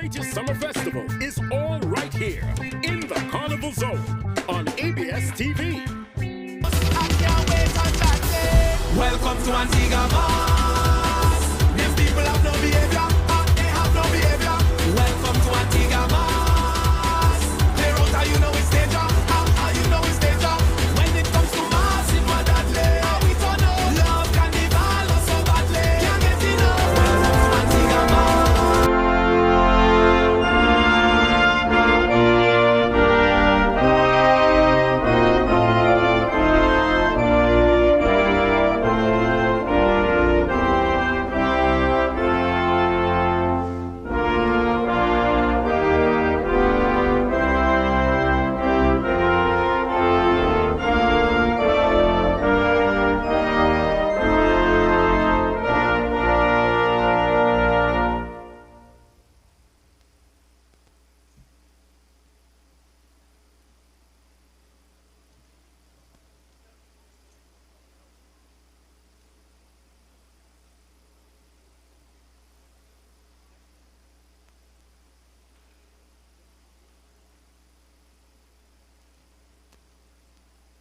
greatest summer festival is all right here in the Carnival Zone on ABS TV. Welcome to Antigua. Them people have no behavior, they have no behavior. Welcome to Antigua. Clear out how you know it's danger, how you know it's danger. When it comes to massive and deadly, how we turn up. Love carnival or so badly, can't get enough. Welcome to Antigua.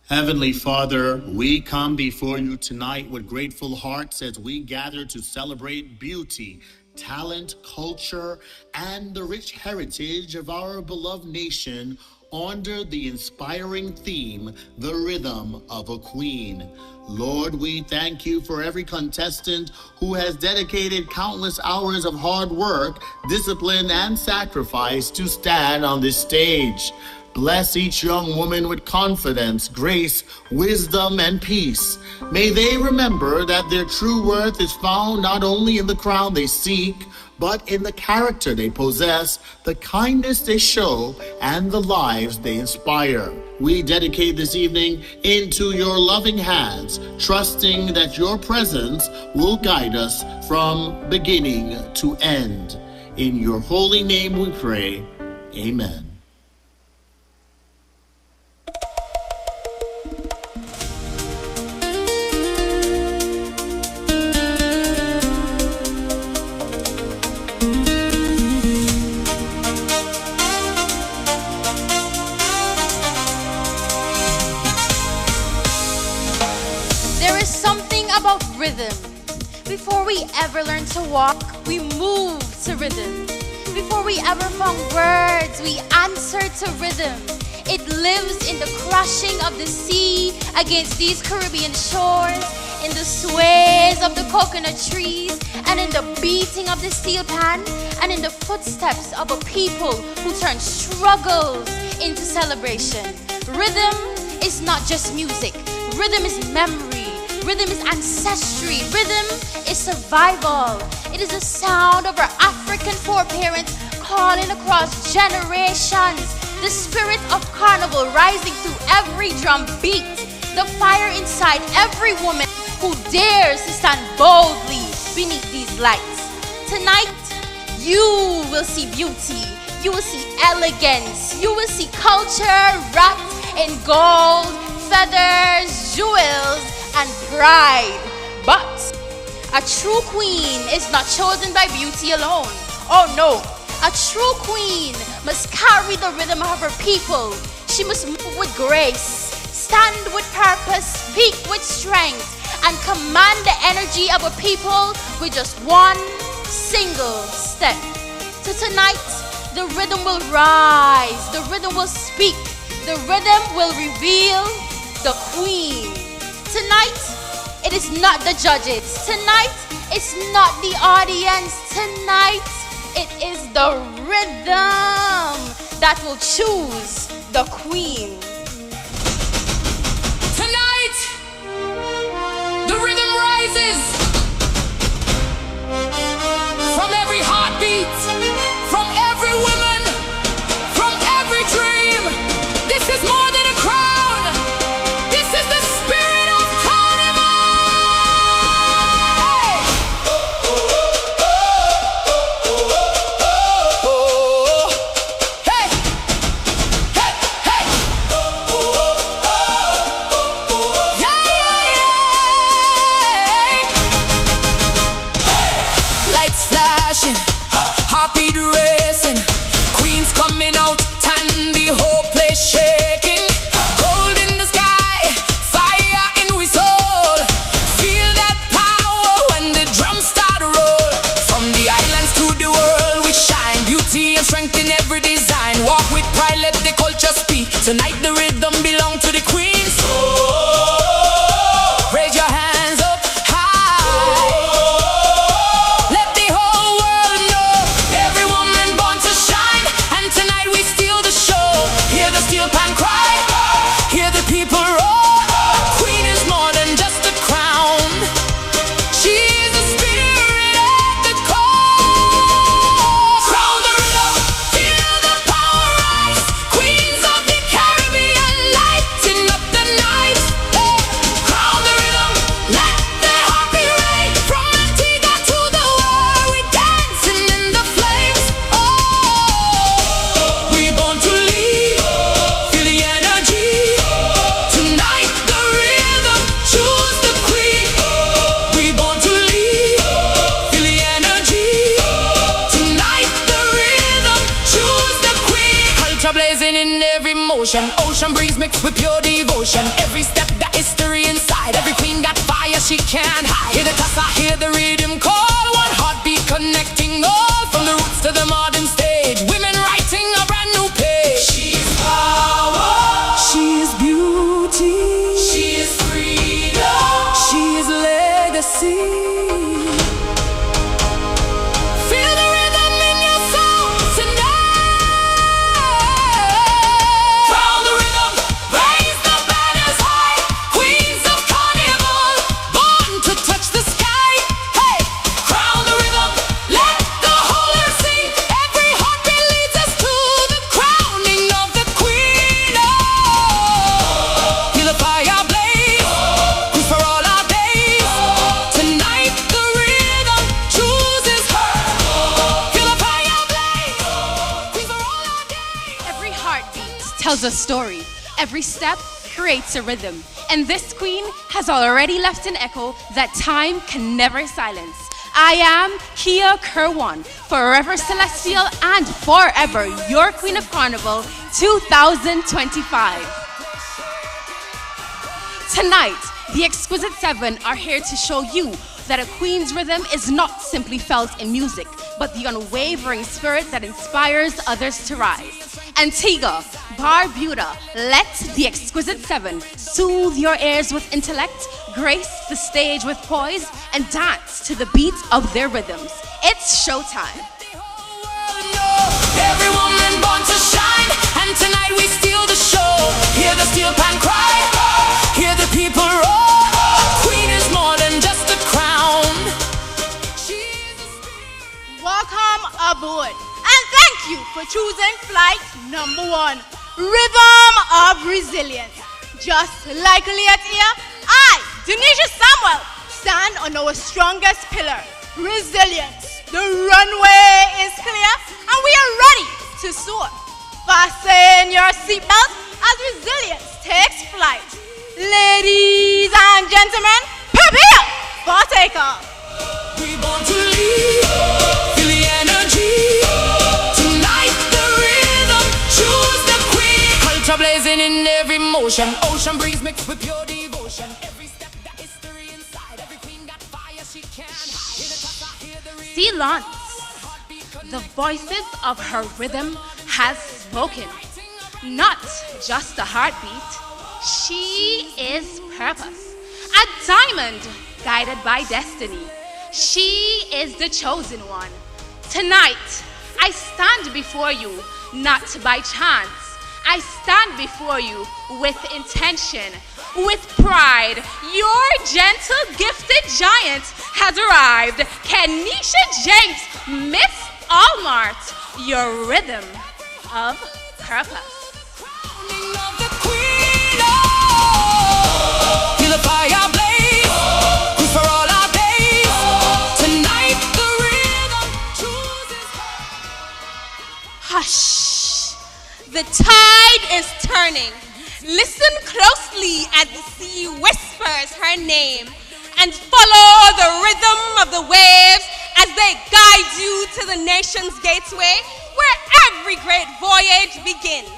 Heavenly Father, we come before you tonight with grateful hearts as we gather to celebrate beauty, talent, culture, and the rich heritage of our beloved nation under the inspiring theme, The Rhythm of a Queen. Lord, we thank you for every contestant who has dedicated countless hours of hard work, discipline, and sacrifice to stand on this stage. Bless each young woman with confidence, grace, wisdom, and peace. May they remember that their true worth is found not only in the crown they seek, but in the character they possess, the kindness they show, and the lives they inspire. We dedicate this evening into your loving hands, trusting that your presence will guide us from beginning to end. In your holy name we pray. Amen. Rhythm. Before we ever learn to walk, we move to rhythm. Before we ever found words, we answer to rhythm. It lives in the crashing of the sea against these Caribbean shores, in the sways of the coconut trees, and in the beating of the steel pan, and in the footsteps of a people who turn struggles into celebration. Rhythm is not just music. Rhythm is memory. Rhythm is ancestry. Rhythm is survival. It is the sound of our African foreparents calling across generations. The spirit of carnival rising through every drum beat. The fire inside every woman who dares to stand boldly beneath these lights. Tonight, you will see beauty. You will see elegance. You will see culture wrapped in gold, feathers, jewels, and pride. But a true queen is not chosen by beauty alone. Oh no, a true queen must carry the rhythm of her people. She must move with grace, stand with purpose, speak with strength, and command the energy of a people with just one single step. So tonight, the rhythm will rise, the rhythm will speak, the rhythm will reveal the queen. Tonight, it is not the judges. Tonight, it's not the audience. Tonight, it is the rhythm that will choose the queen. Tonight, the rhythm rises from every heartbeat, from every woman, from every dream. This is more than a crowd. This is the spirit of carnival. Hey, hey, hey. Tonight the rhythm belong to the queens. Raise your hands up high. Let the whole world know every woman born to shine. And tonight we steal the show. Hear the steel pan cry, hear the people roar. Queen is more than just a crown. She's the spirit at the core. Crown the rhythm, feel the power rise. Queens of the Caribbean, lighting up the night. Hey. Crown the rhythm, let the heart be right. From Antigua to the world, we dancing in the flames. Oh, we born to lead. Feel the energy. Tonight the rhythm, choose the queen. We born to lead. Feel the energy. Tonight the rhythm, choose the queen. Culture blazing in every motion. Ocean breeze mixed with pure devotion. Every step got history inside. Every queen got fire she can't hide. Hear the tassa, hear the rhythm call. One heartbeat connecting all. From the roots to the modern stage. Women writing a brand new page. She's power. She is beauty. She is freedom. She is legacy. Feel the rhythm in your soul tonight. Crown the rhythm, raise the banners high. Queens of Carnival, born to touch the sky. Hey, crown the rhythm, let the whole earth sing. Every heartbeat leads us to the crowning of the queen. Oh, feel the fire blaze, who's for all our days. Tonight the rhythm chooses her. Feel the fire blaze, queen for all our days. Every heartbeat tells a story. Every step creates a rhythm. And this queen has already left an echo that time can never silence. I am Kia Kerwan, forever celestial and forever your Queen of Carnival 2025. Tonight, the Exquisite Seven are here to show you that a queen's rhythm is not simply felt in music, but the unwavering spirit that inspires others to rise. Antigua, Barbuda, let the Exquisite Seven soothe your ears with intellect, grace the stage with poise, and dance to the beat of their rhythms. It's showtime. Every woman born to shine, and tonight we steal the show. Hear the steel pan cry, hear the people roar. Queen is more than just a crown. She's a spirit. Welcome aboard, and thank you for choosing flight number 1, Rhythm of Resilience. Just like Leah, I, Denisha Samuel, stand on our strongest pillar, resilience. The runway is clear, and we are ready to soar. Fasten your seatbelts as resilience takes flight. Ladies and gentlemen, prepare for takeoff. We born to lead, feel the energy. Tonight the rhythm, choose the queen. Culture blazing in every motion. Ocean breeze mixed with pure devotion. Every step got history inside. Every queen got fire she can't hide. Hear the tassa, hear the rhythm. Silence. The voices of her rhythm has spoken. Not just a heartbeat. She is purpose. A diamond guided by destiny. She is the chosen one. Tonight, I stand before you, not by chance. I stand before you with intention, with pride. Your gentle, gifted giant has arrived. Kenisha Jenks, Miss Allmart, your rhythm of purpose. Crowning of the queen, oh. Feel the fire blaze, who's for all our days. Tonight the rhythm chooses her. Hush! The tide is turning. Listen closely as the sea whispers her name, and follow the rhythm of the waves as they guide you to the nation's gateway, where every great voyage begins.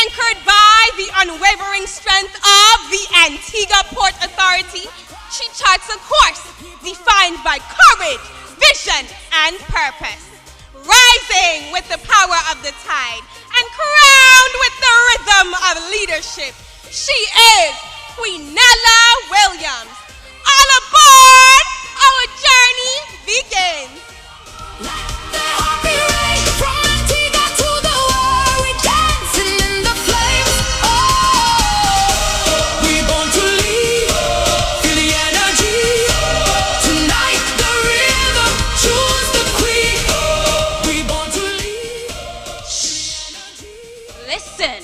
Anchored by the unwavering strength of the Antigua Port Authority, she charts a course defined by courage, vision, and purpose. Rising with the power of the tide and crowned with the rhythm rhythm of leadership. She is Queenella Williams. All aboard! Our journey begins. Listen,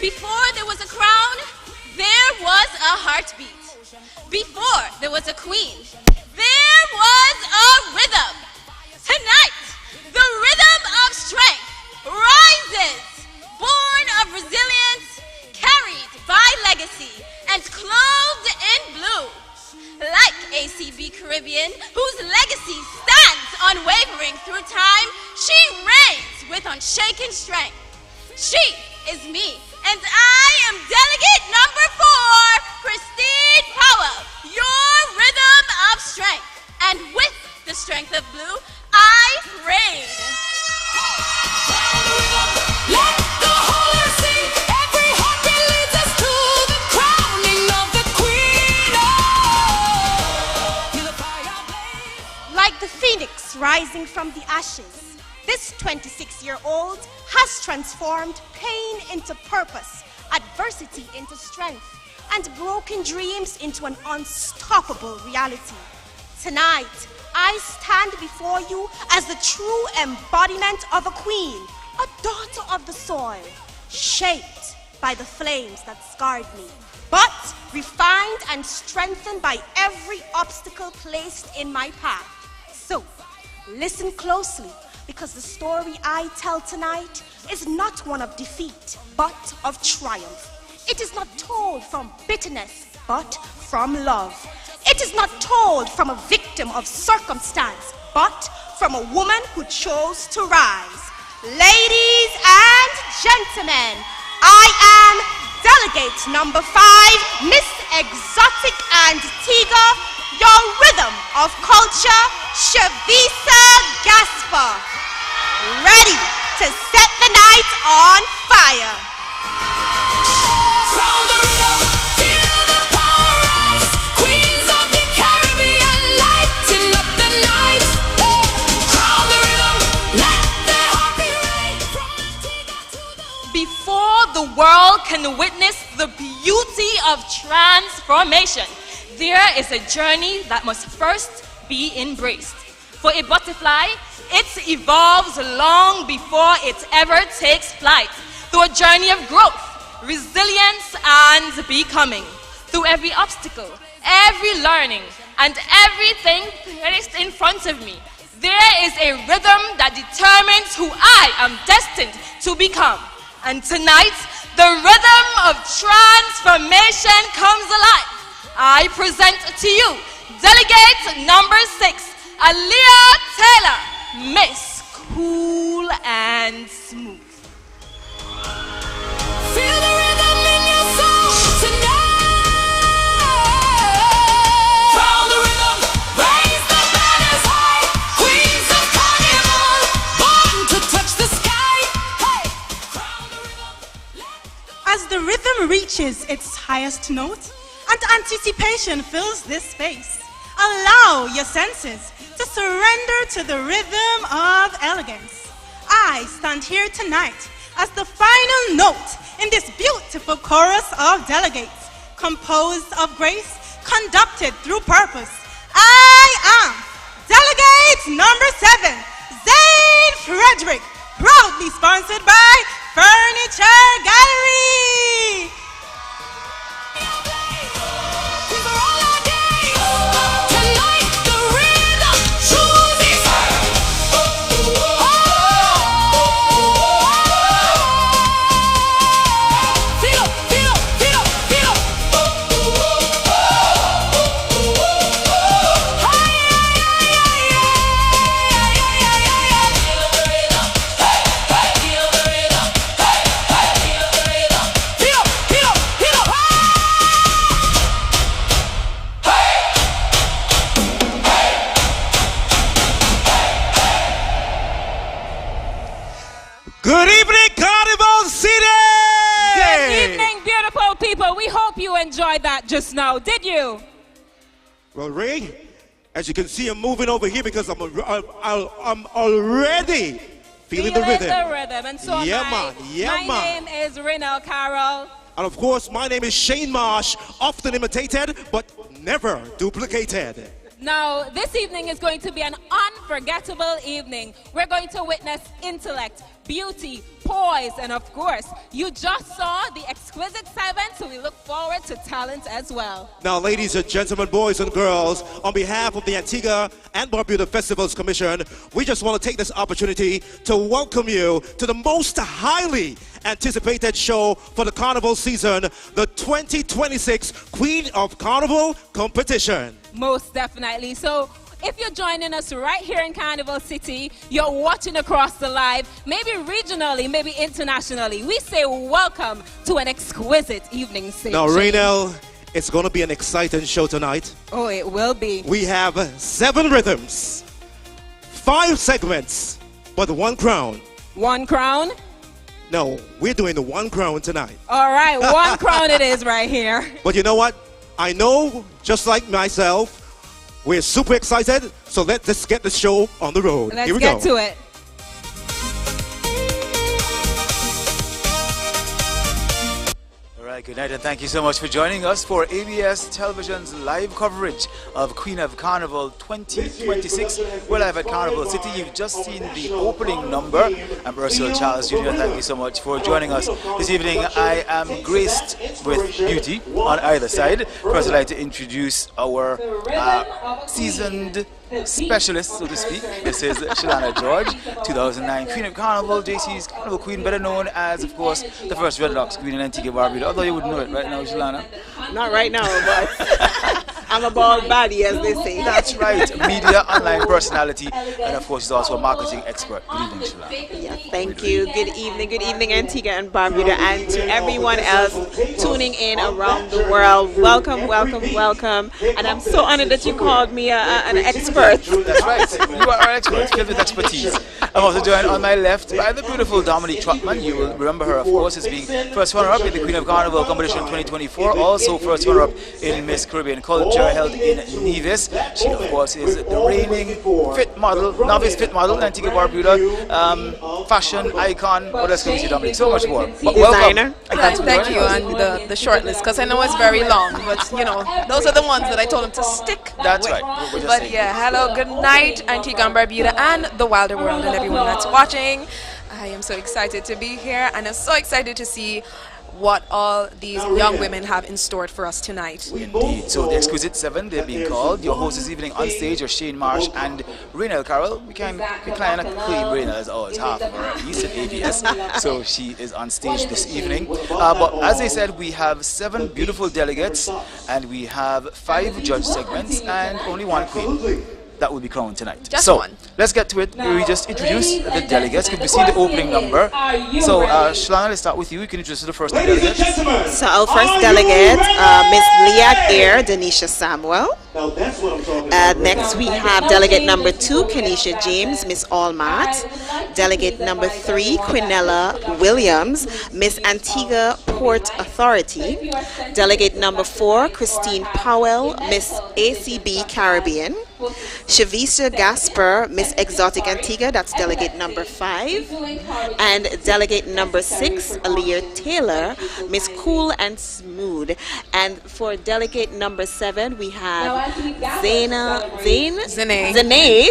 before there was a crown, there was a heartbeat. Before there was a queen, there was a rhythm. Tonight, the rhythm of strength rises, born of resilience, carried by legacy, and clothed in blue. Like ACB Caribbean, whose legacy stands unwavering through time, she reigns with unshaken strength. She is me, and I am delegate number 4, Christine Powell, your rhythm of strength. And with the strength of blue, I reign. Let the whole earth sing. Every heartbeat leads us to the crowning of the queen. Feel the fire blaze. Like the phoenix rising from the ashes, this 26-year-old has transformed pain into purpose, adversity into strength, and broken dreams into an unstoppable reality. Tonight, I stand before you as the true embodiment of a queen, a daughter of the soil, shaped by the flames that scarred me, but refined and strengthened by every obstacle placed in my path. So, listen closely, because the story I tell tonight is not one of defeat, but of triumph. It is not told from bitterness, but from love. It is not told from a victim of circumstance, but from a woman who chose to rise. Ladies and gentlemen, I am delegate number 5, Miss Exotic Antigua, your rhythm of culture, Shavisa Gasper, ready to set the night on fire. From the rhythm, feel the power rise. Queens of the Caribbean, lighting up the night. From the rhythm, let the heartbeat ring. From Antigua to the Before the world can witness the beauty of transformation, there is a journey that must first be embraced. For a butterfly, it evolves long before it ever takes flight, through a journey of growth, resilience, and becoming. Through every obstacle, every learning, and everything placed in front of me, there is a rhythm that determines who I am destined to become. And tonight, the rhythm of transformation comes alive. I present to you delegate number 6, Aaliyah Taylor, Miss Cool and Smooth. Feel the rhythm in your soul tonight. From the rhythm, raise the banners high. Queens of Carnival, born to touch the sky. Hey, from the rhythm. As the rhythm reaches its highest note and anticipation fills this space, allow your senses to surrender to the rhythm of elegance. I stand here tonight as the final note in this beautiful chorus of delegates, composed of grace, conducted through purpose. I am delegate number 7, Zane Frederick, proudly sponsored by Furniture Gallery. These are all our days. Tonight the rhythm chooses. Feel, feel, feel, feel. Feel that just now, did you? Well, Ray, as you can see, I'm moving over here because I'm already feeling the rhythm. And so Yeah, my name is Renal Carroll. And of course, my name is Shane Marsh, often imitated, but never duplicated. Now, this evening is going to be an unforgettable evening. We're going to witness intellect, beauty, poise, and of course, you just saw the exquisite segment, so we look forward to talent as well. Now, ladies and gentlemen, boys and girls, on behalf of the Antigua and Barbuda Festivals Commission, we just want to take this opportunity to welcome you to the most highly anticipated show for the Carnival season, the 2026 Queen of Carnival competition. Most definitely. So if you're joining us right here in Carnival City, you're watching across the live, maybe regionally, maybe internationally, we say welcome to an exquisite evening stage. Now, Raynell, it's going to be an exciting show tonight. Oh, it will be. We have 7 rhythms, 5 segments, but 1 crown. 1 crown? No, we're doing the 1 crown tonight. All right, 1 crown it is right here. But you know what? I know, just like myself, we're super excited, so let's get the show on the road. Let's Here we go. get to it. All right, good night, and thank you so much for joining us for ABS Television's live coverage of Queen of Carnival 2026. We're live at Carnival City. You've just seen the opening number. I'm Ursula Charles Jr. Thank you so much for joining us this evening. I am graced with beauty on either side. First, I'd like to introduce our seasoned specialist, so to speak. This is Shalana George, 2009 Queen of Carnival, JC's Carnival Queen, better known as, of course, the first Redlocks Queen in Antigua Barbuda. Although you would know it right now, Shalana. Not right now, but I'm a bald body, as they say. That's right, media, online personality, and of course, she's also a marketing expert. Good evening, Shalana. Yeah, thank you. Good evening, Antigua and Barbuda, and to everyone else tuning in around the world. Welcome, welcome, welcome. And I'm so honored that you called me an expert. That's right. You are our expert, filled with expertise. I'm also joined on my left by the beautiful Dominique Trotman. You will remember her, of course, as being first runner-up in the Queen of Carnival competition 2024. Also first runner-up in Miss Caribbean Culture held in Nevis. She, of course, is the reigning fit model, novice fit model in Antigua Barbuda, fashion icon. What else can we say, Dominique? So much more. But designer. Thank you on the short list, because I know it's very long, but you know, those are the ones that I told them to stick That's with. right. But yeah, hello, good night, Antigua and Barbuda and the wilder world and everyone that's watching. I am so excited to be here, and I'm so excited to see what all these young women have in store for us tonight. Indeed. So the Exquisite 7, they're being called. Your hosts this evening on stage are Shane Marsh and Raynell Carroll. We can decline to claim Raynell as always half of her at least at ABS. So she is on stage this evening. But as I said, we have 7 beautiful delegates, and we have 5 judge segments and only 1 queen that will be crowned tonight. Just so, one. Let's get to it. We just introduce the delegates. Could we see the opening number? So, Shalana, let's start with you. You can introduce the first delegate. So our first delegate, Miss Leah Air, Denisha Samuel. Next we have delegate number 2, Kenisha James, Miss Allmat. Delegate number 3, Quinella Williams, Miss Antigua Port Authority. Delegate number 4, Christine Powell, Miss ACB Caribbean. Shavisa Gasper, Miss Exotic Antigua, that's delegate number 5. And delegate number 6, Aliyah Taylor, Miss Cool and Smooth. And for delegate number 7, we have Zane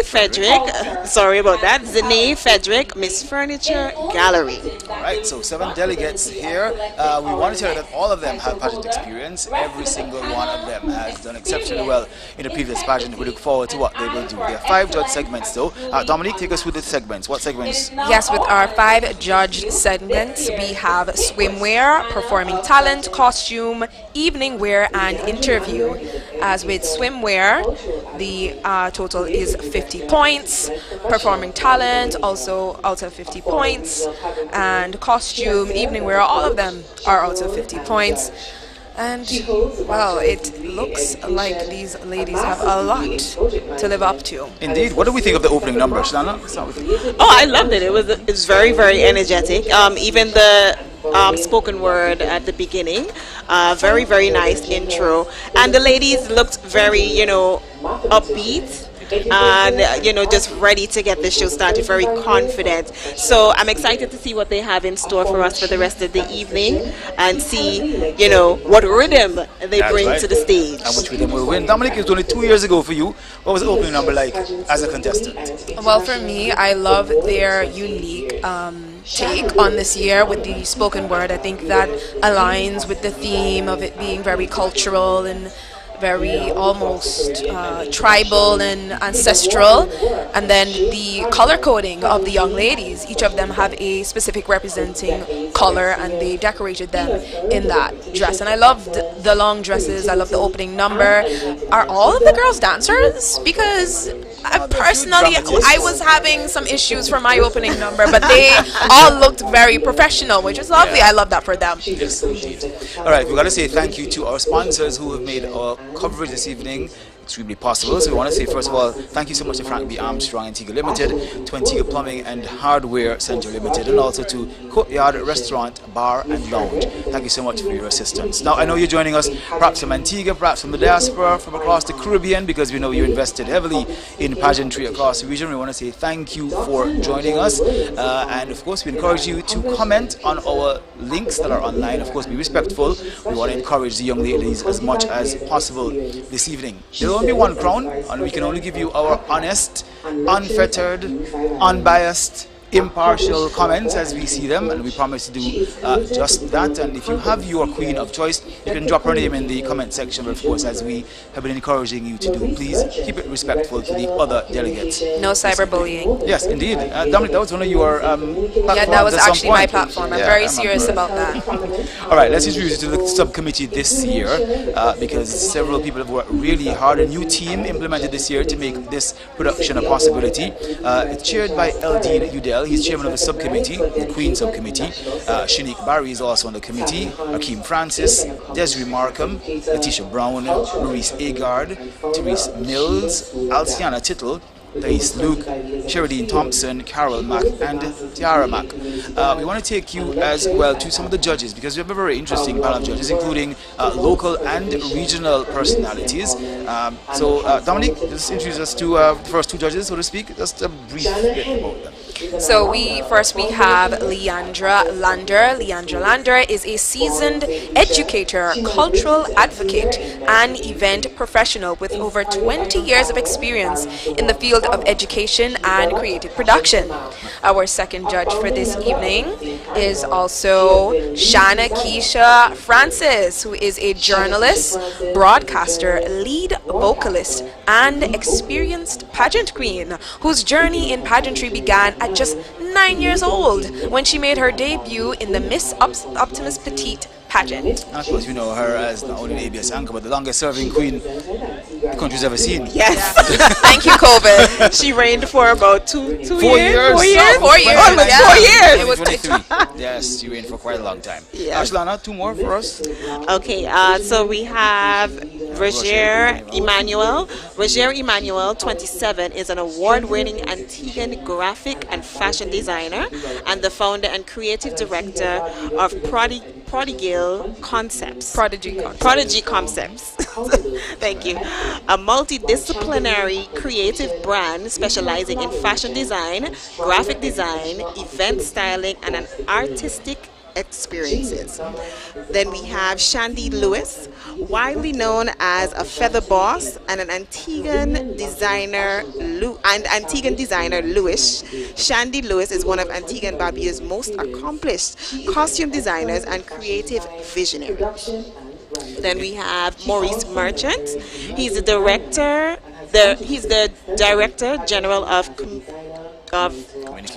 Frederick. Sorry about that. Zane Frederick, Miss Furniture Gallery. Alright, so 7 delegates here. We want to tell you that all of them have pageant experience. Every single one of them has done exceptionally well in the previous pageant. We look forward to what they will do. There are 5 judge segments though. Dominique, take us through the segments. What segments? Yes, with our 5 judge segments, we have swimwear, performing talent, costume, evening wear, and interview. As with swimwear, the total is 50 points. Performing talent, also out of 50 points. And costume, evening wear, all of them are out of 50 points. And, well, it looks like these ladies have a lot to live up to. Indeed. What do we think of the opening number, Shalana? Let's start with you. Oh, I loved it. It was very, very energetic. Even spoken word at the beginning. Very, very nice intro. And the ladies looked very, upbeat and just ready to get the show started, very confident. So I'm excited to see what they have in store for us for the rest of the evening and see what rhythm they bring to the stage. And which rhythm will win. Dominic, it was only 2 years ago for you. What was the opening number like as a contestant? Well, for me, I love their unique take on this year with the spoken word. I think that aligns with the theme of it being very cultural and very almost tribal and ancestral. And then the color coding of the young ladies, each of them have a specific representing color, and they decorated them in that dress. And I loved the long dresses. I love the opening number. Are all of the girls dancers? Because personally, I was having some issues for my opening number, but they all looked very professional, which is lovely. I love that for them. Yes, indeed. All right, we've got to say thank you to our sponsors who have made our coverage this evening extremely possible. So we want to say, first of all, thank you so much to Frank B. Armstrong Antigua Limited, to Antigua Plumbing and Hardware Center Limited, and also to Courtyard Restaurant, Bar and Lounge. Thank you so much for your assistance. Now, I know you're joining us perhaps from Antigua, perhaps from the diaspora, from across the Caribbean, because we know you invested heavily in pageantry across the region. We want to say thank you for joining us. And of course, we encourage you to comment on our links that are online. Of course, be respectful. We want to encourage the young ladies as much as possible this evening. There'll only be one crown, and we can only give you our honest, unfettered, unbiased, impartial comments as we see them, and we promise to do just that. And if you have your queen of choice, you can drop her name in the comment section. But of course, as we have been encouraging you to do, please keep it respectful to the other delegates. No cyberbullying. Yes, indeed. Dominic, that was one of your platforms. Yeah, that was actually my point. platform. I'm very serious about that. All right, let's introduce you to the subcommittee this year, because several people have worked really hard. A new team implemented this year to make this production a possibility. It's chaired by Eldine Udell. He's chairman of the subcommittee, the Queen subcommittee. Shanique Barry is also on the committee. Akeem Francis, Desiree Markham, Letitia Brown, Maurice Agard, Therese Mills, Alciana Tittle, Thais Luke, Sheridine Thompson, Carol Mack, and Tiara Mack. We want to take you as well to some of the judges, because we have a very interesting panel of judges, including local and regional personalities. Dominic, just introduce us to the first two judges, so to speak. Just a brief bit about them. So we have Leandra Lander. Leandra Lander is a seasoned educator, cultural advocate, and event professional with over 20 years of experience in the field of education and creative production. Our second judge for this evening is also Shana Keisha Francis, who is a journalist, broadcaster, lead vocalist, and experienced pageant queen, whose journey in pageantry began at just 9 years old when she made her debut in the Miss Optimus Petite pageant. And of course, we know her as not only an ABS anchor, but the longest serving queen the country's ever seen. Yes. Thank you, COVID. She reigned for about 4 years. 4 years. 4 years. Almost 4 years. It was 23. Yes, she reigned for quite a long time. Yes. Ashlana, two more for us. Okay, so we have Roger Emmanuel. Roger Emmanuel, 27, is an award-winning Antiguan graphic and fashion designer and the founder and creative director of Prodigy Concepts. Thank you. A multidisciplinary creative brand specializing in fashion design, graphic design, event styling, and an artistic experiences. Then we have Shandy Lewis, widely known as a feather boss and an Antiguan designer, Lewis. Shandy Lewis is one of Antigua and Barbada's most accomplished costume designers and creative visionaries. Then we have Maurice Merchant. He's the director general of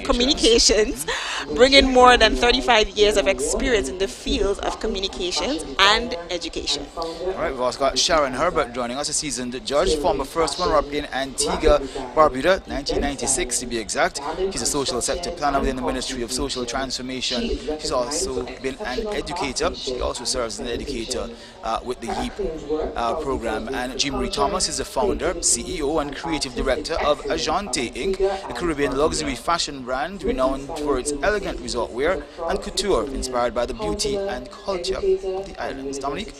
communications, bringing more than 35 years of experience in the fields of communications and education. All right, we've also got Sharon Herbert joining us, a seasoned judge, former first runner-up in Antigua, Barbuda, 1996 to be exact. She's a social sector planner within the Ministry of Social Transformation. She's also been an educator. She also serves as an educator with the YEEP program. And Jean Marie Thomas is the founder, CEO, and creative director of Agente Inc., a Caribbean luxury fashion fashion brand renowned for its elegant resort wear and couture inspired by the beauty and culture of the islands. Dominique?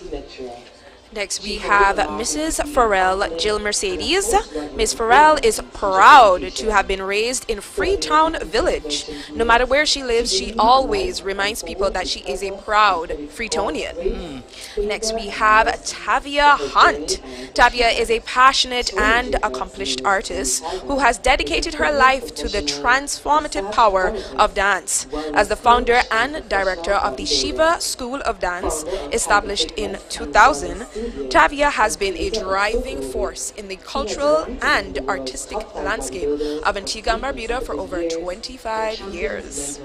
Next, we have Mrs. Farrell Jill Mercedes. Ms. Farrell is proud to have been raised in Freetown Village. No matter where she lives, she always reminds people that she is a proud Freetonian. Next, we have Tavia Hunt. Tavia is a passionate and accomplished artist who has dedicated her life to the transformative power of dance. As the founder and director of the Shiva School of Dance, established in 2000, Tavia has been a driving force in the cultural and artistic landscape of Antigua and Barbuda for over 25 years.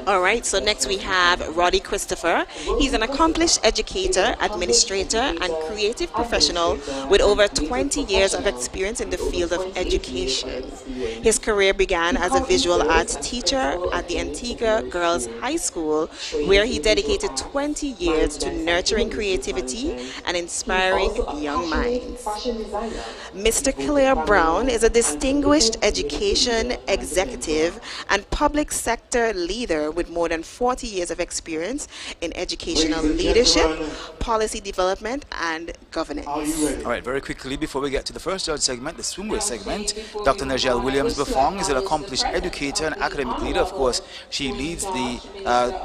All right, so next we have Roddy Christopher. He's an accomplished educator, administrator, and creative professional with over 20 years of experience in the field of education. His career began as a visual arts teacher at the Antigua Girls High School, where he dedicated 20 years to nurturing creativity and inspiring young minds. Mr. Claire Brown is a distinguished education executive and public sector leader with more than 40 years of experience in educational leadership, policy development, and governance. All right, very quickly before we get to the first judge segment, the swimwear segment, Dr. Najel Williams-Buffon is an accomplished educator and academic leader. Of course, she leads the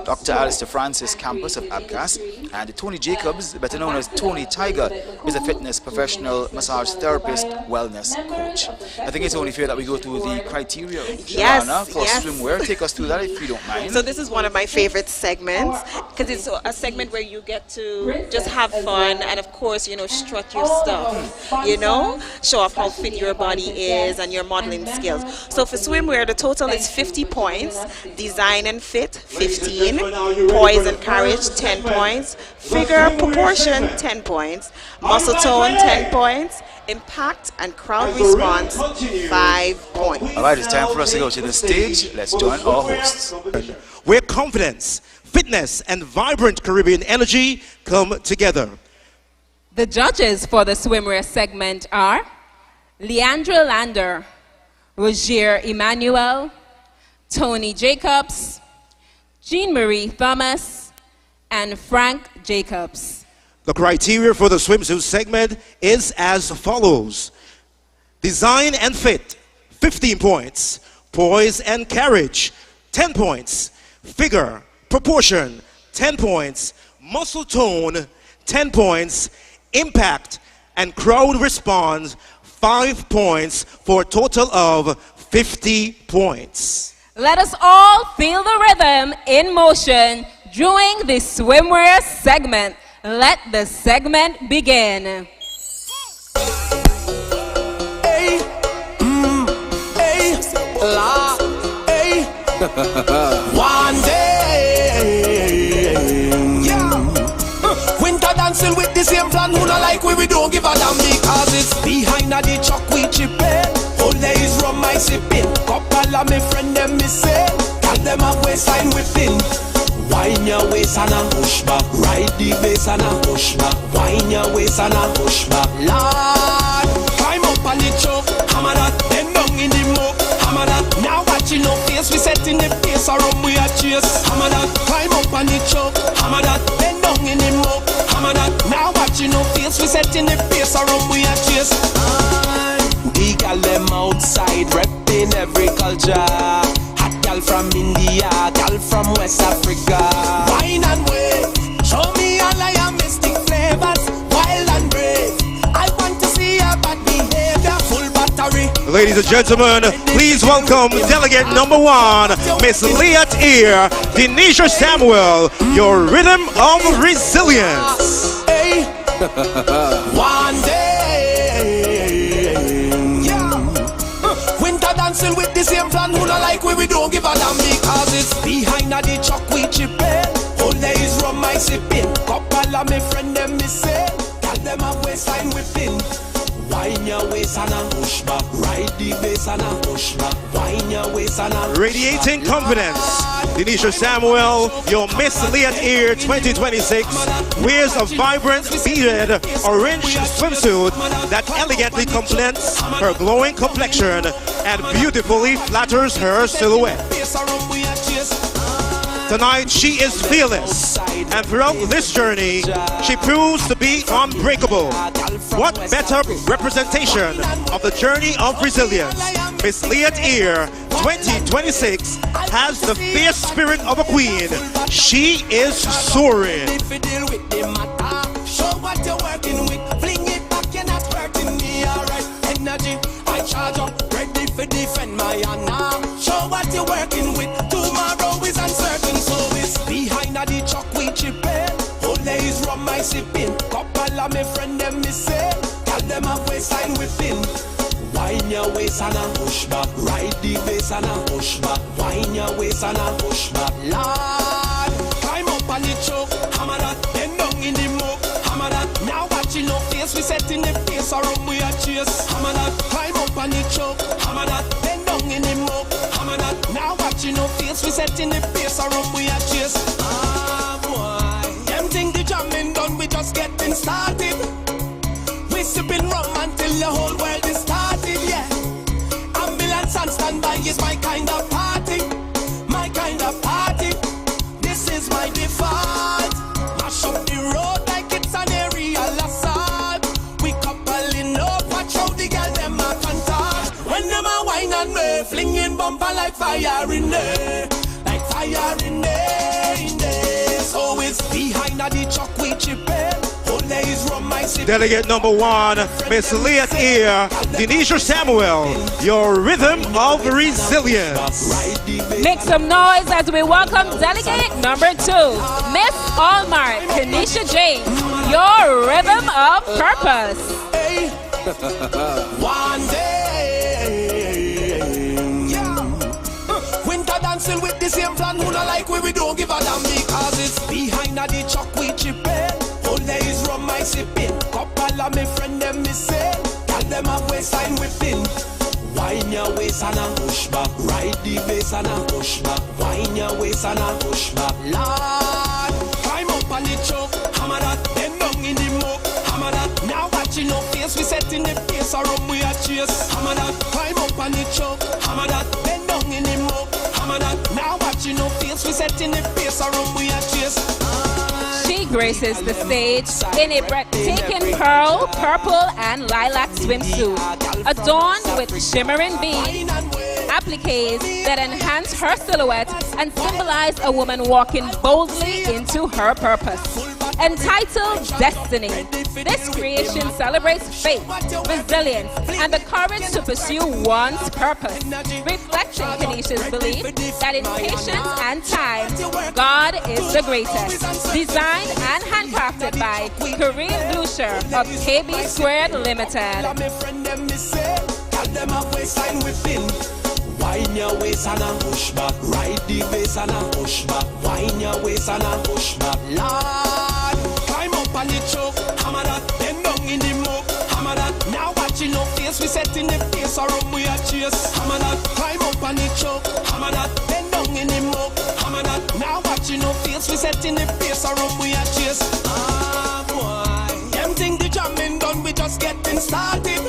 Dr. Alistair Francis campus of ABCAS, and Tony Jacobs, better known as Tony Tiger, is a fitness professional, massage therapist, wellness coach. I think it's only fair that we go through the criteria, Joanna, for swimwear. Take us through that if you don't mind. So this is one of my favorite segments because it's a segment where you get to just have fun and of course, you know, strut your stuff, you know, show off how fit your body is and your modeling skills. So for swimwear, the total is 50 points, design and fit 15, poise and carriage 10 points, figure proportion 10 points, muscle tone 10 points, impact and crowd response 5 points. All right, it's time for us to go to the stage. Let's join our hosts. Where confidence, fitness, and vibrant Caribbean energy come together. The judges for the swimwear segment are Leandra Lander, Rogier Emmanuel, Tony Jacobs, Jean-Marie Thomas, and Frank Jacobs. The criteria for the swimsuit segment is as follows. Design and fit, 15 points. Poise and carriage, 10 points. Figure, proportion, 10 points. Muscle tone, 10 points. Impact and crowd response, 5 points for a total of 50 points. Let us all feel the rhythm in motion during the swimwear segment. Let the segment begin. Hey, hey, la, hey. One day, yeah. Winter dancing with the same plan. Who not like we don't give a damn because it's behind the truck we chippin'. All day is rum I sippin'. Couple of me friend them missing. Tell them have waistline whipping. Wine your waist and a push back. Ride the bass and a push back. Wine your waist and a push back. Lord, climb up on the choke. Hammer that, then down in the muck. Hammer that, now watching no face. We set in the face around we a chase. Hammer that, climb up on the choke. Hammer that, then down in the muck. Hammer that, now watching no face. We set in the face around we a chase. We got them outside, repping every culture. Gal from India, gal from West Africa. Wine and wave, show me all of your mystic flavors, wild and brave. I want to see your bad behavior, full battery. Ladies and gentlemen, please welcome delegate number 1, Miss Liat Ear, Denisha Samuel, your rhythm of resilience. Hey, one day. Dancing with the same plan, who not like we don't give a damn because it's behind the truck we chippin'. All day is rum I sippin'. Couple of me friend them missing. Tell them have waistline whipping. Wine your waist and a push back. Ride the bass and a push back. Wine your waist and a Radiating confidence, Denisha Samuel, your Miss Leah Ear 2026, wears a vibrant beaded orange swimsuit that elegantly complements her glowing complexion and beautifully flatters her silhouette. Tonight she is fearless, and throughout this journey she proves to be unbreakable. What better representation of the journey of resilience? Miss Leah Ear 2026 has the fierce spirit of a queen. She is soaring. Show what you're working with. Fling it back, you're not hurting me. Alright, energy, I charge up. Ready for defend my honor. Show what you're working with. Tomorrow is uncertain, so it's behind the truck we chipping. Whole days rum my sipping. Couple of my friend them missing. Tell them a waistline whipping. Wine your waist and a push back. Ride the bass and a push back. Wine your waist and a push back. Lord, climb up on the choke. Hammer that, then down in the muck. Hammer that, now watching no face. We set in the face or rum we a chase. Hammer that, climb up on the choke. Hammer that, then down in the muck. Hammer that, now watching no face. We set in the face or rum we a chase. Ah boy, them think the jamming done. We just getting started. We sipping rum until the whole world is started, yeah. Ambulance and standby is my kind of party. My kind of party. This is my default. Mash up the road like it's an aerial assault. We coupling up, watch how the girl them a contact. When them a wine and me, flinging bumper like fire in there. Like fire in there. So it's behind the truck we chipping. Delegate number 1, Miss Leah Ear, Denisha Samuel, your rhythm of resilience. Make some noise as we welcome delegate number 2, Miss Allmark, Kenesha James, your rhythm of purpose. One day, winter dancing with the same plan. Who not like we don't give a damn because it's behind the truck we chipping. Whole days rum my sipping. Couple of my friend them missing. Tell them a waistline whipping. Wine your waist and a push back. Ride the bass and a push back. Wine your waist and a push back. Lord, climb up on the choke. Hammer that, then down in the muck. Hammer that, now watching no face. We set in the face or rum we a chase. Hammer that, climb up on the choke. Hammer that, then down in the muck. Hammer that, now watching no face. We set in the face or rum we a chase. She graces the stage in a breathtaking pearl, purple, and lilac swimsuit, adorned with shimmering beads, appliques that enhance her silhouette and symbolize a woman walking boldly into her purpose. Entitled Destiny, this creation celebrates faith, resilience, and the courage to pursue one's purpose, reflecting Kenesha's belief that in patience and time, God is the greatest. Designed and handcrafted by Korean Blucher of KB Squared Limited. Wine your waist and a push back. Ride the bass and a push back. Wine your waist and a push back. Lord, climb up on the choke. Hammer that, then down in the muck. Hammer that, now watching no face. We set in the face or rum we a chase. Hammer that, climb up on the choke. Hammer that, then down in the muck. Hammer that, now watching no face. We set in the face or rum we a chase. Ah boy, them think the jamming done. We just getting started.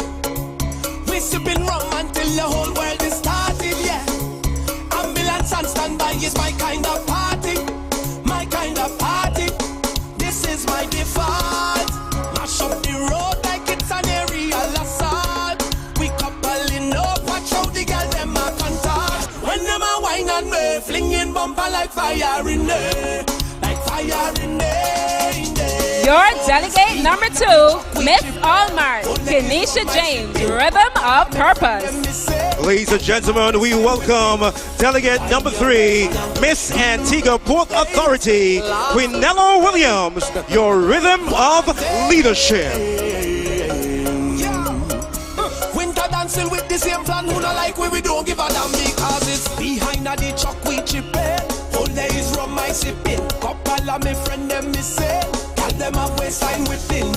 We sipping rum until the whole world is started, yeah. Ambulance and standby is my kind of party. My kind of party. This is my default. Mash up the road like it's an aerial assault. We coupling up, watch how the girl them a contact. When them a wine and me, flinging bumper like fire in there. Like fire in there, in there. Your delegate number 2, Miss Allmark, Kenesha James, Rhythm of Purpose. Ladies and gentlemen, we welcome delegate number 3, Miss Antigua Port Authority, Quinella Williams, your Rhythm of Leadership. Winter dancing with the same plan. Who not like we don't give a damn because it's behind the truck we chipping. Whole days rum my sipping. Couple of my friend them missing. Tell them a waistline whipping.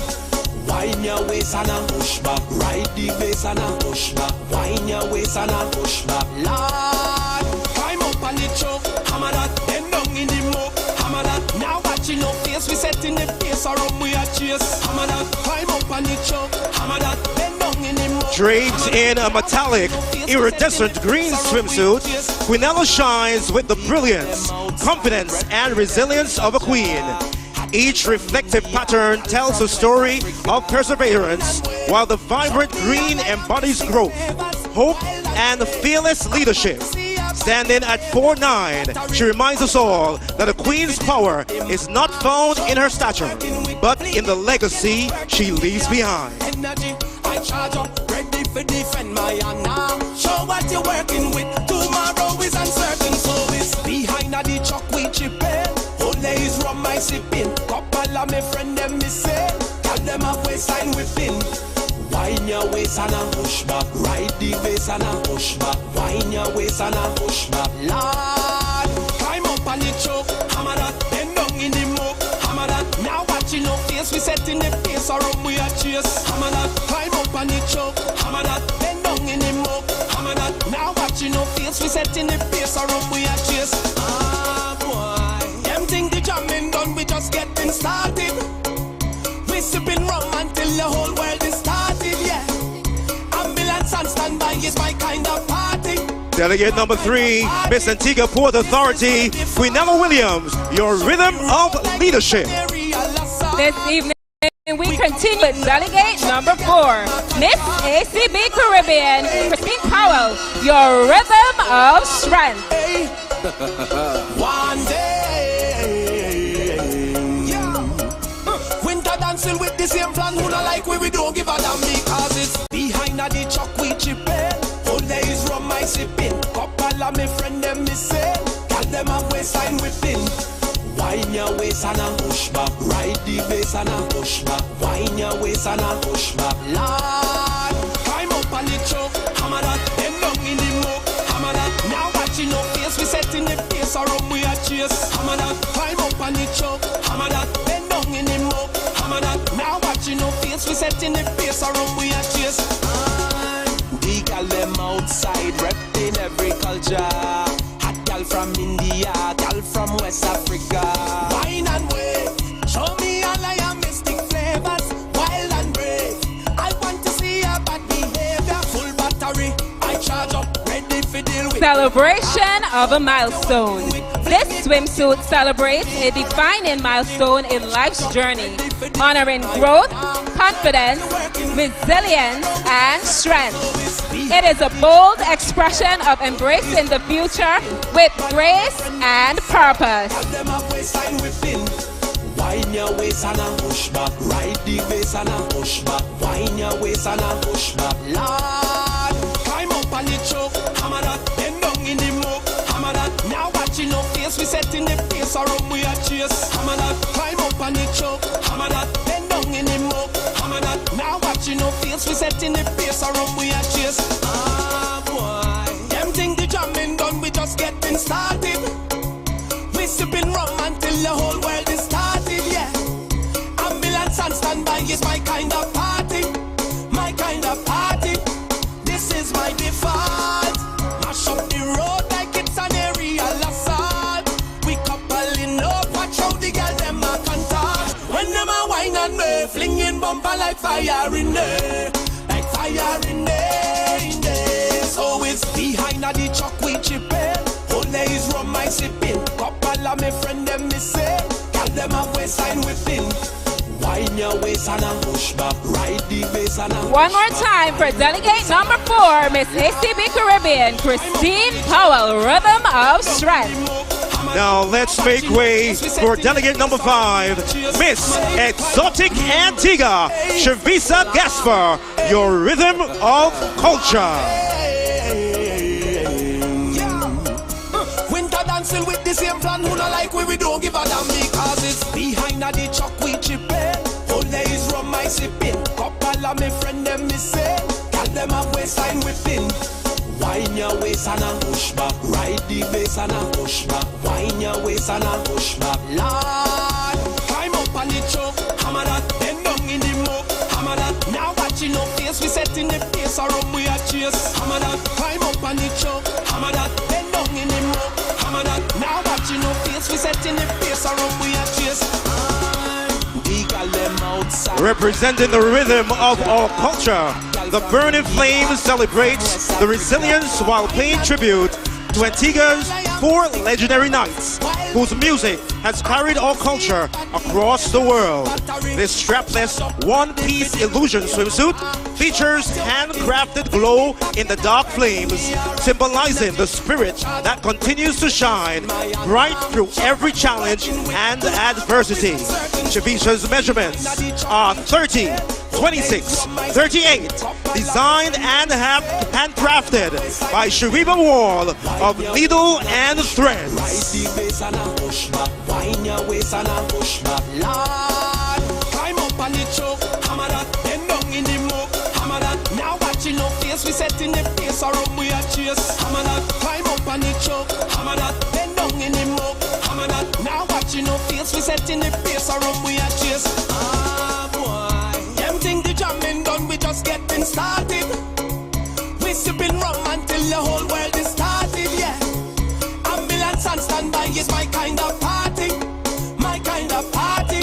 Wine your waist and a push back. Ride the bass and a push back. Wine your waist and a push back. Lord, climb up on the choke. Hammer that, then down in the muck. Hammer that, now watching no face. We set in the face or we a chase. Hammer that, climb up on the choke. Hammer that, then down in the muck. Draped in a metallic, iridescent green swimsuit, Quinella shines with the brilliance, confidence, and resilience of a queen. Each reflective pattern tells a story of perseverance, while the vibrant green embodies growth, hope, and fearless leadership. Standing at 4'9", she reminds us all that a queen's power is not found in her stature, but in the legacy she leaves behind. I charge up, ready for defend my honor. Show what you're working with. Tomorrow is uncertain, so it's behind the chuck we chipping. Ole is rum my sipping. Couple of my friend them me say. Tell them a waistline within. Wine your waist and a push back. Ride the bass and a push back. Wine your waist and a push back. Lord, climb up on the choke. Hammer that, then down in the muck. Hammer that, now watching no face. We set in the face or we a chase. Hammer that, climb up on the choke. Hammer that, then down in the muck. Hammer that, now watching no face. We set in the face or we a chase. Ah boy, them think the jamming done. We just getting started. We sipping rum until the whole world is started. Yeah, ambulance and standby is my kind of party. Delegate number 3, Miss Antigua Port Authority, Quinella Williams, your rhythm of leadership. This evening, we continue with delegate number 4, Miss ACB Caribbean, Christine Powell, your rhythm of strength. One day, yeah. Winter dancing with the same plan. Who not like we don't give a damn because it's behind the chuck we chipping. Whole days rum my sipping. Couple of my friend them me say. Tell them a waistline within. Wine your waist and a push back. Ride the bass and a push back. Wine your waist and a push back. Lord, climb up on the choke. Hammer that, then down in the muck. Hammer that, now watching no face. We set in the face or we a chase. Hammer that, climb up on the choke. Hammer that, then down in the muck. Hammer that, now watching no face. We set in the face or we a chase. The gal them outside repping every culture. From India, gal from West Africa. Wine and wave, show me all of your mystic flavors, wild and brave. I want to see your bad behavior, full battery. I charge up, ready for deal with. Celebration of a milestone. This swimsuit celebrates a defining milestone in life's journey, honoring growth, confidence, resilience, and strength. It is a bold expression of embracing the future with grace and purpose. Wine your waist and a push back. Ride the bass and a push back. Wine your waist and a push back. Lord, climb up on the choke. Hammer that, then down in the muck. Hammer that, now watching no face. We set in the face or we a chase. Hammer that, climb up on the choke. Hammer that, then down in the muck. Hammer that, now watching no face. We set in the face or we a chase. Ah boy, them think the jamming done. We just getting started. We sipping rum until the whole world is started. Yeah, ambulance and standby is my kind of party. My kind of party. This is my default. Mash up the road like it's an aerial assault. We coupling up, watch how the girl them a contact. When them a wine and me, flinging bumper like fire in there, like fire in there. So it's behind the chuck we chipping. Whole days rum my sipping. Couple of my friend them me say. Tell them a waistline within. Wine your waist and a push back. Ride the bass and a One more time for delegate number 4, Miss ACB Caribbean, Christine Powell, rhythm of strength. Now let's make way for delegate number 5, Miss Exotic Antigua, Shavisa Gaspar, your rhythm of culture. Dancing with the same plan, who not like we don't give a damn because it's behind the chuck we chipping. Whole days rum my sipping. Couple of my friend them me say. Tell them a waistline within. Wine your waist and a push back. Ride the bass and a push back. Wine your waist and a push back. Lord, climb up on the choke. Hammer that, then down in the muck. Hammer Now watching no face, we set in the pace, or up we a chase. Hammer that, climb up on the choke. Hammer that, bend down in the mud. Hammer that, now watching no face, we set in the pace, or up we a chase. Representing the rhythm of our culture, the Burning Flame celebrates the resilience while paying tribute to Antigua's 4 legendary knights, whose music has carried our culture across the world. This strapless one-piece illusion swimsuit features handcrafted glow in the dark flames, symbolizing the spirit that continues to shine bright through every challenge and adversity. Shavisha's measurements are 30, 26, 38, designed and handcrafted by Shariba Wall of Needle and Threads. Wine your waist and a push back, Lord. Climb up on the choke, hammer that, bend down in the mug, hammer that. Now watching no face, we set in the pace, or up we a chase. Hammer that, climb up on the choke, hammer that, bend down in the mug, hammer that. Now watching no face, we set in the pace, or up we a chase. Ah boy, them think the jamming done, we just getting started. We sipping rum until the whole world is started, yeah. Ambulance and standby is my kind of party, my kind of party.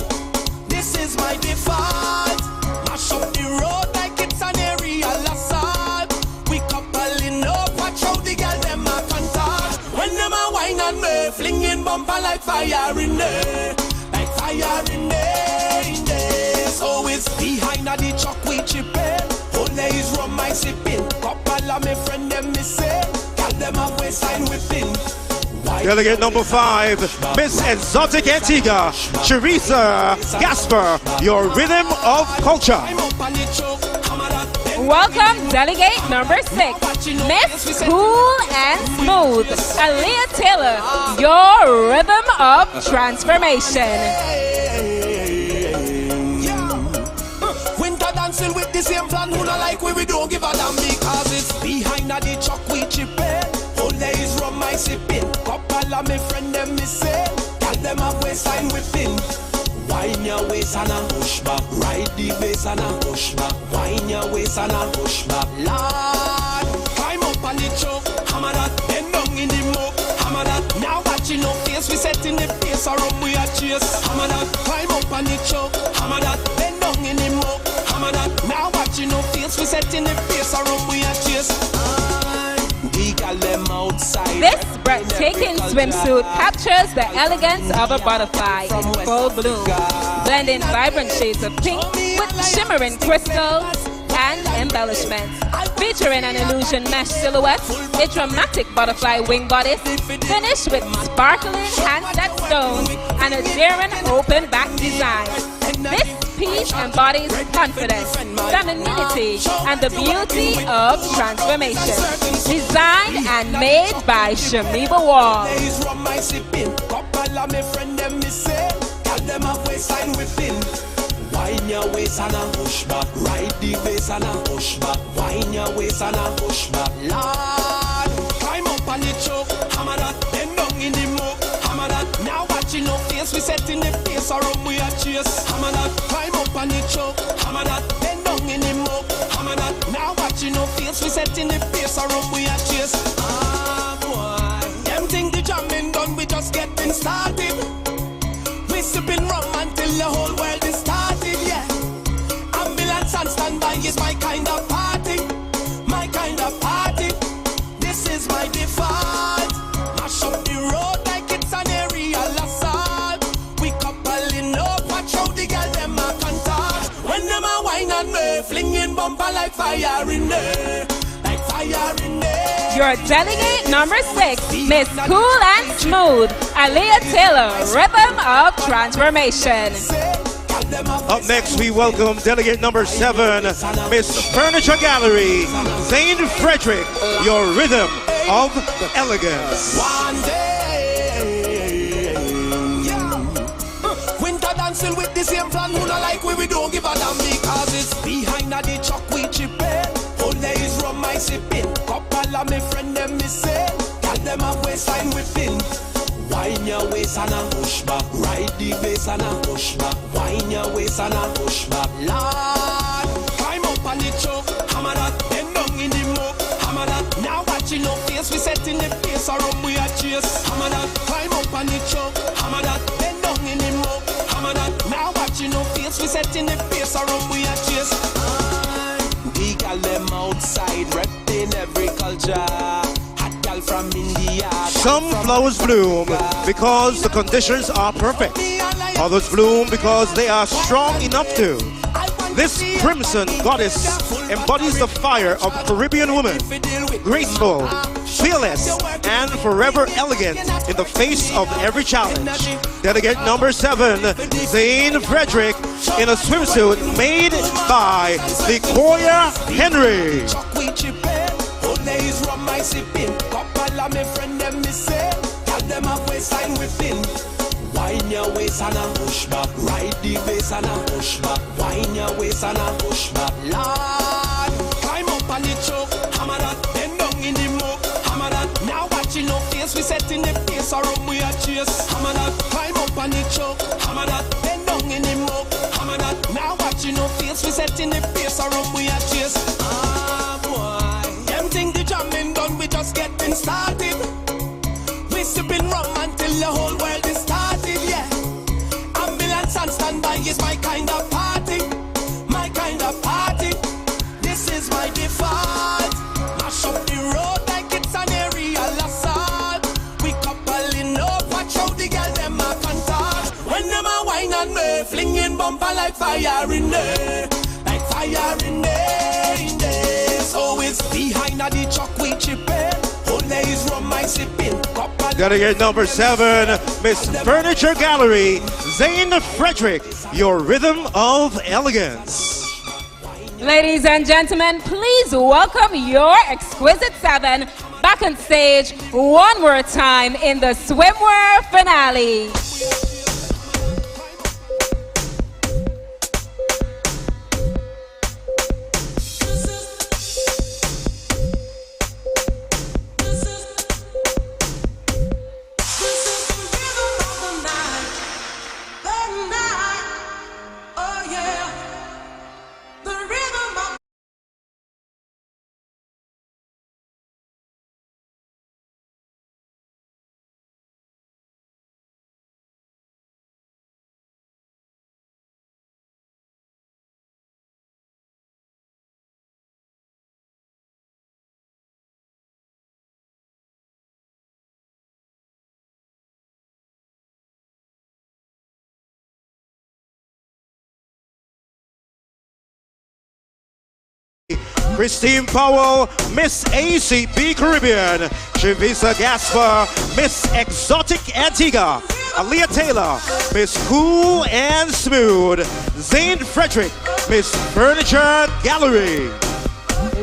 This is my default. Mash up the road like it's an aerial assault. We coupling up, watch how the girl them a contact. When them a wine and me, flinging bumper like fire in there, like fire in there. So it's behind the truck we chipping. Whole day is rum my sipping. Couple of me friend them me say, got them a waistline whipping. Delegate number 5, Miss Exotic Antigua, Teresa Gasper, your rhythm of culture. Welcome, delegate number 6, Miss Cool and Smooth, Aaliyah Taylor, your rhythm of transformation. Winter dancing with the same plan, who not like we don't give a damn because it's behind the truck we chipping. Whole day is rum my sipping. Couple of me friend them me say, tell them a waistline whipping. Wine your waist and a push back, ride the bass and a push back. Wine your waist and a push back, Lord. Climb up on the choke, hammer that, bend down in the mug, hammer that. Now watching no face, we set in the pace, or up we a chase. Hammer that, climb up on the choke, hammer that, bend down in the mug, hammer that. Now watching no face, we set in the pace, or up we a chase. This breathtaking swimsuit captures the elegance of a butterfly in full bloom, blending vibrant shades of pink with shimmering crystals and embellishments. Featuring an illusion mesh silhouette, a dramatic butterfly wing bodice, finished with sparkling handset stones and a daring open back design. This piece embodies confidence, femininity, and the beauty of transformation. Designed and made by Shamiba Wall. Wine your waist and a push back, ride the bass and a push back. Wine your waist and a push back, Lord. Climb up on the choke, hammer that, bend down in the mug, hammer that. Now watching no face, we set in the pace, or up we a chase. Hammer that, climb up on the choke, hammer that, bend down in the mug, hammer that. Now watching no face, we set in the pace, or up we a chase. Ah boy, them think the jamming done, we just getting started. We sipping rum until the whole world is started, yeah. Ambulance and standby is my kind of party, my kind of party. This is my default. Mash up the road like it's an aerial assault. We coupling up, watch how the girl them a contact. When them a wine and me, flinging bumper like fire in there, like fire in there. Your delegate number 6, Miss Cool and Smooth, Aaliyah Taylor, rhythm of transformation. Up next, we welcome delegate number 7, Miss Furniture Gallery, Zane Frederick, your rhythm of elegance. One day, winter dancing with the same plan, who not like we don't give a damn because it's behind the truck we chipping. Whole day is rum my sipping. Couple of me friend them me say, tell them a waistline whipping. Wine your waist and a push back, ride the bass and a push back. Wine your waist and a push back, Lord. Climb up in the face around we a chase. We gal them outside, repping every culture. Hot gal from India. Some flowers bloom because the conditions are perfect. Others bloom because they are strong enough to. This crimson goddess embodies the fire of Caribbean woman, graceful, fearless, and forever elegant in the face of every challenge. Delegate number 7, Zane Frederick, in a swimsuit made by Victoria Henry. Wine your waist and a push back, ride the bass and a push back. Wine your waist and a push back. Lord, climb up on the choke, hammer that, bend down in the muck, hammer that. Now watching no face, we set in the pace around we a chase. Hammer that, climb up on the choke, hammer that, bend down in the muck, hammer that. Now watching no face, we set in the pace around we a chase. Ah boy, them think the jamming done, we just getting started. We sipping rum until the whole world is started, yeah. Ambulance and standby is my kind of party. My kind of party. This is my default. Mash up the road like it's an aerial assault. We coupling up, watch how the girl them a contact. When them a wine and me, flinging bumper like fire in there. Like fire in there. So it's behind the truck we chipping. Is rum my sipping. Delegate number 7, Miss Furniture Gallery, Zane Frederick, your rhythm of elegance. Ladies and gentlemen, please welcome your exquisite 7 back on stage one more time in the swimwear finale. Christine Powell, Miss ACB Caribbean. Chivisa Gasper, Miss Exotic Antigua. Aaliyah Taylor, Miss Cool and Smooth. Zane Frederick, Miss Furniture Gallery.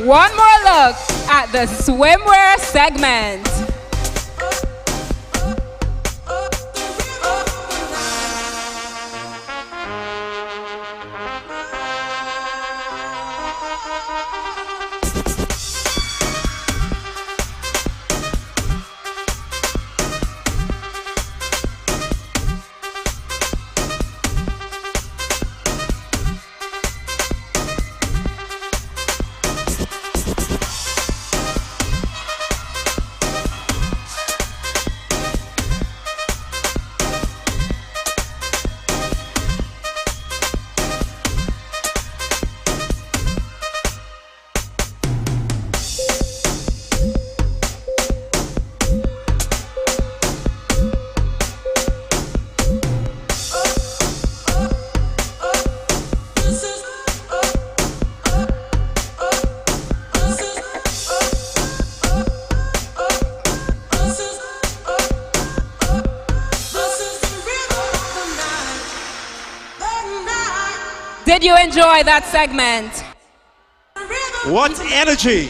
One more look at the swimwear segment. Did you enjoy that segment? What energy!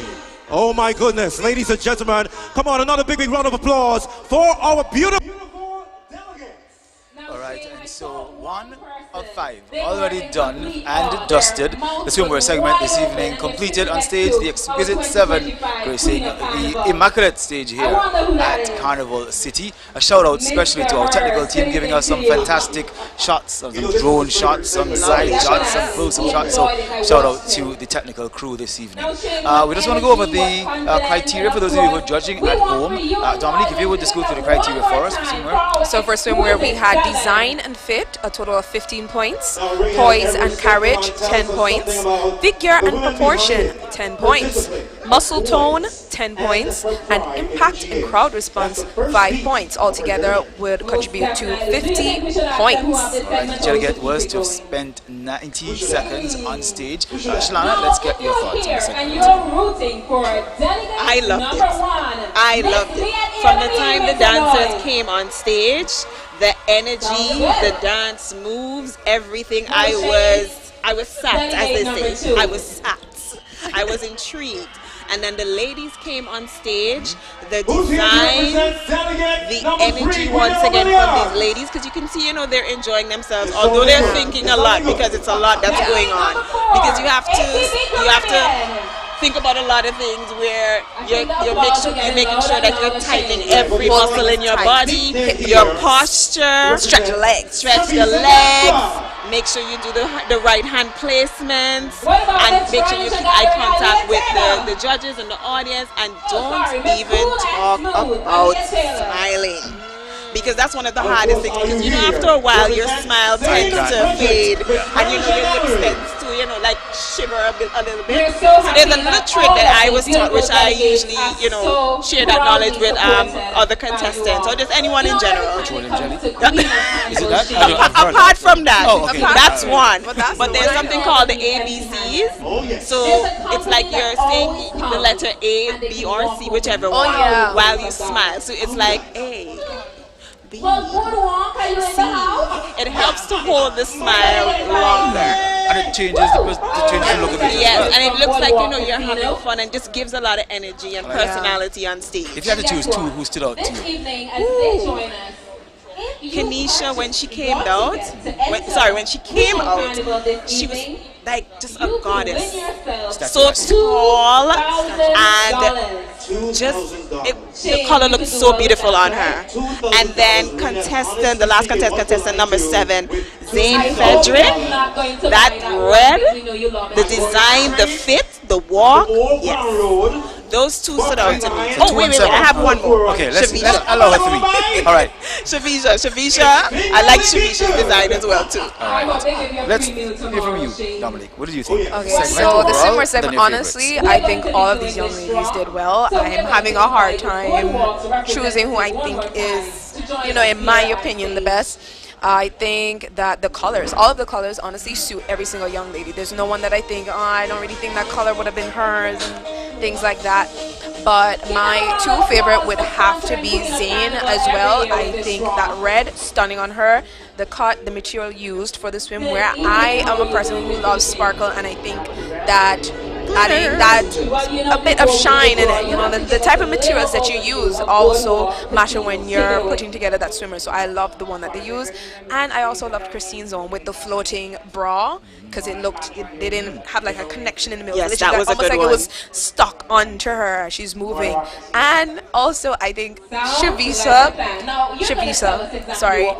Oh my goodness, ladies and gentlemen, come on, another big round of applause for our beautiful delegates. All right, and so 1 of 5 already done and dusted. The swimwear segment this evening completed on stage. The exquisite 7 gracing the immaculate stage here at Carnival City. A shout out especially to our technical team giving us some fantastic shots, some drone shots, some side shots, some close-up shots. So shout out to the technical crew this evening. We just want to go over the criteria for those of you who are judging at home. Dominique, if you would just go through the criteria for us for swimwear. So for swimwear we had design and fit, a total of 50 15 points. Poise and carriage, 10 points. Vigor and proportion, 10 points. Muscle tone, 10 points. And impact and crowd response, 5 points. Altogether would contribute to 50 points. Alright, the delegate was to have spent 90 seconds on stage. Shalana, let's get your thoughts on the segment. I loved it. I loved it. From the time the dancers came on stage, the energy, the dance moves, everything, I was sat, as they say. I was sat. I was intrigued. And then the ladies came on stage, the design, the energy once again from these ladies, because you can see, you know, they're enjoying themselves, although they're thinking a lot, because it's a lot that's going on. Because you have to think about a lot of things where you're making sure that you're tightening every muscle in your body, your posture, stretch the legs, make sure you do the right hand placements, and make sure you keep eye contact with the judges and the audience, and don't even talk about smiling. Because that's one of the hardest things, because you know, after a while your smile tends to fade, and you know your lips tends to, you know, like shiver a little bit. So there's a little trick that I was taught, which I usually, you know, share that knowledge with other contestants, or just anyone in general. Apart from that, that's one. But there's something called the ABCs. So it's like you're saying the letter A, B, or C, whichever one, while you smile. So it's like A, B, C. It helps to hold the smile longer. And it changes the look of it. Yes, and it looks like, you know, you're having fun, and just gives a lot of energy and personality on stage. If you had to choose two, who stood out to you? Kanisha, when she came out, she was like just a goddess. So tall, and just the color looked so beautiful on her. And then the last contestant number 7, Zane Frederick, that red, the design, the fit, the walk, yes. Those two stood out to me. Oh, wait, I have one more. Okay, let's allow her 3. All right. Shavisha, I like Shavisha's design as well too. All right. Let's hear from you, Dominic. What did you think? Okay, so the swimwear segment, honestly, I think all of these young ladies did well. I'm having a hard time choosing who I think is, you know, in my opinion, the best. I think that all of the colors honestly suit every single young lady. There's no one that I think, I don't really think that color would have been hers and things like that. But my 2 favorite would have to be Zayn as well. I think that red, stunning on her. The cut, the material used for the swimwear. I am a person who loves sparkle, and I think that adding that a bit of shine in it, you know, the type of materials that you use also matter when you're putting together that swimmer. So I love the one that they use, and I also loved Christine's own with the floating bra, because they didn't have like a connection in the middle. Yes, that was almost a good like one. it was stuck onto her as she's moving. And also I think Shavisha, sorry.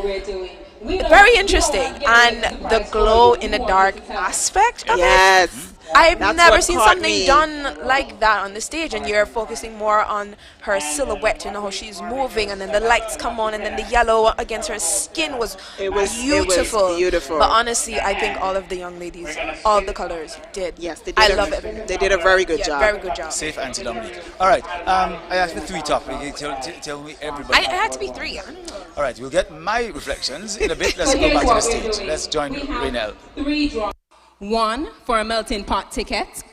Very interesting, and the glow in the dark aspect of it. I've never seen something done like that on the stage, and you're focusing more on her silhouette, you know, how she's moving, and then the lights come on, and then the yellow against her skin was beautiful. But honestly, I think all of the young ladies, all of the colors did. Yes, they did. I love it. They did a very good job. Very good job. Safe answer, Dominic. All right. I asked for 3 topics. Tell me everybody. I had to be 3. I don't know. All right. We'll get my reflections in a bit. Let's go back to the stage. Let's join Raynell. 3 draws. 1 for a melting pot ticket.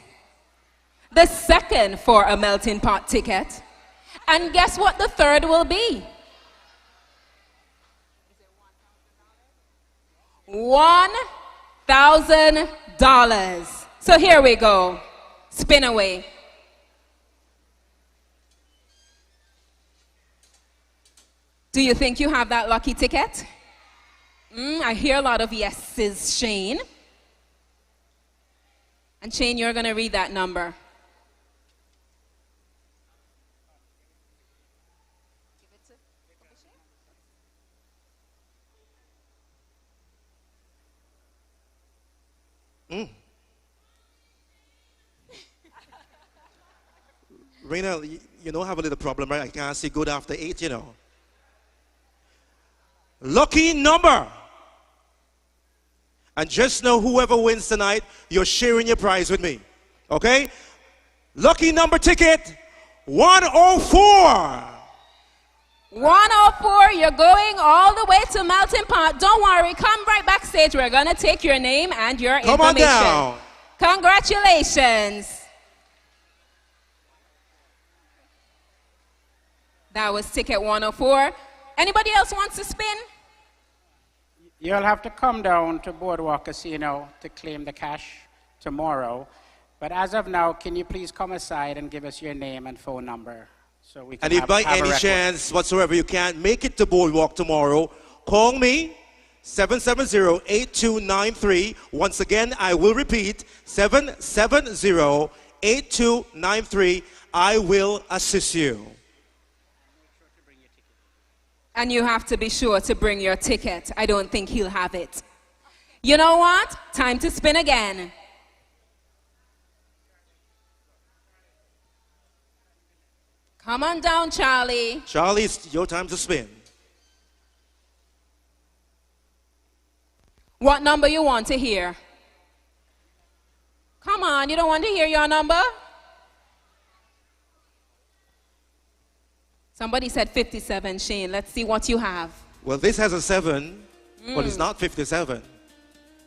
The 2nd for a melting pot ticket. And guess what the 3rd will be? $1,000. So here we go. Spin away. Do you think you have that lucky ticket? I hear a lot of yeses, Shane. And Shane, you're going to read that number. Raina, you know, I have a little problem, right? I can't see good after 8, you know. Lucky number And just know whoever wins tonight, you're sharing your prize with me. Okay? Lucky number ticket, 104. 104, you're going all the way to Melting Pot. Don't worry, come right backstage. We're going to take your name and your Come information. on down. Congratulations. That was ticket 104. Anybody else wants to spin? You'll have to come down to Boardwalk Casino to claim the cash tomorrow. But as of now, can you please come aside and give us your name and phone number? So we can And if by any chance whatsoever you can't make it to Boardwalk tomorrow, call me, 770-8293. Once again, I will repeat, 770-8293. I will assist you. And you have to be sure to bring your ticket. I don't think he'll have it. You know what? Time to spin again. Come on down, Charlie. Charlie, it's your time to spin. What number you want to hear? Come on, you don't want to hear your number? Somebody said 57, Shane. Let's see what you have. Well, this has a 7, but it's not 57.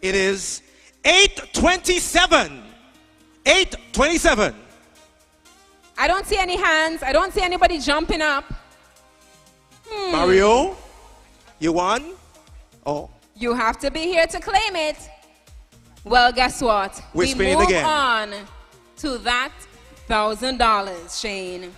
It is 827. 827. I don't see any hands. I don't see anybody jumping up. Mario, you won? Oh. You have to be here to claim it. Well, guess what? We're spinning again. We move on to that $1,000, Shane.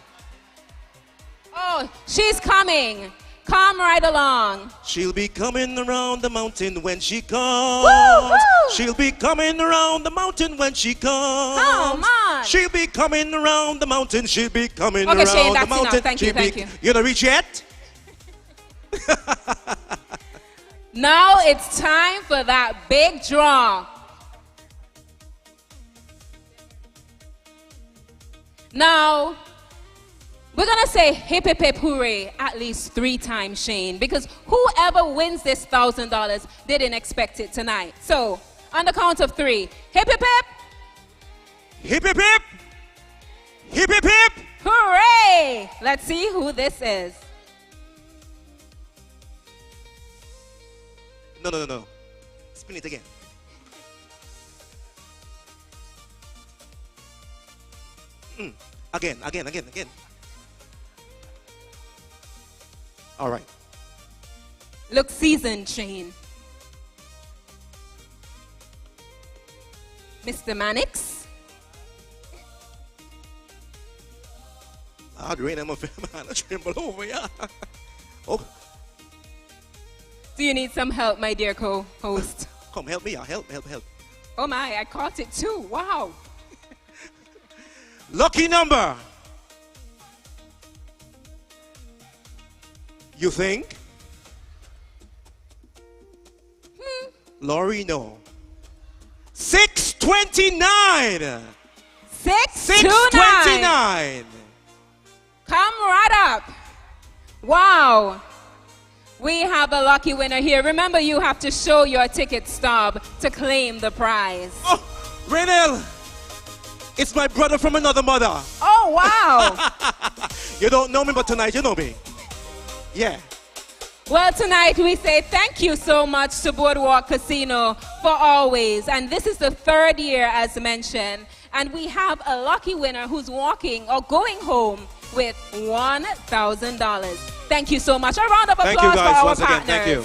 Oh, she's coming. Come right along. She'll be coming around the mountain when she comes. Woo-hoo! She'll be coming around the mountain when she comes. Come on. She'll be coming around the mountain. She'll be coming Okay, around Shane, the that's mountain. enough. Thank you, thank you. You gonna reach yet? Now it's time for that big draw. Now, we're going to say hip, hip, hip, hooray at least 3 times, Shane, because whoever wins this $1,000 didn't expect it tonight. So, on the count of 3, hip, hip, hip. Hip, hip, hip. Hip, hip, hip. Hooray! Let's see who this is. No. Spin it again. Again. All right. Look seasoned, Shane. Mr. Mannix. I'd rain him a man, I tremble over, yeah. Oh. Do you need some help, my dear co-host? Come, help me, help. Oh my, I caught it too. Wow. Lucky number. You think? Laurie, no. 629. 629. Come right up. Wow. We have a lucky winner here. Remember, you have to show your ticket stub to claim the prize. Oh, Renel. It's my brother from another mother. Oh, wow. You don't know me, but tonight you know me. Yeah. Well, tonight we say thank you so much to Boardwalk Casino for always. And this is the 3rd year, as mentioned. And we have a lucky winner who's walking or going home with $1,000. Thank you so much. A round of applause for our partners. Again. Thank you.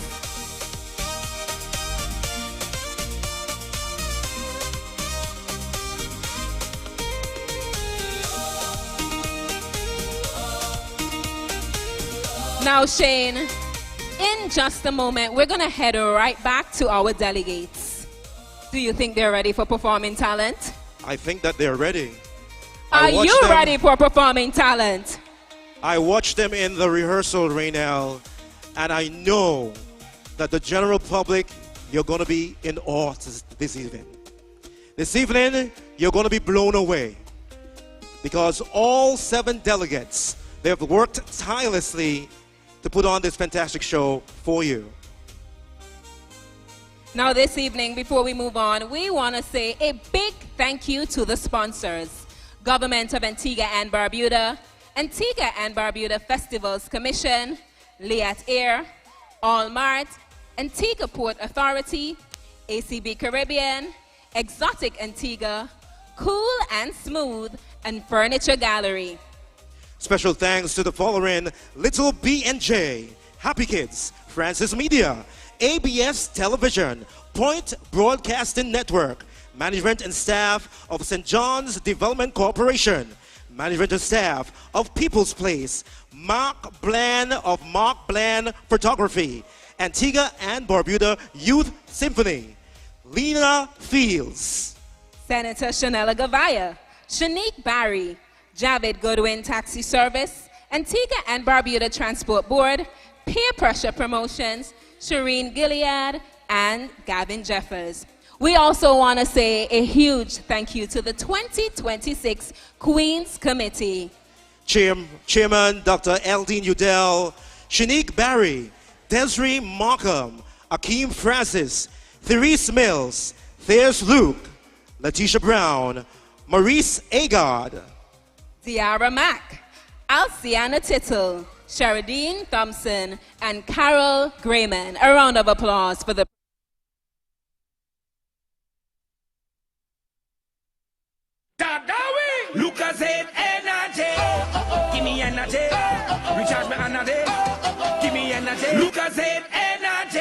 Now, Shane, in just a moment, we're going to head right back to our delegates. Do you think they're ready for performing talent? I think that they're ready. Are you ready for performing talent? I watched them in the rehearsal, Raynell, and I know that the general public, you're going to be in awe this evening. This evening, you're going to be blown away because all 7 delegates, they have worked tirelessly to put on this fantastic show for you. Now this evening, before we move on, we want to say a big thank you to the sponsors. Government of Antigua and Barbuda, Antigua and Barbuda Festivals Commission, Liat Air, Allmart, Antigua Port Authority, ACB Caribbean, Exotic Antigua, Cool and Smooth, and Furniture Gallery. Special thanks to the following: Little B&J, Happy Kids, Francis Media, ABS Television, Point Broadcasting Network, management and staff of St. John's Development Corporation, management and staff of People's Place, Mark Bland of Mark Bland Photography, Antigua and Barbuda Youth Symphony, Lena Fields, Senator Shanella Gavaya, Shanique Barry, Javid Goodwin Taxi Service, Antigua and Barbuda Transport Board, Peer Pressure Promotions, Shireen Gilead, and Gavin Jeffers. We also want to say a huge thank you to the 2026 Queen's Committee. Chairman Dr. Eldine Udell, Shanique Barry, Desiree Markham, Akeem Francis, Therese Mills, There's Luke, Letitia Brown, Maurice Agard, Tiara Mack, Alciana Tittle, Sharadine Thompson, and Carol Grayman. A round of applause for the Lucas said energy. Give me energy. Recharge my energy. Give me energy. Lucas said energy.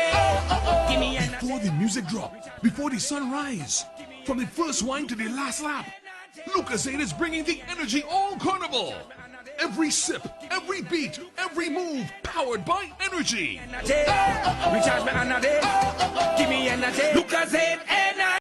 Give me energy. Before the music drop, before the sunrise, from the first wine to the last lap, Lucasade is bringing the energy all carnival. Every sip, every beat, every move, powered by energy. Recharge my energy. Give me energy. Lucasade energy.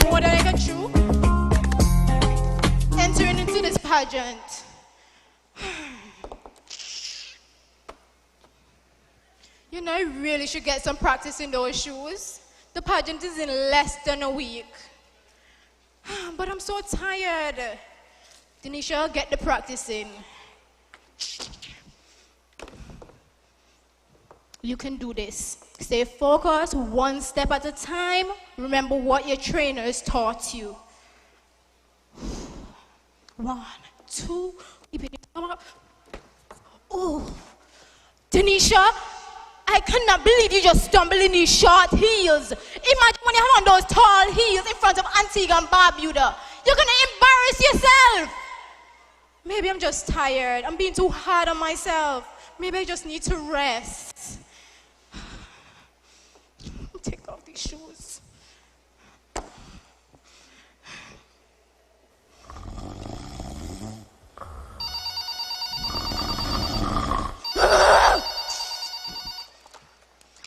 More than I can chew. Entering into this pageant. You know, I really should get some practice in those shoes. The pageant is in less than a week. But I'm so tired. Denisha, get the practice in. You can do this. Stay focused, one step at a time. Remember what your trainers taught you. 1, 2, oh, Denisha, I cannot believe you just stumbled in these short heels. Imagine when you have on those tall heels in front of Antigua and Barbuda. You're gonna embarrass yourself. Maybe I'm just tired. I'm being too hard on myself. Maybe I just need to rest. Take off these shoes.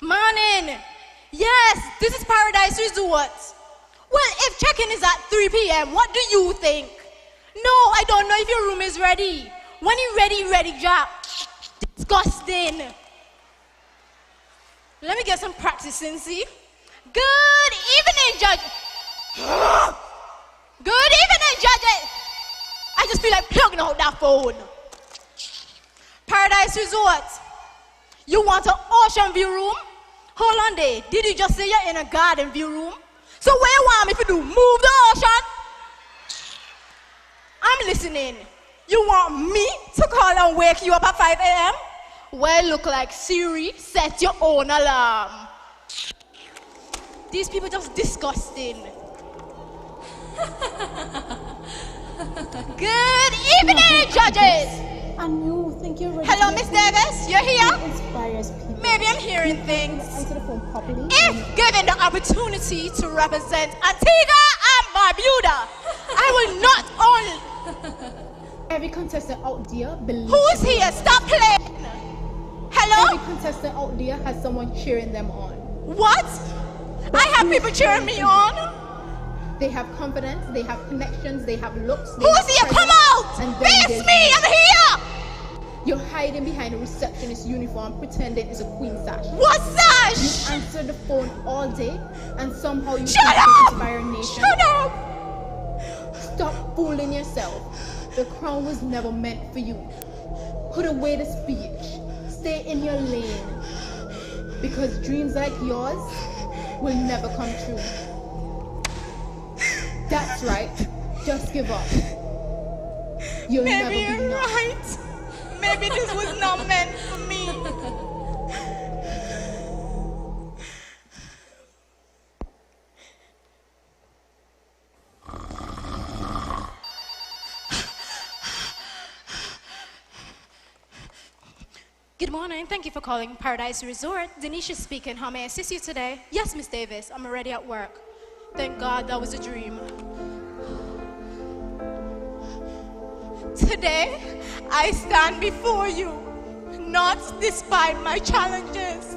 Morning. Yes, this is Paradise Resort. Well, if check-in is at 3 p.m., what do you think? No, I don't know if your room is ready. When you're ready, Jack. Disgusting. Let me get some practice in, see? Good evening, Judge. Good evening, judges. I just feel like plugging out that phone. Paradise Resort. You want an ocean view room? Hold on there. Did you just say you're in a garden view room? So what you want me to do? Move the ocean? I'm listening. You want me to call and wake you up at 5 a.m.? Well, look like Siri, set your own alarm. These people just disgusting. Good evening, judges. I know, thank you. Hello, Miss Davis. You're here? Inspires people. Maybe I'm hearing things. Answer the phone properly. If given the opportunity to represent Antigua and Barbuda, I will not only. Every contestant out there believes. Who's here? Stop playing. Hello? Every contestant out there has someone cheering them on. What? I have people cheering me on. They have confidence, they have connections, they have looks. Who's here? Come out! It's me! I'm here! You're hiding behind a receptionist uniform pretending it's a queen sash. What sash? You answer the phone all day and somehow you Shut up! inspire a nation. Shut up! Stop fooling yourself. The crown was never meant for you. Put away the speech. Stay in your lane. Because dreams like yours will never come true. That's right. Just give up. You'll never be Maybe you're right. Maybe this was not meant for me. Good morning. Thank you for calling Paradise Resort. Denisha speaking. How may I assist you today? Yes, Miss Davis. I'm already at work. Thank God that was a dream. Today, I stand before you, not despite my challenges,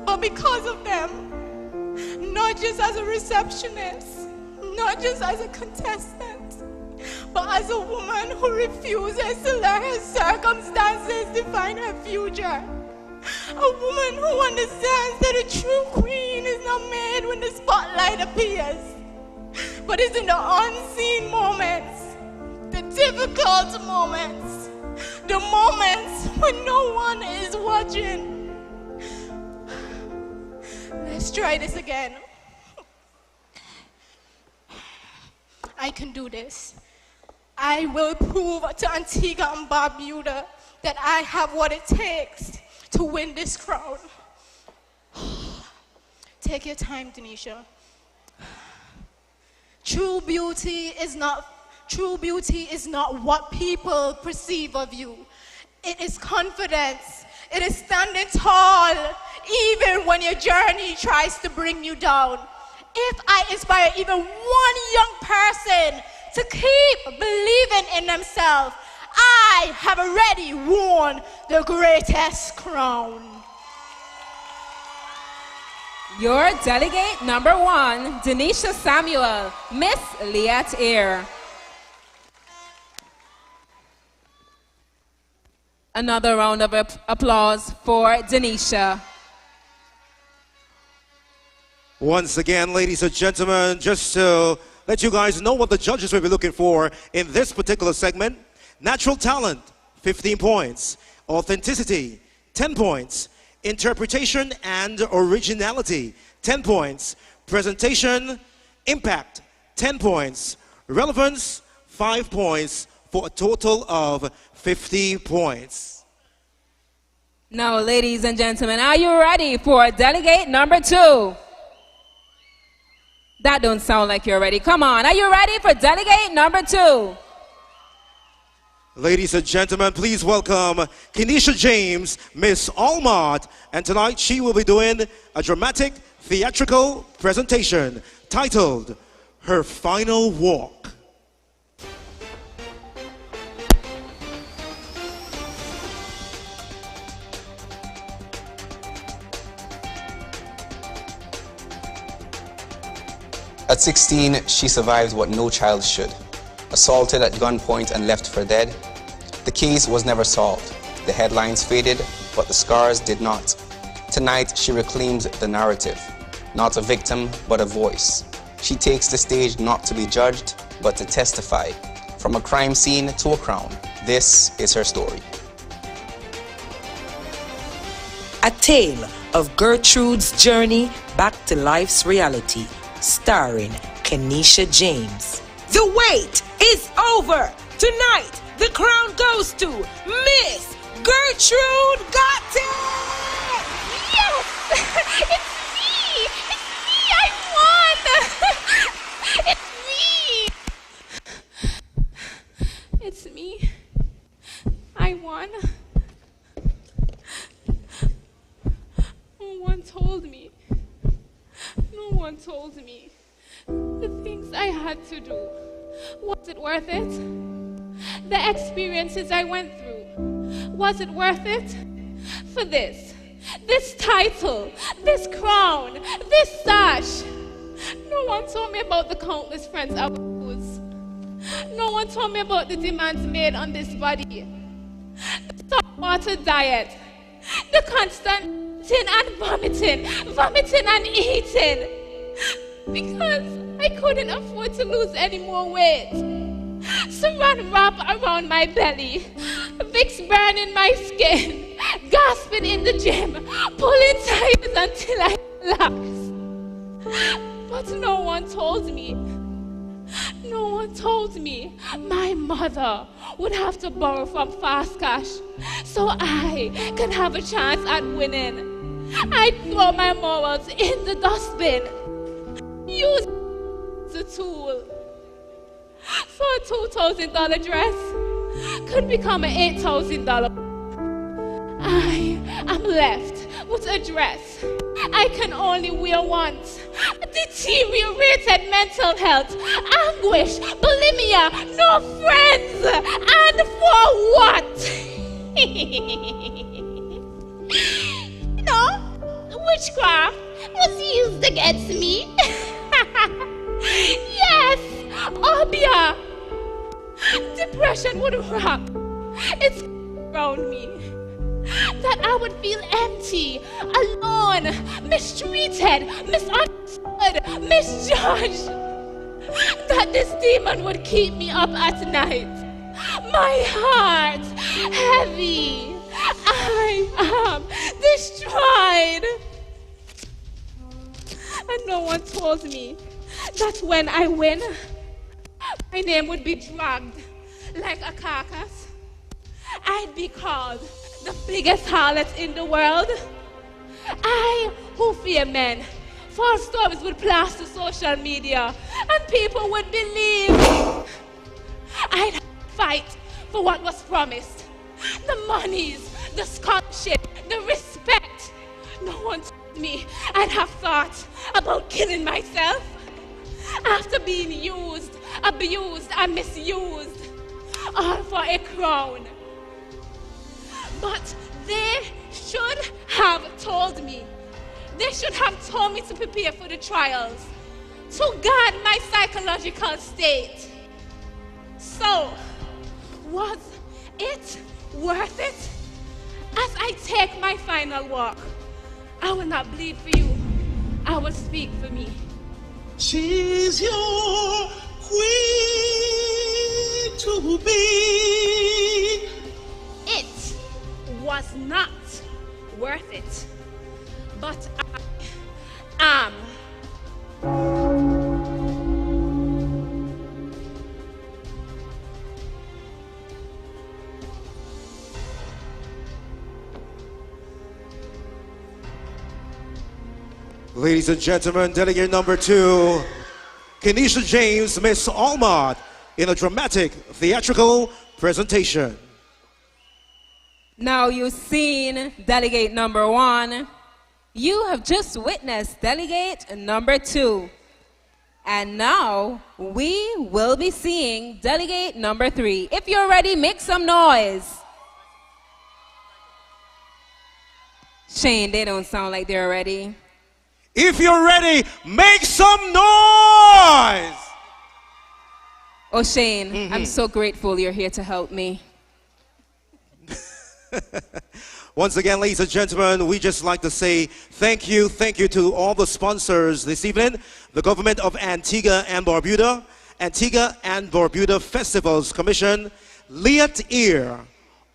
but because of them. Not just as a receptionist, not just as a contestant, but as a woman who refuses to let her circumstances define her future. A woman who understands that a true queen is not made when the spotlight appears, but is in the unseen moments, the difficult moments, the moments when no one is watching. Let's try this again. I can do this. I will prove to Antigua and Barbuda that I have what it takes to win this crown. Take your time, Denisha. True beauty is not what people perceive of you. It is confidence. It is standing tall, even when your journey tries to bring you down. If I inspire even one young person to keep believing in themselves, I have already won the greatest crown. Your delegate number 1, Denisha Samuel, Miss Liat Air. Another round of applause for Denisha. Once again, ladies and gentlemen, just to let you guys know what the judges will be looking for in this particular segment. Natural talent, 15 points. Authenticity, 10 points. Interpretation and originality, 10 points. Presentation, impact, 10 points. Relevance, 5 points, for a total of 50 points. Now, ladies and gentlemen, are you ready for delegate number 2? That don't sound like you're ready. Come on, are you ready for delegate number 2? Ladies and gentlemen, please welcome Kenesha James, Miss Allmart. And tonight she will be doing a dramatic theatrical presentation titled Her Final Walk. At 16, she survived what no child should. Assaulted at gunpoint and left for dead. The case was never solved. The headlines faded, but the scars did not. Tonight, she reclaims the narrative. Not a victim, but a voice. She takes the stage not to be judged, but to testify. From a crime scene to a crown, this is her story. A tale of Gertrude's journey back to life's reality, starring Kenesha James. The wait is over. Tonight, the crown goes to Miss Gertrude Gotti. Yes! It's me! It's me! I won! It's me! It's me. I won. No one told me. No one told me. The things I had to do. Was it worth it? The experiences I went through. Was it worth it? For this title, this crown, this sash. No one told me about the countless friends I would lose. No one told me about the demands made on this body. The saltwater diet, the constant eating and vomiting and eating. Because I couldn't afford to lose any more weight. Saran wrap around my belly, Vicks burning my skin, gasping in the gym, pulling tires until I collapsed. But no one told me. No one told me my mother would have to borrow from fast cash so I can have a chance at winning. I'd throw my morals in the dustbin. Use the tool. So a $2,000 dress could become an $8,000. I am left with a dress I can only wear once. Deteriorated mental health, anguish, bulimia, no friends, and for what? Witchcraft was used against me. Yes, Obia. Depression would wrap its around me. That I would feel empty, alone, mistreated, misunderstood, misjudged. That this demon would keep me up at night. My heart heavy. I am destroyed. And no one told me that when I win, my name would be dragged like a carcass. I'd be called the biggest harlot in the world. I, who fear men, false stories would plaster social media, and people would believe. I'd fight for what was promised. The monies, the scholarship, the respect. No one told me I'd have thought about killing myself after being used, abused, and misused, all for a crown. But they should have told me. They should have told me to prepare for the trials, to guard my psychological state. So, was it worth it? As I take my final walk, I will not bleed for you. I will speak for me. She's your queen to be. It was not worth it, but I am. Ladies and gentlemen, delegate number 2, Kenesha James, Miss Almart, in a dramatic theatrical presentation. Now you've seen delegate number 1. You have just witnessed delegate number 2. And now we will be seeing delegate number 3. If you're ready, make some noise. Shane, they don't sound like they're ready. If you're ready, make some noise! Oh, Shane, I'm so grateful you're here to help me. Once again, ladies and gentlemen, we just like to say thank you to all the sponsors this evening. The government of Antigua and Barbuda, Antigua and Barbuda Festivals Commission, Liat Ear,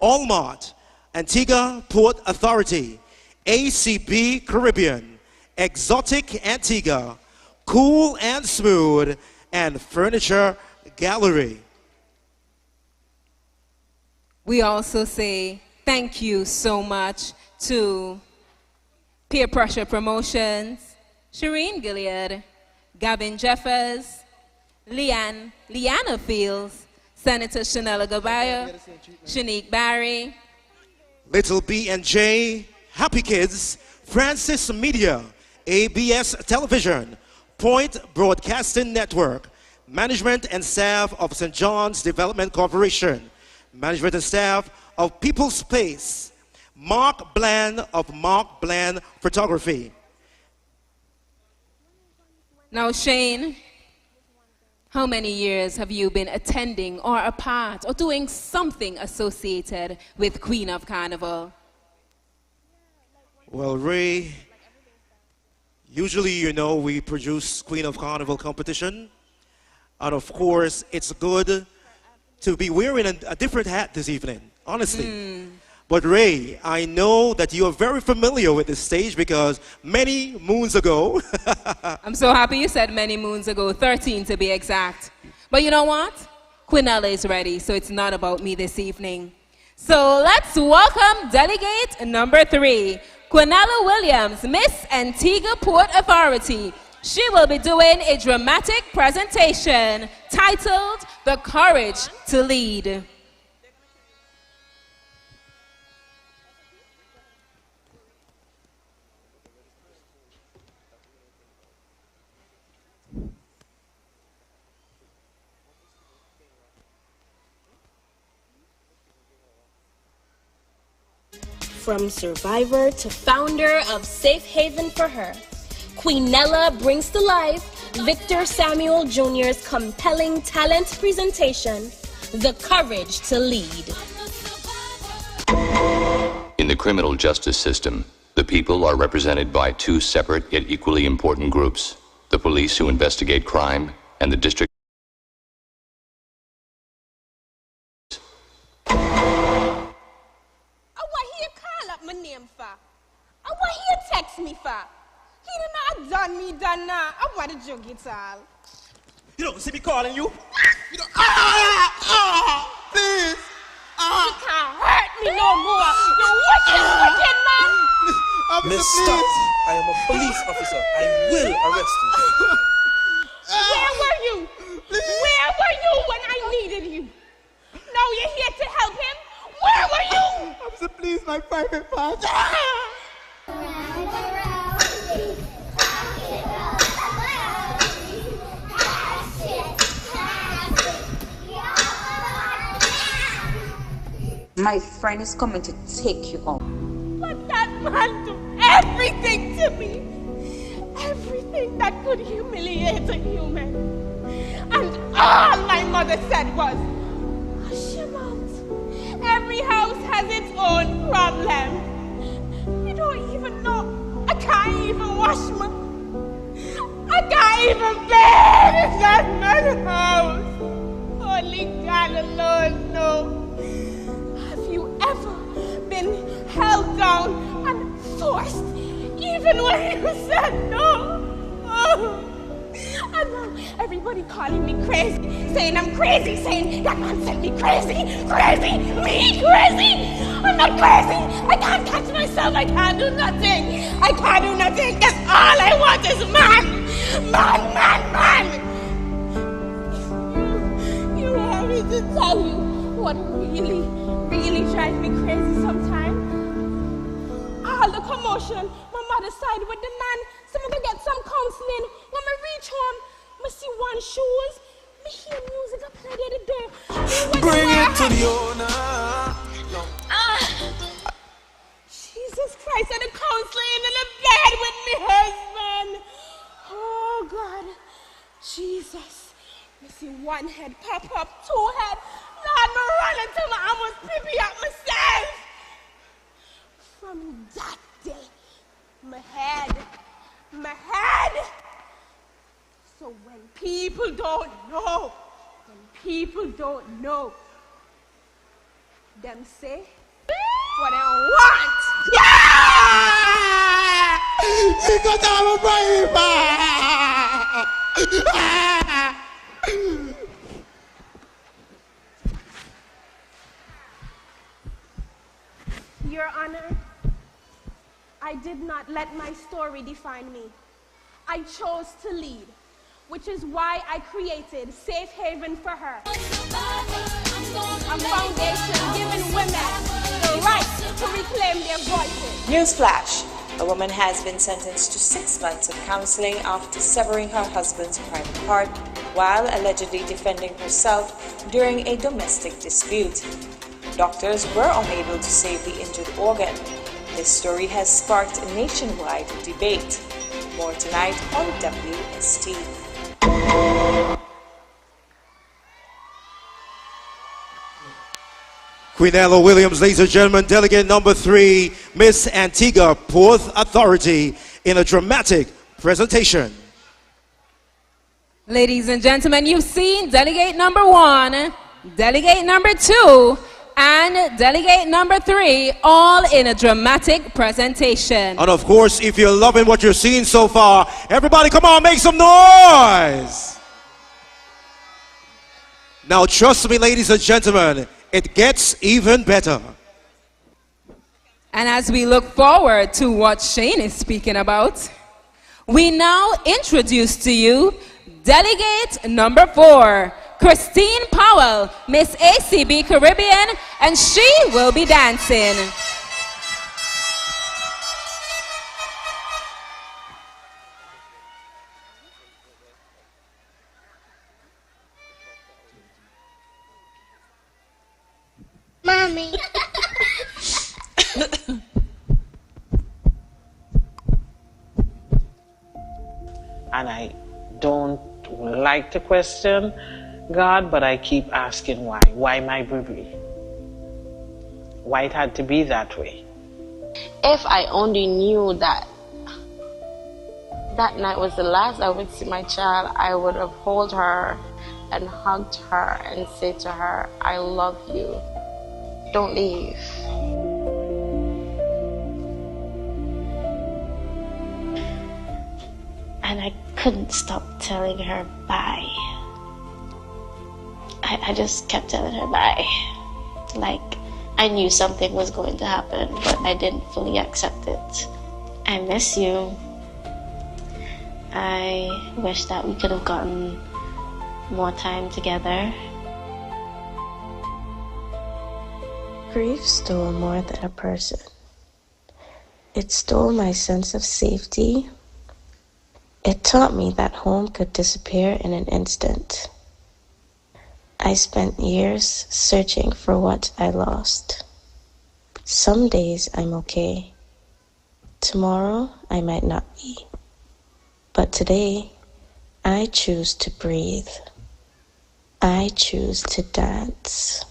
Almart, Antigua Port Authority, ACB Caribbean, Exotic Antigua, Cool and Smooth, and Furniture Gallery. We also say thank you so much to Peer Pressure Promotions, Shireen Gilead, Gavin Jeffers, Liana Fields, Senator Shanella Gabaya, Shanique Barry, Little B and J, Happy Kids, Francis Media, ABS Television, Point Broadcasting Network, management and staff of St. John's Development Corporation, management and staff of People's Place, Mark Bland of Mark Bland Photography. Now, Shane, how many years have you been attending or a part or doing something associated with Queen of Carnival? Well, Ray, usually, you know, we produce Queen of Carnival competition. And of course, it's good to be wearing a different hat this evening, honestly. But Ray, I know that you are very familiar with this stage because many moons ago... I'm so happy you said many moons ago, 13 to be exact. But you know what? Quinella is ready, so it's not about me this evening. So let's welcome delegate number 3, Quinella Williams, Miss Antigua Port Authority. She will be doing a dramatic presentation titled The Courage to Lead. From survivor to founder of Safe Haven for Her, Queenella brings to life Victor Samuel Jr.'s compelling talent presentation, The Courage to Lead. In the criminal justice system, the people are represented by two separate yet equally important groups: the police who investigate crime and the district. What he text me for? He did not done me, done now. I want to joke it all. You don't see me calling you? You don't, please. You can't hurt me no more. You wicked man. Mister, I am a police officer. I will arrest you. Where were you? Where were you when I needed you? Now you're here to help him? Where were you? Officer, please, my private part. My friend is coming to take you home. But that man do everything to me. Everything that could humiliate a human. And all my mother said was, hush him out. Every house has its own problem. You don't even know. I can't even wash my... I can't even bed in that man's house. Only God alone knows. Have you ever been held down and forced, even when you said no? Oh. And now everybody calling me crazy, saying I'm crazy, saying that man sent me crazy, crazy, me crazy. I'm not crazy. I can't catch myself. I can't do nothing. I can't do nothing. That's all I want is man. Man, man, man. You want me to tell you what really drives me crazy sometimes? All the commotion, my mother's side with the man, some of them get some counseling. When I reach home, I see one shoes, I hear music, I play the door. Bring it to the owner. No. Jesus Christ, and the counseling in the bed with me husband. Oh God, Jesus. I see one head pop up, two head. Lord, I run until my almost pee at myself. From that day, my head. So when people don't know, them say what they want. Yeah! Because I'm a brave. Your Honor, I did not let my story define me. I chose to lead. which is why I created Safe Haven for her, a foundation giving women the right to reclaim their voices. Newsflash. A woman has been sentenced to 6 months of counseling after severing her husband's private part while allegedly defending herself during a domestic dispute. Doctors were unable to save the injured organ. This story has sparked a nationwide debate. More tonight on WST. Queen Ella Williams, ladies and gentlemen, delegate number 3, Miss Antigua Port Authority, in a dramatic presentation. Ladies and gentlemen, you've seen delegate number 1, delegate number 2, and delegate number 3, all in a dramatic presentation. And of course, if you're loving what you're seeing so far, everybody come on, make some noise! Now trust me, ladies and gentlemen, it gets even better. And as we look forward to what Shane is speaking about, we now introduce to you delegate number 4, Christine Powell, Miss ACB Caribbean, and she will be dancing. Mommy. And I don't like to question God, but I keep asking why. Why my baby? Why it had to be that way? If I only knew that that night was the last I would see my child, I would have held her and hugged her and said to her, I love you. Don't leave. And I couldn't stop telling her bye. I just kept telling her bye. Like I knew something was going to happen, but I didn't fully accept it. I miss you. I wish that we could have gotten more time together. Grief stole more than a person. It stole my sense of safety. It taught me that home could disappear in an instant. I spent years searching for what I lost. Some days I'm okay. Tomorrow I might not be. But today, I choose to breathe. I choose to dance.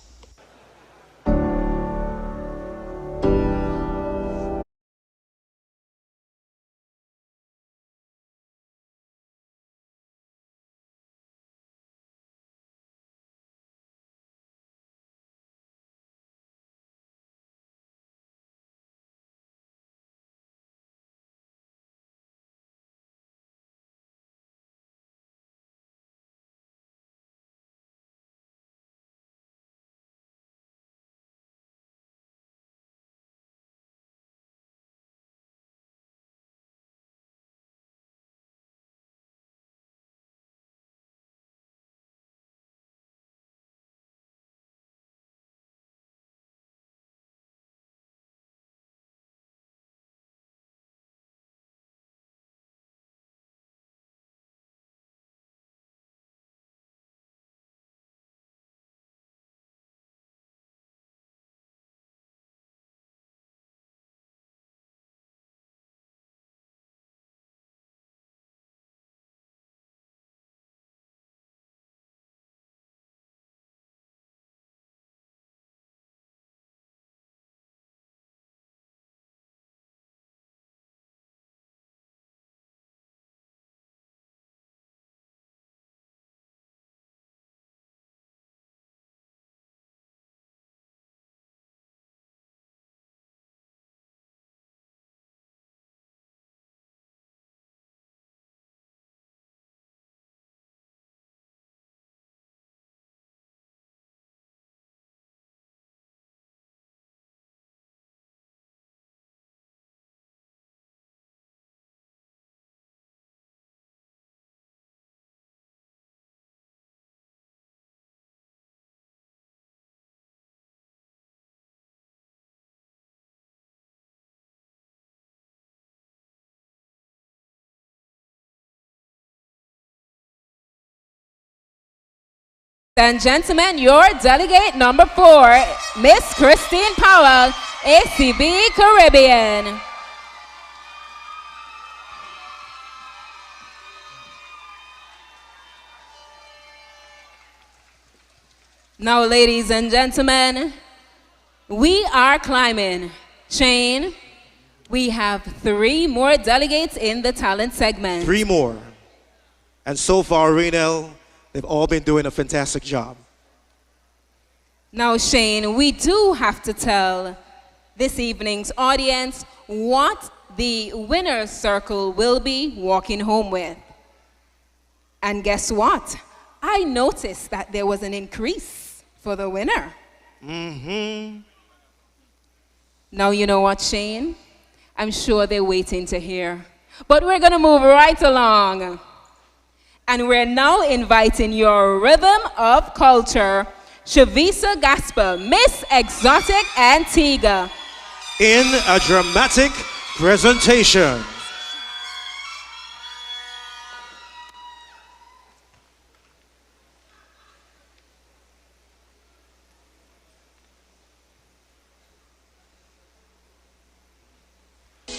And gentlemen, your delegate number 4, Miss Christine Powell, ACB Caribbean. Now, ladies and gentlemen, we are climbing. Shane, we have 3 more delegates in the talent segment. 3 more. And so far, Renel, they've all been doing a fantastic job. Now, Shane, we do have to tell this evening's audience what the winner's circle will be walking home with. And guess what? I noticed that there was an increase for the winner. Now, you know what, Shane? I'm sure they're waiting to hear. But we're going to move right along. And we're now inviting your rhythm of culture, Shavisa Gasper, Miss Exotic Antigua, in a dramatic presentation.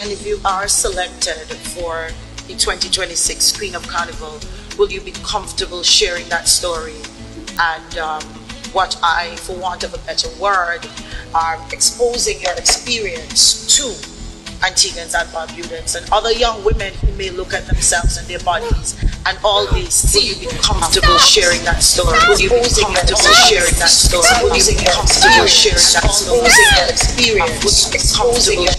And if you are selected for the 2026 Queen of Carnival, will you be comfortable sharing that story? And what I, for want of a better word, are exposing your experience to Antiguans and Barbudans and other young women who may look at themselves and their bodies and all these. Will you be comfortable sharing that story? Will you be comfortable sharing that story? Will you be comfortable sharing that story? Exposing your experience, exposing your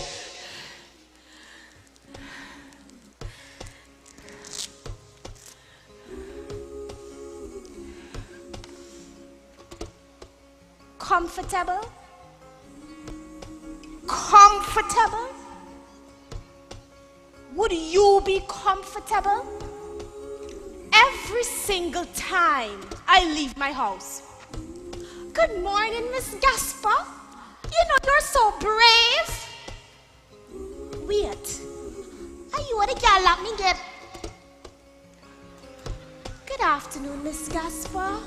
comfortable? Comfortable? Would you be comfortable? Every single time I leave my house. Good morning, Miss Gasper. You know you're so brave. Wait. Are you the girl let me get? Good afternoon, Miss Gasper.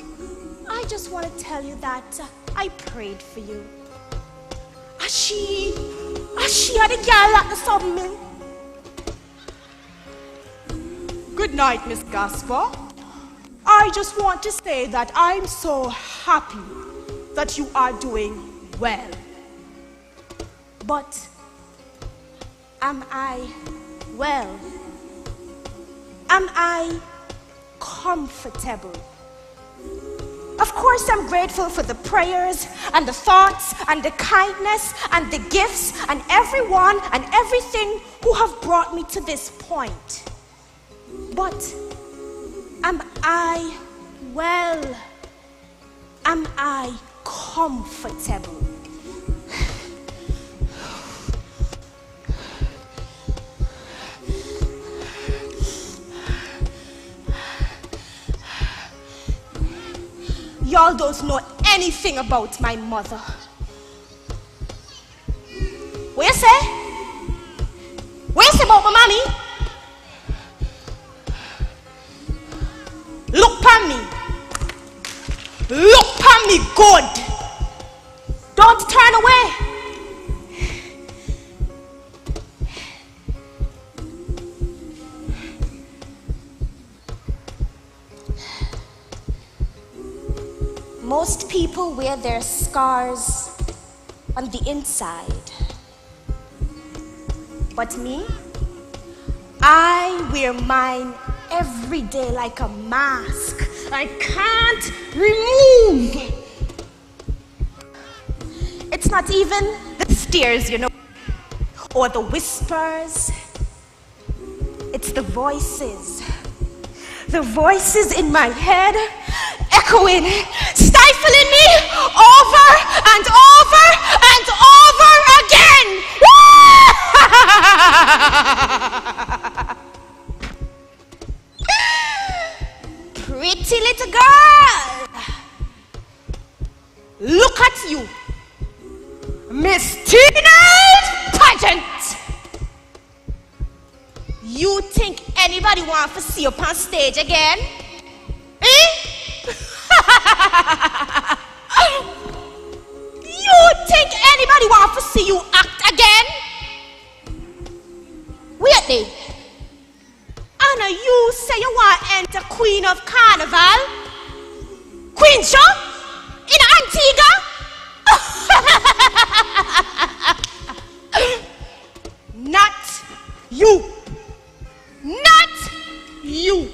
I just want to tell you that I prayed for you. Is she the girl at the submarine? Good night, Miss Gasper. I just want to say that I'm so happy that you are doing well. But am I well? Am I comfortable? Of course, I'm grateful for the prayers and the thoughts and the kindness and the gifts and everyone and everything who have brought me to this point. But am I well? Am I comfortable? Y'all don't know anything about my mother. What you say? What you say about my mommy? Look at me. Look at me good. Don't turn away. Most people wear their scars on the inside. But me, I wear mine every day like a mask. I can't remove. It's not even the stares, you know, or the whispers. It's the voices. The voices in my head echoing, stifling me over and over and over again. Pretty little girl, look at you, Miss Teenage Pageant. You think anybody wants to see you on stage again? Eh? see you act again. Wait there. Anna, you say you want to enter Queen of Carnival? Queen Show? In Antigua? Not you. Not you.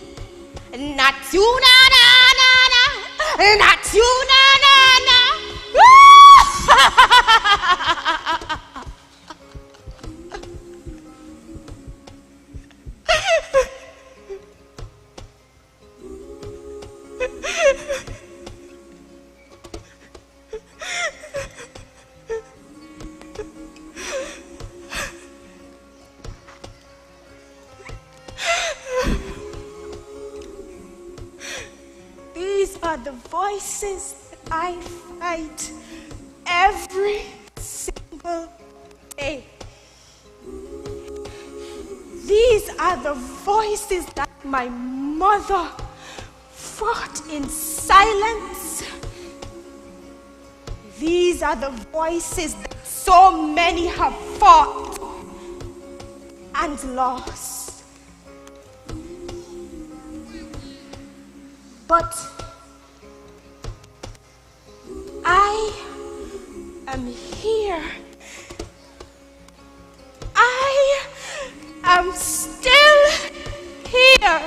Not you, na na na na. Not you, na na na. These are the voices that I fight every single day. These are the voices that my mother fought in silence. These are the voices that so many have fought and lost. But I am here. I am still here.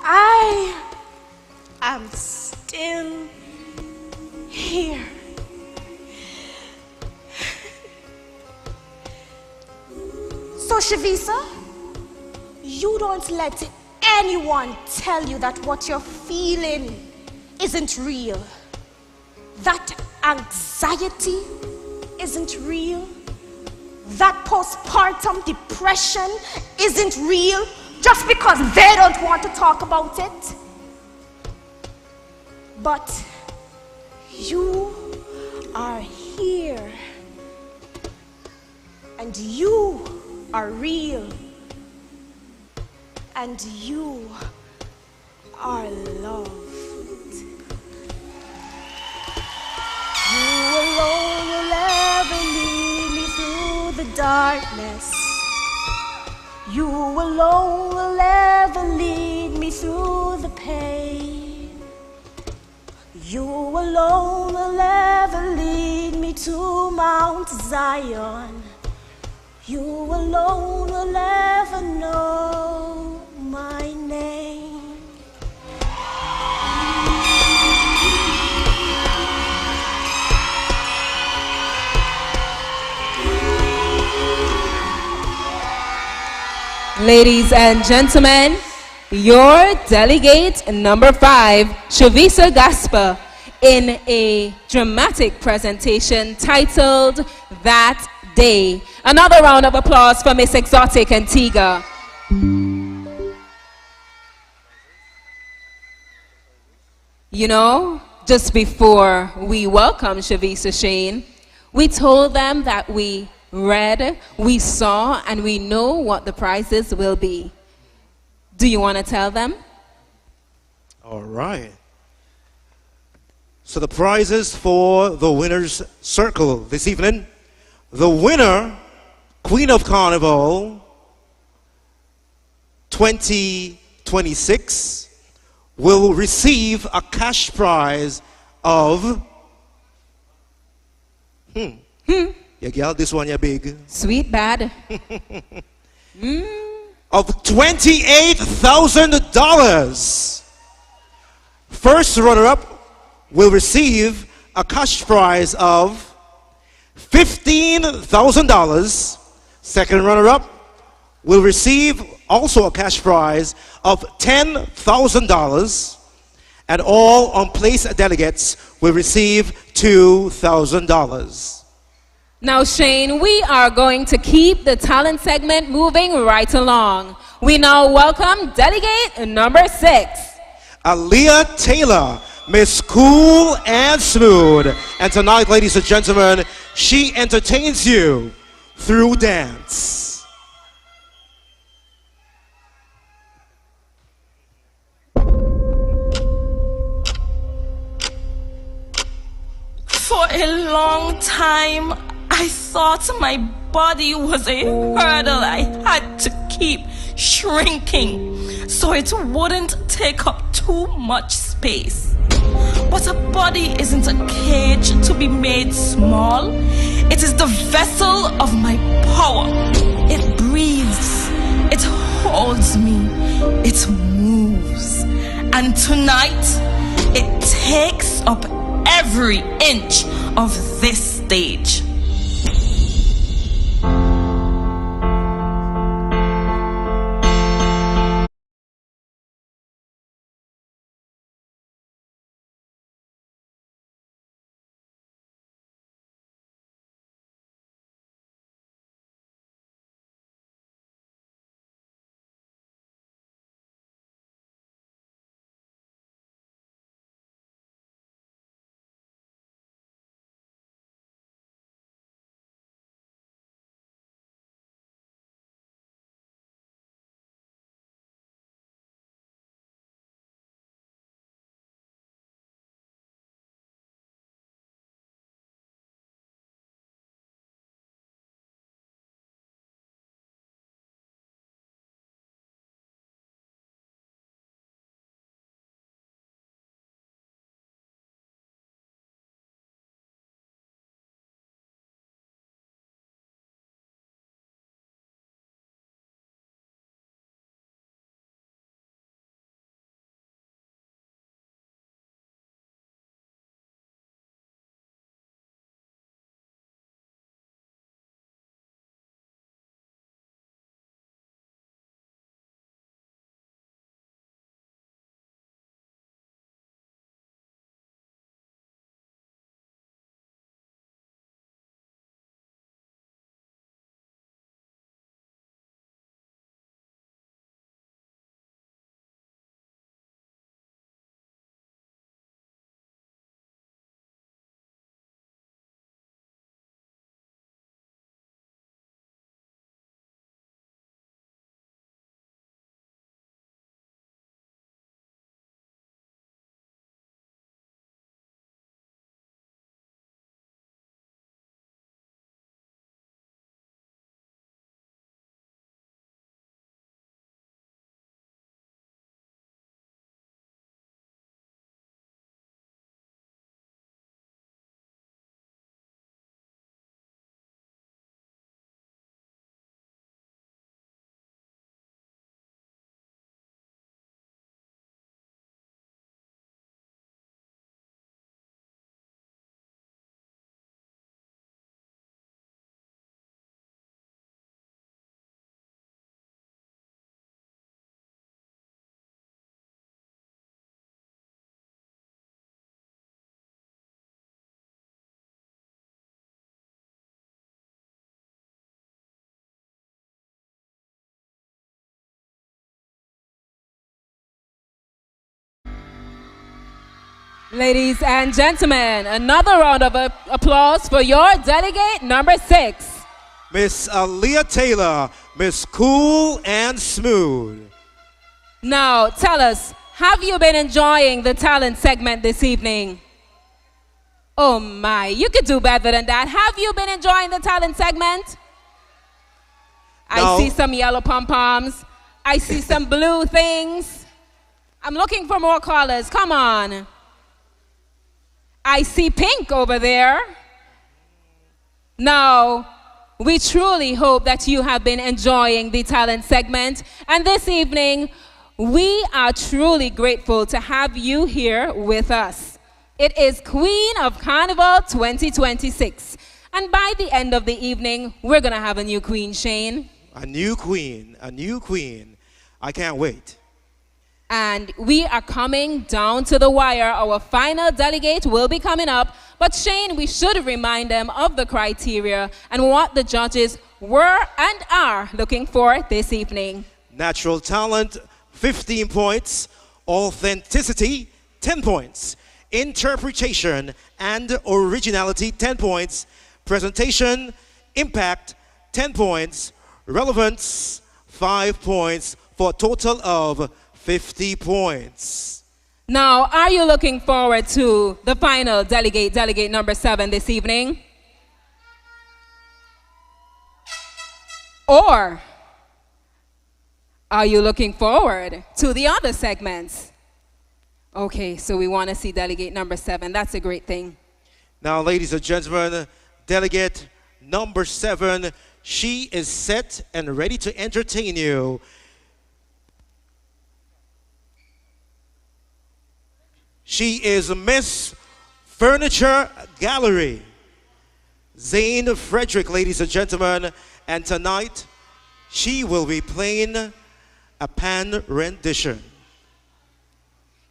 I am still here. So, Shavisa, you don't let anyone tell you that what you're feeling isn't real. That anxiety isn't real. That postpartum depression isn't real just because they don't want to talk about it. But you are here. And you are real. And you are loved. You alone will ever lead me through the darkness. You alone will ever lead me through the pain. You alone will ever lead me to Mount Zion. You alone will ever know my name. Ladies and gentlemen, your delegate number 5, Shavisa Gasper, in a dramatic presentation titled That Day. Another round of applause for Miss Exotic Antigua. You know, just before we welcome Shavisa Shane, we told them that we read, we saw, and we know what the prizes will be. Do you want to tell them? All right. So the prizes for the winner's circle this evening. The winner, Queen of Carnival 2026, will receive a cash prize of yeah, girl, this one, yeah, big. Sweet bad. Of $28,000. First runner-up will receive a cash prize of $15,000. Second runner-up will receive also a cash prize of $10,000. And all on-place delegates will receive $2,000. Now, Shane, we are going to keep the talent segment moving right along. We now welcome delegate number 6. Aaliyah Taylor, Miss Cool and Smooth. And tonight, ladies and gentlemen, she entertains you through dance. For a long time, I thought my body was a hurdle I had to keep shrinking so it wouldn't take up too much space. But a body isn't a cage to be made small. It is the vessel of my power. It breathes. It holds me. It moves. And tonight, it takes up every inch of this stage. Ladies and gentlemen, another round of applause for your delegate number 6. Miss Aaliyah Taylor, Miss Cool and Smooth. Now, tell us, have you been enjoying the talent segment this evening? Oh my, you could do better than that. Have you been enjoying the talent segment? No. I see some yellow pom-poms. I see some blue things. I'm looking for more callers. Come on. I see pink over there. Now, we truly hope that you have been enjoying the talent segment. And this evening, we are truly grateful to have you here with us. It is Queen of Carnival 2026. And by the end of the evening, we're going to have a new queen, Shane. A new queen, a new queen. I can't wait. And we are coming down to the wire. Our final delegate will be coming up. But Shane, we should remind them of the criteria and what the judges were and are looking for this evening. Natural talent, 15 points. Authenticity, 10 points. Interpretation and originality, 10 points. Presentation, impact, 10 points. Relevance, 5 points for a total of 50 points. Now, are you looking forward to the final delegate number 7 this evening? Or are you looking forward to the other segments? Okay, so we want to see delegate number 7. That's a great thing. Now, ladies and gentlemen, delegate number 7, she is set and ready to entertain you. She is Miss Furniture Gallery, Zane Frederick, ladies and gentlemen. And tonight, she will be playing a pan rendition.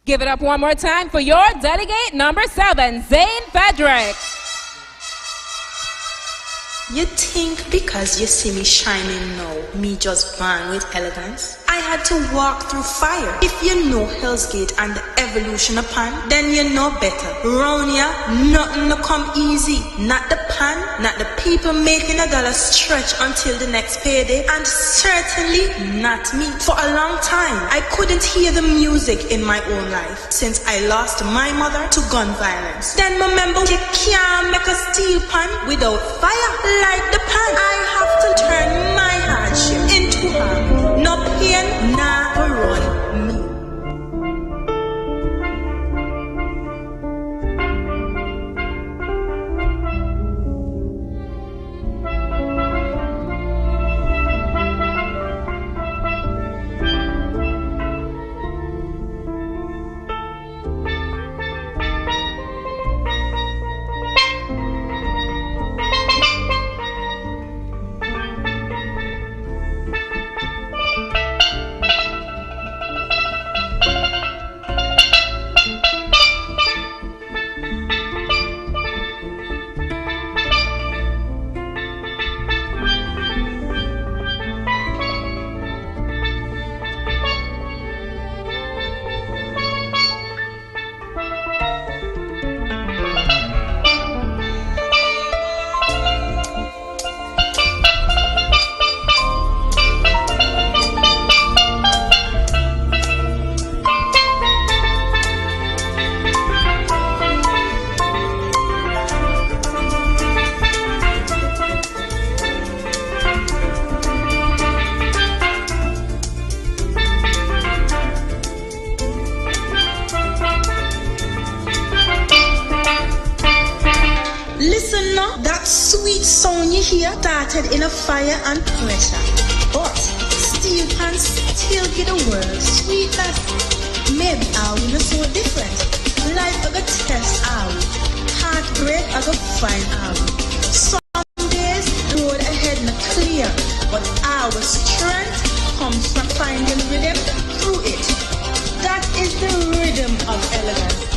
Give it up one more time for your delegate number 7, Zane Frederick. You think because you see me shining now, me just born with elegance? I had to walk through fire. If you know Hell's Gate and the evolution upon, then you know better. Round here, nothing to come easy. Not the pan, not the people making a dollar stretch until the next payday, and certainly not me. For a long time, I couldn't hear the music in my own life since I lost my mother to gun violence. Then remember, you can't make a steel pan without fire. Like the pan, I have to turn my hardship into harmony. No pain, nah run me. Started in a fire and pressure, but steel pans still get a world sweetness. Maybe are we not so different? Life I go test are we? Heartbreak I go find are we? Some days the road ahead not clear, but our strength comes from finding rhythm through it. That is the rhythm of elegance.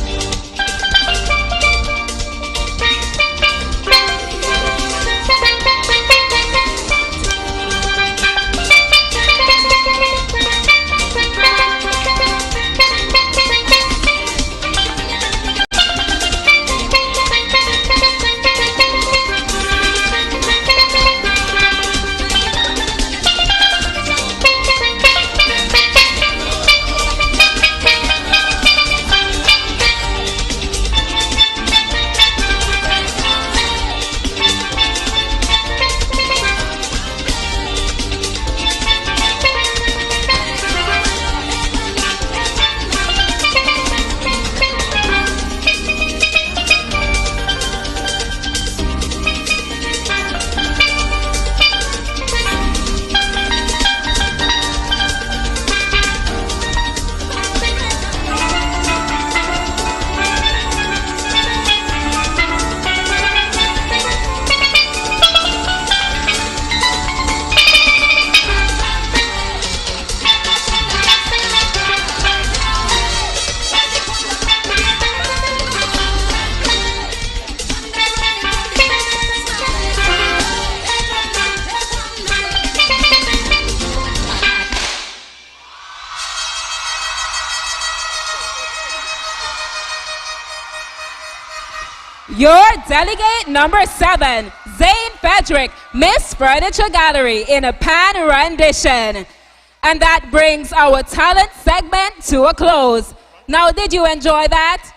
Your delegate number 7, Zane Frederick, Miss Furniture Gallery in a pan rendition. And that brings our talent segment to a close. Now, did you enjoy that?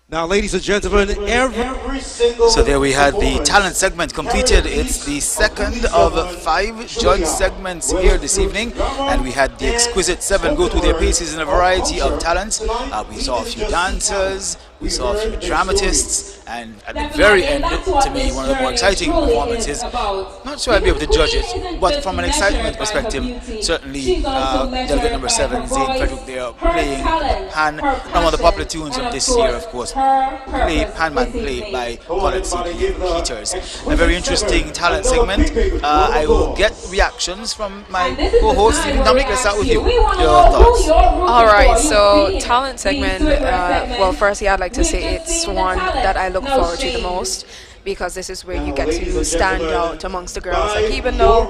Now, ladies and gentlemen, every single... So there we had the talent segment completed. It's the second of 5 judge segments here this evening, and we had the exquisite 7 go through their paces in a variety of talents. We saw a few dancers, we saw a few dramatists, and at the very end, to me, one of the more exciting performances. Not sure I'd be able to judge it, but from an excitement perspective, certainly delegate number 7, Zane Frederick, they are playing Pan, one of the popular tunes of this year, of course. Pan Man Play by Colin C.P. Peters. A very interesting talent segment. I will get reactions from my co-host, Stephen Dominic. Let's start with you. Your thoughts. Alright, so talent segment, well, firstly, I'd like to say it's one that I look forward to the most, because this is where you get to stand out amongst the girls. Like, even though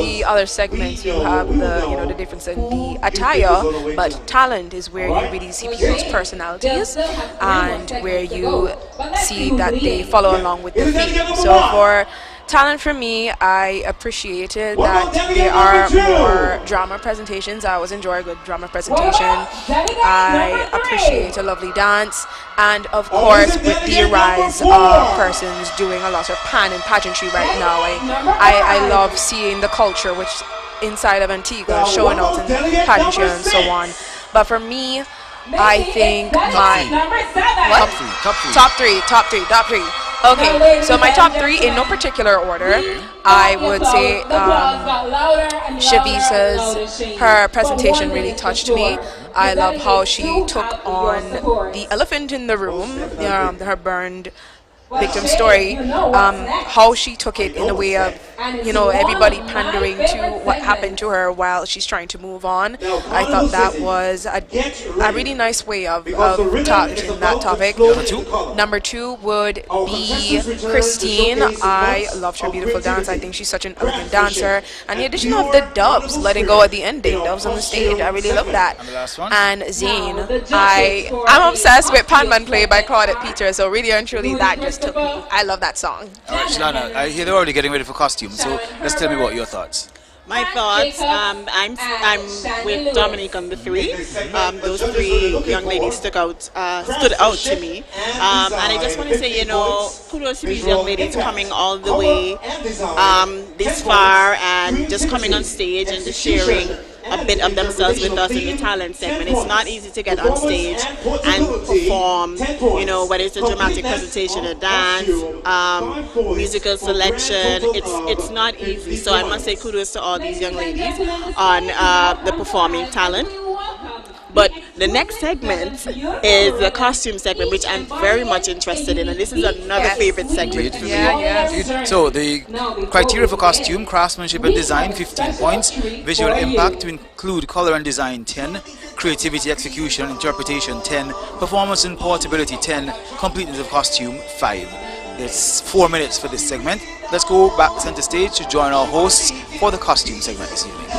the other segments you have the the difference in the attire, but talent is where you really see people's personalities and where you see that they follow along with the theme. So for talent, for me, I appreciated that there are more drama presentations. I always enjoy a good drama presentation. I appreciate a lovely dance, and of course with the rise of persons doing a lot of pan and pageantry right now, I love seeing the culture which inside of Antigua showing out in pageantry and so on. But for me, I think my top three. Okay, so my top 3 in no particular order, I would say Shavisa's, her presentation really touched me. I love how she took on the elephant in the room, her burned victim story, how she took it in a way of, everybody pandering to what happened to her while she's trying to move on. I thought that was a really nice way of targeting that topic. Number 2 would be Christine. I loved her beautiful dance. I think she's such an elegant dancer. And the addition of the dubs, letting go at the ending, dubs on the stage, I really love that. And Zane, I'm obsessed with Pan Man Play by Claudette Peters, so really and truly that just took me. I love that song. Alright, Shalana, I hear they're already getting ready for costume, so let's tell me what your thoughts. My thoughts, I'm with Dominique on the 3. Those 3 young ladies stood out to me. And I just want to say, kudos to these young ladies coming all the way this far and just coming on stage and just sharing a bit of themselves with us in the talent segment. It's not easy to get on stage and perform, whether it's a dramatic presentation, a dance, musical selection. It's not easy. So I must say kudos to all these young ladies on the performing talent. But the next segment is the costume segment, which I'm very much interested in, and this is another favorite segment. So the criteria for costume: craftsmanship and design 15 points, visual impact to include color and design 10, creativity, execution, interpretation 10, performance and portability 10, completeness of costume 5. There's 4 minutes for this segment. Let's go back center stage to join our hosts for the costume segment this evening.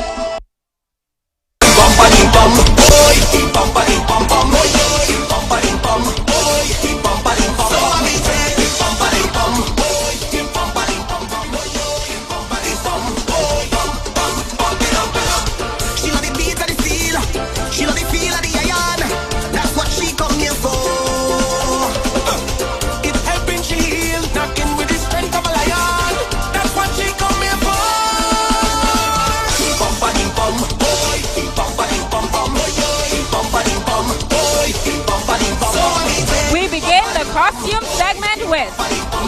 Costume segment with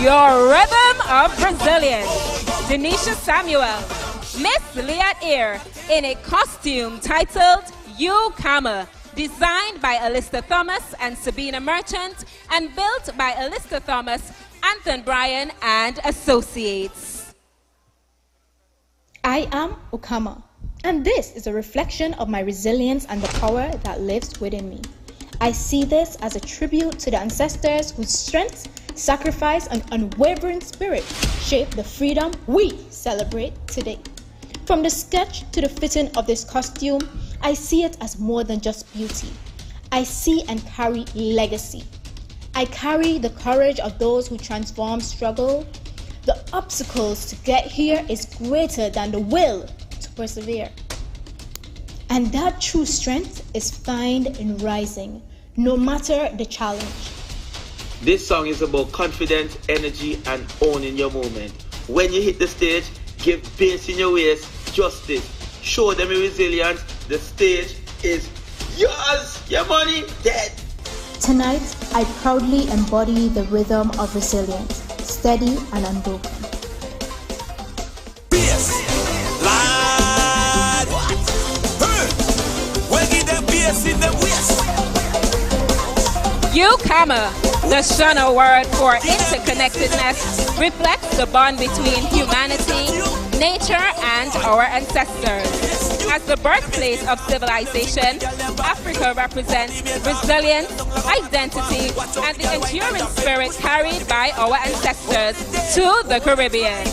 your Rhythm of Brazilian, Denisha Samuel, Miss Liat Ear, in a costume titled You Kama, designed by Alista Thomas and Sabina Merchant, and built by Alista Thomas, Anthony Bryan, and Associates. I am Ukama, and this is a reflection of my resilience and the power that lives within me. I see this as a tribute to the ancestors whose strength, sacrifice, and unwavering spirit shaped the freedom we celebrate today. From the sketch to the fitting of this costume, I see it as more than just beauty. I see and carry legacy. I carry the courage of those who transform struggle, The obstacles to get here is greater than the will to persevere. And that true strength is found in rising, no matter the challenge. This song is about confidence, energy, and owning your moment. When you hit the stage, give bass in your waist, justice. Show them your resilience. The stage is yours. Your money dead. Tonight, I proudly embody the rhythm of resilience, steady and unbroken. Bass, lad. Well, give them bass in the waist. Ukama, the Shona word for interconnectedness, reflects the bond between humanity, nature, and our ancestors. As the birthplace of civilization, Africa represents resilience, identity, and the enduring spirit carried by our ancestors to the Caribbean.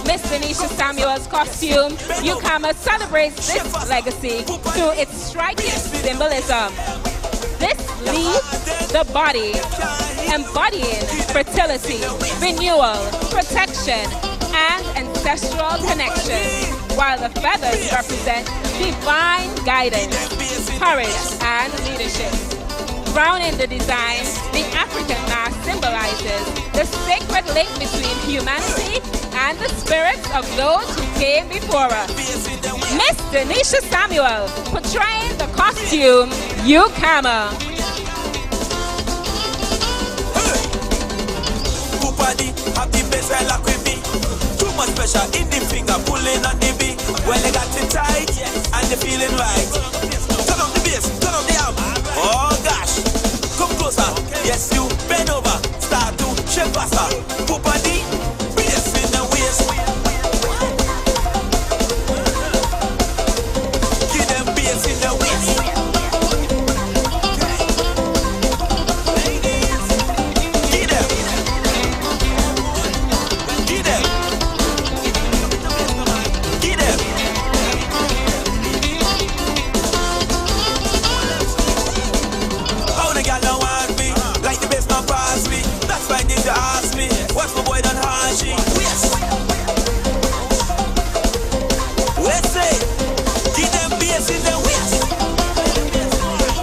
Miss Denisha Samuel's costume, Ukama, celebrates this legacy through its striking symbolism. This leaves the body embodying fertility, renewal, protection, and ancestral connection, while the feathers represent divine guidance, courage, and leadership. Crowning the design, the African mask symbolizes the sacred link between humanity and the spirits of those who came before us. Miss Denisha Samuel, portraying the costume Ukama. Have the best I lock with me. Too much pressure in the finger, pulling on the beat. Well, they got it tight and they feeling right. Turn up the bass, turn up the arm. Oh gosh, come closer. Yes, you bend over, start to shake faster. Put body, bass in the waist. Give them bass in the waist. You ask me, what's my boy done harshing? Yes. Let's say, give them bass in the waist.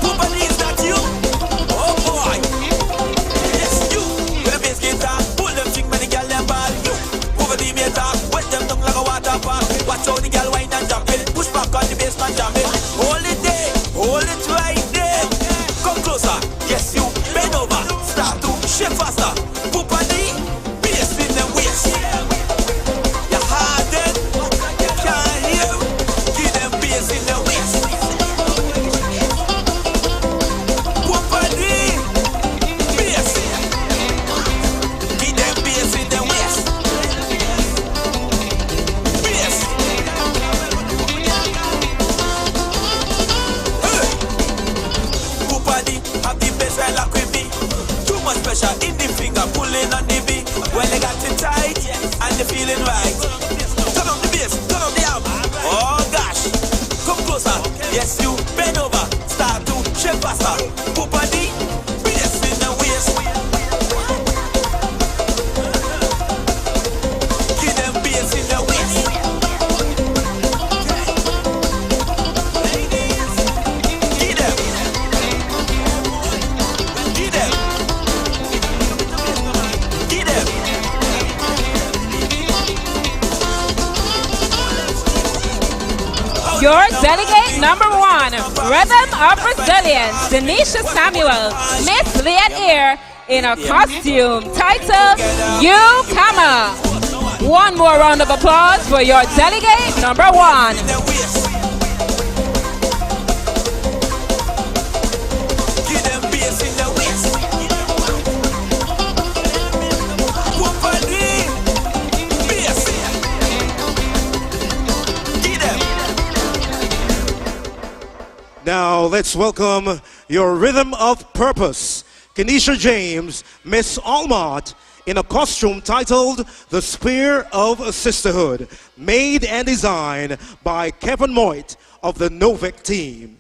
Pupani, is that you? Oh boy. Yes, you. With a bass guitar, pull them chick, man, the girl them ball. You. Over the meter, wet them down like a water park. Watch how the girl whine and jump it. Push back on the bass man jump it. Hold it there, hold it right there. Come closer. Yes, you. Bend over, start to shake faster. In the finger, pulling on the beat. When they got it tight and they feeling right. Turn up the bass, turn up the arm. Oh gosh, come closer. Yes, you bend over, start to shake faster. Put body, bass in the waist. Give them bass in the waist. Give them. Give them. Your delegate number one, Rhythm of Resilience, Denisha Samuel, Miss Leah Ear, in a costume titled Ukama. One more round of applause for your delegate number one. Now let's welcome your Rhythm of Purpose, Kenesha James, Miss Almart, in a costume titled The Spear of Sisterhood, made and designed by Kevin Moit of the Novik team.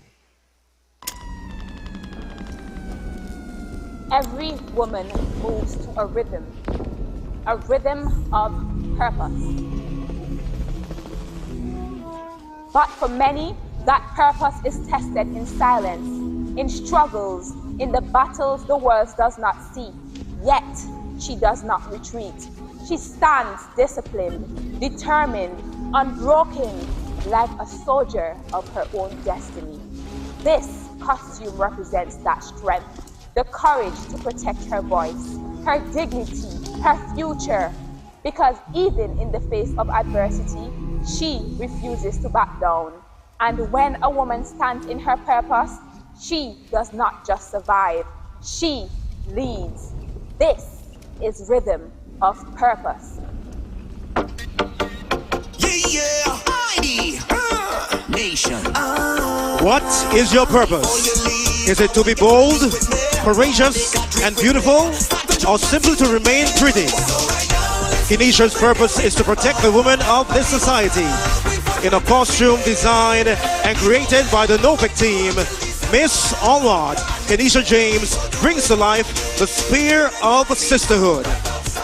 Every woman moves to a rhythm of purpose. But for many, that purpose is tested in silence, in struggles, in the battles the world does not see. Yet, she does not retreat. She stands disciplined, determined, unbroken, like a soldier of her own destiny. This costume represents that strength, the courage to protect her voice, her dignity, her future. Because even in the face of adversity, she refuses to back down. And when a woman stands in her purpose, she does not just survive, she leads. This is Rhythm of Purpose. Nation. What is your purpose? Is it to be bold, courageous, and beautiful, or simply to remain pretty? Kenesha's purpose is to protect the women of this society. In a costume designed and created by the Novik team, Miss Allward, Kenesha James brings to life the spear of sisterhood.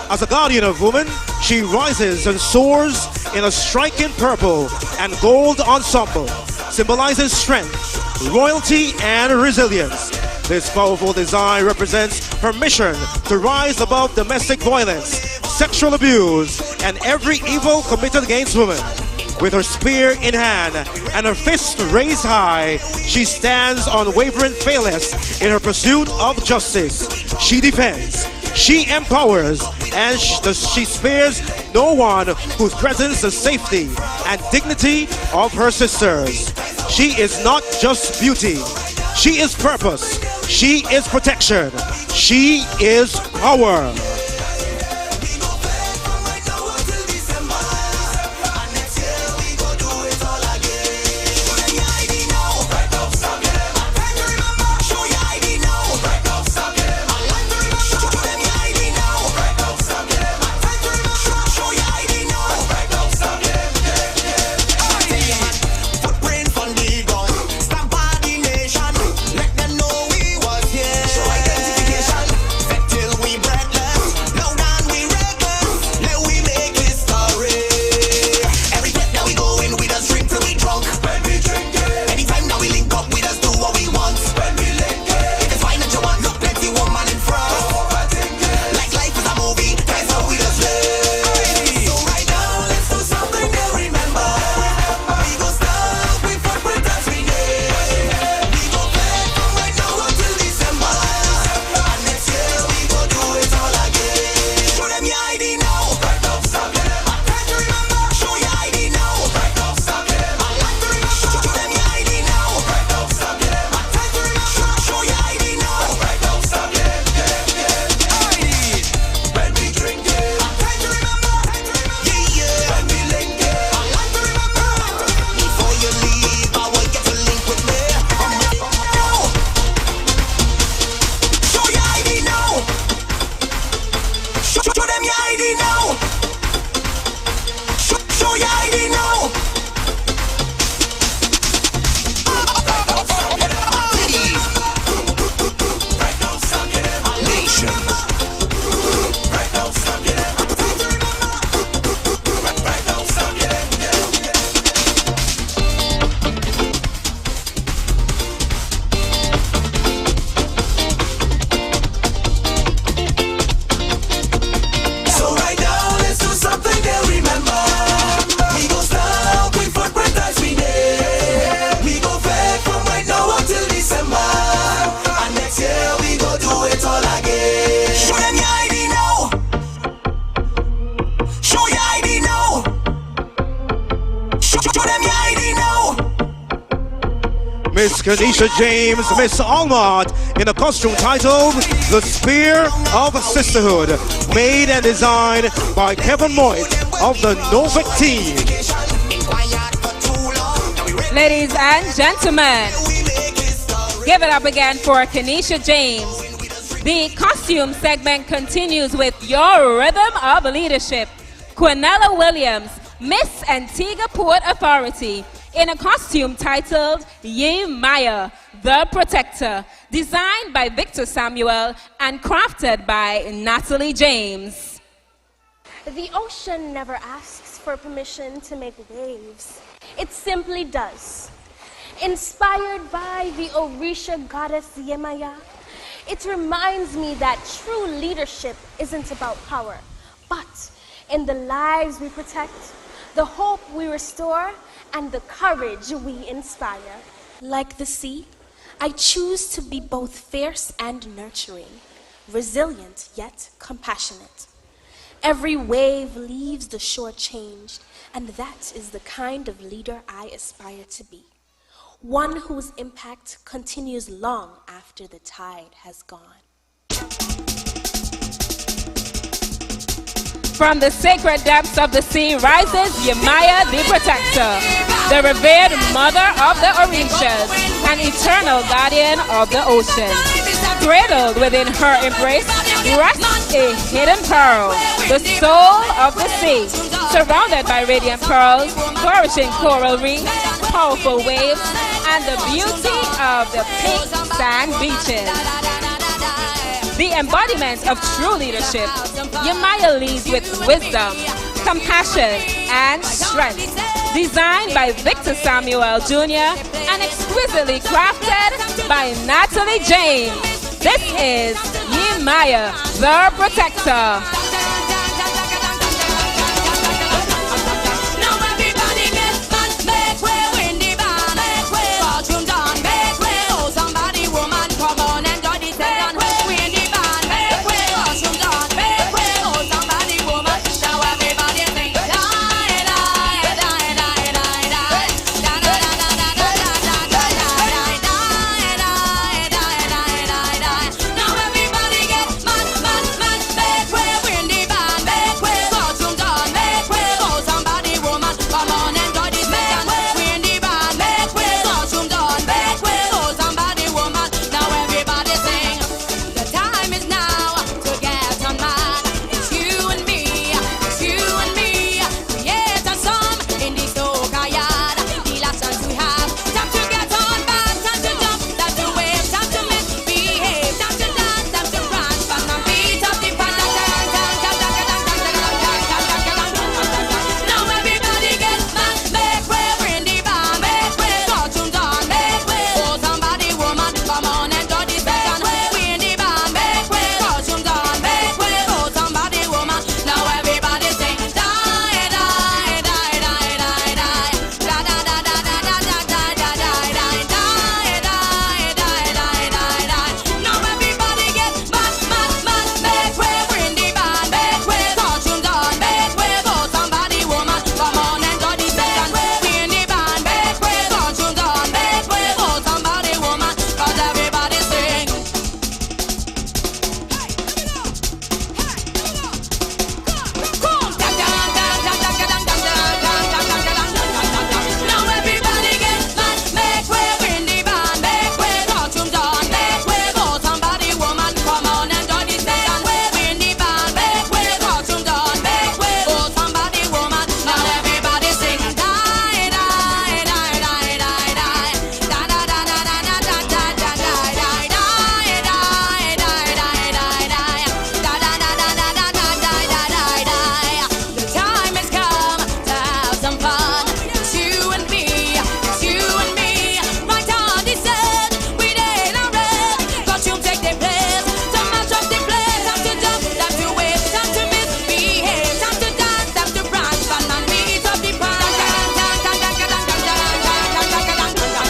As a guardian of women, she rises and soars in a striking purple and gold ensemble, symbolizing strength, royalty, and resilience. This powerful design represents her mission to rise above domestic violence, sexual abuse, and every evil committed against women. With her spear in hand and her fist raised high, she stands unwavering, fearless in her pursuit of justice. She defends, she empowers, and she spares no one who threatens the safety and dignity of her sisters. She is not just beauty, she is purpose, she is protection, she is power. Miss Kenesha James, Miss Allward, in a costume titled The Spear of Sisterhood, made and designed by Kevin Moit of the Novik team. Ladies and gentlemen, give it up again for Kenesha James. The costume segment continues with your rhythm of leadership. Quinella Williams, Miss Antigua Port Authority, in a costume titled Ye Maya, the Protector, designed by Victor Samuel and crafted by Natalie James. The ocean never asks for permission to make waves. It simply does. Inspired by the Orisha goddess Yemaya, it reminds me that true leadership isn't about power, but in the lives we protect, the hope we restore, and the courage we inspire. Like the sea, I choose to be both fierce and nurturing, resilient yet compassionate. Every wave leaves the shore changed, and that is the kind of leader I aspire to be. One whose impact continues long after the tide has gone. From the sacred depths of the sea rises Yemaya the Protector, the revered mother of the Orishas, an eternal guardian of the ocean. Cradled within her embrace rests a hidden pearl, the soul of the sea, surrounded by radiant pearls, flourishing coral reefs, powerful waves, and the beauty of the pink sand beaches. The embodiment of true leadership, Yemaya leads with wisdom, compassion, and strength. Designed by Victor Samuel Jr. and exquisitely crafted by Natalie James. This is Yemaya the Protector.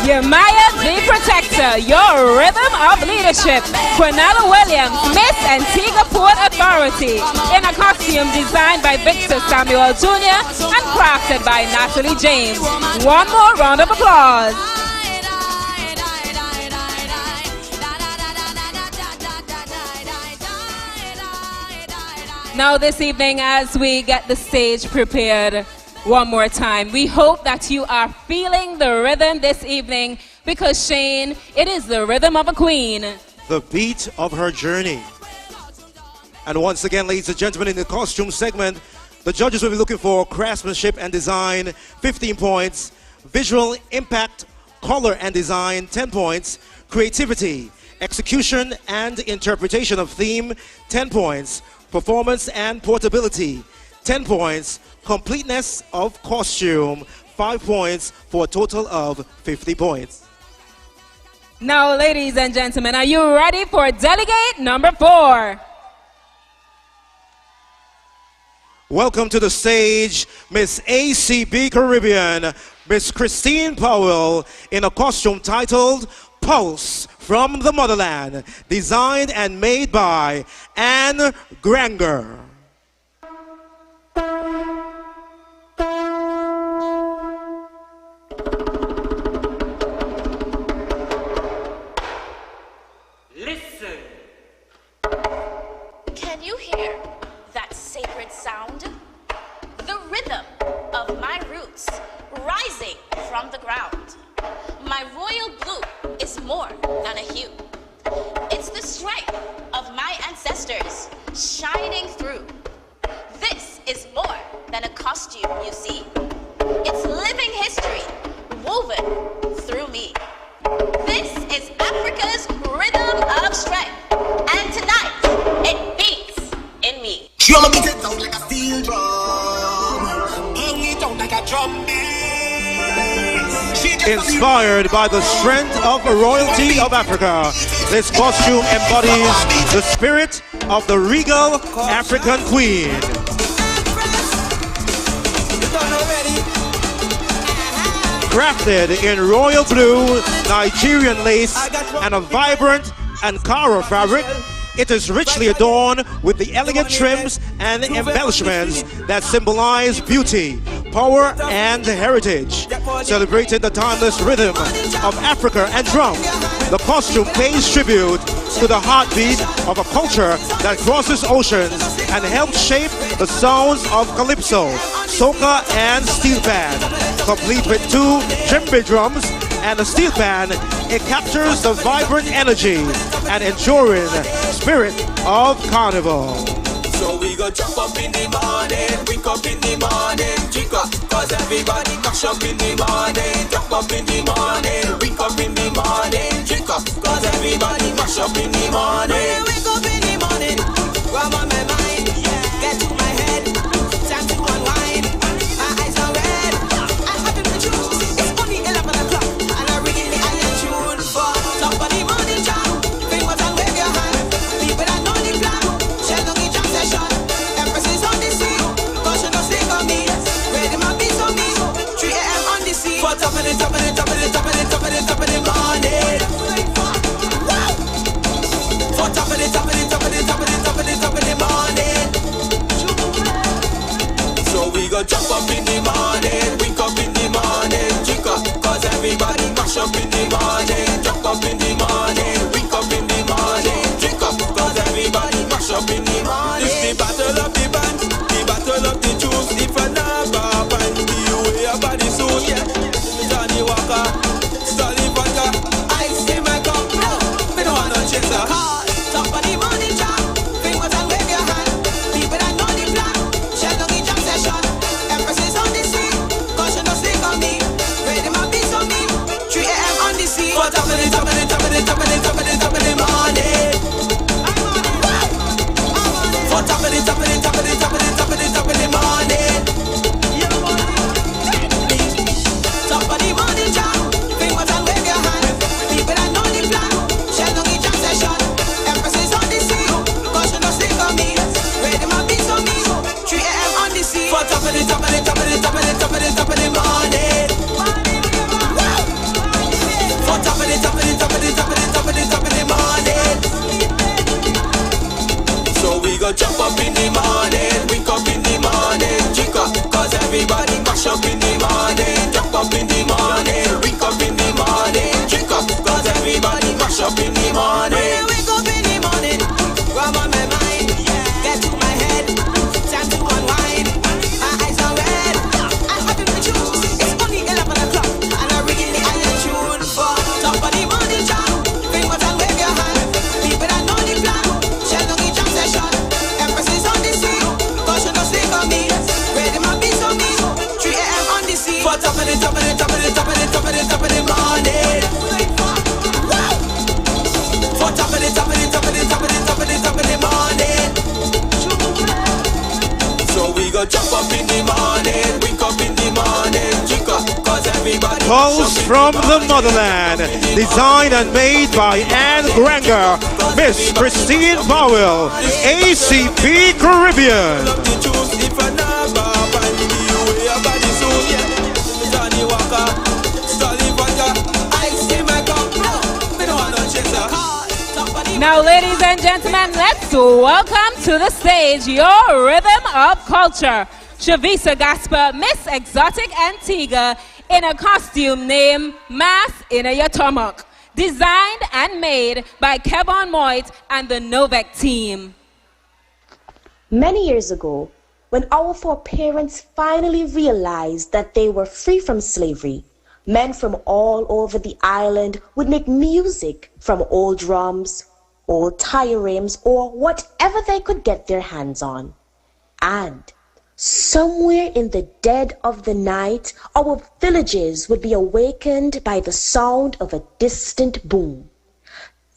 Yemaya the Protector, your rhythm of leadership. Quinella Williams, Miss Antigua Port Authority, in a costume designed by Victor Samuel Jr. and crafted by Natalie James. One more round of applause. Now this evening, as we get the stage prepared one more time, we hope that you are feeling the rhythm this evening, because Shane, it is the rhythm of a queen. The beat of her journey. And once again, ladies and gentlemen, in the costume segment, the judges will be looking for craftsmanship and design, 15 points, visual impact, color and design, 10 points, creativity, execution and interpretation of theme, 10 points, performance and portability, 10 points. Completeness of costume, 5 points, for a total of 50 points. Now, ladies and gentlemen, are you ready for delegate number 4? Welcome to the stage, Miss ACB Caribbean, Miss Christine Powell, in a costume titled Pulse from the Motherland, designed and made by Anne Granger. Listen. Can you hear that sacred sound? The rhythm of my roots rising from the ground. My royal blue is more than a hue. It's the strength of my ancestors shining through. This is more than a costume, you see. It's living history woven through me. This is Africa's rhythm of strength, and tonight it beats in me. You'll beat it out like a steel drum, bang it out like a drum beat. Inspired by the strength of royalty of Africa, this costume embodies the spirit of the regal African queen. Crafted in royal blue, Nigerian lace, and a vibrant Ankara fabric, it is richly adorned with the elegant trims and embellishments that symbolize beauty, power, and heritage. Celebrating the timeless rhythm of Africa and drum, the costume pays tribute to the heartbeat of a culture that crosses oceans and helps shape the sounds of calypso, soca, and steel band. Complete with 2 djembe drums and a steel band, it captures the vibrant energy and enduring spirit of Carnival. So we go jump up in the morning, wake up in the morning, drink up, cause everybody cash up in the morning. Jump up in the morning, wake up in the morning, drink up, cause everybody cash up in the morning. Wake up in the morning, grab on my mind, get to my head, time to unwind. My eyes are red, I have my juice. It's only 11 o'clock, and I really am tuned for top of the morning jam. Bring what and wave your hand, people that know the plan. Shell on the jam session, Empress is on the scene, cause she don't sleep on me. Ready my beats on me, 3 a.m. on the scene. For top of the top of the top of the top of the top of the top of the morning. For top of the top of the top of the top of the top of the top of the morning. So we go jump up in the morning, wake up in the morning, drink up, cause everybody mash up in the morning. Jump up in the morning, wake up in the morning, drink up, cause everybody mash up in the morning. This the battle of the band, the battle of the juice. If I never find the way up at the suit, yeah. Johnny Walker, Stolly Vodka, ice in my cup, we don't want no chaser. Top of the morning jam, fingers and wave your hand. People that know the plan, shell on the jam session. Empress is on the scene, cause she don't sleep on me. Ready my beats on me, 3 a.m. on the scene. For top of the top of the top of the top of the top of the top of the morning. For top of the top of the top of the top of the top of the top of the morning. Top of the morning jam, fingers and wave your hand. People that know the plan, shell on the jam session. Empress is on the scene, cause she don't sleep on me. Ready my beats on me, 3 a.m. on the scene. For top of the top of the top of the top of the top of the top of the morning. For top of the top of the top of the top of the top of the top of the morning. So we go jump up in the morning, wake up in the morning, drink up, cause everybody mash up in the morning. Jump up in the morning, wake up in the morning, drink up, cause everybody mash up in the morning. Wake up in the morning, grab on my mind, get to my head, time to unwind. My eyes are red, I have my juice. It's only 11 o'clock, and I really am tuned for top of the morning jam. Fingers and wave your hand, people that know the plan, shell on the jam session. Empress is on the scene, cause she don't sleep on me. Ready my beats on me, 3 a.m. on the scene. For top Pulse from the motherland, designed and made by Anne Granger, Miss Christine Powell, ACP Caribbean. Now, ladies and gentlemen, let's welcome to the stage your rhythm of culture, Shavisa Gasper, Miss Exotic Antigua, in a costume named Mass in a Yatomok, designed and made by Kevon Moit and the Novak team. Many years ago, when our foreparents finally realized that they were free from slavery, men from all over the island would make music from old drums, old tire rims, or whatever they could get their hands on. And somewhere in the dead of the night, our villages would be awakened by the sound of a distant boom.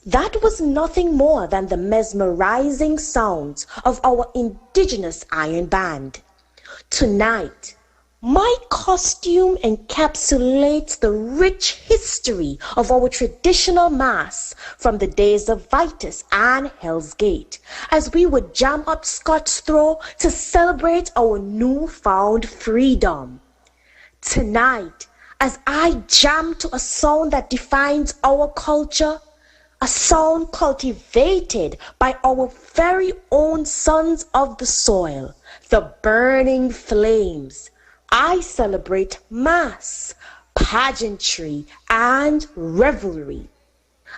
That was nothing more than the mesmerizing sounds of our indigenous iron band. Tonight, my costume encapsulates the rich history of our traditional mass from the days of Vitus and Hell's Gate, as we would jam up Scott's Throw to celebrate our newfound freedom. Tonight, as I jam to a sound that defines our culture, a sound cultivated by our very own sons of the soil, the burning flames, I celebrate mass, pageantry, and revelry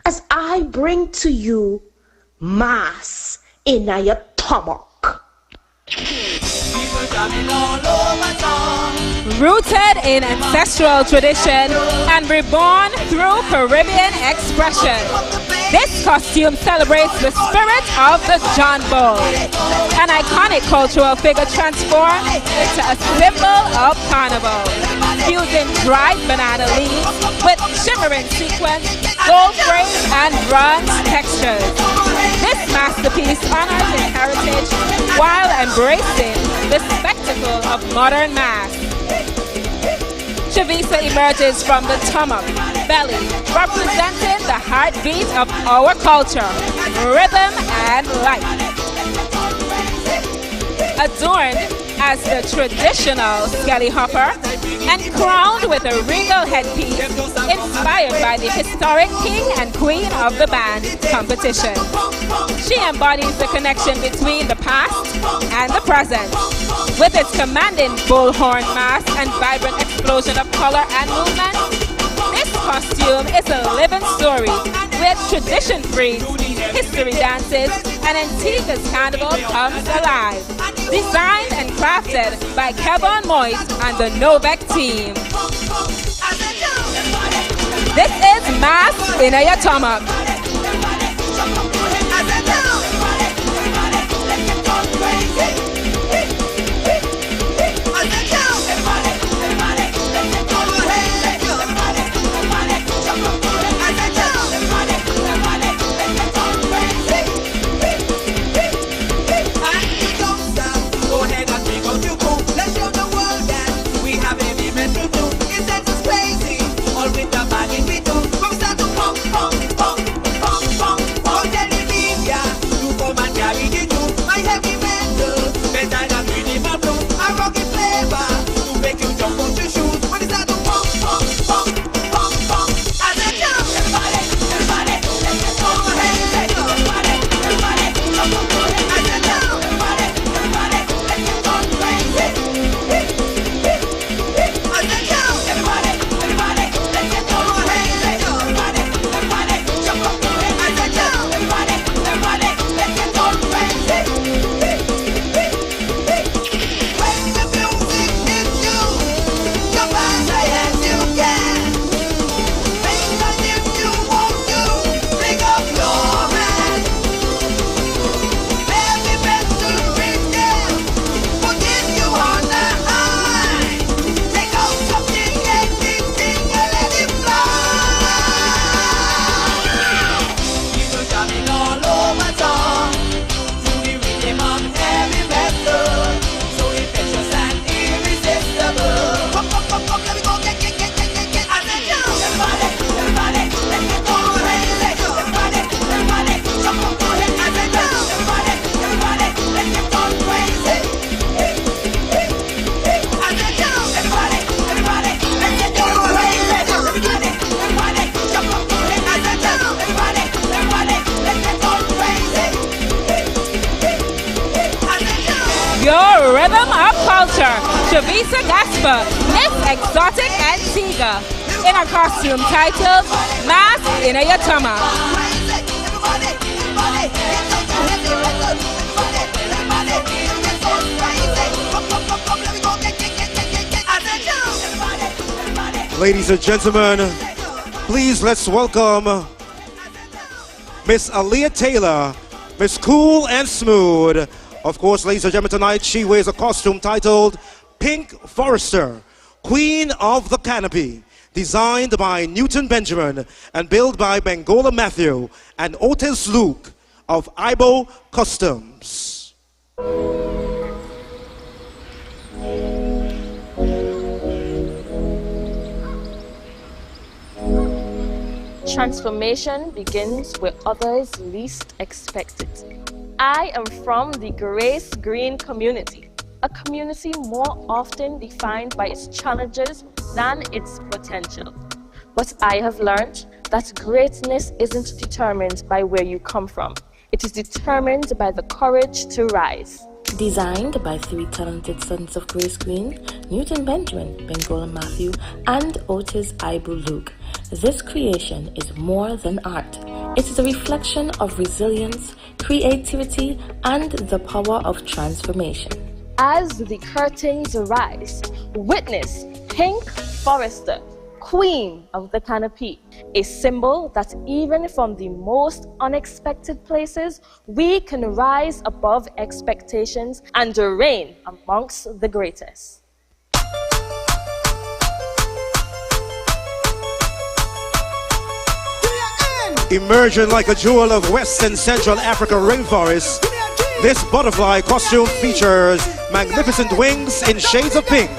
as I bring to you Mass in a Yatomok. Rooted in ancestral tradition and reborn through Caribbean expression, this costume celebrates the spirit of the John Bull, an iconic cultural figure transformed into a symbol of carnival, fusing dried banana leaves with shimmering sequins, gold frames, and bronze textures. This masterpiece honors its heritage while embracing the spectacle of modern mass. Shavisa emerges from the stomach, belly, representing the heartbeat of our culture, rhythm and life. Adorned as the traditional skelly hopper and crowned with a regal headpiece inspired by the historic king and queen of the band competition. She embodies the connection between the past and the present. With its commanding bullhorn mask and vibrant explosion of color and movement, this costume is a living story where tradition breeds, history dances, and Antigua's carnival comes alive. Designed and crafted by Kevon Moit and the Novak team. This is Mass in a Yatomok. With the body we do, from start to pump, pump, pump. rhythm of culture, Javisa Gasper, Miss Exotic Antigua, in a costume titled Mask in a Yatama. Ladies and gentlemen, please let's welcome Miss Aaliyah Taylor, Miss Cool and Smooth. Of course, ladies and gentlemen, tonight she wears a costume titled Pink Forester, Queen of the Canopy, designed by Newton Benjamin and built by Bengola Matthew and Otis Luke of Ibo Customs. Transformation begins where others least expect it. I am from the Grace Green community, a community more often defined by its challenges than its potential. But I have learned that greatness isn't determined by where you come from. It is determined by the courage to rise. Designed by three talented sons of Grace Green, Newton Benjamin, Bengola Matthew, and Otis Ibu Luke, this creation is more than art. It is a reflection of resilience, creativity, and the power of transformation. As the curtains rise, witness Pink Forester, Queen of the Canopy, a symbol that even from the most unexpected places, we can rise above expectations and reign amongst the greatest. Emerging like a jewel of West and Central Africa rainforest, this butterfly costume features magnificent wings in shades of pink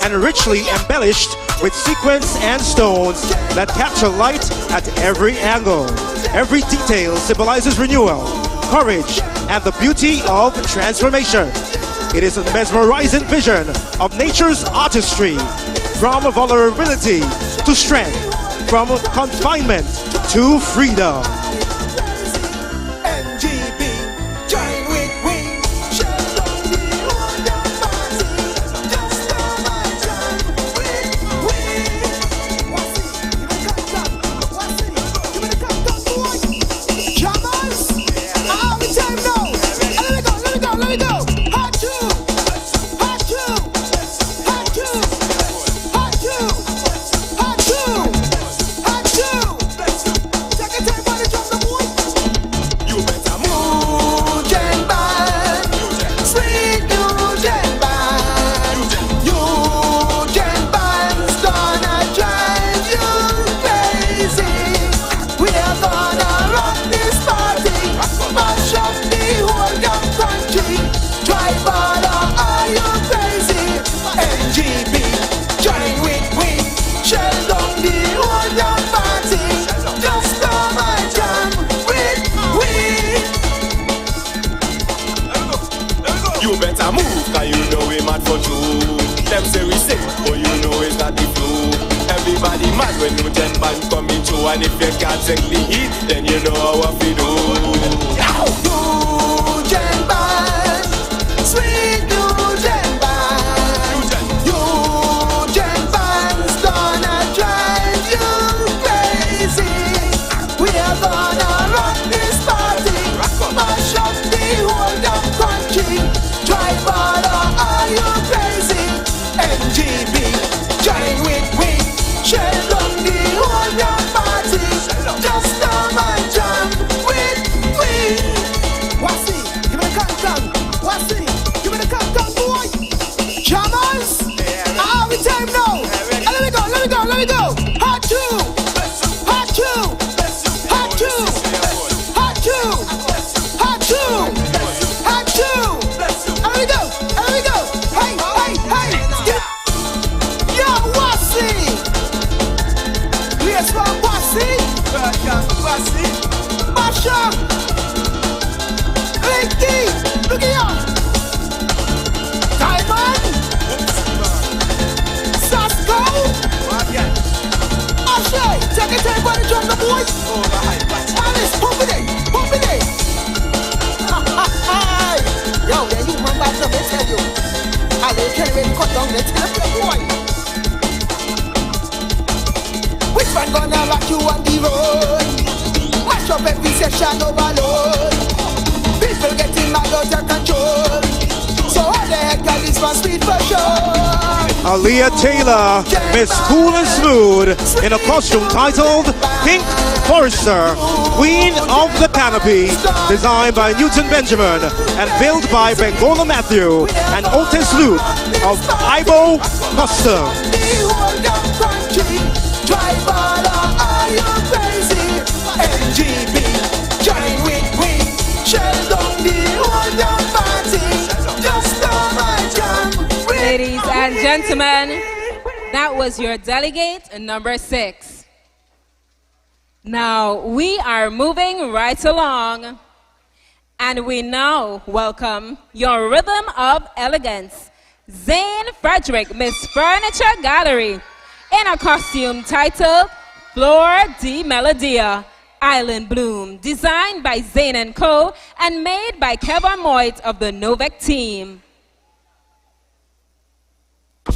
and richly embellished with sequins and stones that capture light at every angle. Every detail symbolizes renewal, courage, and the beauty of transformation. It is a mesmerizing vision of nature's artistry, from vulnerability to strength, from confinement to freedom. Them say we sick, but you know it's not the flu. Everybody mad when new gen band coming through, and if you can't take the heat, then you know what we do. New gen band, sweet new gen band. New gen band's gonna drive you crazy. We are gonna rock this party, mash up the whole damn country. Drive all are you crazy? NGB, join with we, shell down the whole damn party. Just come and jam with we. What's it? Give me the countdown. What's it? Give me the countdown, boy. Jammers, all the time now. Let me go, let me go, let me go. Hot two, hot two, hot two, hot two, hot two, hot two. Let me go, let me go. Hey, hey, hey. Yo, what's it? Yes, what's it? Masha, Linky, look here. Diamond, Sasko, Ashay, take a time by the drum, the boys. Alice, pump it in, pump it in. Yo, then you run back to me, tell you. up every session overload. People getting mad out of control. So how the heck can this man speed for sure? Aaliyah Taylor, Miss Cool and Smooth, in a costume titled Pink Forester, Queen of the Canopy, designed by Newton Benjamin and built by Bengola Matthew and Otis Luke of Ibo Custom. MGB, join with we, shell down the whole damn party. Just my jam. Ladies and gentlemen, that was your delegate number 6. Now we are moving right along, and we now welcome your rhythm of elegance, Zane Frederick, Miss Furniture Gallery, in a costume titled Flor de Melodia, Island Bloom, designed by Zane & Co. and made by Kevin Moit of the Novec team.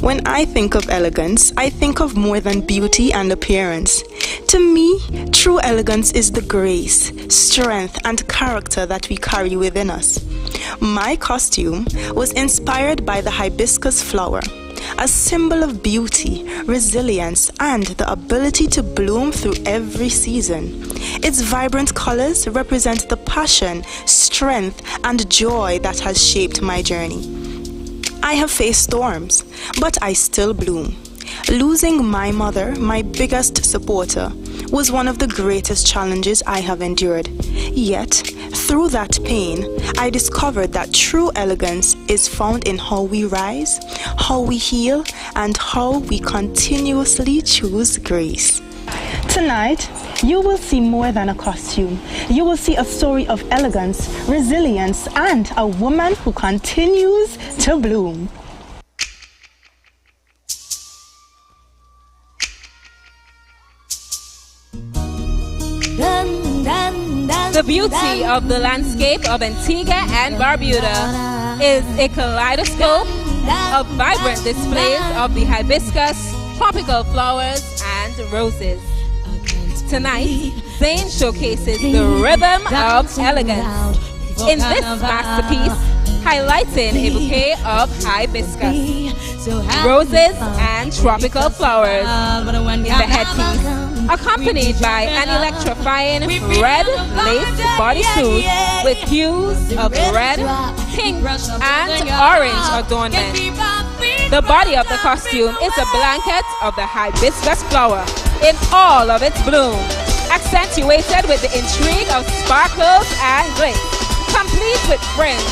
When I think of elegance, I think of more than beauty and appearance. To me, true elegance is the grace, strength, and character that we carry within us. My costume was inspired by the hibiscus flower, a symbol of beauty, resilience, and the ability to bloom through every season. Its vibrant colors represent the passion, strength, and joy that has shaped my journey. I have faced storms, but I still bloom. Losing my mother, my biggest supporter, was one of the greatest challenges I have endured. Yet, through that pain, I discovered that true elegance is found in how we rise, how we heal, and how we continuously choose grace. Tonight, you will see more than a costume. You will see a story of elegance, resilience, and a woman who continues to bloom. The beauty of the landscape of Antigua and Barbuda is a kaleidoscope of vibrant displays of the hibiscus, tropical flowers, and roses. Tonight, Zane showcases the rhythm of elegance in this masterpiece, highlighting a bouquet of hibiscus, roses, and tropical flowers in the headpiece, accompanied by an electrifying red lace bodysuit with hues of red, pink, and orange adornment. The body of the costume is a blanket of the hibiscus flower in all of its bloom, accentuated with the intrigue of sparkles and glitz, complete with fringe,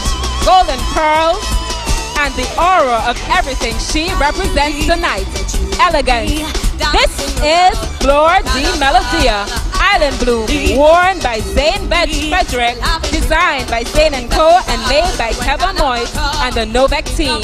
golden pearls, and the aura of everything she represents tonight. Elegance. This is Flor de Melodia, Island Bloom, worn by Zane Frederick, designed by Zane & Co. and made by Kevin Moit and the Novec team.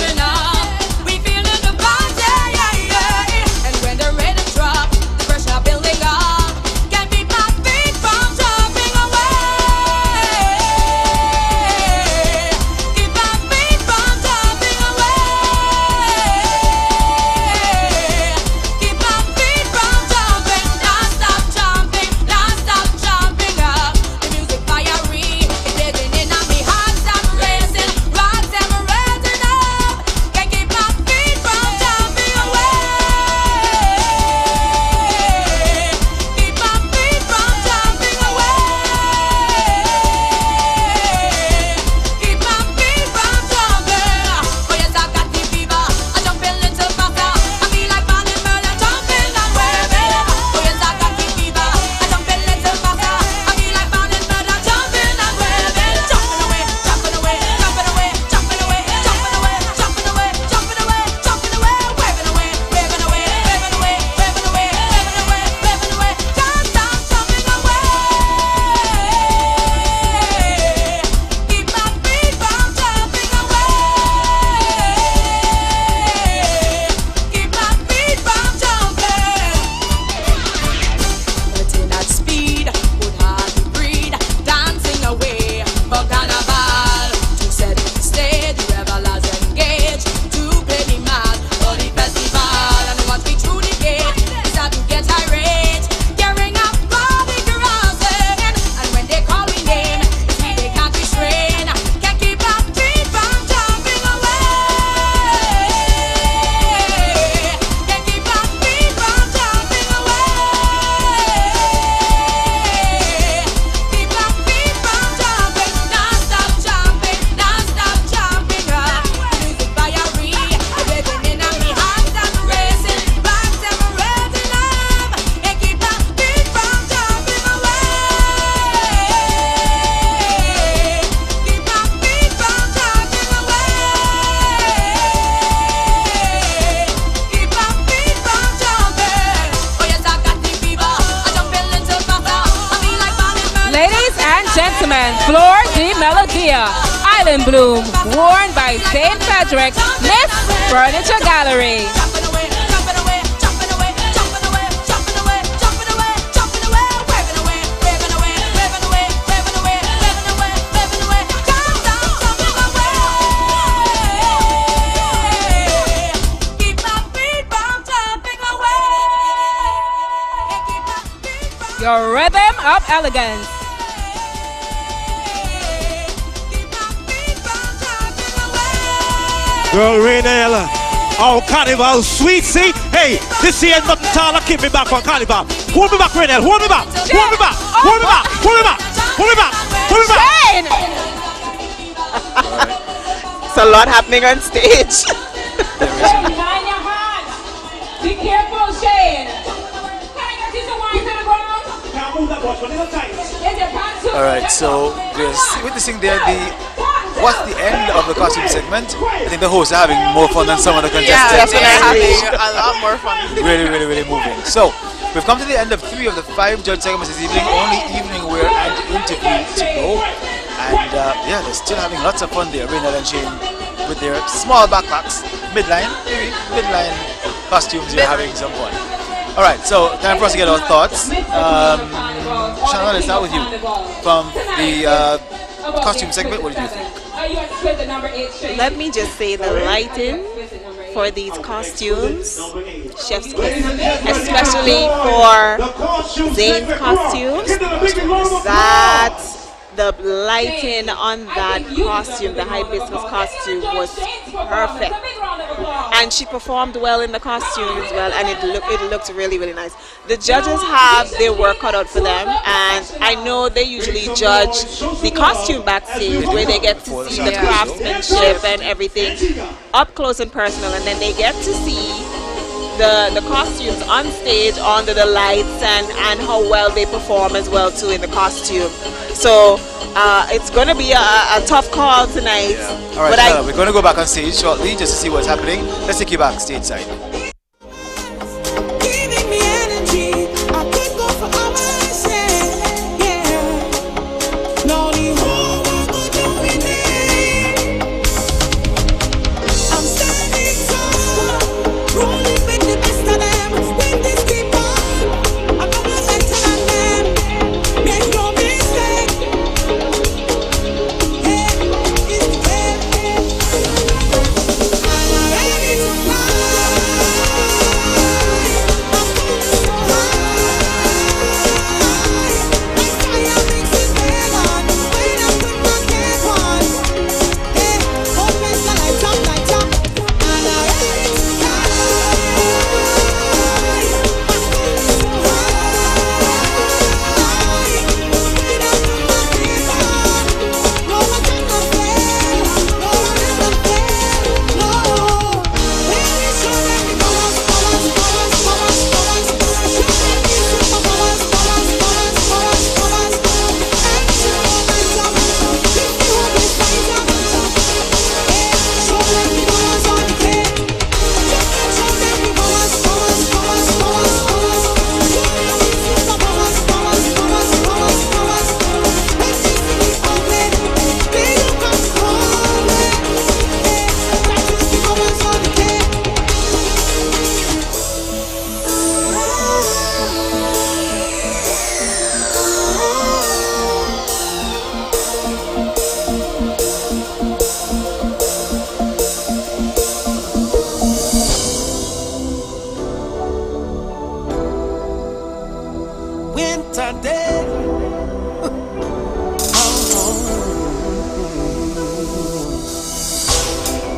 gentlemen, Flor de Melodia, Island Bloom, worn by St. Frederick's Miss Furniture Gallery. Your rhythm of elegance. Girl, Raynell, oh, Carnival, sweet, see? Hey, this here is nothing tall, keep me back on Carnival. Hold me back, Raynell, hold me back, hold me back, hold me back, hold me back, hold me back, hold me back. It's a lot happening on stage. Behind your hand. Be careful, Shane. Alright, so we're witnessing there what's the end of the costume segment. I think the hosts are having more fun than some of the contestants. Yeah, definitely having a lot more fun. Really, really, really moving. So, we've come to the end of 3 of the 5 judge segments this evening. Only evening wear and interview to go. And yeah, they're still having lots of fun there. Raynell and Shane with their small backpacks. Midline, maybe midline costumes, you're having some fun. Alright, so time for us to get our thoughts. Shannon, let's start with you. From the costume segment, what did you think? Let me just say the lighting for these costumes, chef's kiss, especially for Zane's costumes, that the lighting on that costume, the hibiscus costume, was perfect. And she performed well in the costume as well, and it looked really, really nice. The judges have their work cut out for them, and I know they usually judge the costume backstage, where they get to see the craftsmanship and everything up close and personal, and then they get to see the costumes on stage under the lights and how well they perform as well too in the costume. So it's going to be a tough call tonight. Yeah. All right, we're going to go back on stage shortly just to see what's happening. Let's take you back stage side.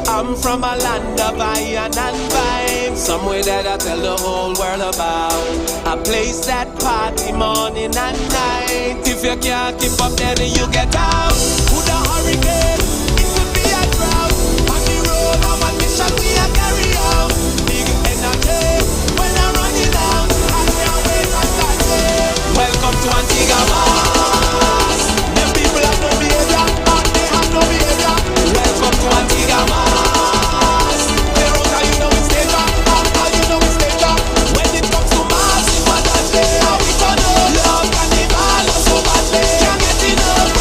I'm from a land of iron and vibes, somewhere that I tell the whole world about. A place that party morning and night. If you can't keep up, then you get out. With a hurricane, it could be a drought. On the road, I'm a mission we are carry out. Big energy when I'm running out. I can't wait for that day. Welcome to Antigua. Them people have no behavior, and they have no behavior. Welcome to Antigua. When it comes to mass, what I say, how we turn up. Love carnival, so badly. Can't get enough.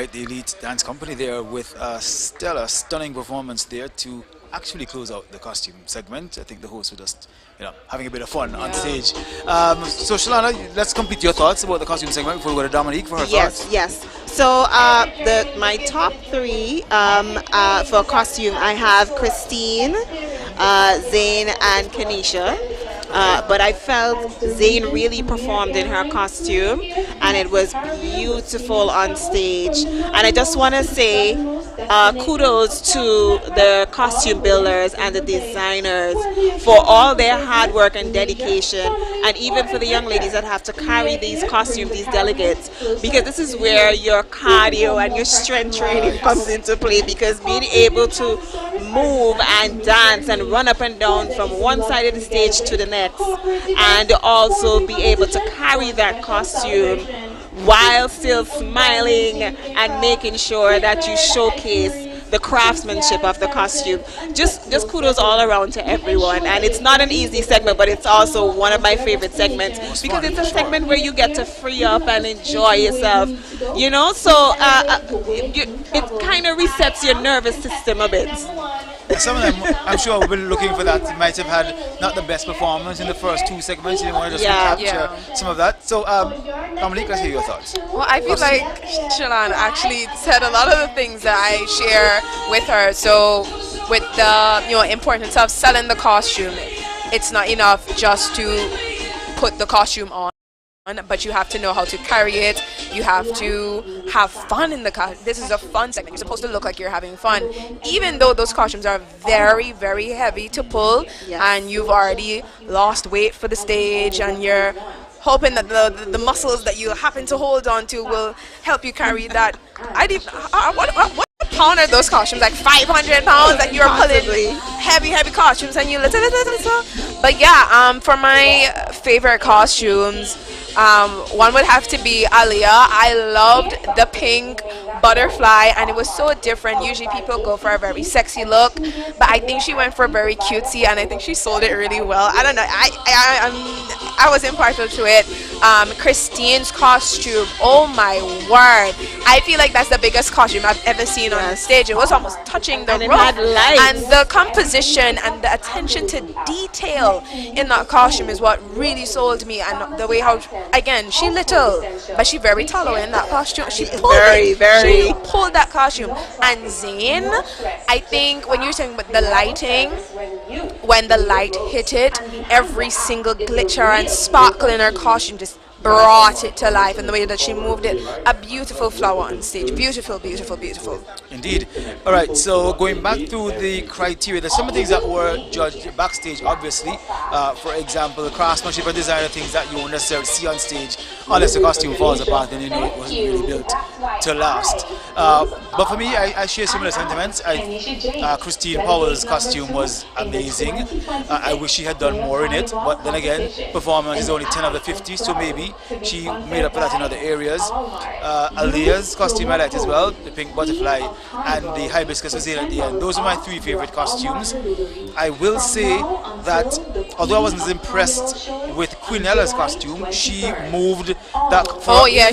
right, the Elite Dance Company there with a stellar, stunning performance there to actually close out the costume segment. I think the hosts were just, having a bit of fun on stage. So Shalana, let's complete your thoughts about the costume segment before we go to Dominique for her thoughts. Yes. So my top three for costume, I have Christine, Zane, and Kanisha. But I felt Zane really performed in her costume, and it was beautiful on stage. And I just want to say kudos to the costume builders and the designers for all their hard work and dedication, and even for the young ladies that have to carry these costumes, these delegates, because this is where your cardio and your strength training comes into play, because being able to move and dance and run up and down from one side of the stage to the next, and also be able to carry that costume while still smiling and making sure that you showcase the craftsmanship of the costume. Just kudos all around to everyone. And it's not an easy segment, but it's also one of my favorite segments, because it's a segment where you get to free up and enjoy yourself, so it kind of resets your nervous system a bit. Some of them, I'm sure, will be looking for that. Might have had not the best performance in the first two segments. You want to just capture some of that. So, Dominique, let's hear your thoughts. Well, I feel like Shalana actually said a lot of the things that I share with her. So, with the importance of selling the costume, it's not enough just to put the costume on, but you have to know how to carry it. You have to have fun in the costume. This is a fun segment. You're supposed to look like you're having fun, even though those costumes are very, very heavy to pull, and you've already lost weight for the stage, and you're hoping that the muscles that you happen to hold on to will help you carry that. What pound are those costumes? Like 500 pounds that you're pulling heavy costumes, and you but for my favorite costumes, one would have to be Aliyah. I loved the pink butterfly, and it was so different. Usually people go for a very sexy look, but I think she went for very cutesy, and I think she sold it really well. I don't know, I was impartial to it. Christine's costume, oh my word, I feel like that's the biggest costume I've ever seen on stage. It was almost touching the roof, and the composition and the attention to detail in that costume is what really sold me. And the way how, again, she little, but she very tall in that costume. She pulled she pulled that costume. And Zayn, I think when you're saying with the lighting, when the light hit it, every single glitter and sparkle in her costume just brought it to life, and the way that she moved it, a beautiful flower on stage. Beautiful, beautiful, beautiful. Indeed. All right, so going back to the criteria, there's some of the things that were judged backstage, obviously. For example, the craftsmanship and design of things that you won't necessarily see on stage unless the costume falls apart and you know it wasn't really built to last. But for me, I share similar sentiments. Christine Powell's costume was amazing. I wish she had done more in it, but then again, performance is only 10 out of 50, so maybe she made up for that in other areas. Aliyah's costume I liked as well, the pink butterfly and the hibiscus was at the end. Those are my three favorite costumes. I will say that although I wasn't as impressed with Queen Ella's costume, she moved that.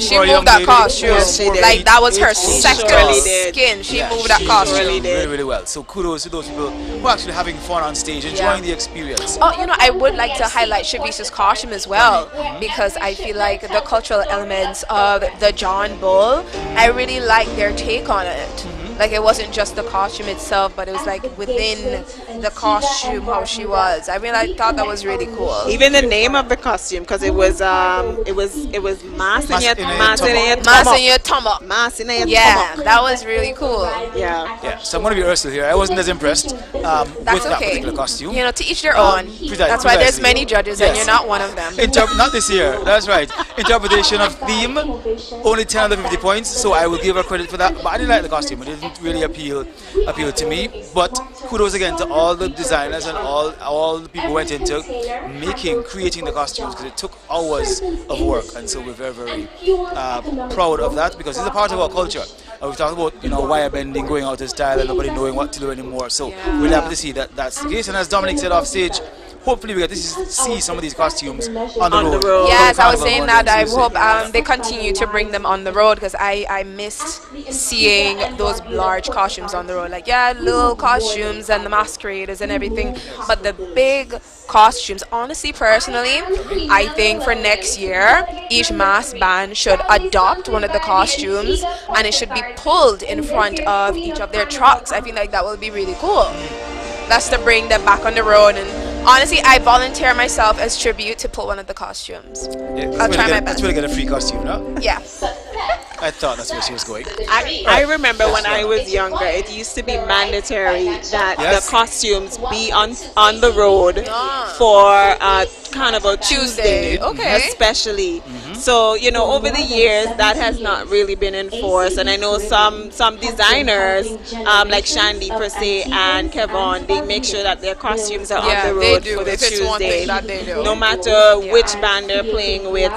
She moved that costume. Like that was her second skin. She moved that costume really, really well. So kudos to those people who are actually having fun on stage, enjoying the experience. I would like to highlight Shavisa's costume as well, because I feel like the cultural elements of the John Bull, I really like their take on it. Like it wasn't just the costume itself, but it was like within the costume how she was. I thought that was really cool. Even the name of the costume, because it was Mas in your tummy. That was really cool. Yeah. So I'm going to be Ursula here. I wasn't as impressed with that particular costume. To each their own. That's why there's many judges, and you're not one of them. Not this year. That's right. Interpretation of theme, only 10 out of 50 points. So I will give her credit for that. But I didn't like the costume. It didn't really appeal to me. But kudos again to all the designers and all the people who went into creating the costumes, because it took hours of work, and so we're very, very proud of that, because it's a part of our culture. We've talked about wire bending, going out of style, and nobody knowing what to do anymore. So we're happy to see that that's the case. And as Dominic said off stage, hopefully we get to see some of these costumes on the road. Yes, I was Carnival saying on that I Tuesday. hope they continue to bring them on the road because I missed seeing those large costumes on the road. Like, yeah, little costumes and the masqueraders and everything, but the big costumes, honestly, personally, I think for next year, each mass band should adopt one of the costumes and it should be pulled in front of each of their trucks. I feel like that would be really cool. That's to bring them back on the road. And honestly, I volunteer myself as tribute to pull one of the costumes. Yeah, I'll try my best. That's where to get a free costume, no? Yeah. I thought that's where she was going. I remember when I was younger, it used to be mandatory that the costumes be on the road for Carnival Tuesday, especially. So, you know, over the years, that has not really been enforced. And I know some designers, like Shandy per se and Kevon, they make sure that their costumes are on the road for the Tuesday. No matter which band they're playing with.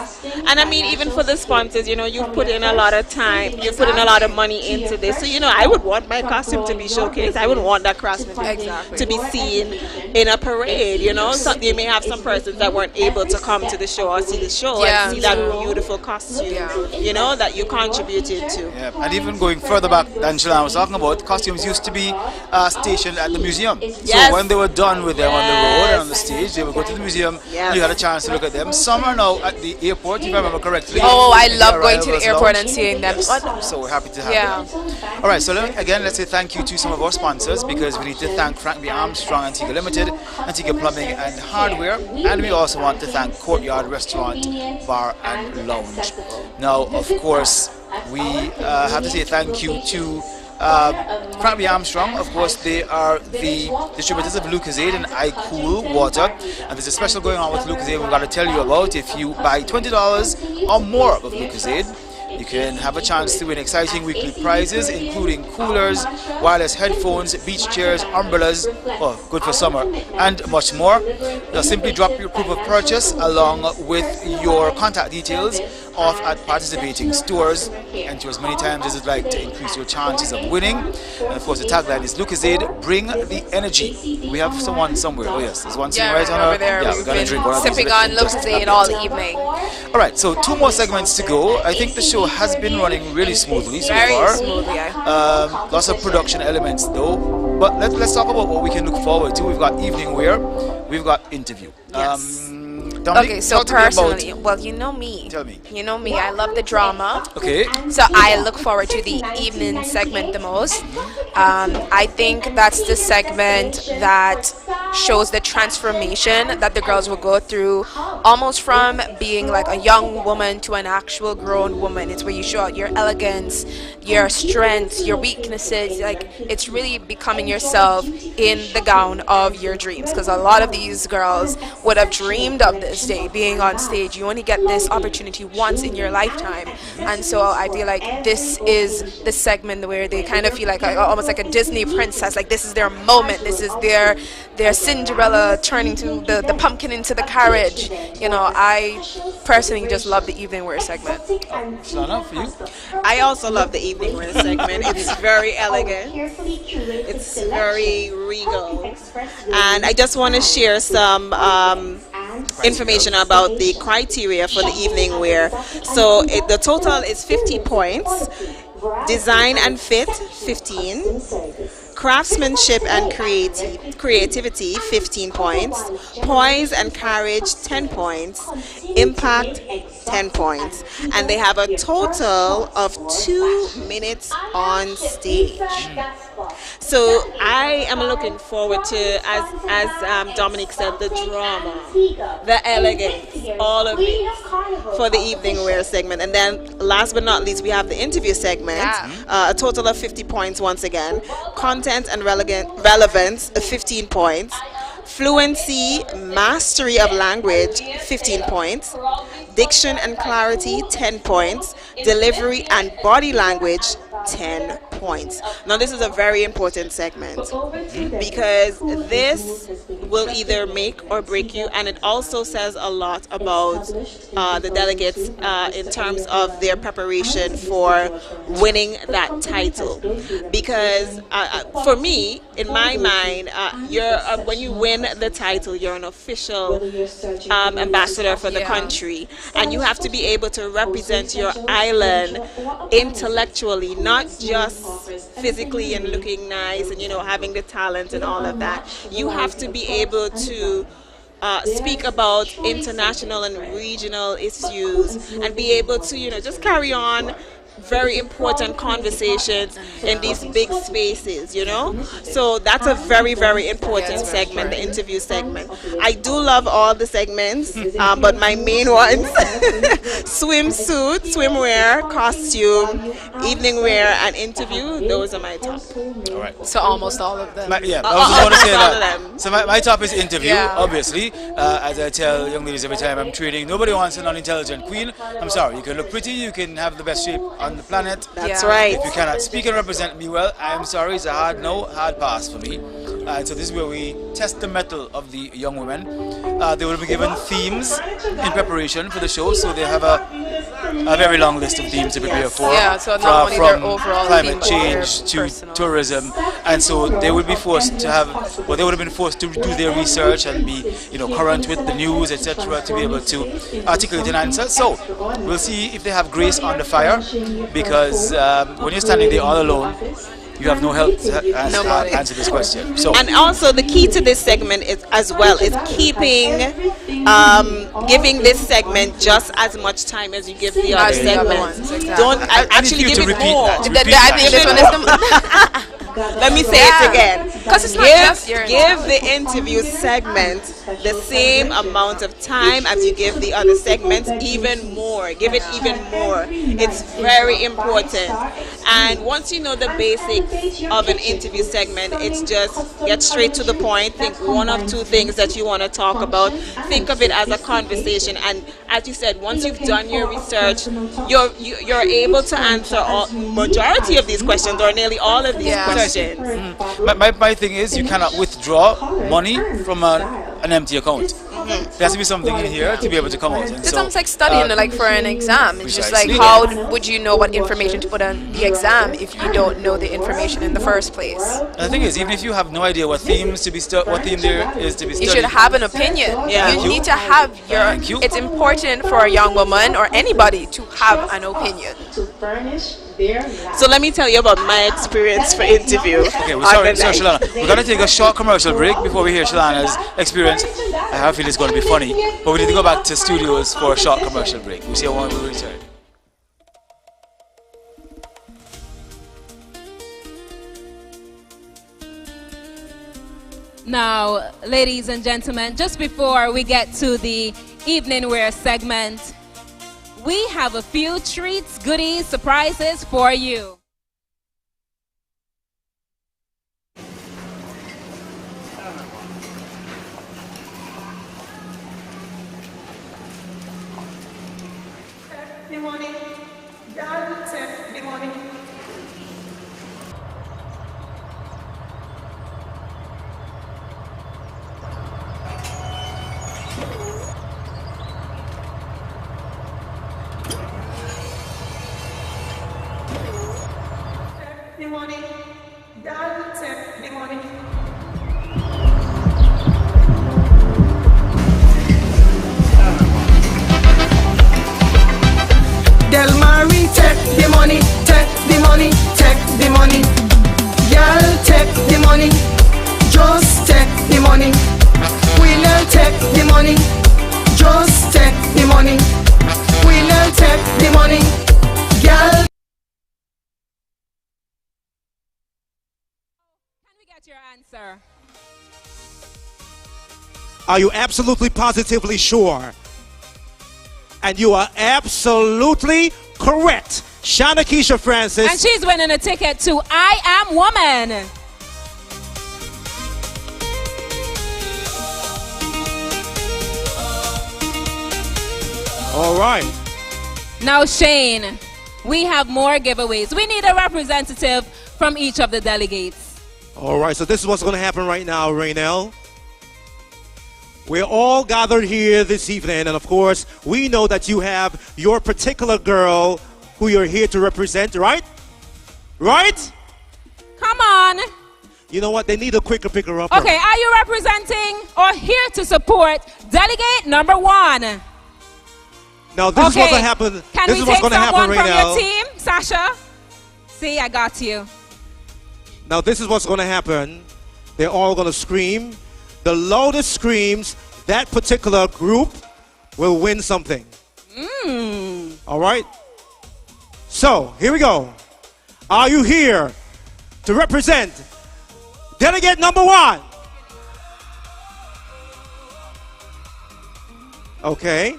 And I mean, even for the sponsors, you know, you put in a lot of time, you put in a lot of money into this. So, you know, I would want my costume to be showcased. I wouldn't want that craftsmanship to be seen in a parade, you know. So you may have some persons that weren't able to come to the show or see the show and see that beautiful costume, you know, that you contributed to. Yeah. And even going further back than Shalana was talking about, costumes used to be stationed at the museum. So when they were done with them on the road and on the stage, they would go to the museum. You had a chance to look at them. Some are now at the airport, if I remember correctly. Oh, I love going to the airport and seeing them. So we're happy to have them. All right, so again, let's say thank you to some of our sponsors because we need to thank Frank B. Armstrong Antigua Limited, Antigua Plumbing and Hardware, and we also want to thank Courtyard Restaurant, Bar and Lounge. Now, of course, we have to say thank you to Frank B. Armstrong. Of course, they are the distributors of Lucozade and iCool water, and there's a special going on with Lucozade we've got to tell you about. If you buy $20 or more of Lucozade, you can have a chance to win exciting weekly prizes, including coolers, wireless headphones, beach chairs, umbrellas, well, good for summer, and much more. Just simply drop your proof of purchase along with your contact details off at participating stores. Enter as many times as you'd like to increase your chances of winning. And of course, the tagline is Lucozade, bring the energy. We have someone somewhere. Oh yes, there's one sitting right on over there. Yeah, we've we're gonna drink one of these. sipping on Lucozade all evening. All right, so 2 more segments to go. I think the show has been running really smoothly so Very far. smoothly, Lots of production elements though. But let's talk about what we can look forward to. We've got evening wear, we've got interview. Dominique, Okay, so talk to me about- personally, well, you know me. Tell me. You know me, I love the drama. Okay. So I look forward to the evening segment the most. I think that's the segment that shows the transformation that the girls will go through, almost from being like a young woman to an actual grown woman. It's where you show out your elegance, your strengths, your weaknesses. Like, it's really becoming yourself in the gown of your dreams, because a lot of these girls would have dreamed of this day, being on stage. You only get this opportunity once in your lifetime, and so I feel like this is the segment where they kind of feel like almost like a Disney princess. Like, this is their moment. This is their Cinderella turning to the pumpkin into the carriage. You know, I personally just love the evening wear segment. Shana, for you? I also love the evening wear segment. It's very elegant. It's very regal. And I just want to share some information about the criteria for the evening wear. So the total is 50 points. Design and fit, 15. Craftsmanship and creativity, 15 points. Poise and carriage, 10 points. Impact, 10 points. And they have a total of 2 minutes on stage. So I am looking forward to, as Dominique said, the drama, the elegance, all of it for the evening wear segment. And then last but not least, we have the interview segment, a total of 50 points once again. Content and relevance, 15 points. Fluency, mastery of language, 15 points. Diction and clarity, 10 points. Delivery and body language, 10 points. Now, this is a very important segment because this will either make or break you, and it also says a lot about the delegates in terms of their preparation for winning that title. Because for me, in my mind, when you win the title, you're an official ambassador for the country, and you have to be able to represent your island intellectually, not just physically and looking nice and having the talent and all of that. You have to be able to speak about international and regional issues and be able to just carry on very important conversations in these big spaces, So that's a very, very important segment, the interview segment. I do love all the segments, but my main ones, swimsuit, swimwear, costume, evening wear, and interview, those are my top. All right. So almost all of them. I was just going to say that. So my top is interview, obviously. As I tell young ladies every time I'm training, nobody wants an unintelligent queen. I'm sorry, you can look pretty, you can have the best shape on the planet. That's right. If you cannot speak and represent me well, I am sorry, it's a hard no, hard pass for me. And so this is where we test the mettle of the young women. They will be given themes in preparation for the show, so they have a very long list of themes to prepare for. Yeah, so not only their from overall climate theme, change to tourism, and so they would be forced to have, well, they would have been forced to do their research and be, current with the news, etc., to be able to articulate an answer. So we'll see if they have grace on the fire, because when you're standing there all alone, you have no help to answer this question. So, and also the key to this segment is keeping, giving this segment just as much time as you give the other segments. Exactly. Don't actually give it more. Let me say it again. Because it's not just your give the interview segment the same amount of time as you give the other segments, even more. Give it even more. It's very important. And once you know the basics of an interview segment, it's just get straight to the point. Think one of two things that you want to talk about. Think of it as a conversation. And as you said, once you've done your research, you're able to answer majority of these questions, or nearly all of these questions. My thing is, you cannot withdraw money from an empty account. There has to be something in here to be able to come out. It's almost like studying, like for an exam. It's just like, how would you know what information to put on the exam if you don't know the information in the first place? And the thing is, even if you have no idea what theme there is to be studied, you should have an opinion. You need to have It's important for a young woman or anybody to have an opinion. So let me tell you about my experience for interview. Okay, sorry, Shalana. We're going to take a short commercial break before we hear Shalana's experience. I have a feeling it's going to be funny, but we need to go back to studios for a short commercial break. We'll see how long we return. Now, ladies and gentlemen, just before we get to the evening wear segment, we have a few treats, goodies, surprises for you. Good morning. Good morning. Good morning. Good morning. Del Marie, take the money, take the money, take the money. Y'all take the money, just take the money. We'll take the money, just take the money. We'll take the money, y'all. Can we get your answer? Are you absolutely positively sure? And you are absolutely correct. Shana Keisha Francis. And she's winning a ticket to I Am Woman. All right. Now, Shane, we have more giveaways. We need a representative from each of the delegates. All right, so this is what's going to happen right now, Raynell. We're all gathered here this evening, and of course, we know that you have your particular girl who you're here to represent, right? Right? Come on. You know what? They need a quicker picker up. Okay, are you representing or here to support delegate number 1? Now, this is what's going to happen. Can this we is what's take going to happen someone right from now. your team, Sasha? See, I got you. Now, this is what's going to happen. They're all going to scream. The loudest screams, that particular group will win something. All right? So, here we go. Are you here to represent delegate number 1? Okay.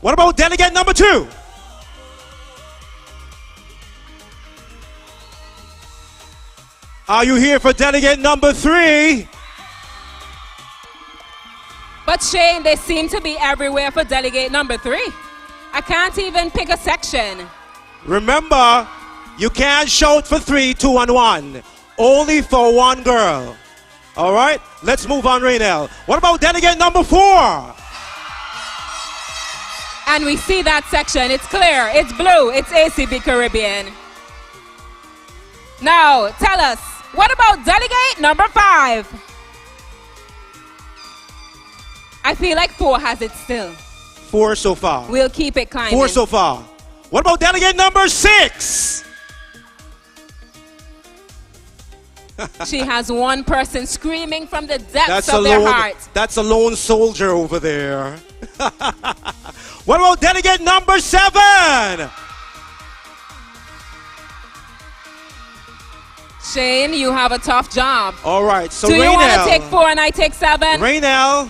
What about delegate number 2? Are you here for delegate number 3? But Shane, they seem to be everywhere for delegate number 3. I can't even pick a section. Remember, you can't shout for 3, 2, and 1. Only for one girl. All right? Let's move on, Raynell. What about delegate number 4? And we see that section. It's clear. It's blue. It's ACB Caribbean. Now, tell us, what about delegate number 5? I feel like 4 has it still. 4 so far. We'll keep it climbing. 4 so far. What about delegate number 6? She has one person screaming from the depths of their heart. That's a lone soldier over there. What about delegate number 7? Shane, you have a tough job. All right, so do you want Raynell, to take 4 and I take 7? Raynell,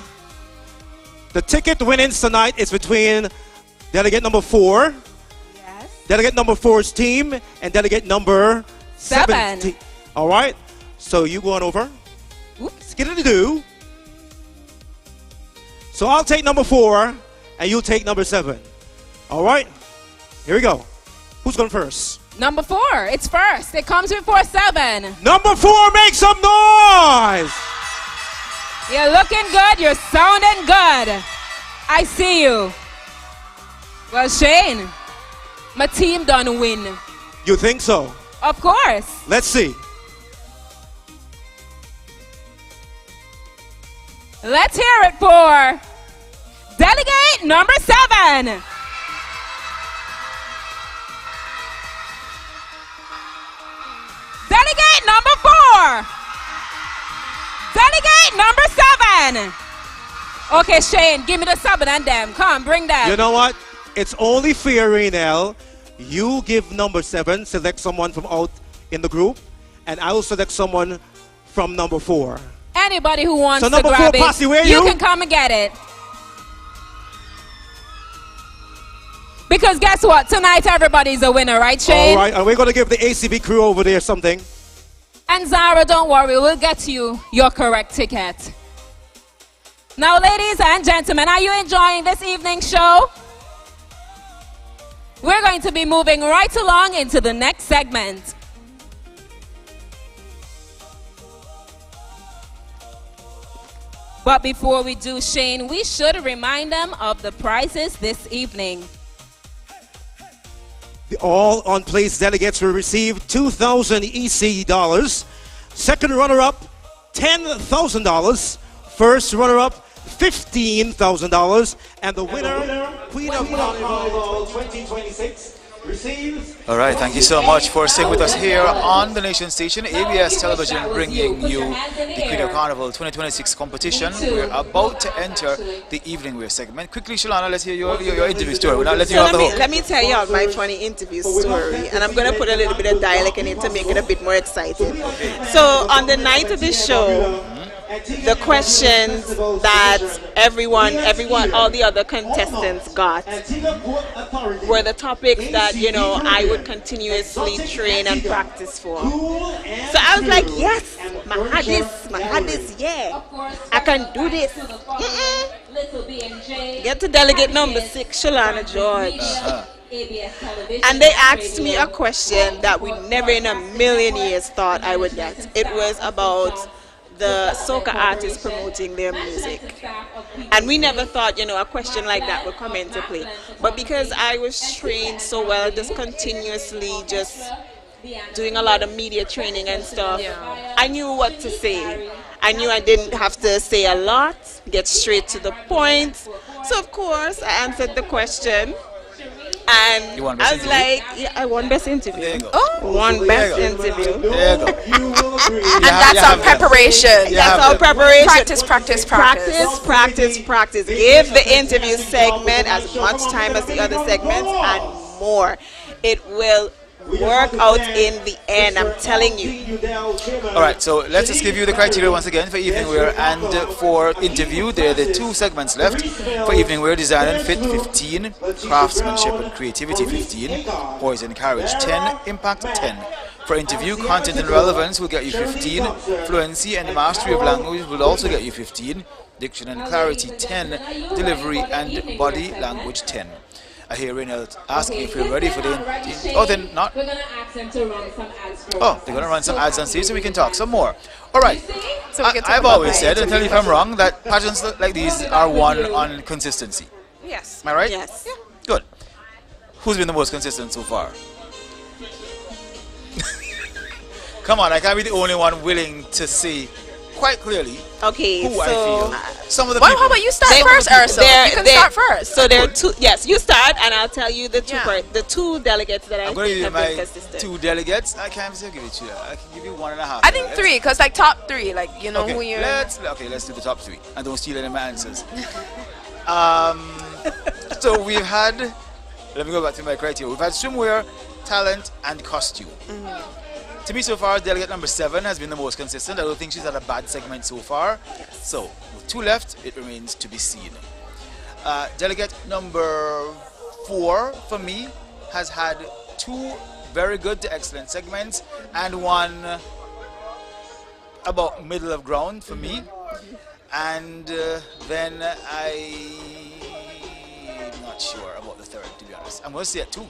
the ticket winnings tonight is between delegate number 4, delegate number 4's team, and delegate number 7. All right, so you go on over. Skiddy-doo. So I'll take number 4, and you'll take number 7. All right, here we go. Who's going first? Number 4, it's first. It comes before 7. Number 4, make some noise! You're looking good. You're sounding good. I see you. Well, Shane, my team done win. You think so? Of course. Let's see. Let's hear it for delegate number 7. Delegate number 4. Delegate number 7. Okay, Shane, give me the 7 and them. Come, bring them. You know what? It's only fair, Raynell. You give number 7, select someone from out in the group, and I will select someone from number 4. Anybody who wants so to number grab 4, Posse, where you can come and get it. Because guess what? Tonight everybody's a winner, right, Shane? All right, and we're going to give the ACB crew over there something. And Zara, don't worry, we'll get you your correct ticket. Now, ladies and gentlemen, are you enjoying this evening's show? We're going to be moving right along into the next segment. But before we do, Shane, we should remind them of the prizes this evening. The all on place delegates will receive 2,000 EC dollars. Second runner-up, $10,000. First runner-up, $15,000. And the winner, Queen of Carnival 2026, receives... All right, thank you so much for staying with us here on the Nation Station, ABS Television, bringing you the Queen of Carnival 2026 competition. We're about to enter the evening wear segment. Quickly, Shalana, let's hear your interview story. We're not letting you off the hook. Let me tell you out my funny interview story, and I'm going to put a little bit of dialect in it to make it a bit more exciting. So on the night of the show, the questions that everyone, all the other contestants got were the topics that, you know, I would continuously train and practice for. So I was like, yes, my hadis, yeah, I can do this. Get to delegate number 6, Shalana George. And they asked me a question that we never in a million years thought I would get. It was about the soca artists promoting their music. And we never thought, you know, a question like that would come into play. But because I was trained so well, just continuously just doing a lot of media training and stuff, I knew what to say. I knew I didn't have to say a lot, get straight to the point. So of course I answered the question. And I was like, yeah, I won best interview. There you go. Oh, won best interview. There you go. And that's our preparation. That's our preparation. Practice, practice, practice. Practice, practice, practice. Give the interview segment as much time as the other segments and more. It will work out in the end, I'm telling you. Alright, so let's just give you the criteria once again for evening wear and for interview. There are the 2 segments left. For evening wear, design and fit 15, craftsmanship and creativity 15, poise and carriage 10, impact 10. For interview, content and relevance will get you 15, fluency and mastery of language will also get you 15, diction and clarity 10, delivery and body language 10. I hear Reynolds asking if you're ready for the oh, then not. We're going to ask them to run some ads. Oh, they're going to run some ads on stage so we can talk some more. All right. So we can talk I've about always said, and tell me if I'm wrong, that pageants like these are won on consistency. Yes. Am I right? Yes. Yeah. Good. Who's been the most consistent so far? Come on, I can't be the only one willing to see quite clearly who I feel. Some of the people. How about you start first, Ursula? You can start first. So there are 2. Yes, you start, and I'll tell you the 2 delegates that I I'm going to think give have you been my consistent. 2 delegates. I can't still give it to you. I can give you 1.5. I think 3, because like top 3, like you know who you're. Let's do the top 3, and don't steal any of my answers. So we've had. Let me go back to my criteria. We've had swimwear, talent, and costume. To me, so far, delegate number 7 has been the most consistent. I don't think she's had a bad segment so far. So, with 2 left, it remains to be seen. Delegate number 4, for me, has had 2 very good to excellent segments and 1 about middle of ground for me. And then I'm not sure about the 3rd, to be honest. I'm going to say it 2.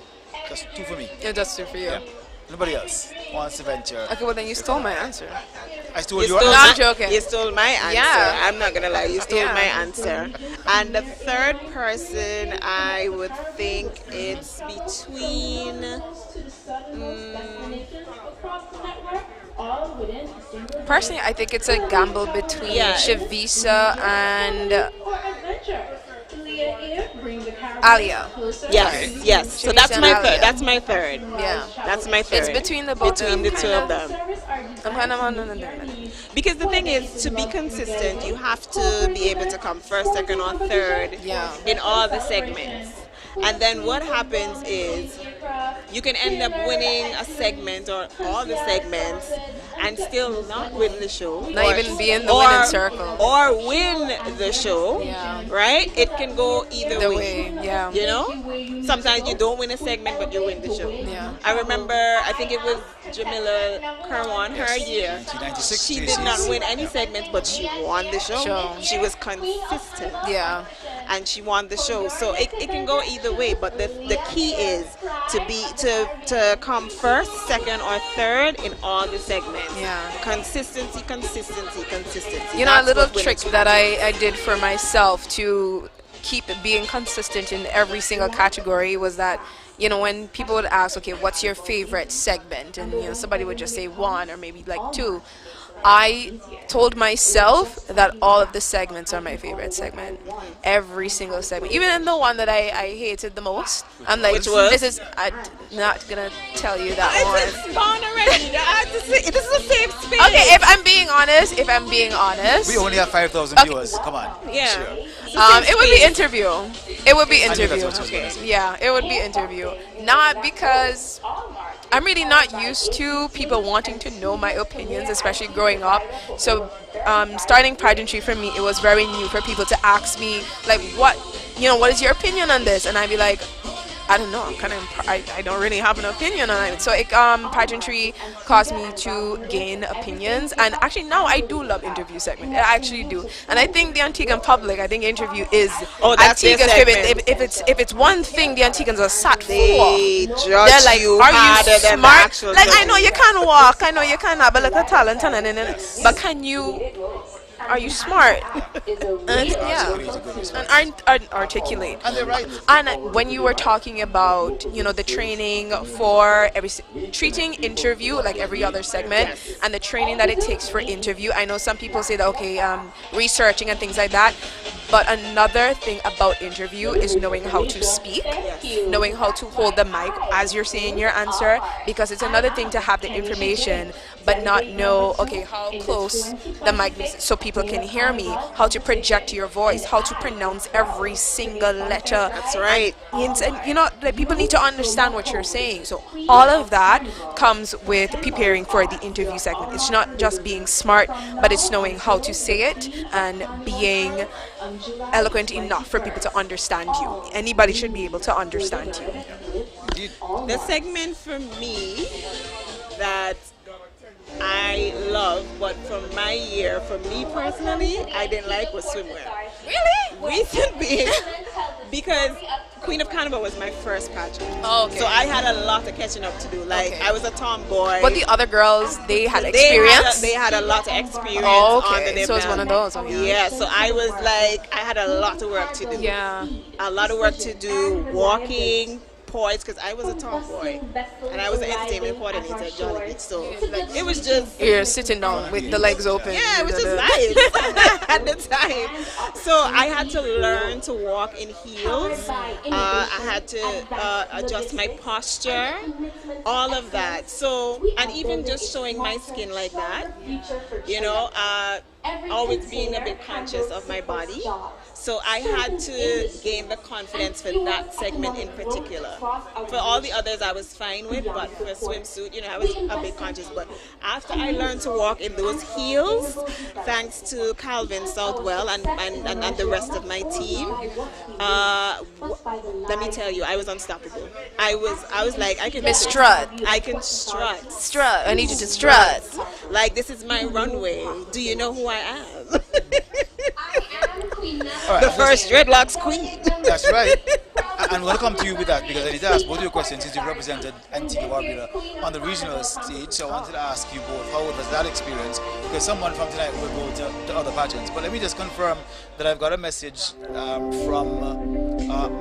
Just 2 for me. Yeah, that's 2 for you. Yeah. Nobody else wants to venture. Okay, well then you stole my answer. I stole your answer. answer? No, I'm joking. You stole my answer. Yeah. I'm not gonna lie. You stole my answer. And the 3rd person, I would think it's between. Personally, I think it's a gamble between Shavisa and Alia. Yes, yes. So that's my 3rd. That's my 3rd. Yeah, that's my 3rd. It's between the both. Between the 2 of them. I'm kind of on them. Because the thing is, to be consistent, you have to be able to come 1st, 2nd, or 3rd in all the segments. And then what happens is you can end up winning a segment or all the segments and still not win the show. Not even be in the winning circle. Or win the show, right? It can go either way. Yeah. You know? Sometimes you don't win a segment, but you win the show. Yeah. I remember, I think it was Jamila Kerwan, her year. 1996. She did not win any segments, but she won the show. She was consistent. Yeah. And she won the show. So it can go either way, but the key is to come 1st, 2nd, or 3rd in all the segments. Yeah. Consistency. You know, a little trick that I did for myself to keep being consistent in every single category was that, you know, when people would ask, okay, what's your favorite segment? And, you know, somebody would just say 1 or maybe like 2. I told myself that all of the segments are my favorite segment. Every single segment. Even in the one that I hated the most. I'm like, which was? This is, I'm not going to tell you that one. It's gone already. This is a safe space. Okay, if I'm being honest. We only have 5,000 viewers. Come on. Yeah. Sure. It would be interview. It would be interview. Okay. Yeah, it would be interview. Not because I'm really not used to people wanting to know my opinions, especially growing up. So starting pageantry for me, it was very new for people to ask me, like, what is your opinion on this? And I'd be like, I don't know. I'm kind of. I don't really have an opinion on it. So pageantry caused me to gain opinions, and actually now I do love interview segment. I actually do, and I think the Antiguan public. I think interview is that's their Antigua's segment. favorite. If it's one thing the Antigans are sat for, They judge they're like, you are harder you than the smart? actual Like, I judges. know you can walk. I know you can have a little talent, but can you? Are you smart? And yeah, and aren't articulate. And they're right. And when you were talking about, the training for treating interview like every other segment, and the training that it takes for interview, I know some people say that, okay, researching and things like that. But another thing about interview is knowing how to speak, knowing how to hold the mic as you're saying your answer, because it's another thing to have the information but not know, okay, how close the mic is so people can hear me, how to project your voice, how to pronounce every single letter. That's right. And like, people need to understand what you're saying. So all of that comes with preparing for the interview segment. It's not just being smart, but it's knowing how to say it and being eloquent enough for people to understand you. Anybody should be able to understand you. The segment for me that I love, but from my year, for me personally, I didn't like was swimwear. Really? Reason being, because Queen of Carnival was my first pageant. Oh, okay. So I had a lot of catching up to do. Like, I was a tomboy. But the other girls, they had experience? They had a lot of experience. Oh, okay. Under their So it's belt. one of those. Oh, Yeah, so I was like, I had a lot of work to do. Yeah. A lot of work to do, walking, poise, because I was a tomboy. And I was an entertainment coordinator at Jolly Beach. So it was just... You're sitting down with the legs open. Yeah, it was just vibes at the time. So I had to learn to walk in heels. I had to adjust my posture, all of that. So, and even just showing my skin like that, always being a bit conscious of my body. So I had to gain the confidence for that segment in particular. For all the others, I was fine with, but for a swimsuit, I was a bit conscious. But after I learned to walk in those heels, thanks to Calvin Southwell and the rest of my team, let me tell you, I was unstoppable. I was like, I can strut. I can strut. Strut. I need you to strut. Like, this is my runway. Do you know who I am? The first dreadlocks queen. That's right. And we'll come to you with that, because I need to ask both your questions since you represented Antigua Barbuda on the regional stage. So I wanted to ask you both, how was that experience? Because someone from tonight will go to other pageants. But let me just confirm that I've got a message from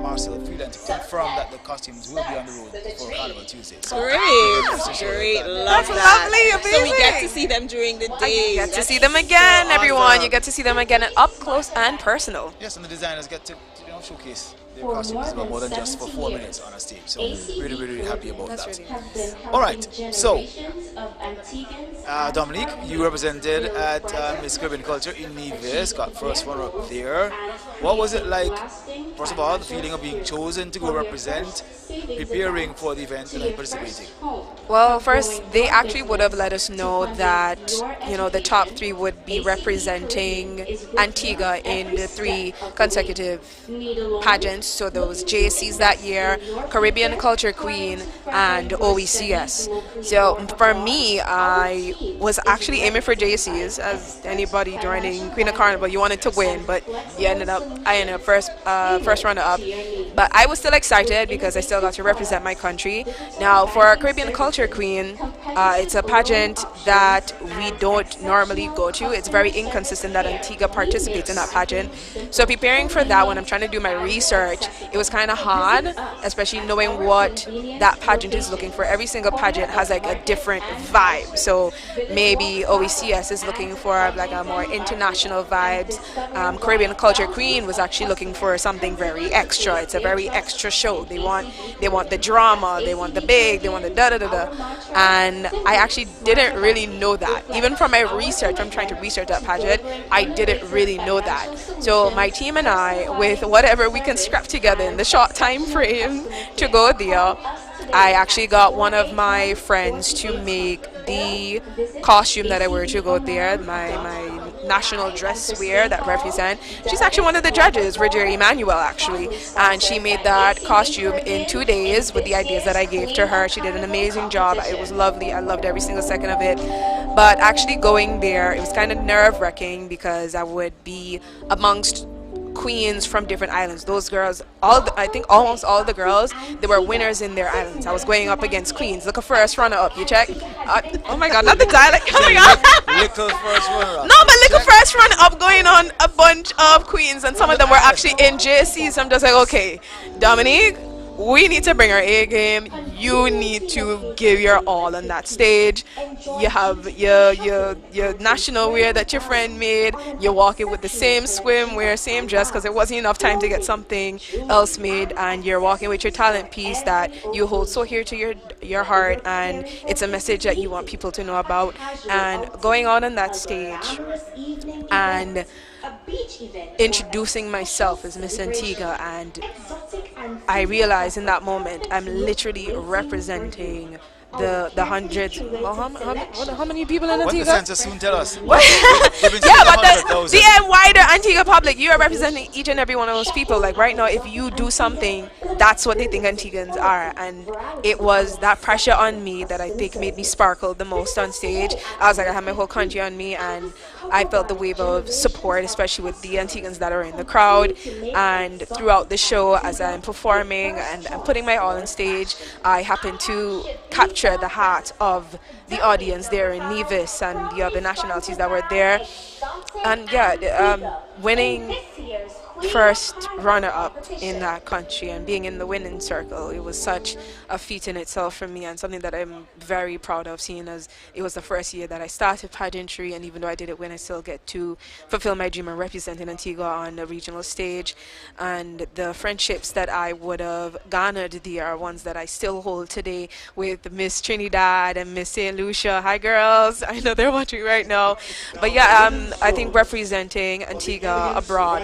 Marcel Freeland to confirm that the costumes will be on the road for Carnival Tuesday. So Great. Love That's that. lovely, So we get amazing. to see them during the day. You get to see them again, everyone. You get to see them again up close and personal. Yes, and the designers get to showcase their costumes as well, more than just for 4 minutes on a stage. So really, really happy about that. All right, so Dominique, you represented at Miss Caribbean Culture in Nevis, got first runner up there. What was it like, first of all, the feeling of being chosen to go represent, preparing for the event and then participating? Well, first, they actually would have let us know that, the top 3 would be representing Antigua in the 3 consecutive pageants. So there was JC's that year, Caribbean Culture Queen, and OECS. So for me, I was actually aiming for JC's. As anybody joining Queen of Carnival, you wanted to win, but I ended up first runner up. But I was still excited because I still got to represent my country. Now for Caribbean Culture Queen, it's a pageant that we don't normally go to. It's very inconsistent that Antigua participates in that pageant. So preparing for that, when I'm trying to do my research, it was kind of hard, especially knowing what that pageant is looking for. Every single pageant has like a different vibe. So maybe OECS is looking for like a more international vibes. Caribbean Culture Queen was actually looking for something very extra. It's a very extra show. They want the drama, they want the big, they want the da-da-da-da. And I actually didn't really know that. Even from my research, I'm trying to research that pageant, I didn't really know that. So my team and I, with whatever we can scrap together in the short time frame to go there, I actually got one of my friends to make the costume that I wear to go there, my national dress wear that represent. She's actually one of the judges, Roger Emmanuel actually, and she made that costume in 2 days with the ideas that I gave to her. She did an amazing job. It was lovely. I loved every single second of it. But actually going there, it was kind of nerve-wracking because I would be amongst queens from different islands. Those girls, I think almost all the girls, they were winners in their islands. I was going up against queens. Look, a first runner up. You check? Oh my God, not the dialect coming up. Little first runner up. No, but look, a first runner up going on a bunch of queens, and some of them were actually in JCs. I'm just like, okay, Dominique, we need to bring our A game. You need to give your all on that stage. You have your national wear that your friend made. You're walking with the same swimwear, same dress, because there wasn't enough time to get something else made. And you're walking with your talent piece that you hold so dear to your heart, and it's a message that you want people to know about. And going on that stage and introducing myself as Miss Antigua, and I realized in that moment I'm literally representing the hundreds. Well, how many people in Antigua? What the census soon tell us? Yeah, but the wider Antigua public, you are representing each and every one of those people. Like right now, if you do something, that's what they think Antiguans are, and it was that pressure on me that I think made me sparkle the most on stage. I was like, I have my whole country on me, and I felt the wave of support, especially with the Antigans that are in the crowd. And throughout the show, as I'm performing and I'm putting my all on stage, I happen to capture the heart of the audience there in Nevis and the other nationalities that were there. And yeah, winning first runner-up in that country and being in the winning circle, it was such a feat in itself for me, and something that I'm very proud of, seeing as it was the first year that I started pageantry, and even though I did it when I still get to fulfill my dream and represent in Antigua on the regional stage. And the friendships that I would have garnered there are ones that I still hold today with Miss Trinidad and Miss St. Lucia. Hi girls, I know they're watching right now. But yeah, I think representing Antigua abroad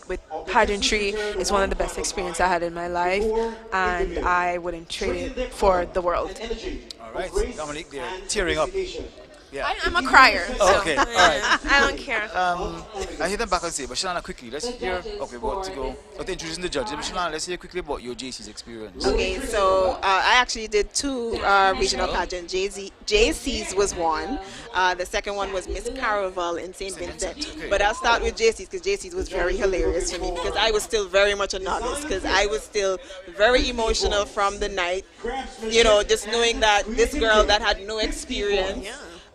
with pageantry is one of the best experiences I had in my life, and I wouldn't trade it for the world. All right, Dominique, they're tearing up. Yeah. I'm a crier. So Okay, all right. I don't care. I hear them back and say, but Shalana, quickly, let's hear. Okay, about to go. But introducing the judges, but Shalana, let's hear quickly about your JC's experience. Okay, so I actually did two regional pageants. JC's was one. The second one was Miss CARNIVAL in St. Vincent. Okay. But I'll start with JC's because JC's was very hilarious for me because I was still very much a novice, because I was still very emotional from the night. You know, just knowing that this girl that had no experience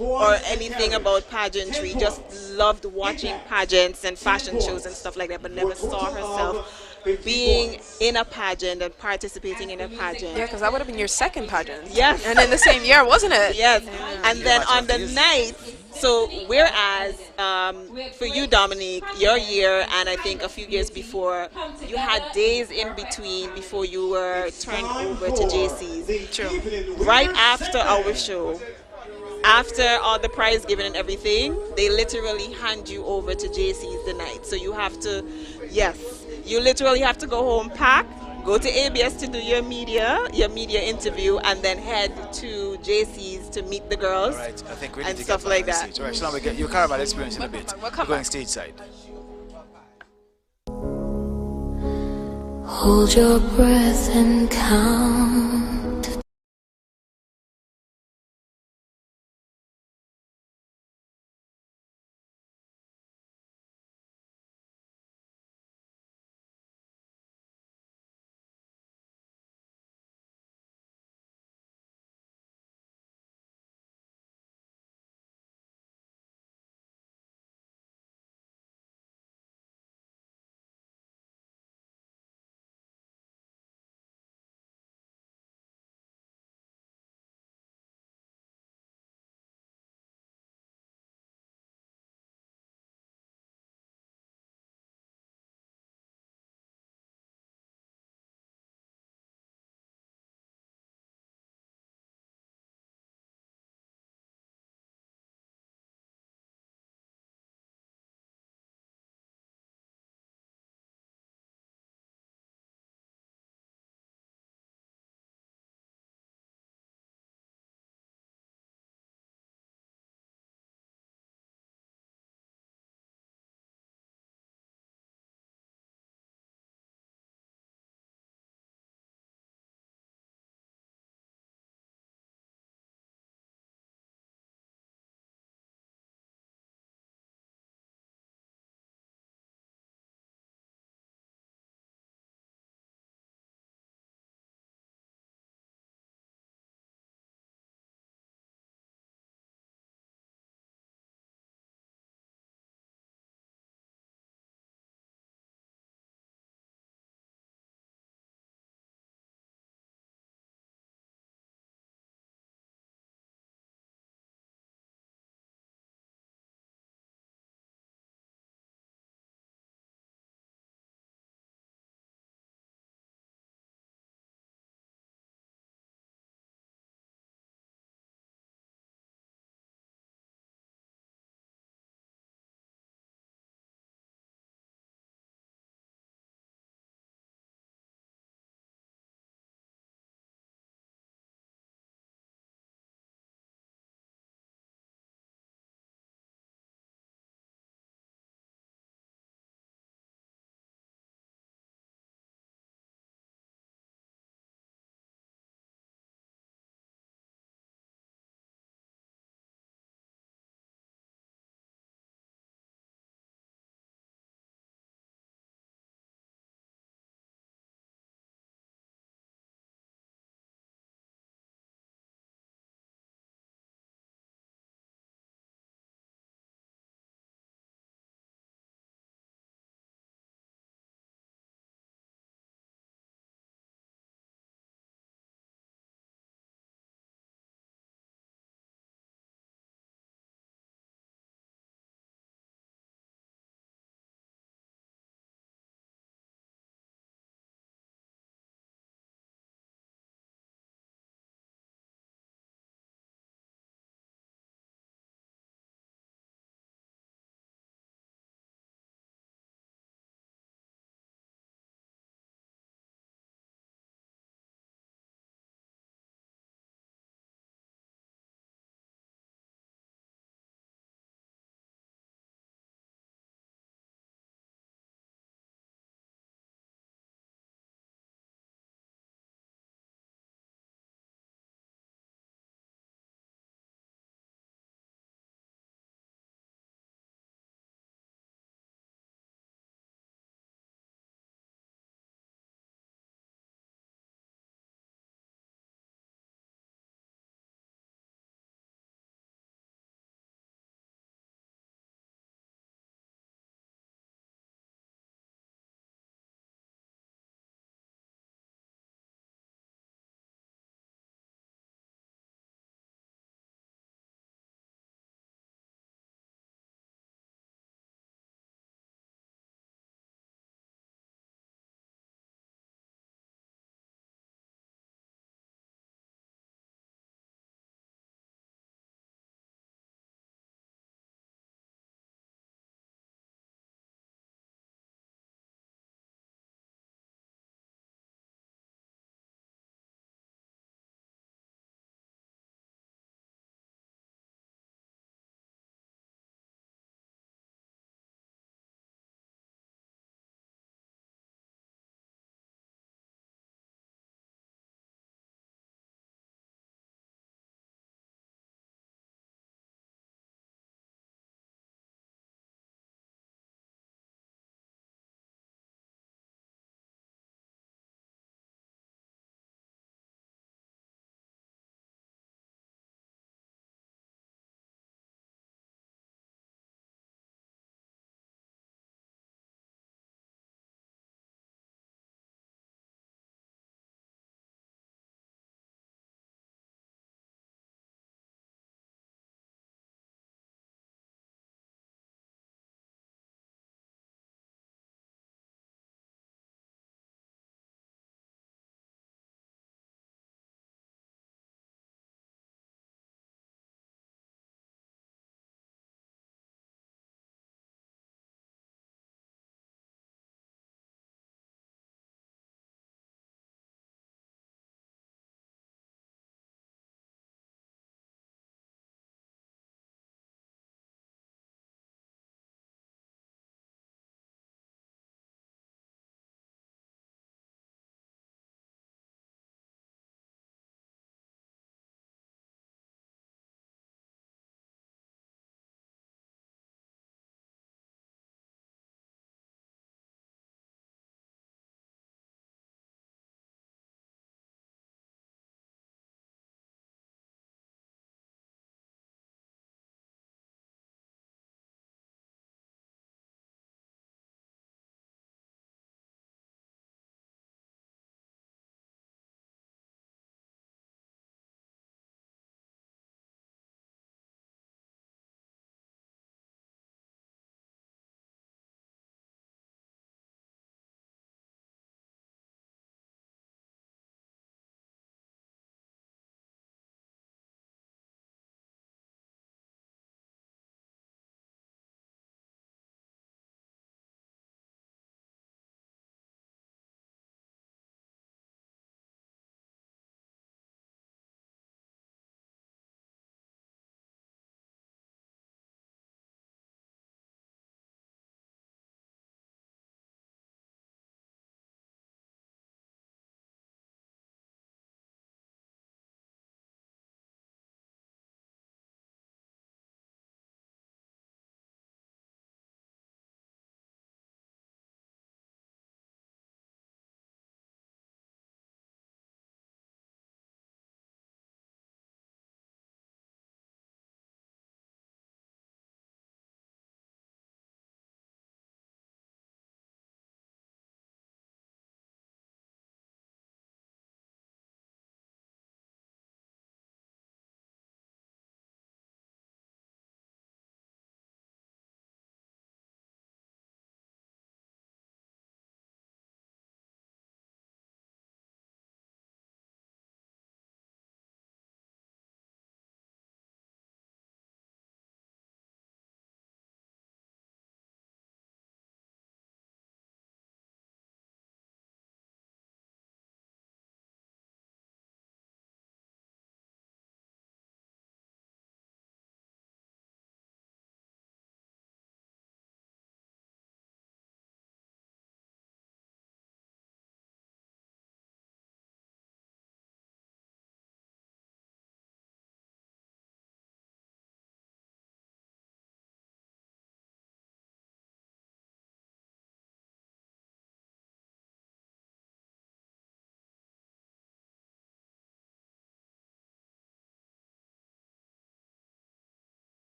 or anything about pageantry, just loved watching pageants and fashion shows and stuff like that, but never saw herself being in a pageant and participating in a pageant. Yeah, because that would have been your second pageant. Yes. And in the same year, wasn't it? Yes. And then on the night, so whereas for you, Dominique, your year and I think a few years before, you had days in between before you were turned over to JC's. True. Right after our show, after all the prize giving and everything, they literally hand you over to JC's the night. So you have to, yes, you literally have to go home, pack, go to ABS to do your media interview, and then head to JC's to meet the girls. All right, I think we need and to stuff get like back that. on stage. All right, Shalana, we get your CARNIVAL experience in a bit. We'll come Going back. stateside. Hold your breath and count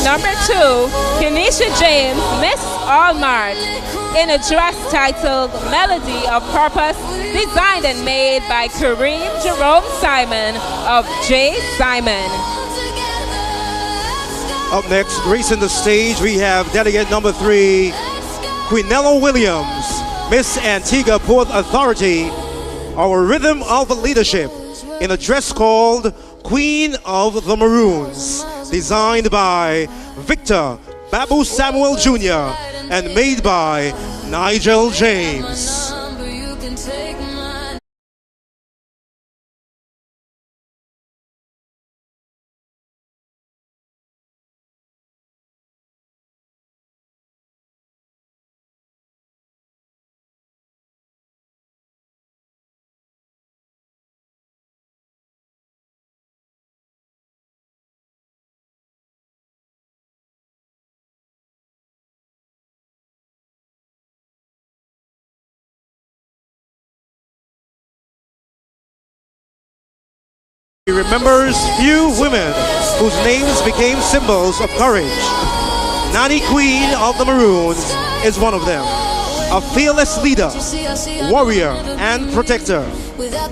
number 2, Kenesha James, Miss Allmart, in a dress titled Melody of Purpose, designed and made by Kareem Jerome Simon of J. Simon. Up next, gracing the stage, we have delegate number 3, Quinella Williams, Miss Antigua Port Authority, our Rhythm of Leadership, in a dress called Queen of the Maroons, designed by Victor Babu Samuel Jr. and made by Nigel James. He remembers few women whose names became symbols of courage. Nanny Queen of the Maroons is one of them. A fearless leader, warrior, and protector.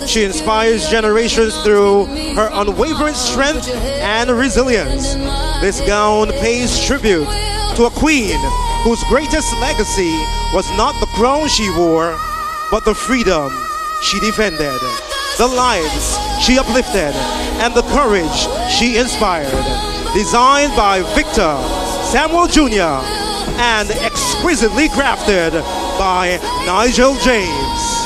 She inspires generations through her unwavering strength and resilience. This gown pays tribute to a queen whose greatest legacy was not the crown she wore, but the freedom she defended, the lives she uplifted, and the courage she inspired. Designed by Victor Samuel Jr. and exquisitely crafted by Nigel James.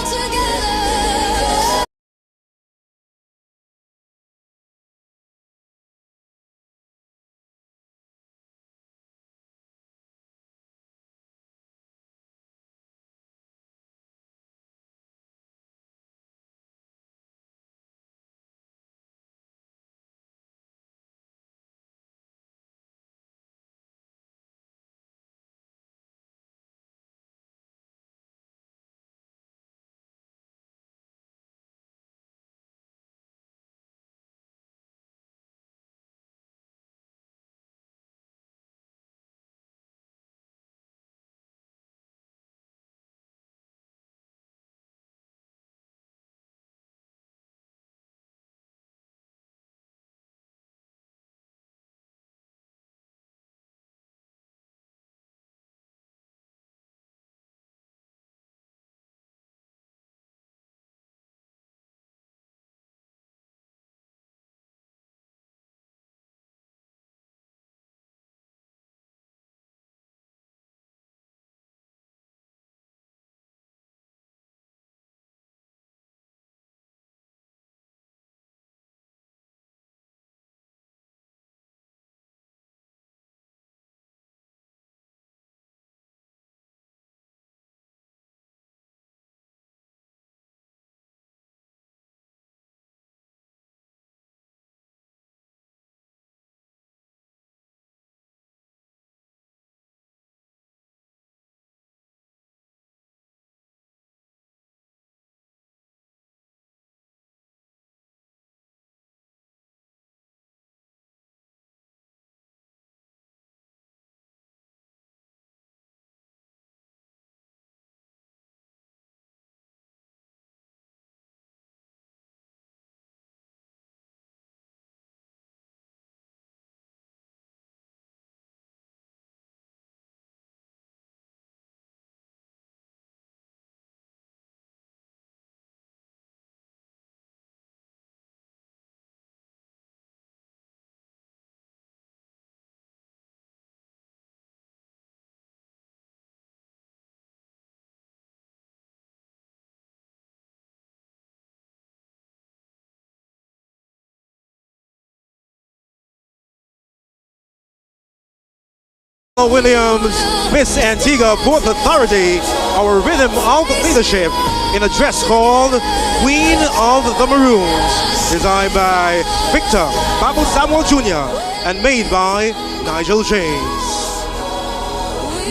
Williams, Miss Antigua Port Authority, our Rhythm of Leadership, in a dress called Queen of the Maroons, designed by Victor Babu Samuel Jr. and made by Nigel James.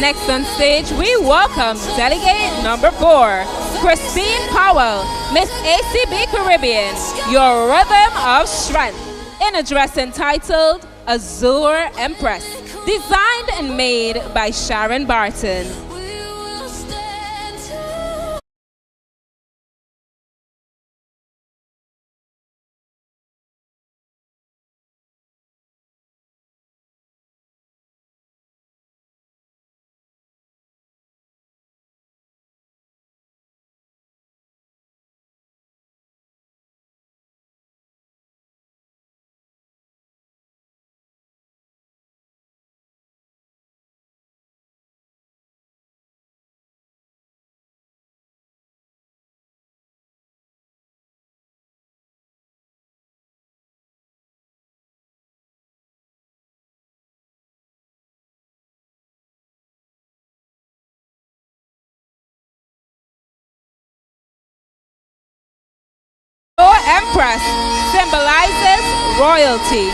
Next on stage, we welcome delegate number 4, Christine Powell, Miss ACB Caribbean, your Rhythm of Strength, in a dress entitled Azure Empress, Designed and made by Sharon Barton. Our Empress symbolizes royalty,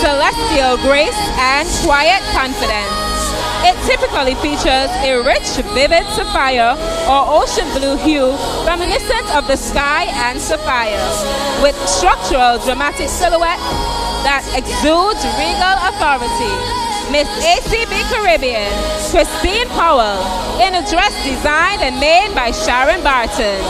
celestial grace, and quiet confidence. It typically features a rich, vivid sapphire or ocean blue hue reminiscent of the sky and sapphire, with structural dramatic silhouette that exudes regal authority. Miss ACB Caribbean, Christine Powell, in a dress designed and made by Sharon Barton.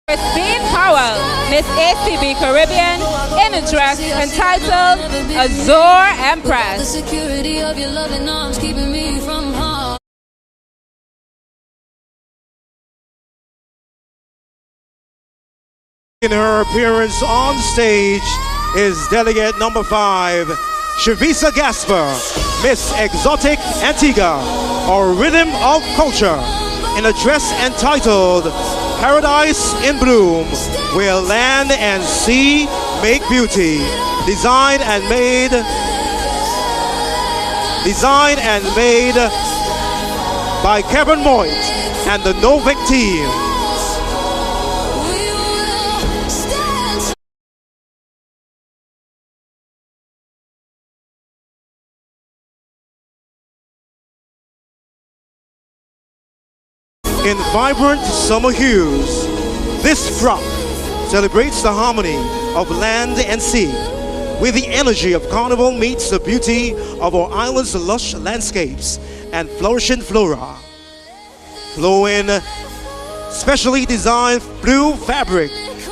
Christine Powell, Miss ACB Caribbean, in a dress entitled Azure Empress. The security of your loving arms keeping me from harm. In her appearance on stage is delegate number 5, Shavisa Gasper, Miss Exotic Antigua, or Rhythm of Culture, in a dress entitled Paradise in Bloom, where land and sea make beauty. Designed and made by Kevin Moit and the Novik team. in vibrant summer hues. This frock celebrates the harmony of land and sea, where the energy of Carnival meets the beauty of our island's lush landscapes and flourishing flora. Flowing, specially designed blue fabric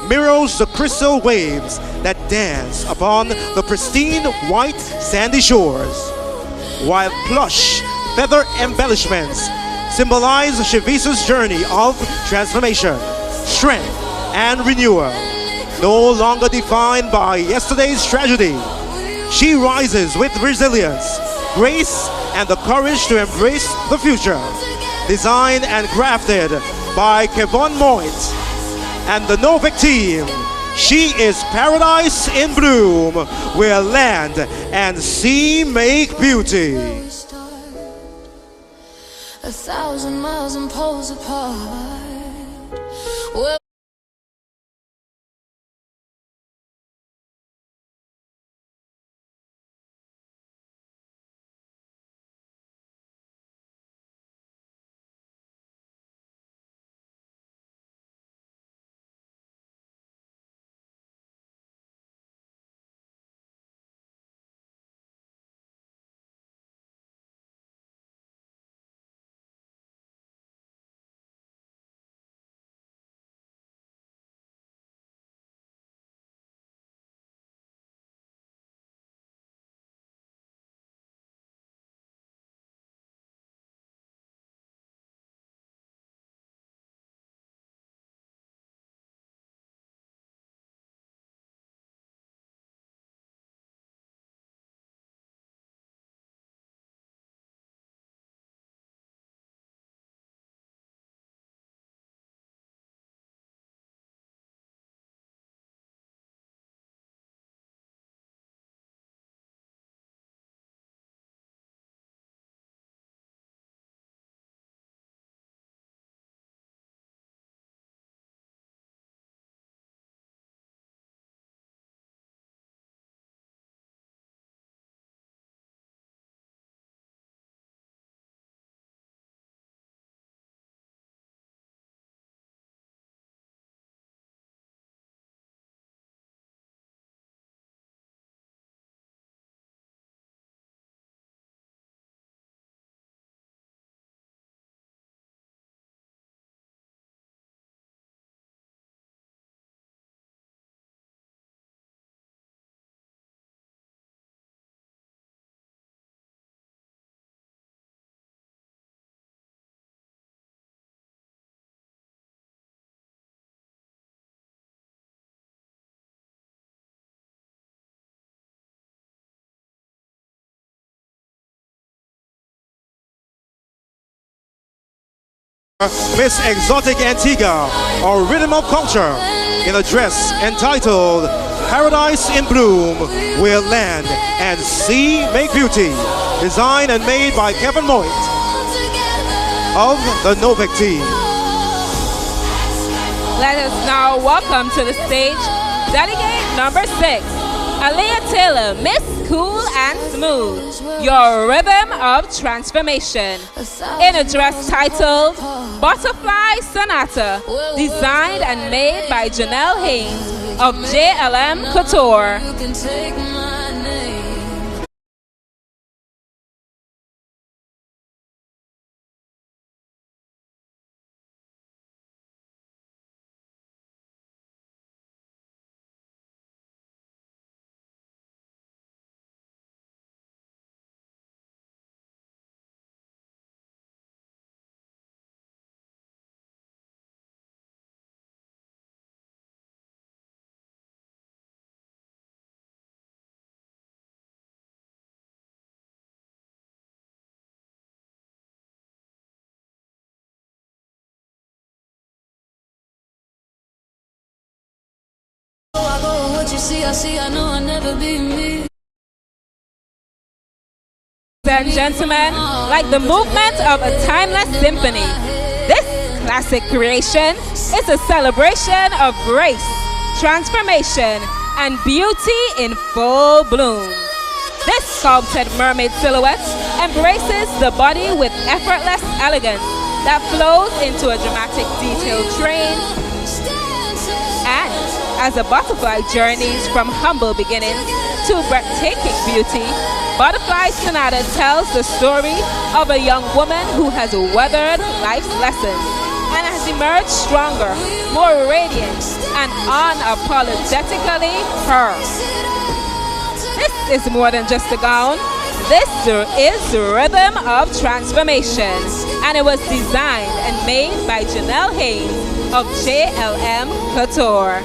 mirrors the crystal waves that dance upon the pristine white sandy shores, while plush feather embellishments symbolize Shivisa's journey of transformation, strength, and renewal. No longer defined by yesterday's tragedy, she rises with resilience, grace, and the courage to embrace the future. Designed and crafted by Kevon Moit and the Novik team, she is paradise in bloom, where land and sea make beauty. 1,000 miles and poles apart. Well, Miss Exotic Antigua, or Rhythm of Culture, in a dress entitled Paradise in Bloom, where land and sea make beauty. Designed and made by Kevin Moit of the Novik team. Let us now welcome to the stage delegate number 6, Aaliyah Taylor, Miss Cool and Smooth, your rhythm of transformation, in a dress titled Butterfly Sonata, designed and made by Janelle Haynes of JLM Couture. I know I'll never be me. Ladies and gentlemen, like the movement of a timeless symphony, this classic creation is a celebration of grace, transformation, and beauty in full bloom. This sculpted mermaid silhouette embraces the body with effortless elegance, that flows into a dramatic detail train. And as a butterfly journeys from humble beginnings to breathtaking beauty, Butterfly Sonata tells the story of a young woman who has weathered life's lessons and has emerged stronger, more radiant, and unapologetically her. This is more than just a gown. This is the rhythm of transformation, and it was designed and made by Janelle Haynes of JLM Couture.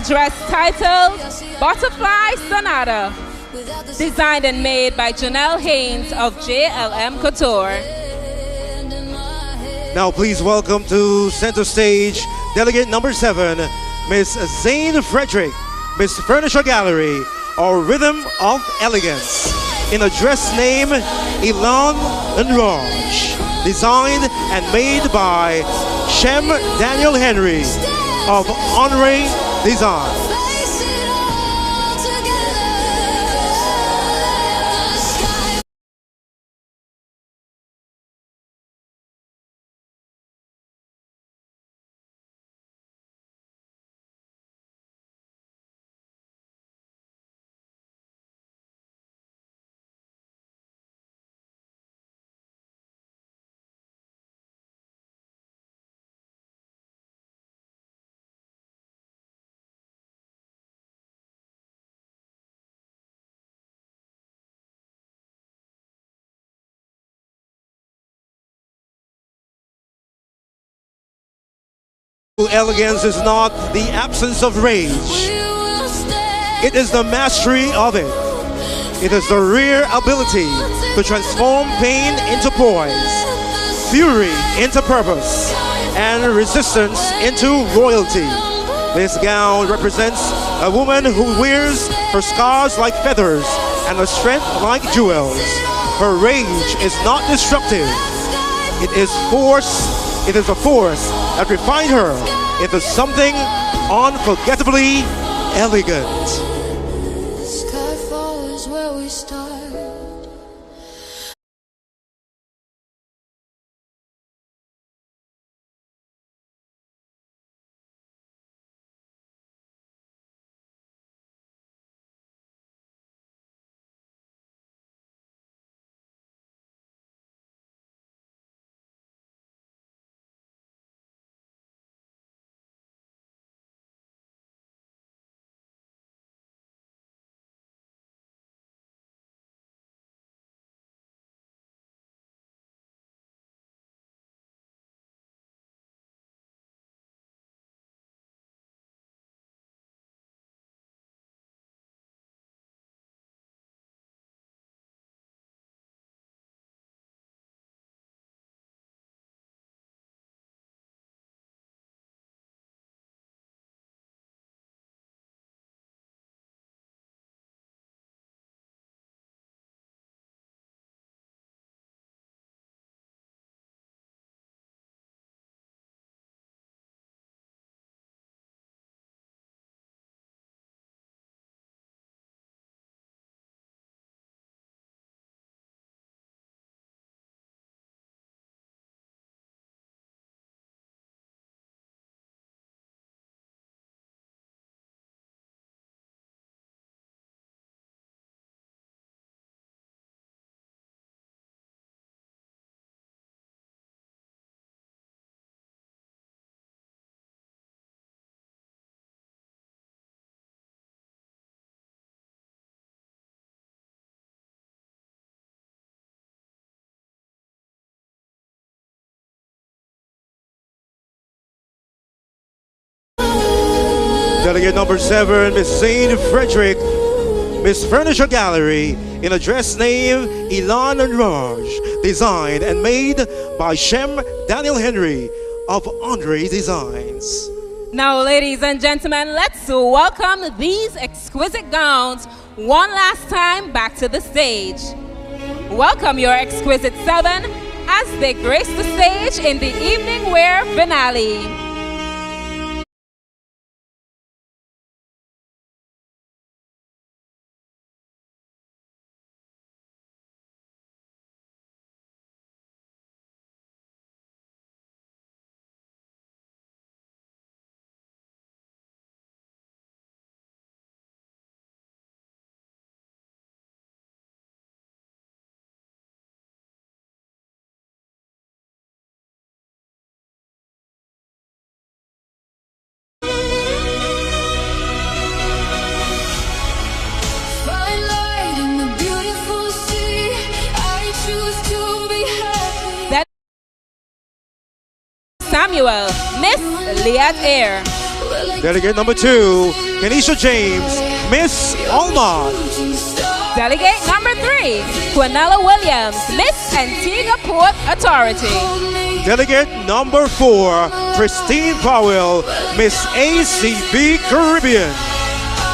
Dress titled Butterfly Sonata, designed and made by Janelle Haynes of JLM Couture. Now please welcome to center stage delegate number 7, Miss Zane Frederick, Miss Furniture Gallery, or Rhythm of Elegance, in a dress name Elan and Raj, designed and made by Shem Daniel Henry of Henry Design. Elegance is not the absence of rage. It is the mastery of it. It is the rare ability to transform pain into poise, fury into purpose, and resistance into royalty. This gown represents a woman who wears her scars like feathers and her strength like jewels. Her rage is not destructive. It is force. It is a force that refined her into something unforgettably elegant. Skyfall is where we start. Delegate number 7, Miss Zane Frederick, Miss Furniture Gallery, in a dress named Elan Raj, designed and made by Shem Daniel Henry of Andre Designs. Now, ladies and gentlemen, let's welcome these exquisite gowns one last time back to the stage. Welcome your exquisite 7 as they grace the stage in the evening wear finale. Samuel, Miss Liat Air. Delegate number 2, Kenisha James, Miss Alma. Delegate number 3, Quinella Williams, Miss Antigua Port Authority. Delegate number 4, Christine Powell, Miss ACB Caribbean.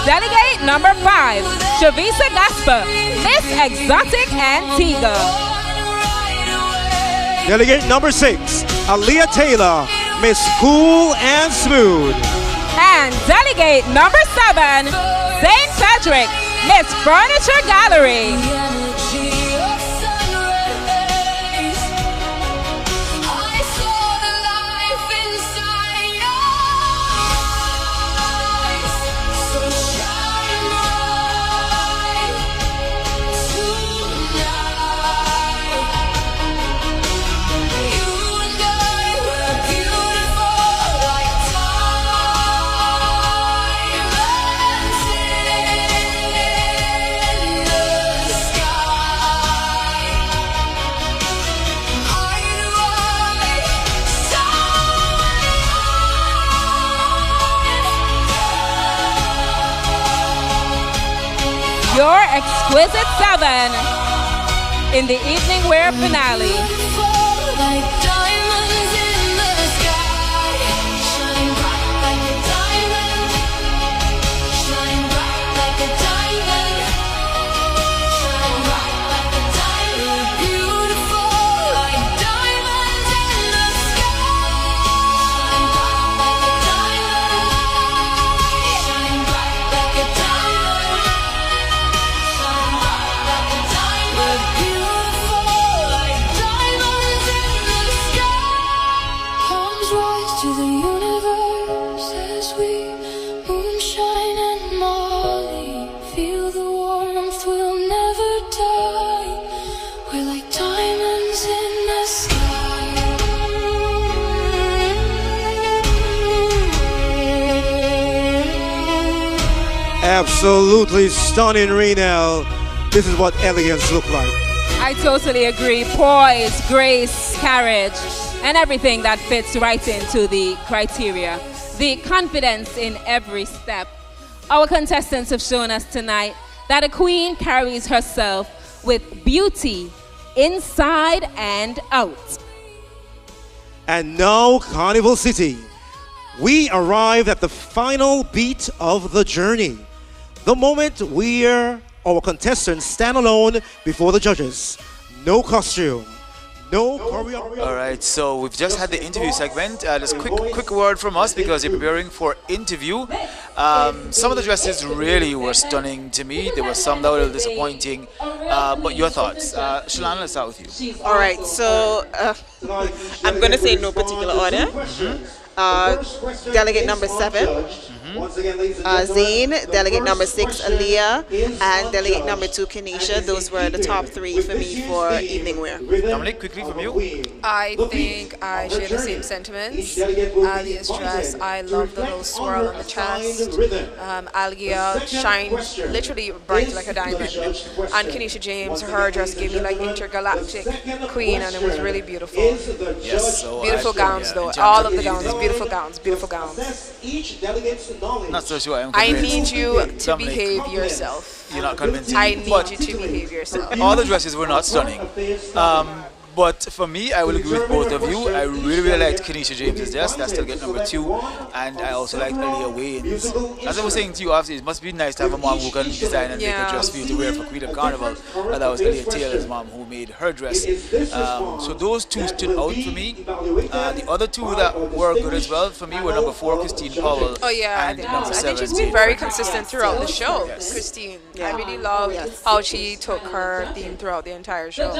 Delegate number 5, Shavisa Gasper, Miss Exotic Antigua. Delegate number 6, Aaliyah Taylor, Miss Cool and Smooth. And delegate number 7, Zane Frederick, Miss Furniture Gallery. Your exquisite 7 in the evening wear finale. Absolutely stunning, Renell. This is what elegance look like. I totally agree. Poise, grace, carriage, and everything that fits right into the criteria. The confidence in every step. Our contestants have shown us tonight that a queen carries herself with beauty inside and out. And now, Carnival City. We arrive at the final beat of the journey. The moment where our contestants stand alone before the judges. No costume, no choreography. All right, so we've just had the interview segment. Just quick word from us because you're preparing for interview. Some of the dresses really were stunning to me. There were some that were a little disappointing. But your thoughts? Shalana, let's start with you. All right, so I'm going to say no particular order. Delegate number 7, Zane, delegate number 6, Aaliyah, and delegate number 2, Kenisha. Those were the top 3 for me for evening wear. Dominic, quickly from you. I think I share the same sentiments. Alia's dress, I love the little swirl on the chest. Alia shined literally bright like a diamond. And Kenisha James, her dress gave me like intergalactic queen, and it was really beautiful. Yes, so beautiful gowns though. All of the gowns beautiful gowns, beautiful gowns. Not so sure. I need you to behave yourself. You're not convincing I me. need you to behave yourself. All the dresses were not stunning. But for me, I will agree with both of you. I really liked Kenesha James's dress. That's still get number 2. And I also liked Aaliyah Wayne's. As I was saying to you, obviously, it must be nice to have a mom who can design and make a dress for you to wear for Queen of Carnival. And that was Aaliyah Taylor's mom who made her dress. So those 2 stood out for me. The other 2 that were good as well for me were number 4, Christine Powell. Oh yeah, and number 7. I think she's been very consistent throughout the show, Christine. I really love how she took her theme throughout the entire show.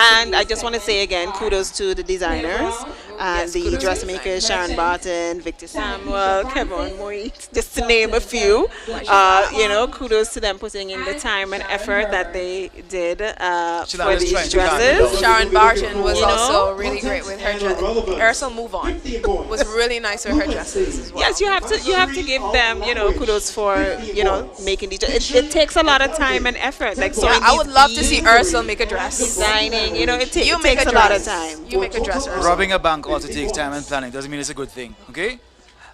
And I just want to say again, kudos to the designers and the dressmakers, Sharon Barton, Victor Samuel, Kevin Moit, just to name a few. Kudos to them putting in the time and effort that they did for these dresses. Sharon Barton was also really great with her dress. Ursula Move On was really nice with her dresses as well. Yes, you have to give them, kudos for, making these. It takes a lot of time and effort. Like I would love to see Ursula make a dress. Designing, it takes a lot of time. You make a dress, Ursula. Robbing a bank also takes time and planning. Doesn't mean it's a good thing, okay?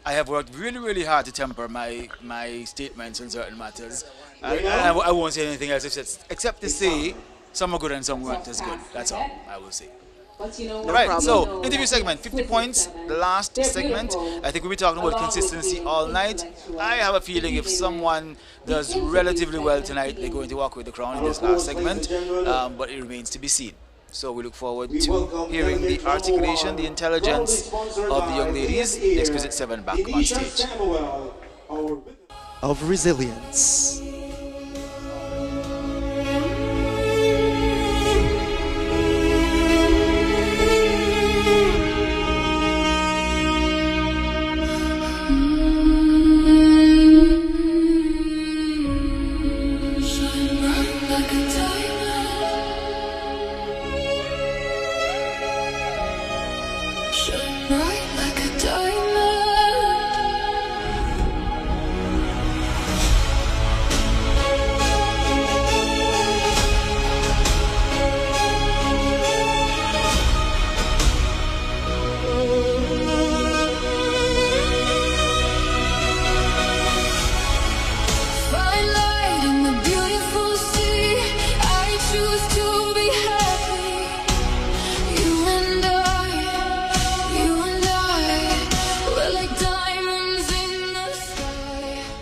I have worked really, really hard to temper my statements on certain matters. I won't say anything else except to say some are good and some weren't as good. That's all I will say. Right, so interview segment, 50 points, the last segment. I think we'll be talking about consistency all night. I have a feeling if someone does relatively well tonight, they're going to walk with the crown in this last segment, but it remains to be seen. So we look forward to hearing the articulation, the intelligence of the young ladies, the Exquisite 7 back on stage. Of resilience.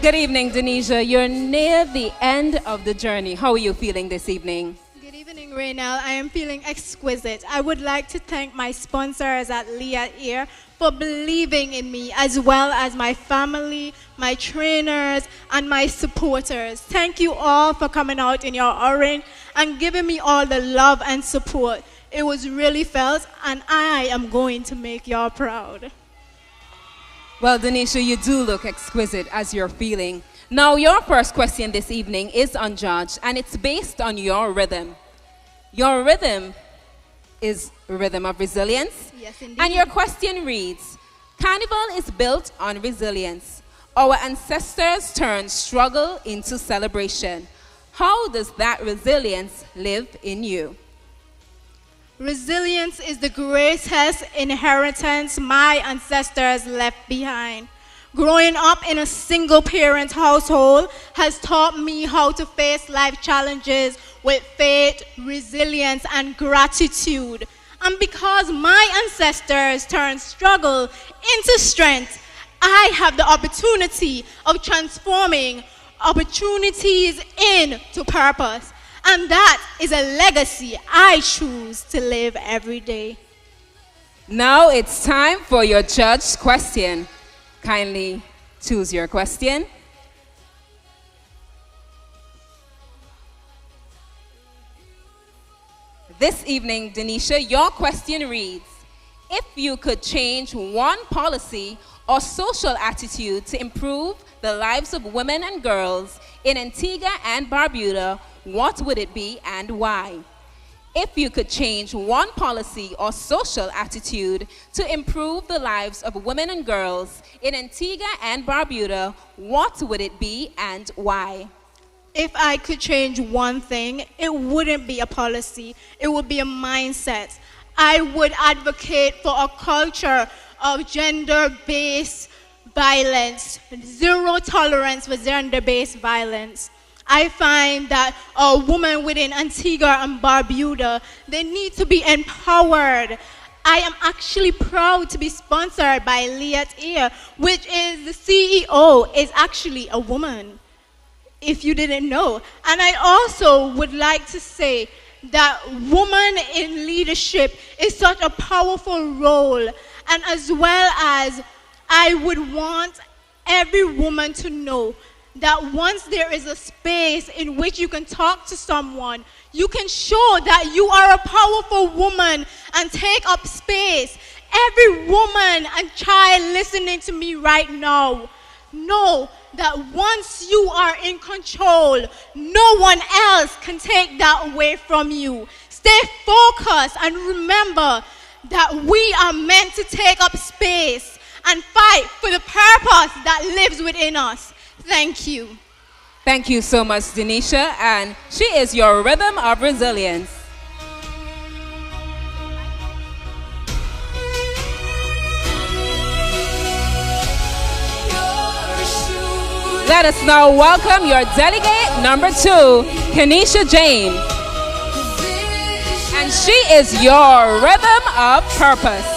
Good evening, Denisha. You're near the end of the journey. How are you feeling this evening? Good evening, Raynell. I am feeling exquisite. I would like to thank my sponsors at Leah Ear for believing in me, as well as my family, my trainers, and my supporters. Thank you all for coming out in your orange and giving me all the love and support. It was really felt, and I am going to make y'all proud. Well, Denisha, you do look exquisite as you're feeling. Now, your first question this evening is unjudged, and it's based on your rhythm. Your rhythm is a rhythm of resilience. Yes, indeed. And your question reads, Carnival is built on resilience. Our ancestors turned struggle into celebration. How does that resilience live in you? Resilience is the greatest inheritance my ancestors left behind. Growing up in a single-parent household has taught me how to face life challenges with faith, resilience, and gratitude. And because my ancestors turned struggle into strength, I have the opportunity of transforming opportunities into purpose. And that is a legacy I choose to live every day. Now it's time for your judge's question. Kindly choose your question. This evening, Denisha, your question reads, if you could change one policy or social attitude to improve the lives of women and girls in Antigua and Barbuda, what would it be and why? If you could change one policy or social attitude to improve the lives of women and girls in Antigua and Barbuda, what would it be and why? If I could change one thing, it wouldn't be a policy. It would be a mindset. I would advocate for a culture of gender-based violence, zero tolerance for gender-based violence. I find that a woman within Antigua and Barbuda, they need to be empowered. I am actually proud to be sponsored by Liat Ear, which is the CEO, is actually a woman, if you didn't know. And I also would like to say that woman in leadership is such a powerful role. And as well as I would want every woman to know that once there is a space in which you can talk to someone, you can show that you are a powerful woman and take up space. Every woman and child listening to me right now, know that once you are in control, no one else can take that away from you. Stay focused and remember that we are meant to take up space and fight for the purpose that lives within us. Thank you. Thank you so much, Denisha, and she is your rhythm of resilience. Let us now welcome your delegate number 2, Kenesha James. And she is your rhythm of purpose.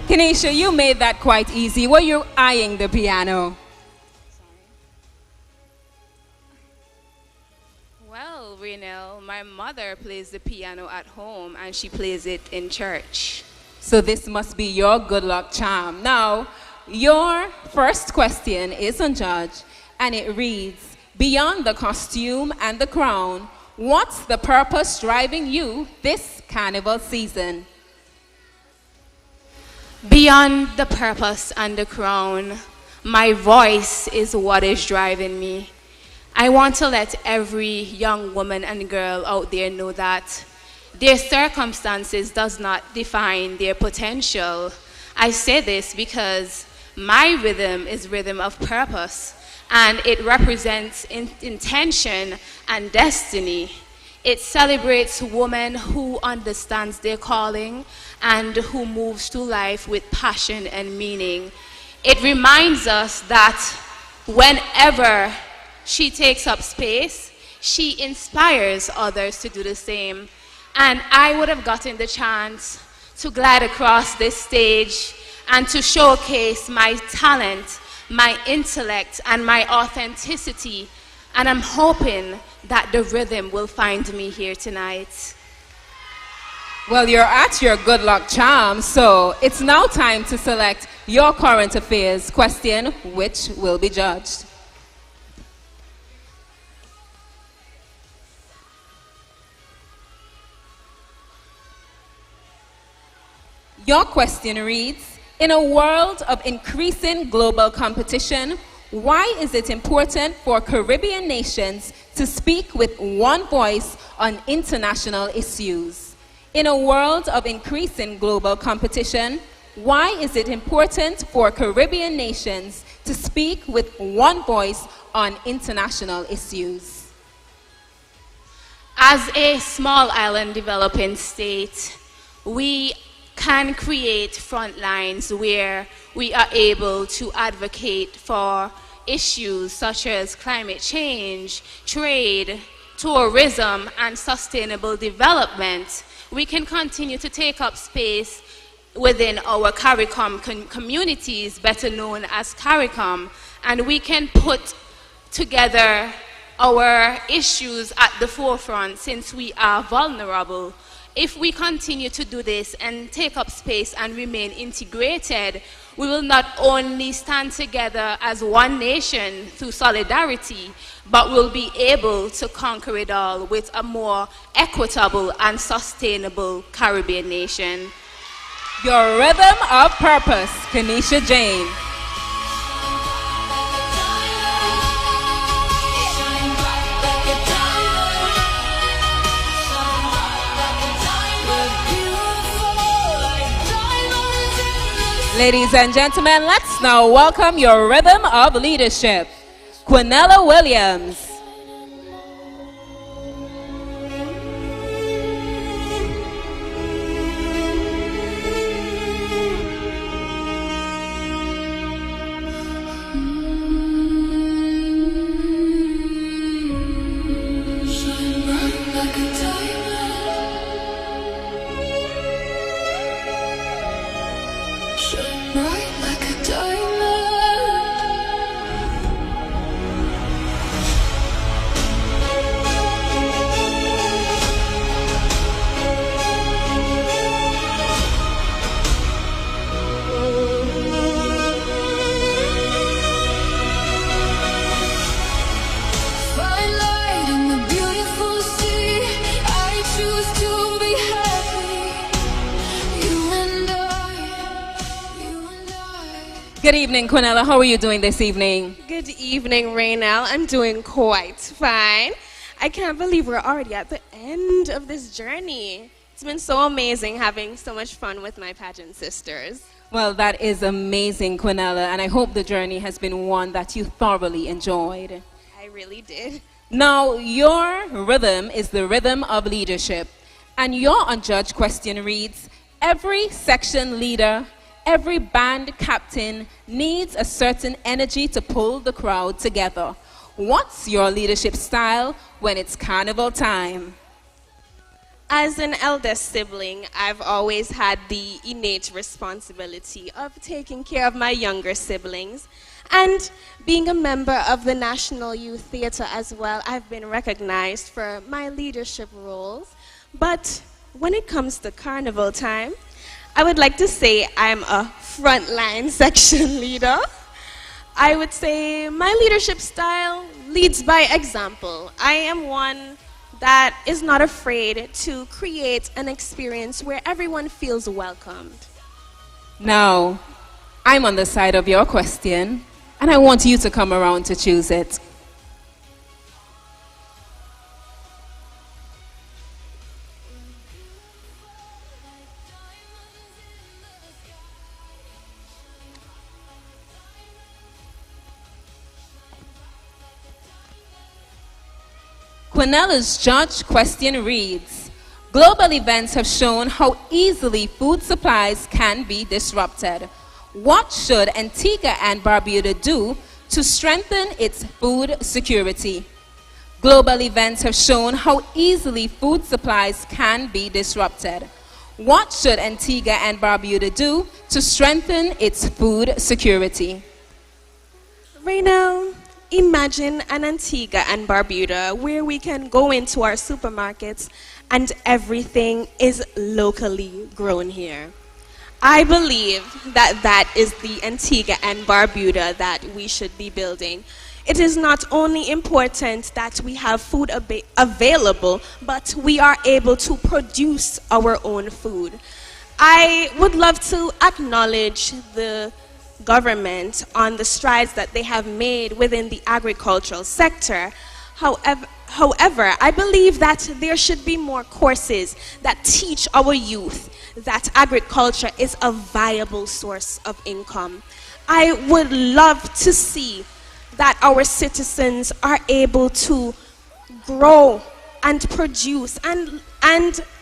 Kenesha, you made that quite easy. Were you eyeing the piano? Well, Renelle, my mother plays the piano at home and she plays it in church. So this must be your good luck charm. Now, your first question is on Judge, and it reads, beyond the costume and the crown, what's the purpose driving you this carnival season? Beyond the purpose and the crown, my voice is what is driving me. I want to let every young woman and girl out there know that their circumstances does not define their potential. I say this because my rhythm is rhythm of purpose, and it represents intention and destiny. It celebrates women who understands their calling and who moves through life with passion and meaning. It reminds us that whenever she takes up space, she inspires others to do the same. And I would have gotten the chance to glide across this stage and to showcase my talent, my intellect, and my authenticity. And I'm hoping that the rhythm will find me here tonight. Well, you're at your good luck charm, so it's now time to select your current affairs question, which will be judged. Your question reads, in a world of increasing global competition, why is it important for Caribbean nations to speak with one voice on international issues? In a world of increasing global competition, why is it important for Caribbean nations to speak with one voice on international issues? As a small island developing state, we can create front lines where we are able to advocate for issues such as climate change, trade, tourism, and sustainable development. We can continue to take up space within our CARICOM communities, better known as CARICOM, and we can put together our issues at the forefront since we are vulnerable. If we continue to do this and take up space and remain integrated, we will not only stand together as one nation through solidarity, but we'll be able to conquer it all with a more equitable and sustainable Caribbean nation. Your rhythm of purpose, Kanisha Jane. Ladies and gentlemen, let's now welcome your rhythm of leadership, Quinella Williams. Good evening, Quinella. How are you doing this evening? Good evening, Raynell. I'm doing quite fine. I can't believe we're already at the end of this journey. It's been so amazing having so much fun with my pageant sisters. Well, that is amazing, Quinella, and I hope the journey has been one that you thoroughly enjoyed. I really did. Now, your rhythm is the rhythm of leadership, and your unjudged question reads, every section leader, every band captain needs a certain energy to pull the crowd together. What's your leadership style when it's carnival time? As an eldest sibling, I've always had the innate responsibility of taking care of my younger siblings. And being a member of the National Youth Theatre as well, I've been recognized for my leadership roles. But when it comes to carnival time, I would like to say I'm a frontline section leader. I would say my leadership style leads by example. I am one that is not afraid to create an experience where everyone feels welcomed. Now, I'm on the side of your question, and I want you to come around to choose it. Quinella's judge question reads, global events have shown how easily food supplies can be disrupted. What should Antigua and Barbuda do to strengthen its food security? Global events have shown how easily food supplies can be disrupted. What should Antigua and Barbuda do to strengthen its food security? Right now, imagine an Antigua and Barbuda where we can go into our supermarkets and everything is locally grown here. I believe that that is the Antigua and Barbuda that we should be building. It is not only important that we have food available, but we are able to produce our own food. I would love to acknowledge the government on the strides that they have made within the agricultural sector. However, I believe that there should be more courses that teach our youth that agriculture is a viable source of income. I would love to see that our citizens are able to grow and produce and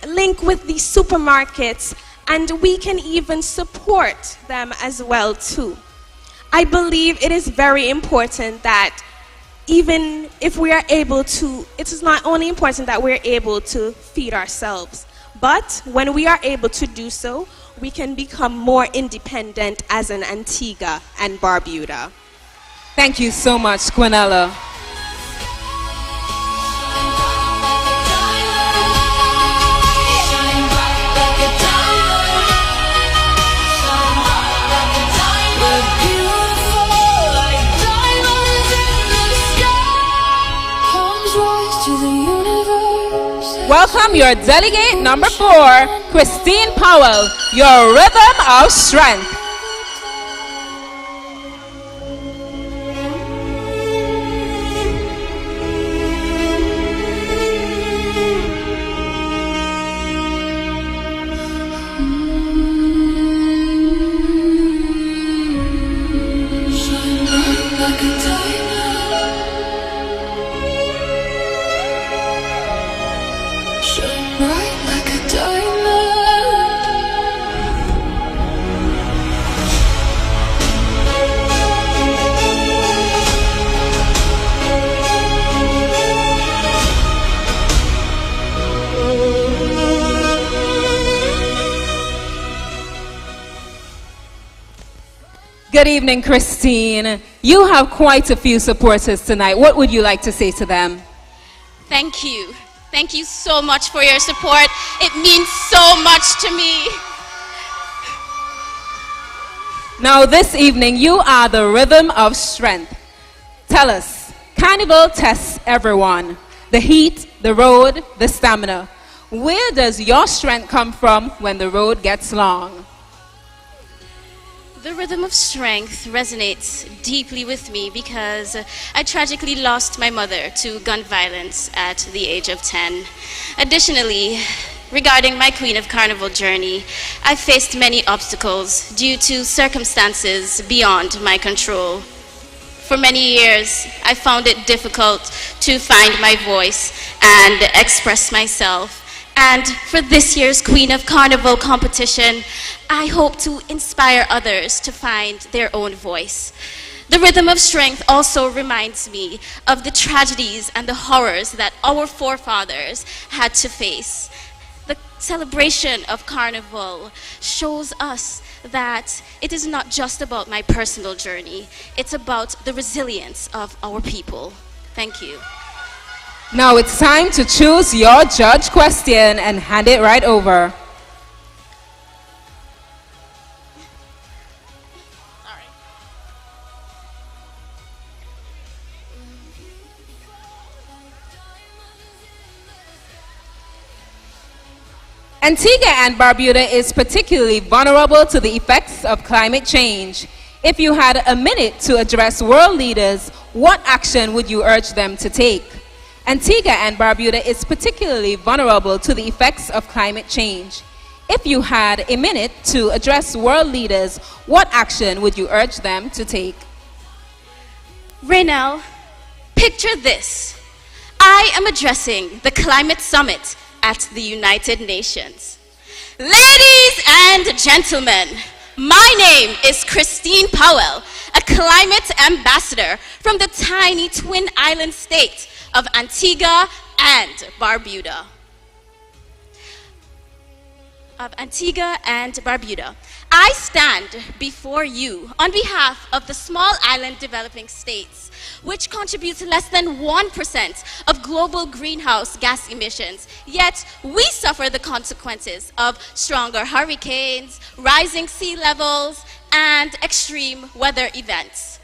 link with the supermarkets, and we can even support them as well too. I believe it is very important that even if we are able to, it is not only important that we're able to feed ourselves, but when we are able to do so, we can become more independent as an Antigua and Barbuda. Thank you so much, Quinella. Welcome your delegate number 4, Christine Powell, your rhythm of strength. Good evening, Christine. You have quite a few supporters tonight. What would you like to say to them? Thank you. Thank you so much for your support. It means so much to me. Now this evening, you are the rhythm of strength. Tell us, Carnival tests everyone. The heat, the road, the stamina. Where does your strength come from when the road gets long? The rhythm of strength resonates deeply with me because I tragically lost my mother to gun violence at the age of 10. Additionally, regarding my Queen of Carnival journey, I faced many obstacles due to circumstances beyond my control. For many years, I found it difficult to find my voice and express myself. And for this year's Queen of Carnival competition, I hope to inspire others to find their own voice. The rhythm of strength also reminds me of the tragedies and the horrors that our forefathers had to face. The celebration of Carnival shows us that it is not just about my personal journey, it's about the resilience of our people. Thank you. Now it's time to choose your judge question and hand it right over. Antigua and Barbuda is particularly vulnerable to the effects of climate change. If you had a minute to address world leaders, what action would you urge them to take? Antigua and Barbuda is particularly vulnerable to the effects of climate change. If you had a minute to address world leaders, what action would you urge them to take? Raynell, picture this. I am addressing the Climate Summit at the United Nations. Ladies and gentlemen, my name is Christine Powell, a climate ambassador from the tiny twin island state of Antigua and Barbuda. I stand before you on behalf of the small island developing states, which contributes less than 1% of global greenhouse gas emissions, yet we suffer the consequences of stronger hurricanes, rising sea levels, and extreme weather events.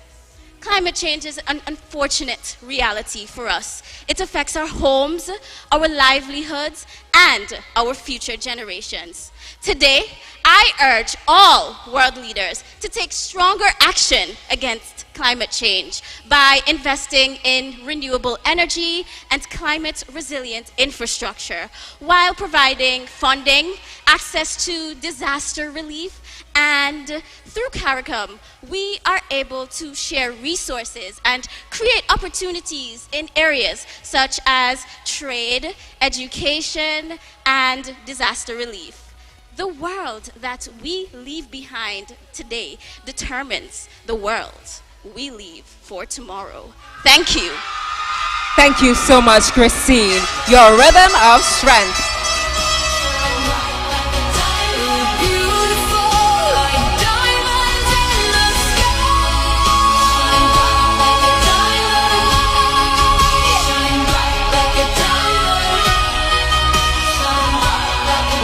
Climate change is an unfortunate reality for us. It affects our homes, our livelihoods, and our future generations. Today, I urge all world leaders to take stronger action against climate change by investing in renewable energy and climate-resilient infrastructure, while providing funding, access to disaster relief, and through CARICOM, we are able to share resources and create opportunities in areas such as trade, education, and disaster relief. The world that we leave behind today determines the world we leave for tomorrow. Thank you. Thank you so much, Christine. Your rhythm of strength.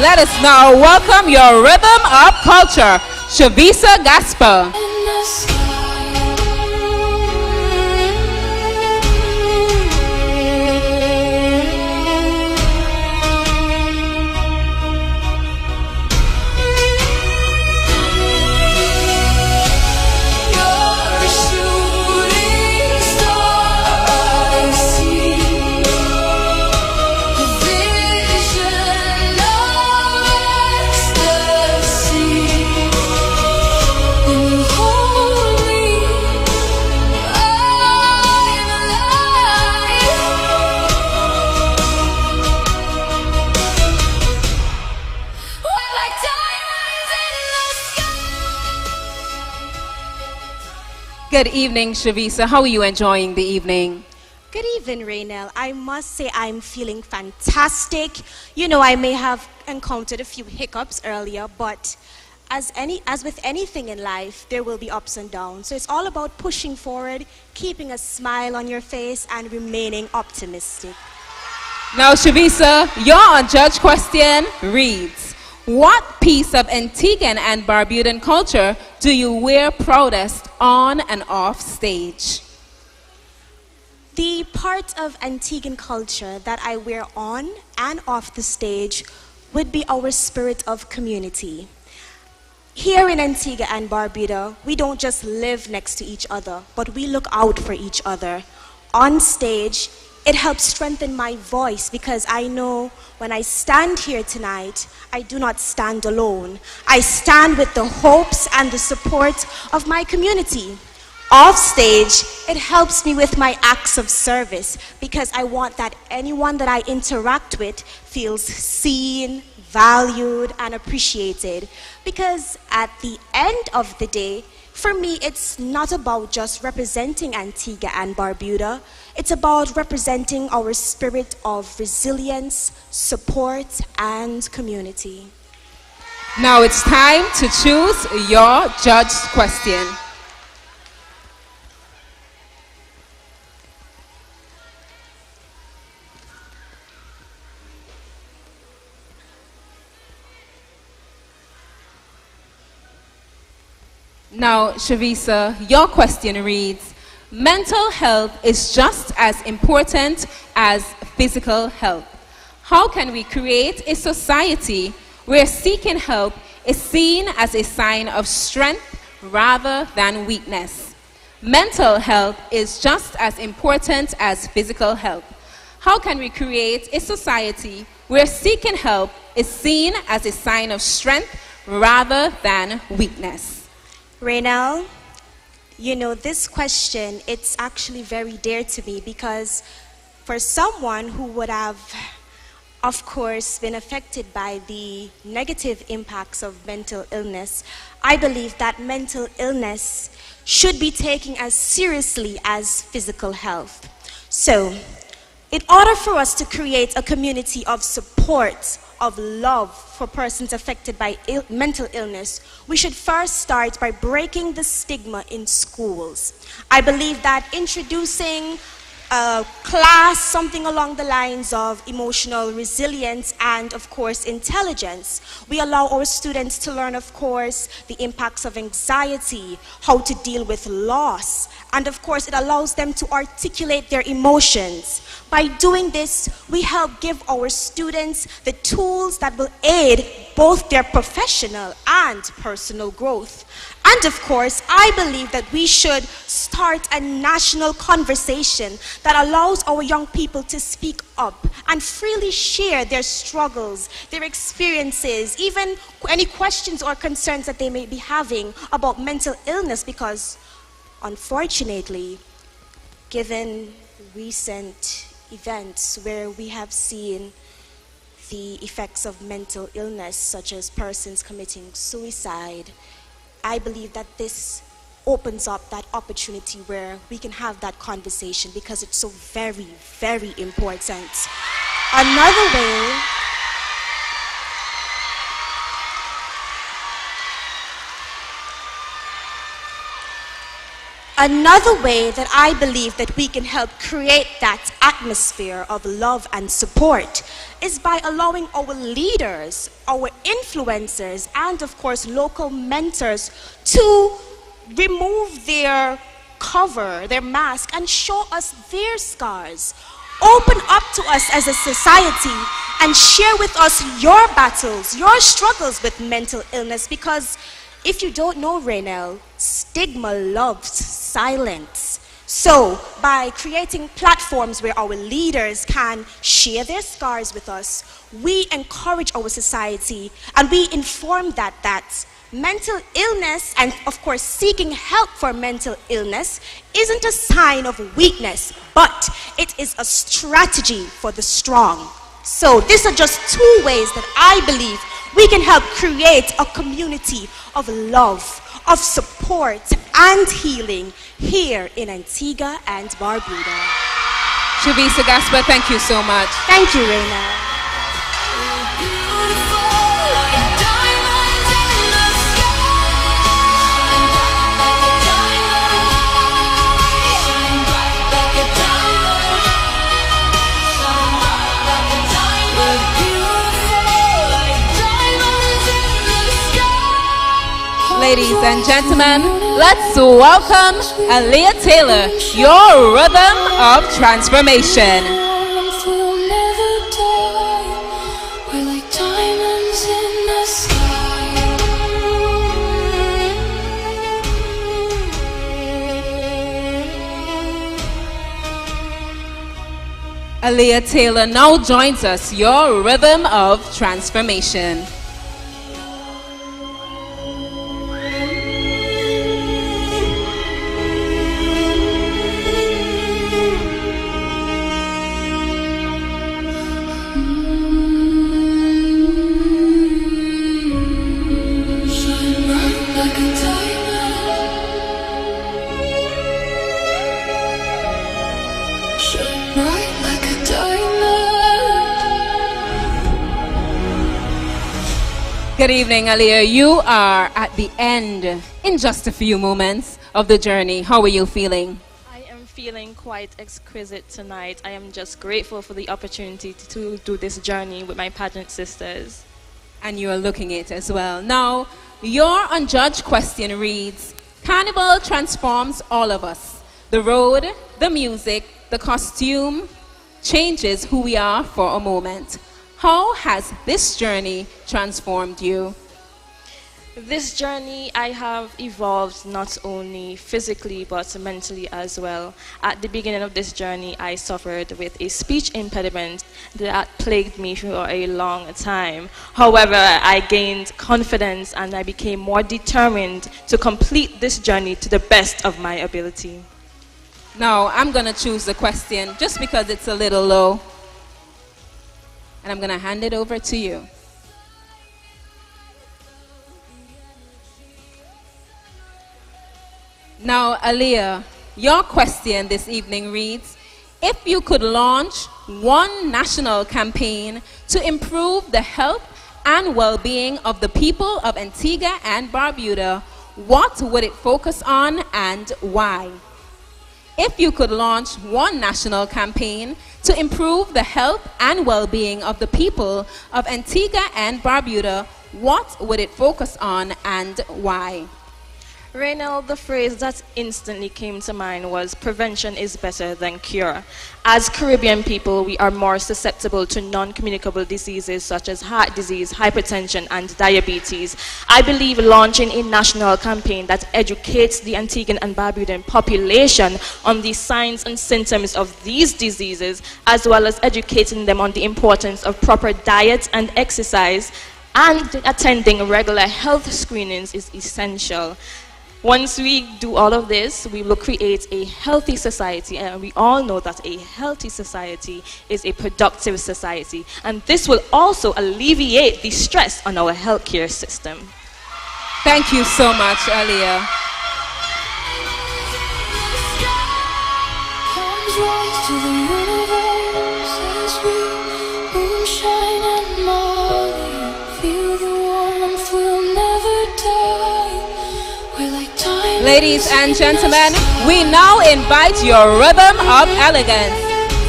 Let us now welcome your rhythm of culture, Shavisa Gasper. Good evening, Shavisa. How are you enjoying the evening? Good evening, Raynell. I must say I'm feeling fantastic. You know, I may have encountered a few hiccups earlier, but as with anything in life, there will be ups and downs. So it's all about pushing forward, keeping a smile on your face, and remaining optimistic. Now, Shavisa, your unjudged question reads, what piece of Antiguan and Barbudan culture do you wear proudest on and off stage? The part of Antiguan culture that I wear on and off the stage would be our spirit of community. Here in Antigua and Barbuda, we don't just live next to each other, but we look out for each other. On stage, it helps strengthen my voice because I know when I stand here tonight, I do not stand alone. I stand with the hopes and the support of my community. Off stage, it helps me with my acts of service because I want that anyone that I interact with feels seen, valued, and appreciated. Because at the end of the day, for me, it's not about just representing Antigua and Barbuda. It's about representing our spirit of resilience, support, and community. Now it's time to choose your judged question. Now, Shavisa, your question reads, mental health is just as important as physical health. How can we create a society where seeking help is seen as a sign of strength rather than weakness? Mental health is just as important as physical health. How can we create a society where seeking help is seen as a sign of strength rather than weakness? Raynell, you know, this question, it's actually very dear to me because for someone who would have, of course, been affected by the negative impacts of mental illness, I believe that mental illness should be taken as seriously as physical health. So, in order for us to create a community of support, of love for persons affected by mental illness, we should first start by breaking the stigma in schools. I believe that introducing a class, something along the lines of emotional resilience and, of course, intelligence, we allow our students to learn, of course, the impacts of anxiety, how to deal with loss, and, of course, it allows them to articulate their emotions. By doing this, we help give our students the tools that will aid both their professional and personal growth. And of course, I believe that we should start a national conversation that allows our young people to speak up and freely share their struggles, their experiences, even any questions or concerns that they may be having about mental illness, because unfortunately, given recent events where we have seen the effects of mental illness, such as persons committing suicide, I believe that this opens up that opportunity where we can have that conversation because it's so very, very important. Another way that I believe that we can help create that atmosphere of love and support is by allowing our leaders, our influencers, and of course local mentors to remove their cover, their mask, and show us their scars. Open up to us as a society and share with us your battles, your struggles with mental illness, because if you don't know, Raynell, stigma loves silence. So, by creating platforms where our leaders can share their scars with us, we encourage our society and we inform that mental illness and, of course, seeking help for mental illness isn't a sign of weakness, but it is a strategy for the strong. So, these are just two ways that I believe we can help create a community of love, of support and healing here in Antigua and Barbuda. Shavisa Gasper, thank you so much. Thank you, Reina. Ladies and gentlemen, let's welcome Aaliyah Taylor, your rhythm of transformation. Aaliyah Taylor now joins us, your rhythm of transformation. Good evening, Aaliyah. You are at the end, in just a few moments, of the journey. How are you feeling? I am feeling quite exquisite tonight. I am just grateful for the opportunity to do this journey with my pageant sisters. And you are looking it as well. Now, your unjudged question reads, Carnival transforms all of us. The road, the music, the costume changes who we are for a moment. How has this journey transformed you? This journey, I have evolved not only physically but mentally as well. At the beginning of this journey, I suffered with a speech impediment that plagued me for a long time. However, I gained confidence and I became more determined to complete this journey to the best of my ability. Now, I'm going to choose the question just because it's a little low. And I'm going to hand it over to you. Now, Aaliyah, your question this evening reads, if you could launch one national campaign to improve the health and well-being of the people of Antigua and Barbuda, what would it focus on and why? If you could launch one national campaign to improve the health and well-being of the people of Antigua and Barbuda, what would it focus on and why? Reynald, the phrase that instantly came to mind was prevention is better than cure. As Caribbean people, we are more susceptible to non-communicable diseases such as heart disease, hypertension, and diabetes. I believe launching a national campaign that educates the Antiguan and Barbudan population on the signs and symptoms of these diseases, as well as educating them on the importance of proper diet and exercise, and attending regular health screenings is essential. Once we do all of this, we will create a healthy society, and we all know that a healthy society is a productive society. And this will also alleviate the stress on our healthcare system. Thank you so much, Aaliyah. Ladies and gentlemen, we now invite your rhythm of elegance,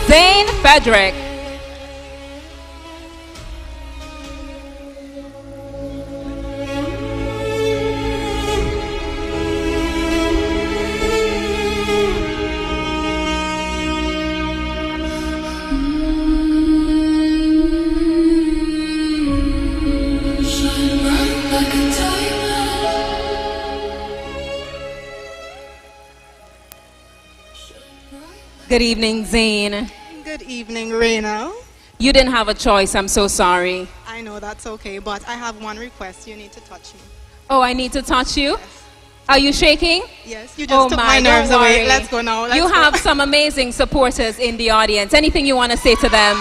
Zane Frederick. Good evening, Zane. Good evening, Reina. You didn't have a choice. I'm so sorry. I know that's okay, but I have one request. You need to touch me. Oh, I need to touch you? Yes. Are you shaking? Yes, you just took my nerves away. Let's go now. You have some amazing supporters in the audience. Anything you want to say to them?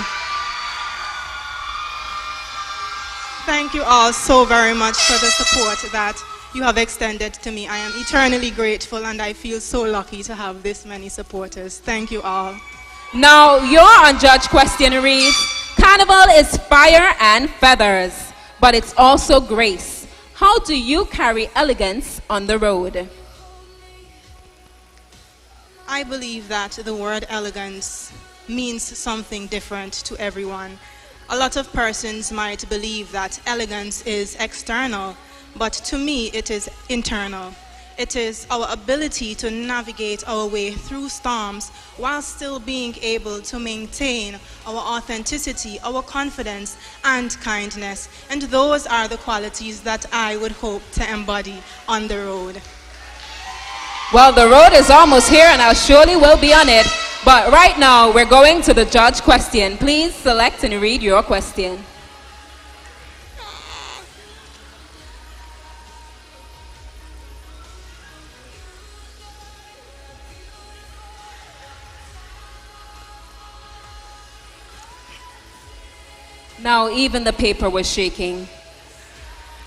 Thank you all so very much for the support that you have extended to me. I am eternally grateful, and I feel so lucky to have this many supporters. Thank you all. Now, your unjudged question reads, Carnival is fire and feathers, but it's also grace. How do you carry elegance on the road? I believe that the word elegance means something different to everyone. A lot of persons might believe that elegance is external, but to me it is internal. It is our ability to navigate our way through storms while still being able to maintain our authenticity, our confidence, and kindness. And those are the qualities that I would hope to embody on the road. Well, the road is almost here, and I surely will be on it. But right now, we're going to the judge question. Please select and read your question. Now, even the paper was shaking.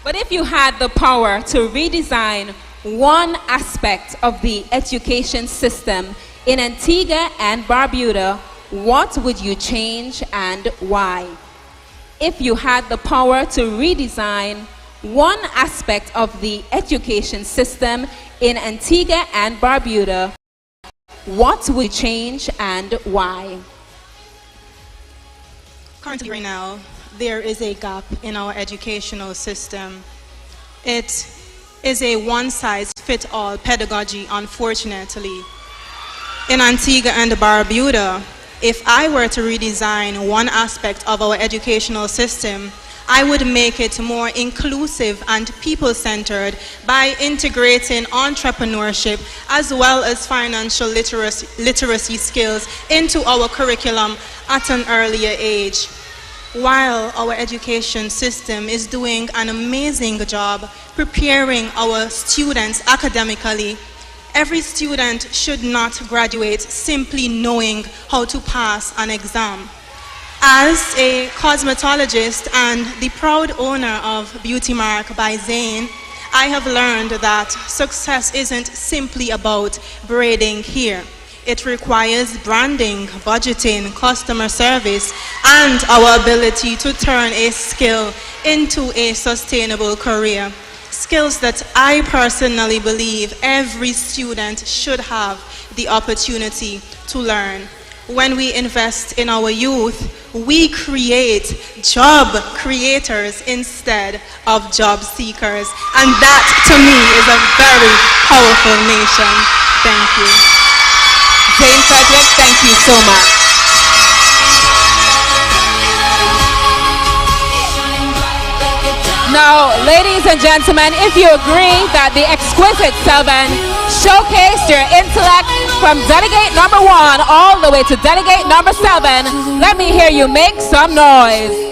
But if you had the power to redesign one aspect of the education system in Antigua and Barbuda, what would you change and why? If you had the power to redesign one aspect of the education system in Antigua and Barbuda, what would you change and why? Currently right now, there is a gap in our educational system. It is a one-size-fits-all pedagogy, unfortunately. In Antigua and Barbuda, if I were to redesign one aspect of our educational system, I would make it more inclusive and people-centered by integrating entrepreneurship as well as financial literacy skills into our curriculum at an earlier age. While our education system is doing an amazing job preparing our students academically, every student should not graduate simply knowing how to pass an exam. As a cosmetologist and the proud owner of Beauty Mark by Zane, I have learned that success isn't simply about braiding hair. It requires branding, budgeting, customer service, and our ability to turn a skill into a sustainable career. Skills that I personally believe every student should have the opportunity to learn. When we invest in our youth, we create job creators instead of job seekers. And that, to me, is a very powerful nation. Thank you. Jane Frederick, thank you so much. Now, ladies and gentlemen, if you agree that the exquisite Seven showcased your intellect from delegate number 1 all the way to delegate number 7, let me hear you make some noise.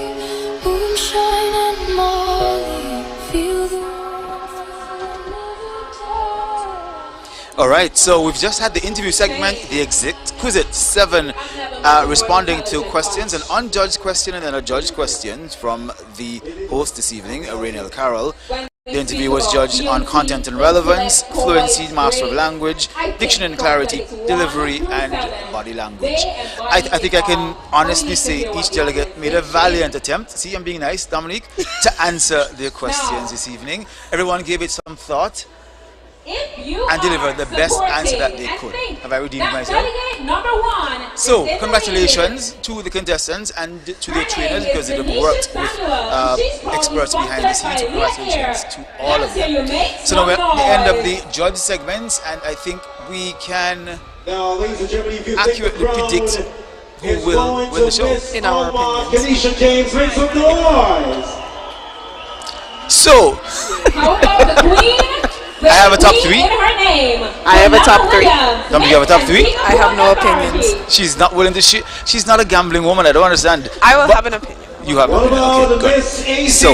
All right, so we've just had the interview segment, the exquisite 7 responding to questions, an unjudged question and then a judged question from the host this evening, Rainel Carroll. The interview was judged on content and relevance, fluency, master of language, diction and clarity, delivery, and body language. I think I can honestly say each delegate made a valiant attempt, see I'm being nice, Dominique, to answer their questions this evening. Everyone gave it some thought and delivered the best answer that they could. Have I redeemed myself? So, congratulations to the contestants and to their trainers because they have worked with experts behind the scenes. So congratulations to all of them. So now we're at the end of the judge segments, and I think we can accurately predict who will win the show, in our opinions. So, how about the queen? I have a top 3. I have a top 3. Dominic, you have a top 3? I have no opinions. She's not willing to she's not a gambling woman, I don't understand. I will have an opinion. You have an opinion, okay, good. So,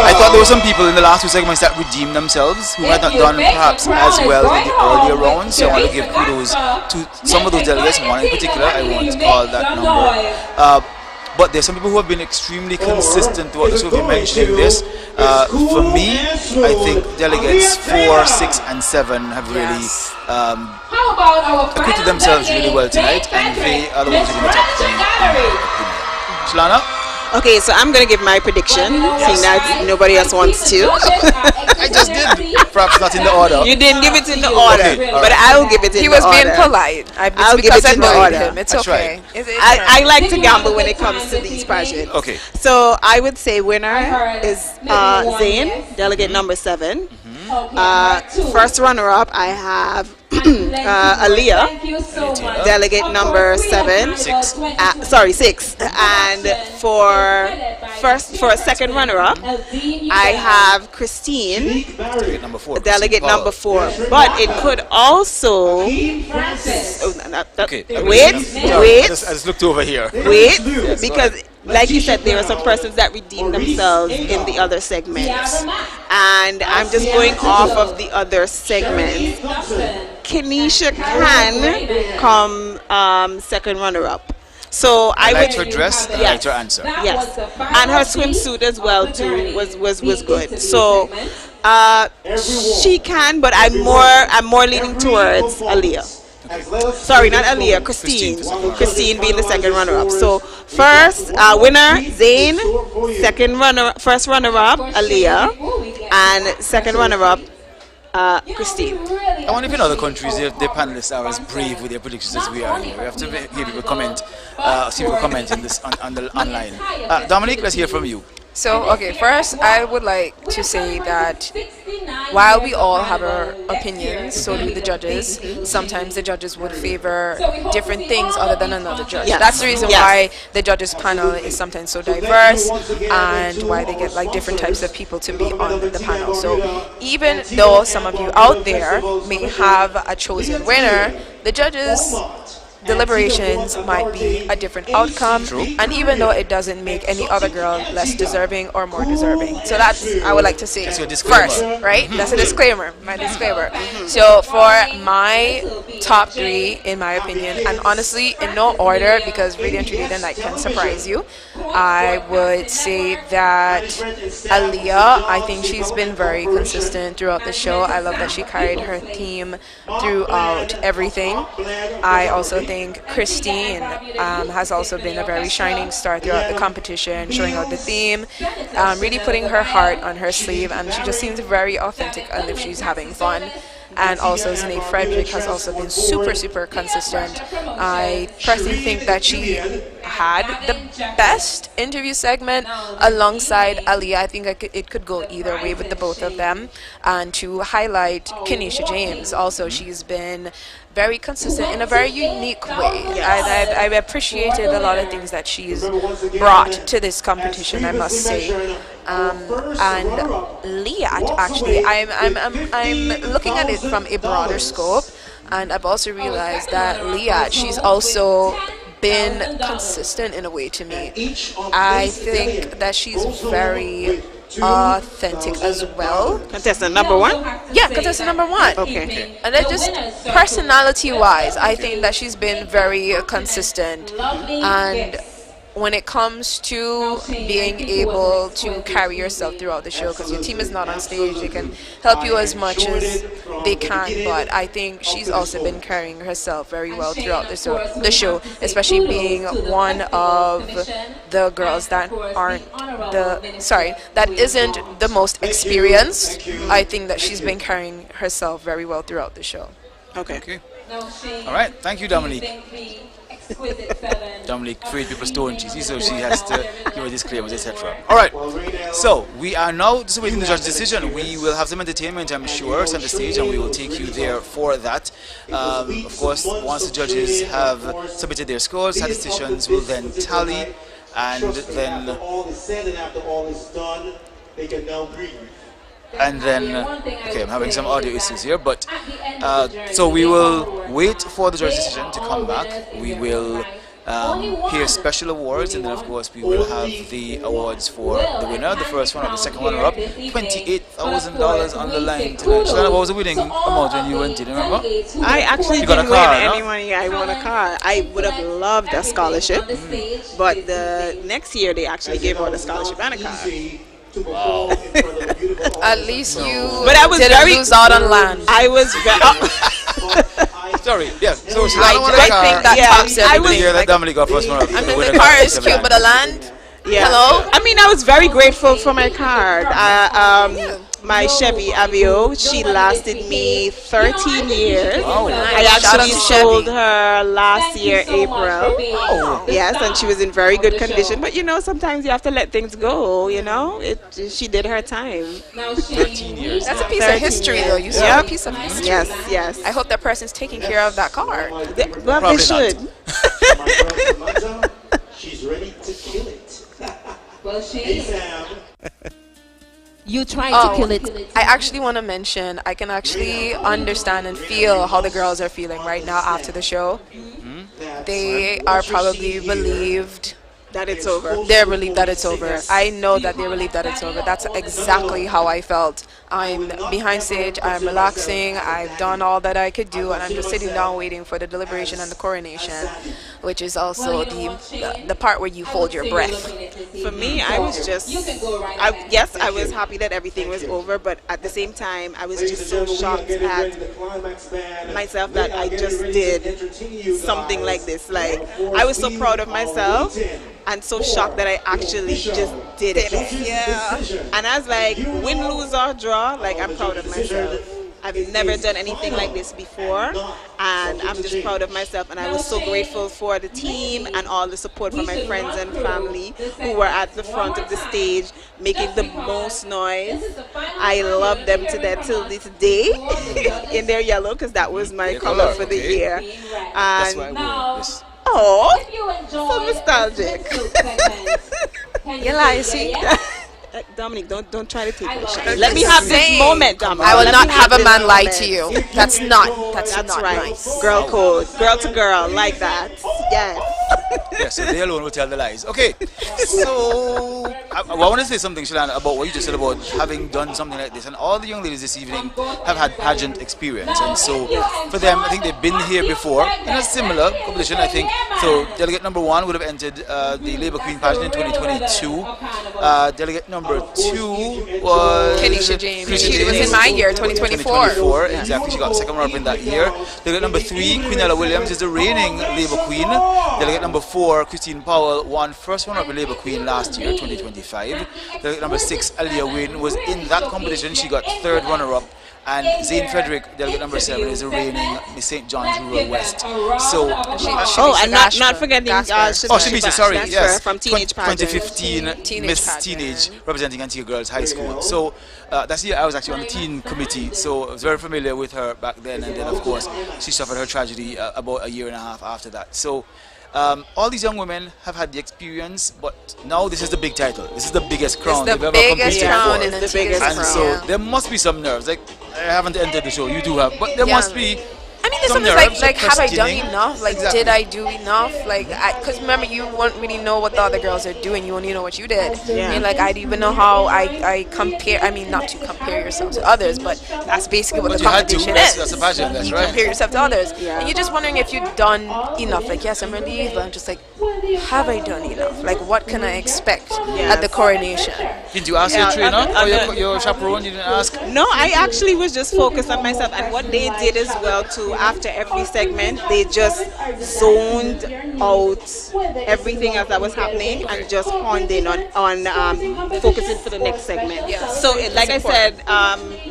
I thought there were some people in the last 2 segments that redeemed themselves who had not done perhaps as well in the earlier rounds. So I want to give kudos to some of those delegates, one in particular, I won't call that number. but there's some people who have been extremely consistent throughout the show. We've been mentioning this. For me, I think delegates 4, 6, and 7 have really acquitted themselves really well tonight, and they are the ones who are in the top 3 in my opinion. Shalana? Okay, so I'm going to give my prediction, seeing that nobody else wants to. I just did. Perhaps not in the order. You didn't give it in the order, Okay, but I will give it in the order. He was being polite. I'll give it in the order. Him. It's That's okay. right. I like to gamble when it comes to these pageants. Okay. So I would say winner is Zayn, delegate number 7. First runner-up, I have Aaliyah, delegate number 7. 6. 6. And for a second runner-up, I have Christine, Delegate number 4. delegate number 4. But it could also Okay. wait. I just looked over here. Wait, because like you said, there are some persons that redeem themselves in the other segments. And I'm just going off of the other segments. Kenisha can come second runner-up. So I I liked would her dress, and I liked her answer. Yes, and her swimsuit as well too was good. So she can, but I'm more leaning towards Aaliyah. Sorry, not Aaliyah, Christine. Christine being the second runner-up. So first winner Zayn, first runner-up Aaliyah, and second runner-up Christine. I wonder if in other countries their panelists are as brave with their predictions as we are here. We have to hear people comment, see people comment in this on the online. Dominique, let's hear from you. So, okay, first I would like to say that while we all have our opinions, so do the judges. Sometimes the judges would favor different things other than another judge. Yes. That's the reason Yes. why the judges panel is sometimes so diverse, and why they get like different types of people to be on the panel. So even though some of you out there may have a chosen winner, the judges deliberations might be a different outcome. True. And even though it doesn't make any other girl less deserving or more deserving. So that's, I would like to say That's your disclaimer. first, right? That's a disclaimer, my disclaimer. So for my top 3, in my opinion, and honestly in no order, because really and truly the night can surprise you, I would say that Aaliyah, I think she's been very consistent throughout the show. I love that she carried her theme throughout everything. I also think Christine has also been a very shining star throughout the competition, showing out the theme, really putting her heart on her sleeve, and she just seems very authentic and if she's having fun. And also Zane Frederick has also been super consistent. I personally think that she had the best interview segment alongside Aaliyah. I think it could go either way with the both of them. And to highlight Kenisha James, also she's been very consistent in a very unique way. I've appreciated a lot of things that she's brought to this competition, I must say. And Liat, actually, I'm looking at it from a broader scope, and I've also realized that Liat, she's also been consistent in a way to me. I think that she's very authentic as well. Contestant number 1? Yeah, contestant number 1. Okay. And then just personality-wise, I think that she's been very consistent. And when it comes to being able to carry yourself throughout the show, because your team is not on stage, they can help you as much as they can, but I think she's also been carrying herself very well throughout the show, especially being one of the girls that that isn't the most experienced. I think that she's been carrying herself very well throughout the show. Okay. All right. Thank you, Dominique. Dominique, afraid people stone cheesy, so she has to give her disclaimers, etc. Alright, so we are now just waiting the judge's decision. We will have some entertainment, I'm sure, center stage, and we will take you there for that. Of course, once the judges have submitted their scores, statisticians will then tally, and then okay, I'm having some audio issues here, but so we will wait for the judge's decision to come back. We will Here special awards, and then of course we will have the awards for the winner, the first runner, the second runner up. $28,000 on the line tonight. Shalana, what was the winning amount when you went in? Remember? I actually You got didn't a car, win no? any money. I won a car. I would have loved a scholarship, but the next year they actually gave out a scholarship and a car. At least you But I was didn't very lose out on land. I was very. Sorry, yeah. So I think that tops I everything. was here that Dominic got first one up. I mean, the car is cute, but the land. Yeah. Hello? I mean, I was very grateful for my card. My Chevy Aveo, she lasted me 13 years. Oh, nice. I Shout out actually to sold Chevy. her last year, April. Oh. Yes, and she was in very good condition. But you know, sometimes you have to let things go. You know, she did her time. 13 years. That's a piece of 13 history, years. though. You saw Yep. a piece of history. Yes, yes. I hope that person's taking care of that car. Well, Probably they should. She's ready to kill it. Well, Hey, Sam. You tried to kill it. I actually want to mention, I can actually understand and feel how the girls are feeling right now after the show. They are probably relieved that it's over. They're relieved that it's over. I know that they're relieved that it's over. That's exactly how I felt. I'm behind stage, I'm relaxing, I've done all that I could do, and I'm just sitting down waiting for the deliberation and the coronation, which is also the part where you hold your breath. For me, I was just, yes, I was happy that everything was over, but at the same time, I was just so shocked at myself that I just did something like this. Like, I was so proud of myself and so shocked that I actually just did it. Yeah. And I was like, win, lose, or draw, like, I'm proud of myself. I've never done anything like this before, and I'm just proud of myself, and I was so grateful for the team and all the support from my friends and family who were at the front of the stage making the most noise. I love them to death till this day in their yellow, because that was my color for the year. And That's why I wore this. oh, so nostalgic. You lie, see? Dominic, don't try to take my shot. Let me have this moment, Dominic. I will Let not me have a this man lie moment. to you. That's not not right. nice. Girl code, girl to girl, like that. Yes. Yeah, so they alone will tell the lies. Okay, so I want to say something, Shalana, about what you just said about having done something like this. And all the young ladies this evening have had pageant experience. And so for them, I think they've been here before in a similar competition, I think. So delegate number 1 would have entered the Labour Queen pageant in 2022. Delegate number 2 was Kenisha James. Kenisha She was in my year, 2024. 2024, exactly. She got second runner up in that year. Delegate number 3, Quinella Williams, is the reigning Labour Queen. Delegate number 4, Christine Powell, won first runner up in Labour Queen last year, 2025. Delegate number 6, Aliyah Wynn, was in that competition. She got third runner up. And Zane Frederick, delegate number 7, is the reigning Miss St. John's Rural West. So, and not forgetting Shibisa, sorry, yes, from Teenage Pageant. 2015 Miss Teenage, representing Antigua Girls High School. So that's the year I was actually on the teen committee, so I was very familiar with her back then. And then, of course, she suffered her tragedy about a year and a half after that. So all these young women have had the experience, but now this is the big title. This is the biggest crown they've ever competed for. In Antigua's And crown. so there must be some nerves. Like, I haven't entered the show, you do have, but there must be. I mean, there's some something nerves, like have I done questioning. enough? Like, Exactly. did I do enough? Like, because remember, you won't really know what the other girls are doing. You only know what you did. Yeah. I mean, like, I don't even know how I compare. I mean, not to compare yourself to others, but that's basically what But the you had to. competition That's- is. that's a pageant, that's you right. compare yourself to others, Yeah. and you're just wondering if you've done enough. Like, yes, I'm relieved, but I'm just like, have I done enough? Like, what can I expect at the coronation? Did you ask your trainer or your chaperone? You didn't ask? No, I actually was just focused on myself, and what they did as well too. After every segment, they just zoned out everything else that was happening and just honed in on focusing for the next segment. So, like I said,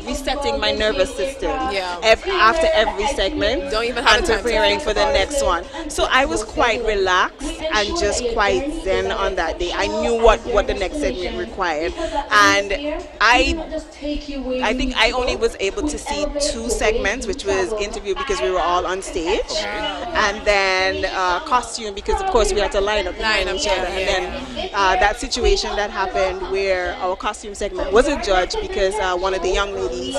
resetting my nervous system. After every segment, Don't even have and the time to preparing think for the about it. next one. So I was quite relaxed and just quite zen on that day. I knew what the next segment required, and I think I only was able to see 2 segments, which was interview because we were all on stage, and then costume because of course we had to line up behind each other, and then that situation that happened where our costume segment wasn't judged because one of the young ladies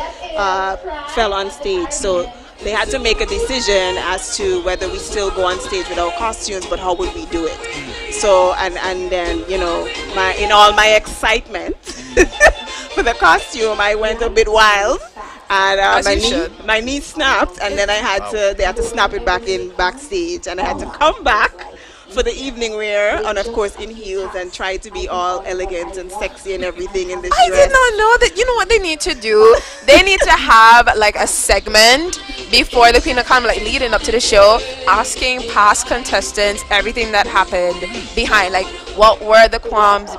fell on stage. So they had to make a decision as to whether we still go on stage with our costumes, but how would we do it. So, and then, you know, in all my excitement for the costume, I went a bit wild. And my knee snapped, and then they had to snap it back in backstage, and I had to come back for the evening wear, and of course in heels, and try to be all elegant and sexy and everything in this I dress. did not know that. You know what they need to do? They need to have like a segment before the Queen of Carnival, like leading up to the show, asking past contestants everything that happened behind, like what were the qualms,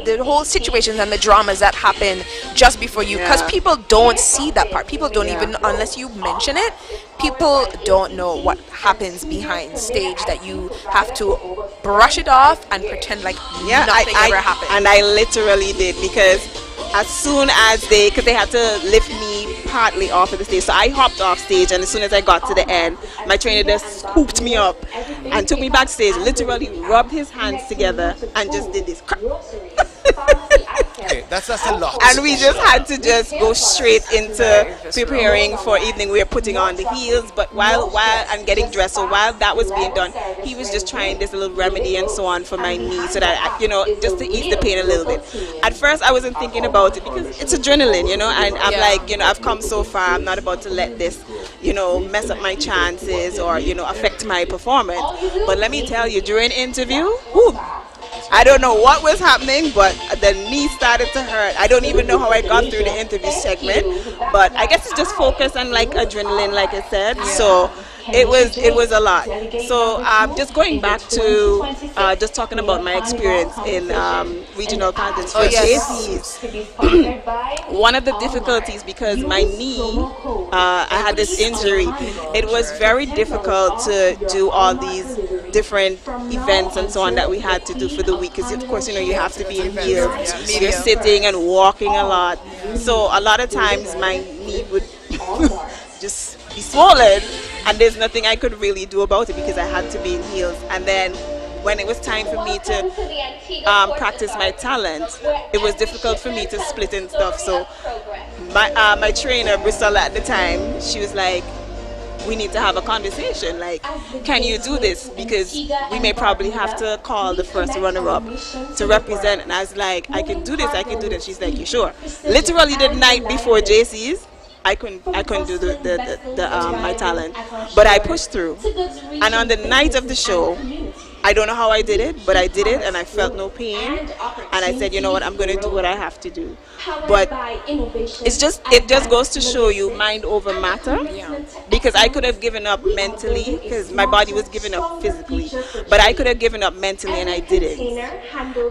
the whole situations and the dramas that happen just before you, because people don't see that part. People don't even, unless you mention it, people don't know what happens behind stage, that you have to brush it off and pretend like nothing ever happened. And I literally did, because as soon as because they had to lift me partly off of the stage, so I hopped off stage, and as soon as I got to the end, my trainer just scooped me up and took me backstage, literally rubbed his hands together and just did this. Okay, that's a lot. And we just had to just go straight into preparing for evening. We were putting on the heels, but while and getting dressed. So while that was being done, he was just trying this little remedy and so on for my knee, so that, you know, just to ease the pain a little bit. At first, I wasn't thinking about it because it's adrenaline, you know, and I'm like, you know, I've come so far. I'm not about to let this, you know, mess up my chances or, you know, affect my performance. But let me tell you, during interview, whew, I don't know what was happening, but the knee started to hurt. I don't even know how I got through the interview segment, but I guess it's just focus on like adrenaline, like I said. So it was a lot. So just going back to just talking about my experience in regional pageants for JCs. One of the difficulties, because my knee, I had this injury, it was very difficult to do all these different events and so on that we had to do for the week, because of course, you know, you have to be in heels, you're sitting and walking a lot, so a lot of times my knee would just be swollen, and there's nothing I could really do about it because I had to be in heels. And then when it was time for me to practice my talent, it was difficult for me to split and stuff. So my trainer, Bristol, at the time, she was like, we need to have a conversation, like, can you do this, because we may probably have to call the first runner-up to represent. And I was like, I can do this. She's like, you sure? Literally the night before JC's, I couldn't do my talent, but I pushed through. And on the night of the show, I don't know how I did it, but I did it, and I felt no pain. And I said, you know what, I'm going to do what I have to do. But it just goes to show you mind over matter, because I could have given up mentally, because my body was giving up physically, but I could have given up mentally, and I didn't.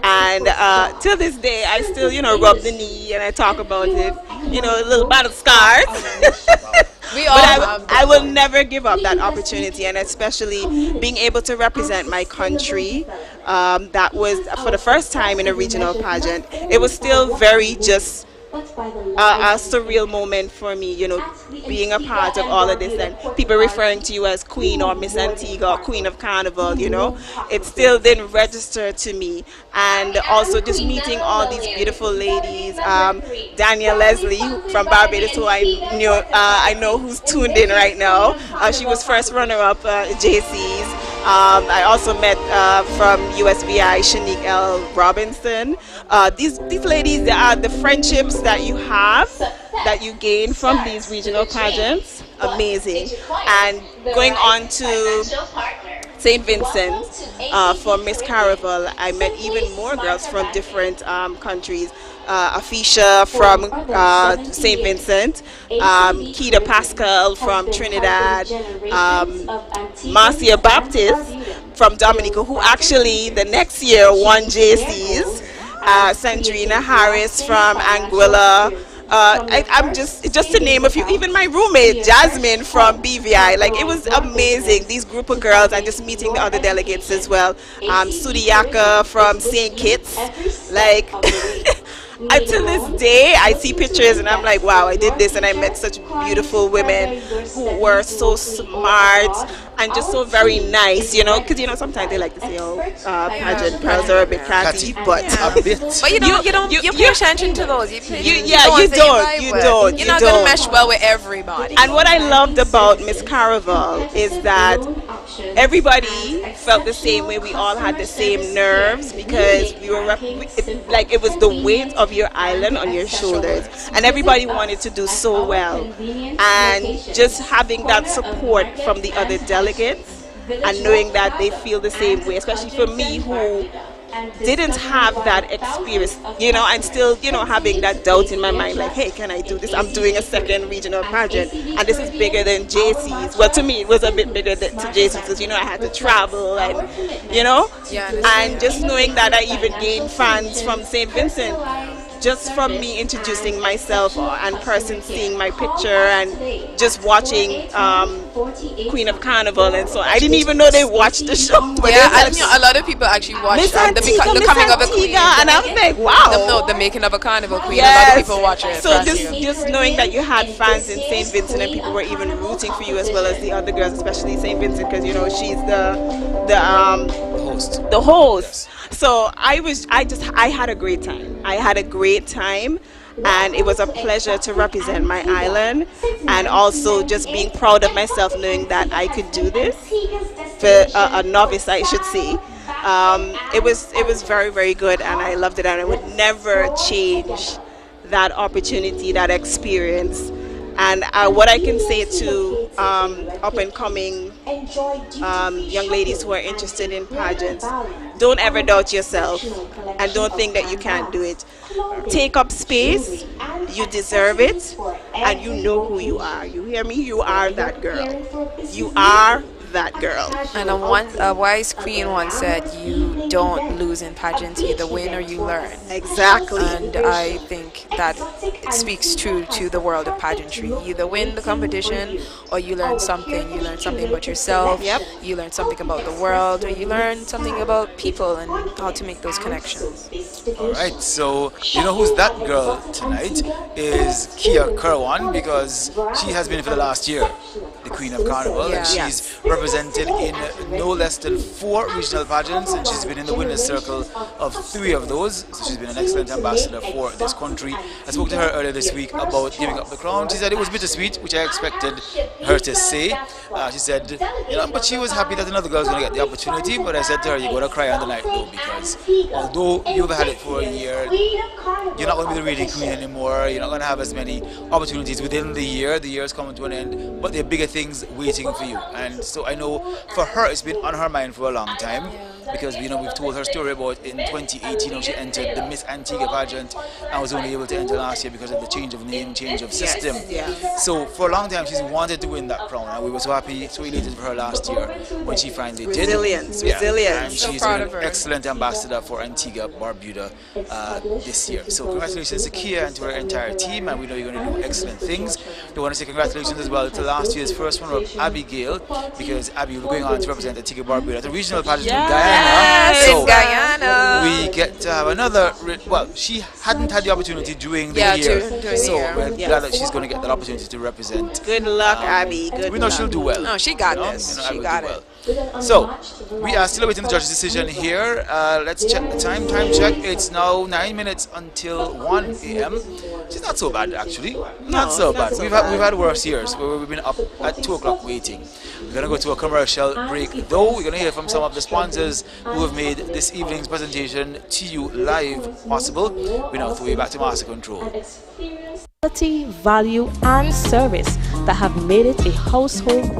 And till this day, I still, you know, rub the knee and I talk about it, you know, a little battle scars. But I will never give up that opportunity, and especially being able to represent my country. That was for the first time in a regional pageant. It was still very just a surreal moment for me, you know, being a part of all of this, and people referring to you as Queen or Miss Antigua or Queen of Carnival, you know, it still didn't register to me. And also just meeting all these beautiful ladies, Danielle Leslie from Barbados, who I know who's tuned in right now. She was first runner-up JC's. I also met from USVI Shanique L. Robinson. These ladies, they are the friendships that you have, that you gain from these regional pageants. Amazing. And going on to St. Vincent for Miss Caraval, I met even more girls from different countries. Afisha from St. Vincent, Keita Pascal from Trinidad, Marcia Baptist from Dominica, who actually the next year won JC's, Sandrina Harris from Anguilla. I'm just to name a few. Even my roommate Jasmine from BVI, like, it was amazing. These group of girls, and just meeting the other delegates as well. Sudiaka from St. Kitts, like. until this day, I see pictures and I'm like, wow, I did this, and I met such beautiful women who were so smart and just so very nice, you know, because sometimes they like to say, oh, pageant girls are a bit catty, but a bit. But you pay attention to those. You don't. You're not gonna mesh well with everybody. And what I loved about Miss CARNIVAL is that everybody felt the same way. We all had the same nerves because we were like it was the weight of your island on your shoulders, and everybody wanted to do so well. And just having that support from the other delegates and knowing that they feel the same way, especially for me who didn't have that experience, and still, having that doubt in my mind, like, hey, can I do this? I'm doing a second regional pageant, and this is bigger than JC's. Well, to me, it was a bit bigger than to JC's because, I had to travel and, and just knowing that I even gained fans from St. Vincent, just from me introducing myself and person seeing my picture and just watching Queen of Carnival, and so I didn't even know they watched the show. But a lot of people actually watch the coming of a queen, and I'm like, wow, the making of a carnival queen. Yes. A lot of people watch it. So just knowing that you had fans in St. Vincent and people were even rooting for you as well as the other girls, especially St. Vincent, because she's the host. So I had a great time. I had a great time, and it was a pleasure to represent my island, and also just being proud of myself, knowing that I could do this for a novice, I should say. It was very, very good, and I loved it, and I would never change that opportunity, that experience. And what I can say to up and coming young ladies who are interested in pageants, don't ever doubt yourself and don't think that you can't do it. Take up space, you deserve it, and you know who you are. You hear me? You are that girl. You are that girl. And a wise queen once said, you don't lose in pageants, you either win or you learn. Exactly. And I think that it speaks true to the world of pageantry. You either win the competition or you learn something. You learn something about yourself, you learn something about the world, or you learn something about people and how to make those connections. Alright, so you know who's that girl tonight is Kia Kerwan, because she has been for the last year the Queen of Carnival, and she's represented in no less than 4 regional pageants, and she's been in the winner's circle of 3 of those, so she's been an excellent ambassador for this country. I spoke to her earlier this week about giving up the crown. She said it was bittersweet, which I expected her to say. She said, but she was happy that another girl was going to get the opportunity, but I said to her, you're going to cry on the night though, because although you've had it for a year, you're not going to be the reading queen anymore, you're not going to have as many opportunities within the year is coming to an end, but there are bigger things waiting for you. And so I know for her it's been on her mind for a long time, because we've told her story about in 2018 how she entered the Miss Antigua pageant and was only able to enter last year because of the change of name, change of system. So for a long time she's wanted to win that crown, and we were so happy, so elated for her last year when she finally did. Resilience. And she's an excellent ambassador for Antigua, Barbuda this year. So congratulations to Kia and to her entire team, and we know you're going to do excellent things. We want to say congratulations as well to last year's first runner-up, Abigail, because Abby will be going on to represent Antigua Barbuda at the regional pageant in Guyana. In Guyana. We get to have another, she hadn't had the opportunity during the year, so we're glad that she's going to get that opportunity to represent. Good luck, Abby. We know she'll do well. No, she got this. She got it. So, we are still awaiting the judge's decision here. Let's check the time. Time check. It's now 9 minutes until 1 a.m. She's not so bad, actually. Not so bad. We've had worse years where we've been up at 2 o'clock waiting. We're going to go to a commercial break, though. We're going to hear from some of the sponsors who have made this evening's presentation to you live possible. We now throw you back to Master Control. Quality, value, and service that have made it a household.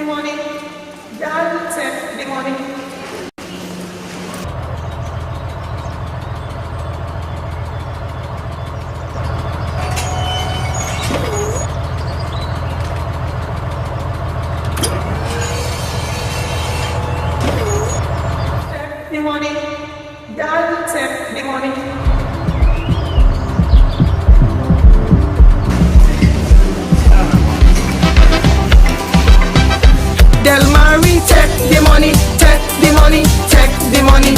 money. Y'all take the money. The money. Y'all take the money. Del Marie, take the money, take the money, take the money.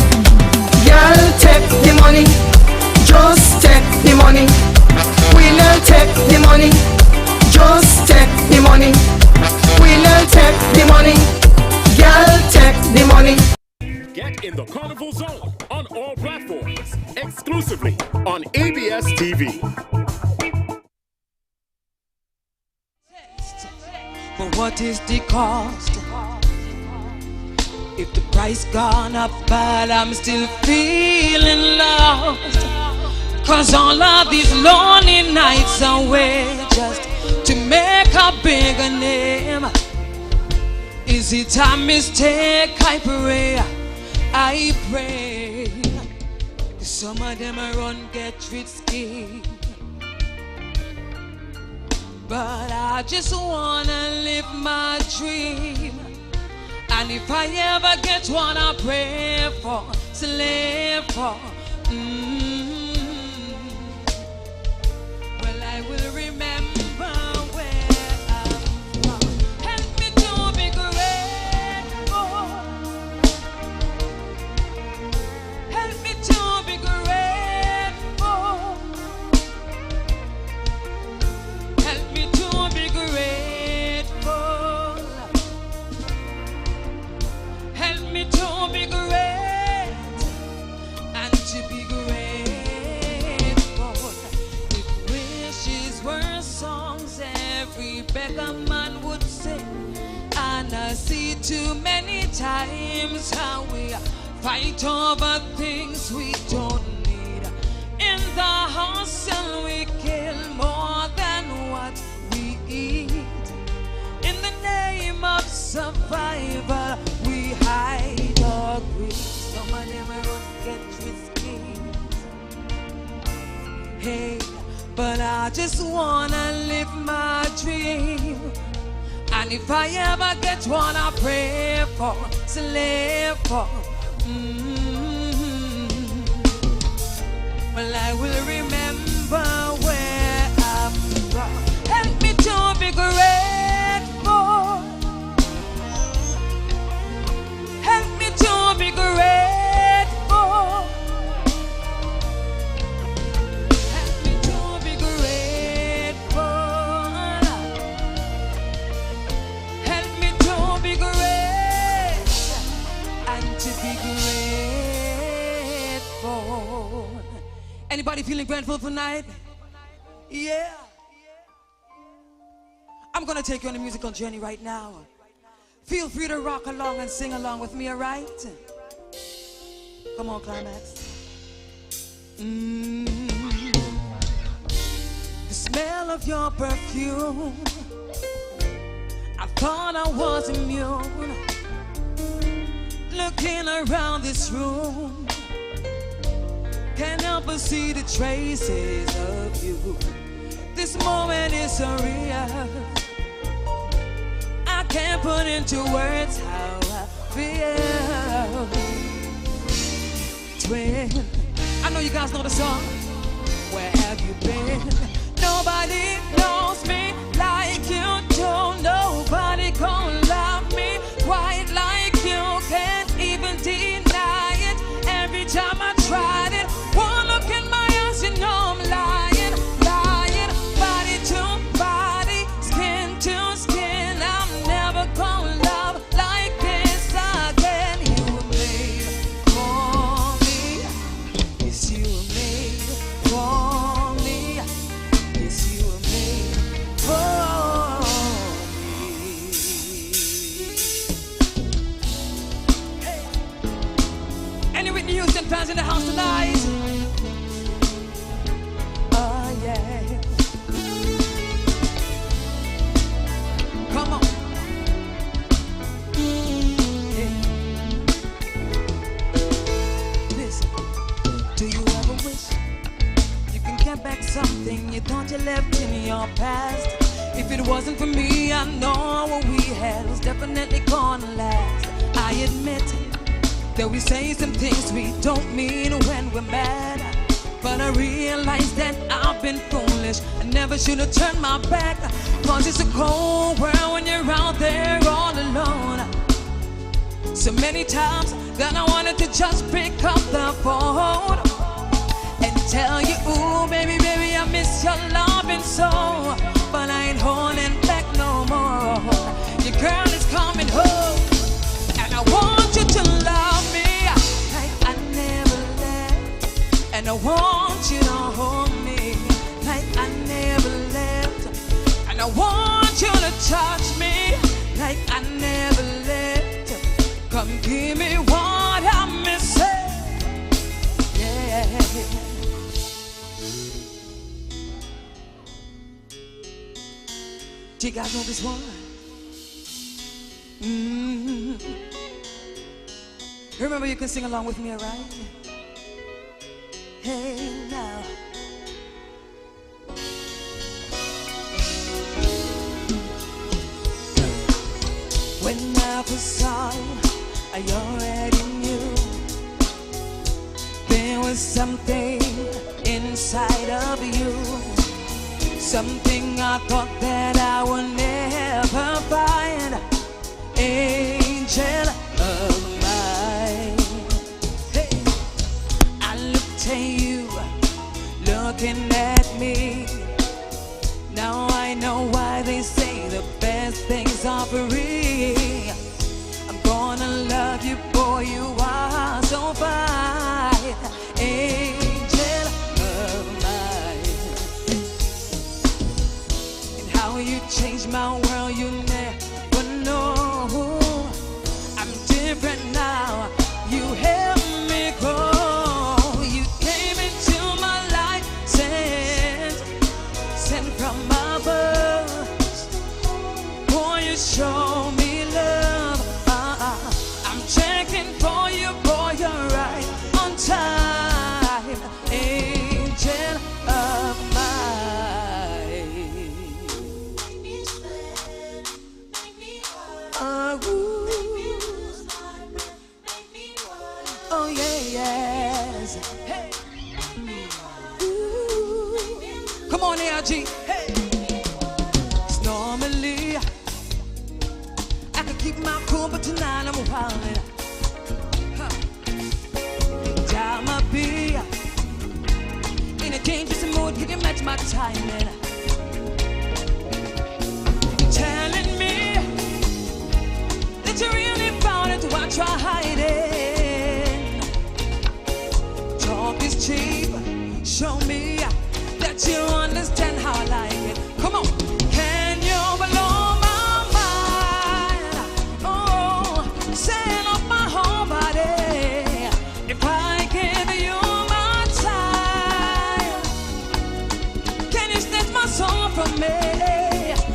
Girl, take the money, just take the money. We'll take the money, just take the money. We'll take the money, girl, take the money. Get in the Carnival Zone on all platforms, exclusively on ABS TV. But what is the cost? If the price gone up, but I'm still feeling lost. Cause all of these lonely nights away just to make a bigger name. Is it a mistake? I pray. Some of them are run get risky, but I just wanna live my dream. And if I ever get one, I pray for, slave for. Well, I will remember where I'm from. Help me to be grateful. Help me to be grateful. Help me to be grateful. Help me to be great and to be grateful. If wishes were songs, every beggar man would sing. And I see too many times how we fight over things we don't need. In the hustle we kill more than what we eat. In the name of survival we hide our grief. Some of them are get risky. Hey, but I just wanna live my dream. And if I ever get one, I pray for, slave for. Well, I will remember where I'm from. Help me to be grateful. Help me to be grateful. Help me to be grateful. Help me to be great and to be grateful. Anybody feeling grateful tonight? Yeah. I'm gonna take you on a musical journey right now. Feel free to rock along and sing along with me, alright? Come on, Climax. The smell of your perfume, I thought I was immune. Looking around this room, can't help but see the traces of you. This moment is surreal. I can't put into words how I feel. Twin, I know you guys know the song. Where have you been? Nobody knows me like you do. Nobody gon' love me quite like you. Can't even deny it. Every time I tried it, one look in my eyes, you know I'm lying, lying. Body to body, skin to skin. I'm never gonna love like this again. You were made for me. Yes, you were made for me. Yes, you were made for me. Hey. Any Whitney Houston fans in the house tonight? Oh yeah. Come on. that you left in your past. If it wasn't for me, I know what we had was definitely gonna last. I admit that we say some things we don't mean when we're mad, but I realize that I've been foolish. I never should have turned my back, cause it's a cold world when you're out there all alone. So many times that I wanted to just pick up the phone and tell you, ooh, baby, baby, I miss your loving so, but I ain't holding back no more. Your girl is coming home, and I want you to love me like I never left, and I want you to hold me like I never left, and I want you to touch me like I never left. Come give me what I'm missing, yeah. Do you guys know this one? Remember, you can sing along with me, alright? Hey now. When I first saw you, I already knew there was something inside of you, something I thought that I would never find. Angel of mine, hey. I looked at you, looking at me. Now I know why they say the best things are free. I'm gonna love you, boy, you are so fine. Angel of mine. And how you changed my world, you never know. I'm different now, you helped me grow. You came into my life, sent from above. Boy, you show me love. I'm checking for you, boy, you're right on time. Angel of mine. Oh yeah, yes. Hey. Ooh. Come on, ARG. Hey. It's normally I could keep my cool, but tonight I'm wildin'. Time I be in a dangerous mood, can you match my timing? Telling me that you really found it, why try hiding? Talk is cheap, show me that you understand how I like it. Come on, can you blow my mind? Oh, set up my whole body. If I give you my time, can you snatch my soul from me?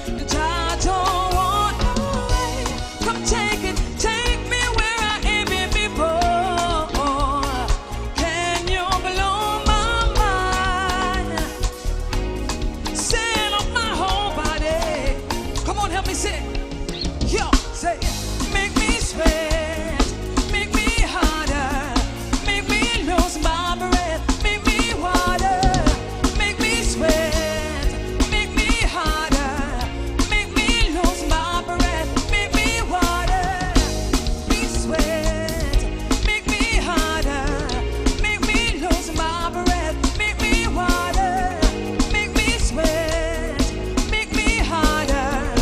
And I don't want no way. Come take it, take me where I ain't been before. Can you blow my mind? Set up my whole body. Come on, help me sing. Yo, say it. Make me sweat, make me harder, make me lose my breath, make me water, make me sweat, make me harder, make me lose my breath, make me water, me sweat, make me harder, make me lose my breath, make me water, make me sweat, make me harder,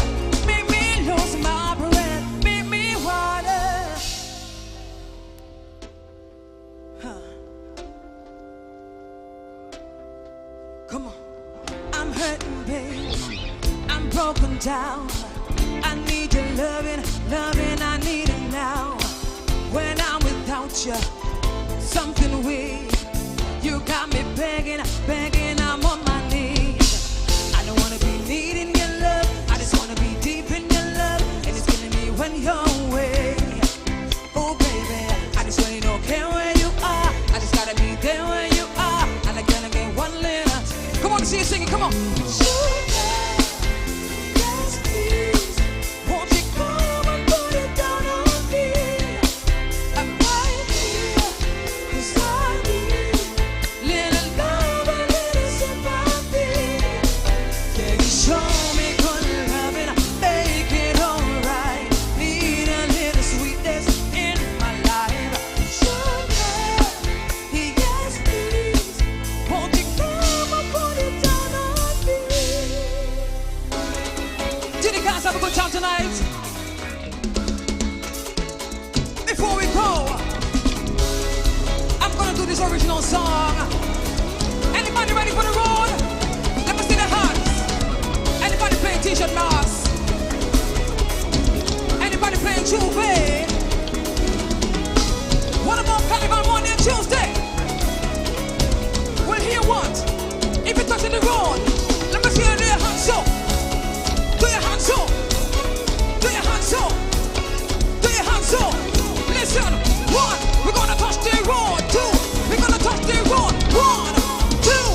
make me lose my breath, make me water. Come on. I'm hurting, babe. I'm broken down. I need your loving, loving, I need it now. When I'm without you, something weird. You got me begging, begging, I'm on my knees. I don't wanna be needing your love, I just wanna be deep in your love, and it's killing me when you're away. Oh baby, I just really don't care where you are, I just gotta be there where you are, and I gotta get one little. Come on, see you singing, come on. Juve. What about Carnival Monday and Tuesday? Well, hear what? If you're touching the road, let me see you do your hands up. Do your hands up. Do your hands up. Do your hands up. Listen, one, we're gonna touch the road. Two, we're gonna touch the road. One, two,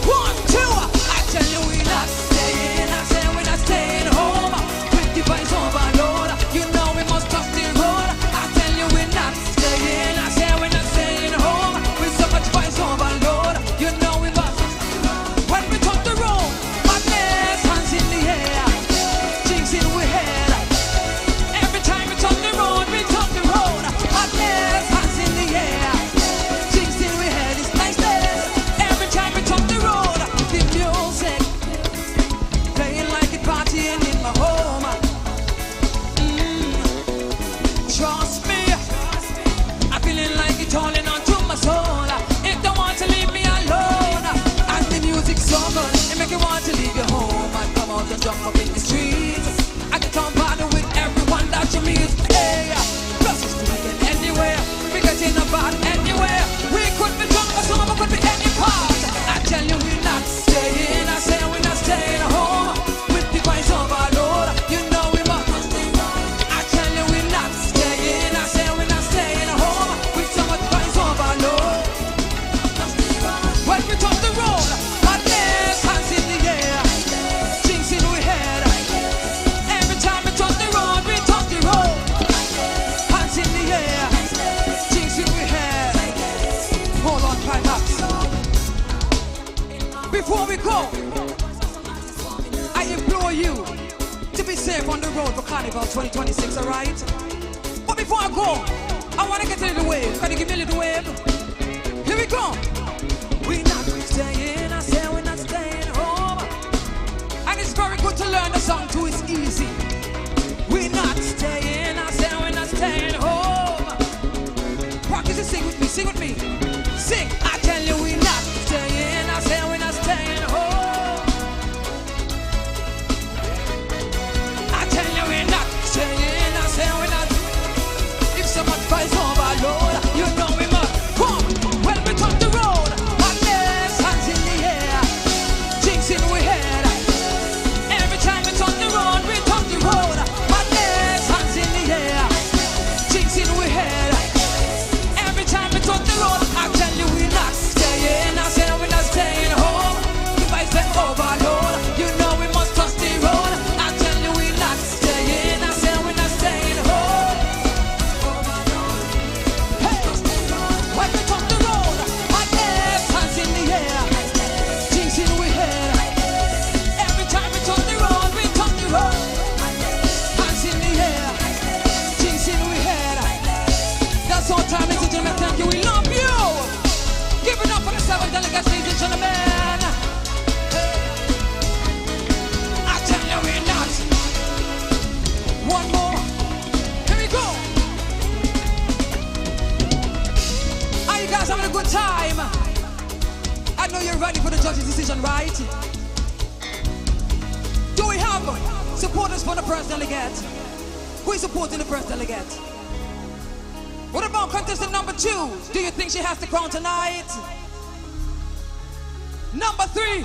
one, two. I tell you we're not staying. I say we're not staying home. With the vibes overload, you know we must touch the road. I tell you we're not staying. I say we're not staying home. With so much vibes overload, you know we must. When we touch the road, madness, hands in the air, jinx in we head. Every time we touch the road, we touch the road. Madness, hands in the air, jinx in we head. It's nice there. Every time we touch the road, the music playing like it partying in my home. Trust me, I'm feeling like it's calling onto my soul. It don't want to leave me alone. And the music's so good, it make you want to leave your home and come out and jump up in the streets. I get on party with everyone that you meet. Hey, plus it's doing anywhere. We get in a bar anywhere. We could be drunk or some could be any part. I tell you we're not staying. I say we're not staying home. With the vibes overload, you know we must. I tell you we're not staying. I say we're not staying home. With so much vibes overload. When we touch the road, madness, hands in the air, jinx in we head. Every time we touch the road, we touch the road. Hands in the air, jinx in we head. Hold on, climax. Before we go, I implore you to be safe on the road for Carnival 2026, alright? But before I go, I want to get a little wave. Can you give me a little wave? Here we go. We're not staying, I say we're not staying home. And it's very good to learn the song too, it's easy. We're not staying, I say we're not staying home. Practice and sing with me, sing with me. Sing, I tell you we're not staying, I say we're not staying home. I tell you we're not staying, I say we're not. If so much vibes overload, you know we must. Come, when we touch the road, madness, hands in the air, jinx in we head. Every time we touch the road, we touch the road. Madness, hands in the air, jinx in we head. Every time we touch the road, I tell you we're not staying. I say we're not staying home. The vibes they overload, you know we must touch the road. I tell you we're not staying. I say we're not staying home. Hey, when we touch the road, madness, hands in the air, jinx in we head. Every time we touch the road, we touch the road. Hands in the air, jinx in we head. That's all time, ladies and gentlemen. Thank you. We love you. Give it up for the 7 delegates, ladies and gentlemen. Hey. I tell you we're not. One more. Here we go. Are you guys having a good time? I know you're ready for the judge's decision, right? Do we have supporters for the first delegate? Who is supporting the first delegate? What about contestant number 2? Do you think she has the crown tonight? Number 3.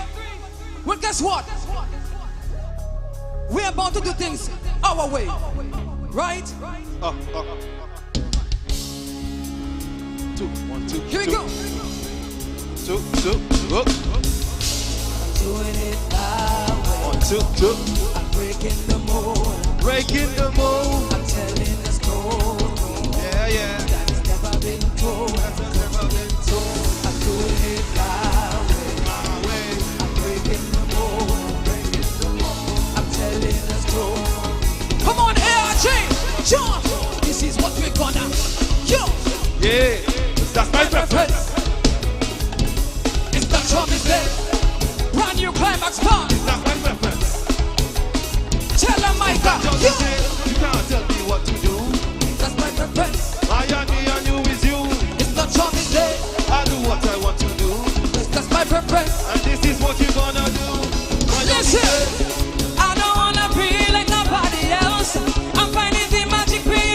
Well, guess what? We're about to do things our way. Right? 2, 1, 2. Here we go. 2, 2, go. Doing it my way. 1, 2, 2. I'm breaking the mold. Breaking the mold. I'm telling the story. Yeah, yeah. That has never been told. That's never been told. I'm doing it my way. I'm breaking the mold. I'm telling the story. Come on, ARJ, John. This is what we're gonna. Yo. Yeah. That's my preference. It's not Tommy's day. Brand new climax part. That's my preference. Tell them, Micah. You can't tell me what to do. That's my preference. I and me and you is you. It's not Tommy's day. I do what I want to do. That's my preference. And this is what you're gonna do. Listen, I don't wanna be like nobody else. I'm finding the magic being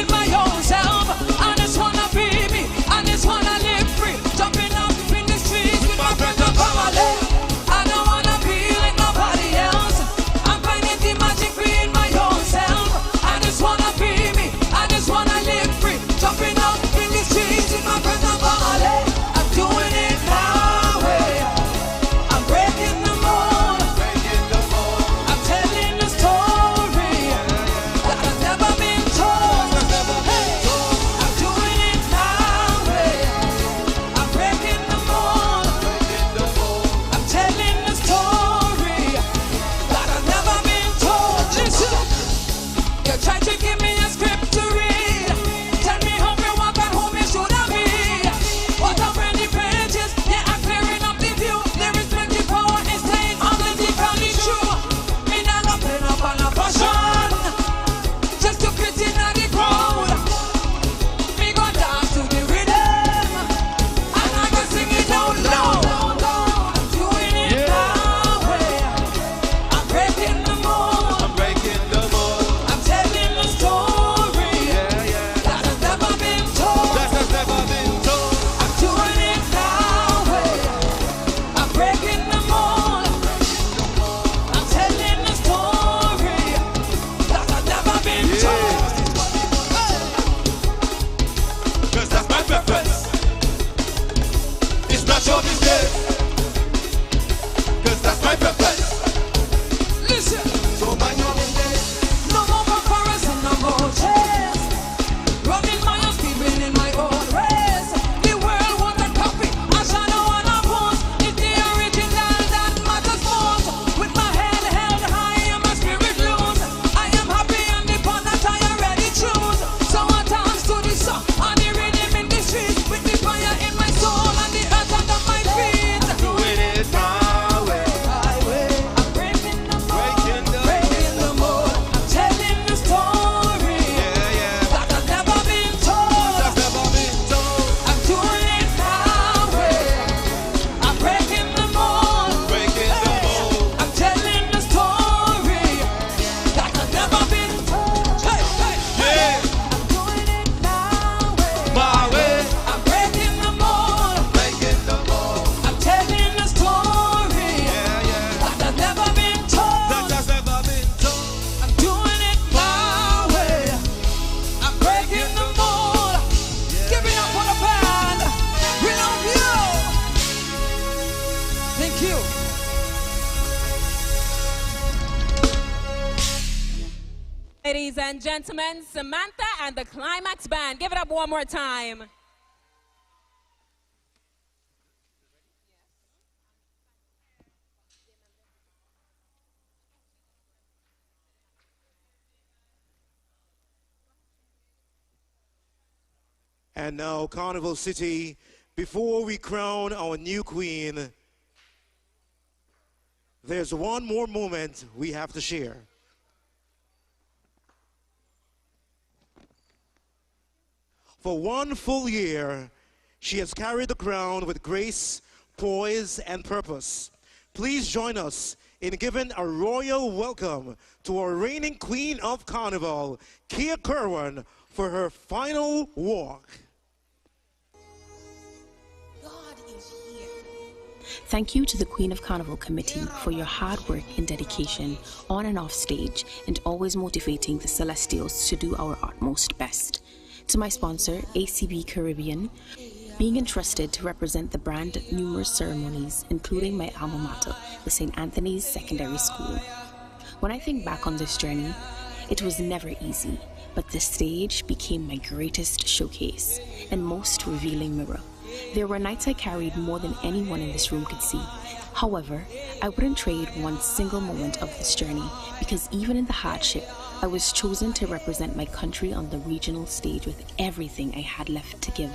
Ladies and gentlemen, Samantha and the Climax Band. Give it up one more time. And now, Carnival City, before we crown our new queen, there's one more moment we have to share. For 1 full year, she has carried the crown with grace, poise, and purpose. Please join us in giving a royal welcome to our reigning queen of Carnival, Kia Kerwin, for her final walk. Thank you to the Queen of Carnival Committee for your hard work and dedication on and off stage and always motivating the Celestials to do our utmost best. To my sponsor, ACB Caribbean, being entrusted to represent the brand at numerous ceremonies, including my alma mater, the St. Anthony's Secondary School. When I think back on this journey, it was never easy, but the stage became my greatest showcase and most revealing mirror. There were nights I carried more than anyone in this room could see. However, I wouldn't trade one single moment of this journey because even in the hardship, I was chosen to represent my country on the regional stage with everything I had left to give.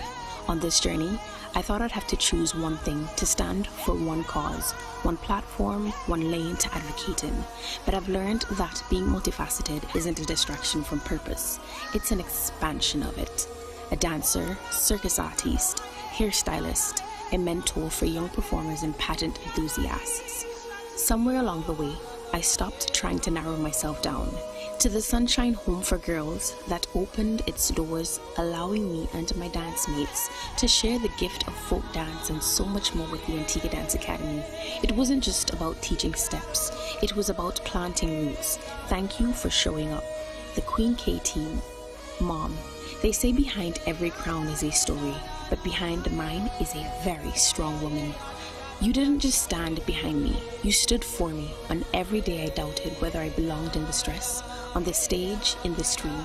On this journey, I thought I'd have to choose one thing to stand for, one cause, one platform, one lane to advocate in. But I've learned that being multifaceted isn't a distraction from purpose. It's an expansion of it. A dancer, circus artist, hairstylist, a mentor for young performers and pageant enthusiasts. Somewhere along the way, I stopped trying to narrow myself down to the Sunshine Home for Girls that opened its doors, allowing me and my dance mates to share the gift of folk dance and so much more with the Antigua Dance Academy. It wasn't just about teaching steps, it was about planting roots. Thank you for showing up. The Queen K team. Mom, they say behind every crown is a story, but behind mine is a very strong woman. You didn't just stand behind me, you stood for me on every day I doubted whether I belonged in this dress, on this stage, in this dream.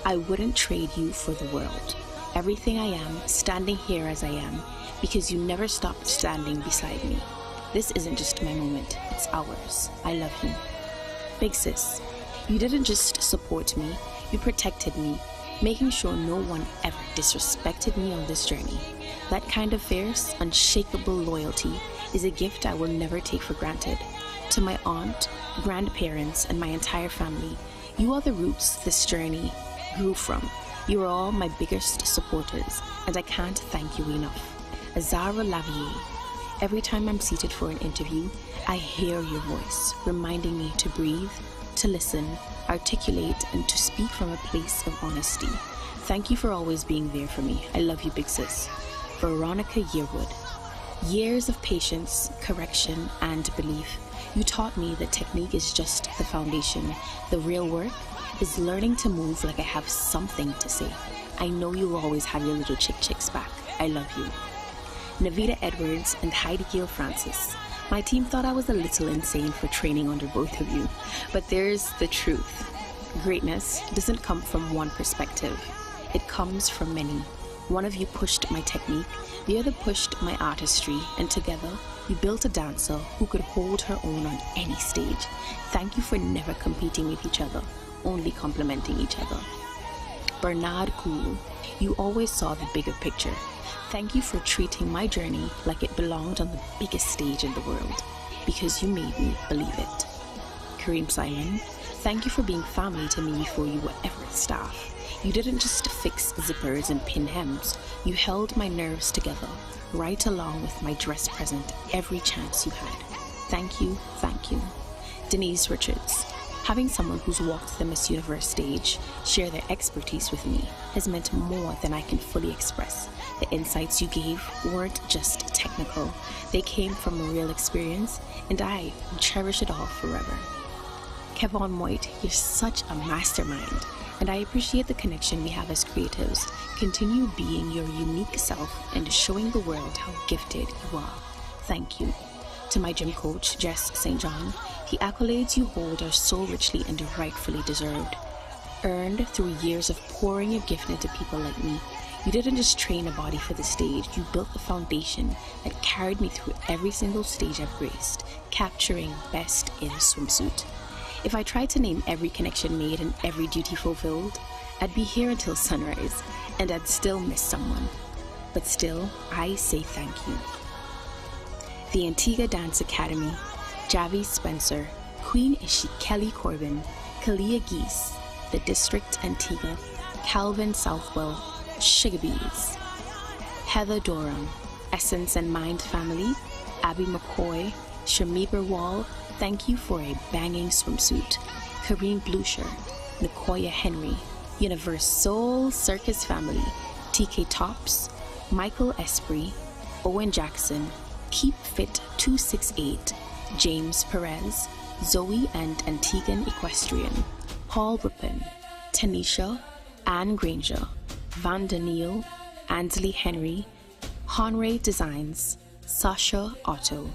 I wouldn't trade you for the world. Everything I am, standing here as I am, because you never stopped standing beside me. This isn't just my moment, it's ours. I love you. Big sis, you didn't just support me, you protected me, making sure no one ever disrespected me on this journey. That kind of fierce, unshakable loyalty is a gift I will never take for granted. To my aunt, grandparents, and my entire family, you are the roots this journey grew from. You are all my biggest supporters, and I can't thank you enough. Azara Lavier, every time I'm seated for an interview, I hear your voice, reminding me to breathe, to listen, articulate, and to speak from a place of honesty. Thank you for always being there for me. I love you, big sis. Veronica Yearwood. Years of patience, correction, and belief. You taught me that technique is just the foundation. The real work is learning to move like I have something to say. I know you will always have your little chicks back. I love you. Navita Edwards and Heidi Gail Francis. My team thought I was a little insane for training under both of you, but there's the truth. Greatness doesn't come from one perspective. It comes from many. One of you pushed my technique, the other pushed my artistry, and together you built a dancer who could hold her own on any stage. Thank you for never competing with each other, only complementing each other. Bernard Cool, you always saw the bigger picture. Thank you for treating my journey like it belonged on the biggest stage in the world, because you made me believe it. Kareem Simon, thank you for being family to me before you were ever staff. You didn't just fix zippers and pin hems, you held my nerves together, right along with my dress present every chance you had. Thank you, thank you. Denise Richards, having someone who's walked the Miss Universe stage share their expertise with me has meant more than I can fully express. The insights you gave weren't just technical, they came from a real experience, and I will cherish it all forever. Kevon Moit, you're such a mastermind, and I appreciate the connection we have as creatives. Continue being your unique self and showing the world how gifted you are. Thank you. To my gym coach, Jess St. John, the accolades you hold are so richly and rightfully deserved. earned through years of pouring your gift into people like me. You didn't just train a body for the stage, you built the foundation that carried me through every single stage I've graced, capturing best in swimsuit. If I tried to name every connection made and every duty fulfilled, I'd be here until sunrise, and I'd still miss someone. But still, I say thank you. The Antigua Dance Academy, Javi Spencer, Queen Ishi Kelly Corbin, Kalia Geese, the District Antigua, Calvin Southwell, Sugarbees, Heather Durham, Essence and Mind Family, Abby McCoy, Shamee Wall, thank you for a banging swimsuit. Kareem Blucher, Nicoya Henry, Universal Circus Family, TK Tops, Michael Esprit, Owen Jackson, Keep Fit 268, James Perez, Zoe and Antiguan Equestrian, Paul Ripon, Tanisha, Anne Granger, Van Daniel, Ansley Henry, Honray Designs, Sasha Otto,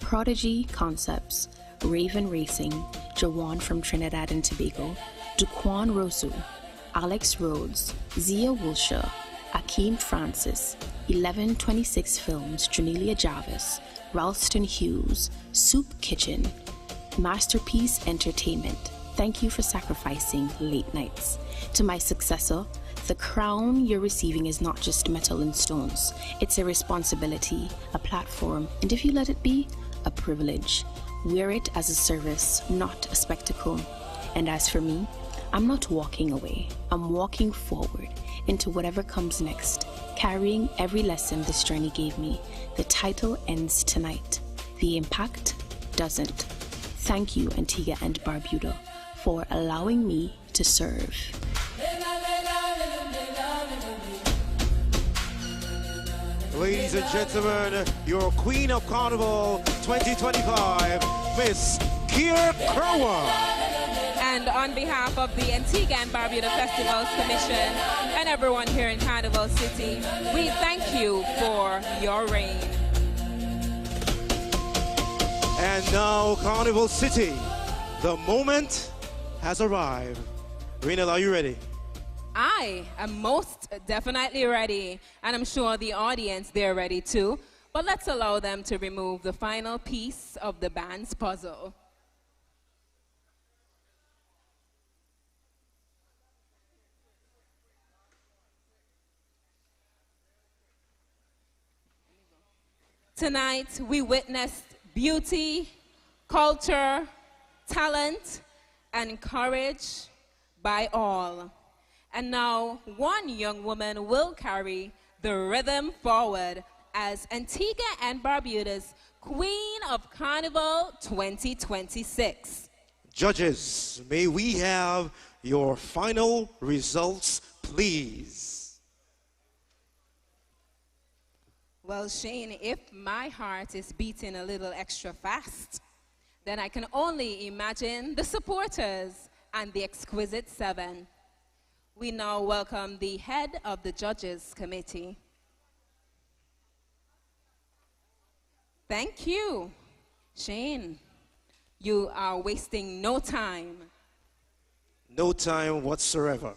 Prodigy Concepts, Raven Racing, Jawan from Trinidad and Tobago, Duquan Rosu, Alex Rhodes, Zia Wilshire, Akeem Francis, 1126 Films, Janelia Jarvis, Ralston Hughes, Soup Kitchen, Masterpiece Entertainment. Thank you for sacrificing late nights. To my successor, the crown you're receiving is not just metal and stones. It's a responsibility, a platform, and if you let it be, a privilege. Wear it as a service, not a spectacle. And as for me, I'm not walking away. I'm walking forward into whatever comes next, carrying every lesson this journey gave me. The title ends tonight. The impact doesn't. Thank you, Antigua and Barbuda, for allowing me to serve. Ladies and gentlemen, your Queen of Carnival 2025, Miss Kier Kerwa. And on behalf of the Antigua and Barbuda Festivals Commission and everyone here in Carnival City, we thank you for your reign. And now, Carnival City, the moment has arrived. Renal, are you ready? I am most definitely ready, and I'm sure the audience, they're ready too. But let's allow them to remove the final piece of the band's puzzle. Tonight, we witnessed beauty, culture, talent, and courage by all. And now, one young woman will carry the rhythm forward as Antigua and Barbuda's Queen of Carnival 2026. Judges, may we have your final results, please? Well, Shane, if my heart is beating a little extra fast, then I can only imagine the supporters and the exquisite seven. We now welcome the head of the Judges Committee. Thank you, Shane. You are wasting no time. No time whatsoever.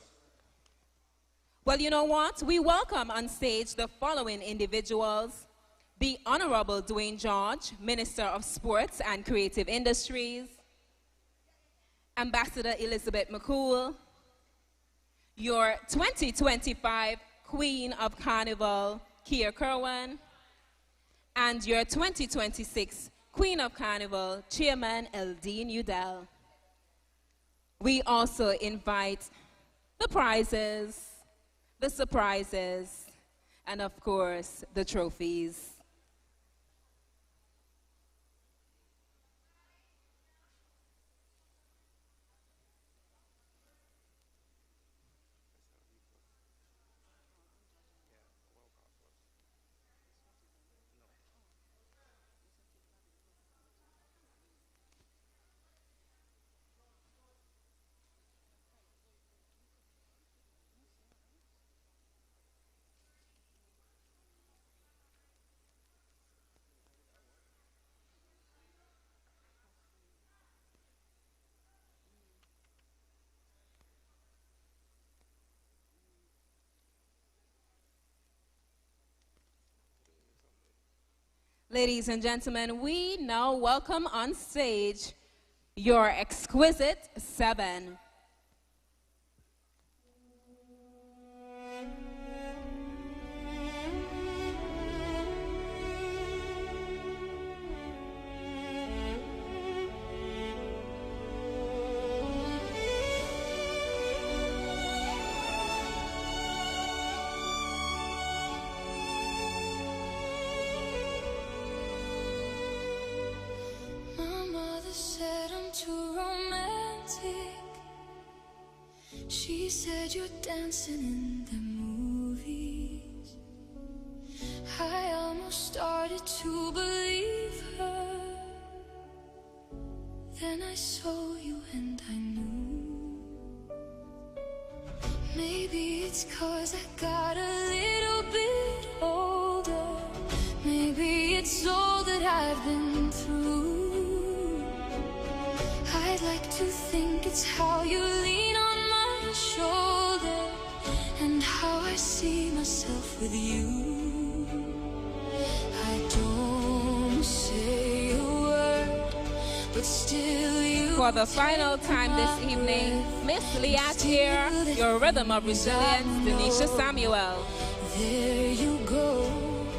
Well, you know what? We welcome on stage the following individuals: the Honorable Dwayne George, Minister of Sports and Creative Industries, Ambassador Elizabeth McCool, your 2025 Queen of Carnival, Kier Kerwan, and your 2026 Queen of Carnival, Chairman Eldine Udell. We also invite the prizes, the surprises, and of course, the trophies. Ladies and gentlemen, we now welcome on stage your exquisite 7. Said I'm too romantic. She said you're dancing in the movies. I almost started to believe her. Then I saw you and I knew. Maybe it's 'cause I got a little bit older. Maybe it's all that I've been through. I'd like to think it's how you lean on my shoulder and how I see myself with you. I don't say a word, but still you. For the final time this evening, Miss Liat here, your rhythm of resilience, Denisha Samuel. There you go.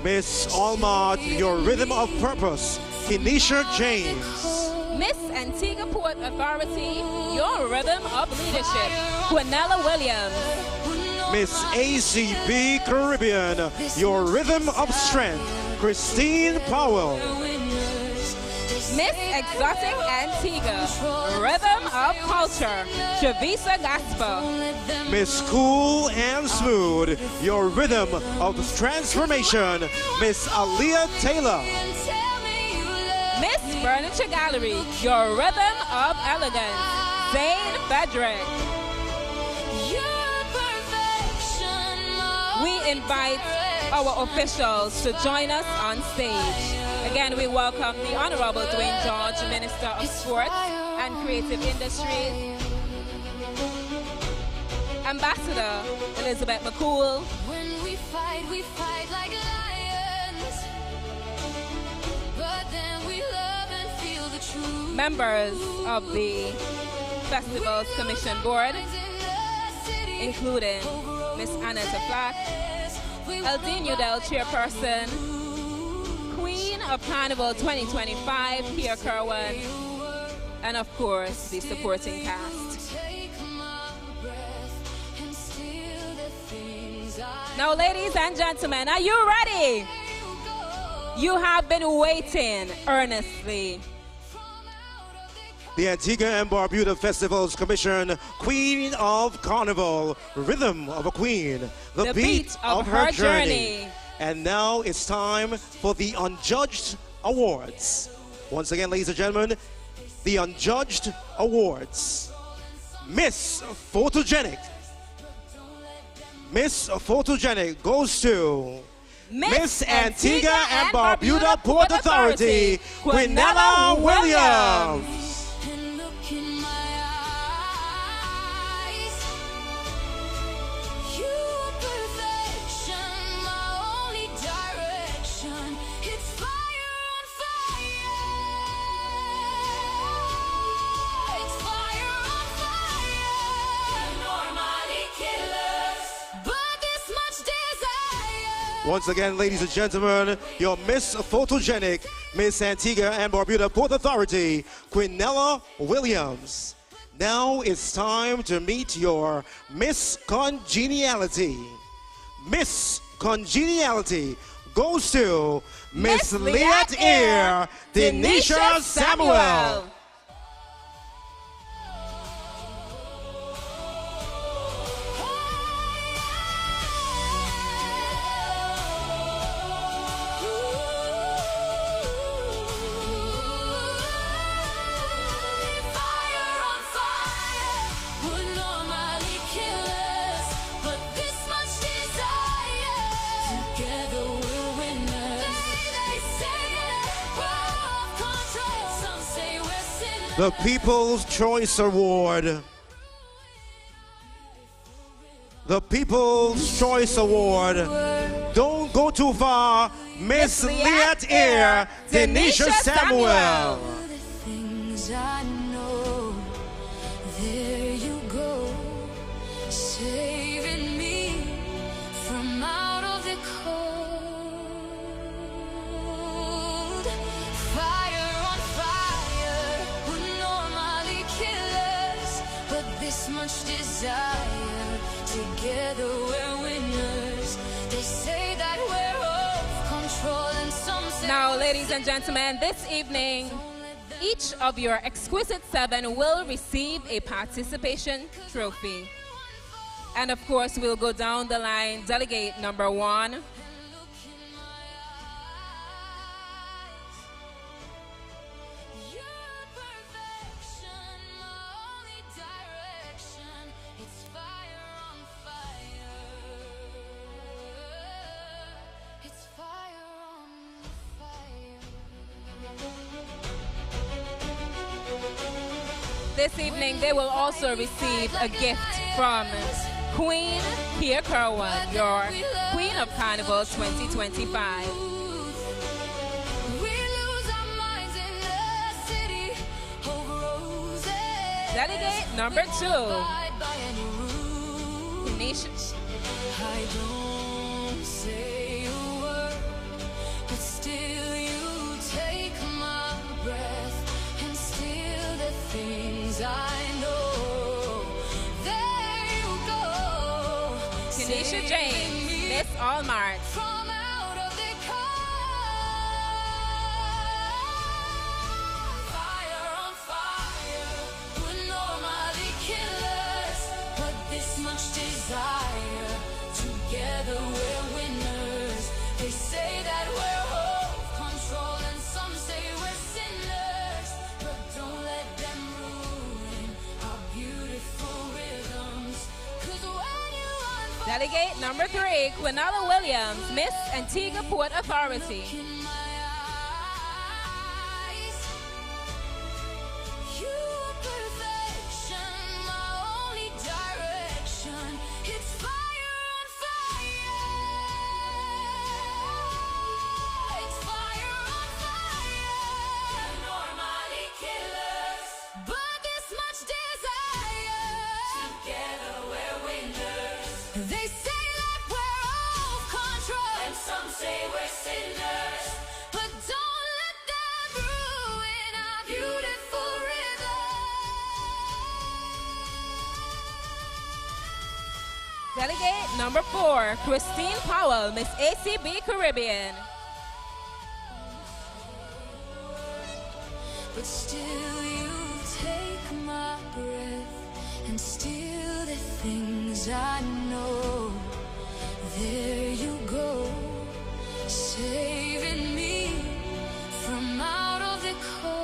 Miss Almart, your rhythm of purpose, Kenisha James. Miss Antigua Port Authority, your rhythm of leadership, Quinella Williams. Miss ACB Caribbean, your rhythm of strength, Christine Powell. Miss Exotic Antigua, rhythm of culture, Chavisa Gaspar. Miss Cool and Smooth, your rhythm of transformation, Miss Aaliyah Taylor. Miss Furniture Gallery, your rhythm of elegance, Zane Frederick. We invite our officials to join us on stage. Again, we welcome the Honorable Dwayne George, Minister of Sports and Creative Industries, Ambassador Elizabeth McCool, When we fight like lions. But then we love and feel the truth. members of the Festivals Commission Board, including Miss Annette Flack, Eldine Udell, Chairperson, Queen of Carnival 2025, Pierre Kerwin, and of course, the supporting cast. Now, ladies and gentlemen, are you ready? You have been waiting earnestly. The Antigua and Barbuda Festivals Commission, Queen of Carnival, Rhythm of a Queen, the beat of her journey. And now it's time for the Unjudged Awards. Once again, ladies and gentlemen, the Unjudged Awards. Miss Photogenic. Miss Photogenic goes to Miss Antigua and Barbuda Port Authority, Quinella Williams. Once again, ladies and gentlemen, your Miss Photogenic, Miss Antigua and Barbuda Port Authority, Quinella Williams. Now it's time to meet your Miss Congeniality. Miss Congeniality goes to Miss Liat Air, Denisha Samuel. The People's Choice Award. the People's Choice Award. Don't go too far, Miss Liat Air, Denisha Samuel. The things I know, there you go, saving me from out of the cold. Fire on fire would normally kill us, but this much desire, together we're winners. They say that we're off control and some say. Now, ladies and gentlemen, this evening, each of your exquisite 7 will receive a participation trophy. And of course, we'll go down the line. Delegate number 1. This evening, they will also receive a gift from Queen Kia Kerwood, your Queen of Carnival 2025. Delegate number 2. Tanisha. I don't say a word, but still you take my breath and steal the things I know. There you go. Tanisha James, Miss Allmart. From out of the fire on fire would normally kill us, but this much desire, together we're winners. They say that we're off control and some say we're sinners, but don't let them ruin our beautiful rhythms. 'Cause when you unfold Delegate number 3, Quinella Williams, Miss Antigua Port Authority. you are perfection, my only direction. It's fire on fire. It's fire on fire. Normally kill us, but this much desire, together we're winners. They say that we're off control and some say we're sinners, but don't let them ruin our beautiful rhythm. Delegate number 4, Christine Powell, Miss ACB Caribbean. But still you take my breath and steal the things I know. There you go, saving me from out of the cold.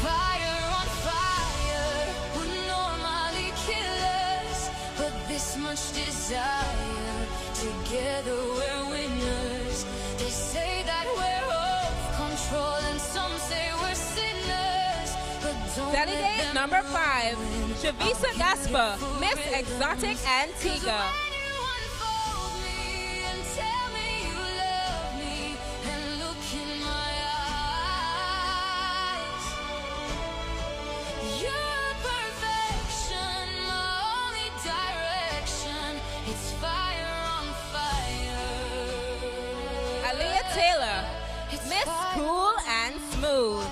Fire on fire would normally kill us, but this much desire, together we're winners. They say that we're off control and some say we're sinners, but don't let Delegate them number 5, ruin Shavisa Gasper, Miss Exotic Antigua. Unfold me and tell me you love me and look in my eyes. You're perfection, my only direction. It's fire on fire. Aaliyah Taylor, Miss Cool and Smooth.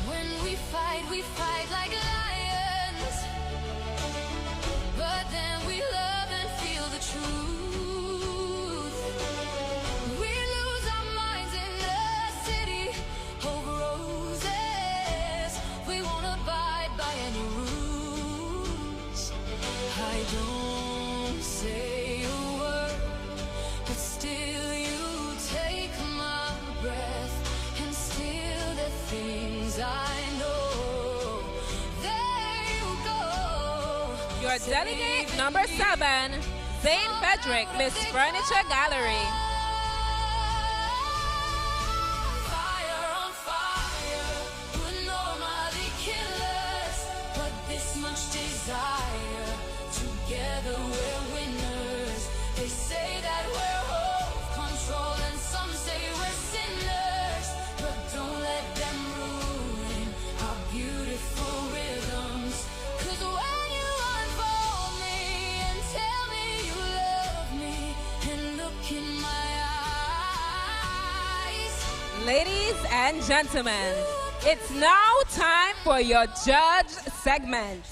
When we fight like lions, but then we love and feel the truth. We lose our minds in the city of roses. We won't abide by any rules. I don't say a word, but still you take my breath and steal the things I know. There you go. Your delegate number 7, Zane Frederick, Miss Furniture Gallery. Fire on fire Ladies and gentlemen, it's now time for your judge segment.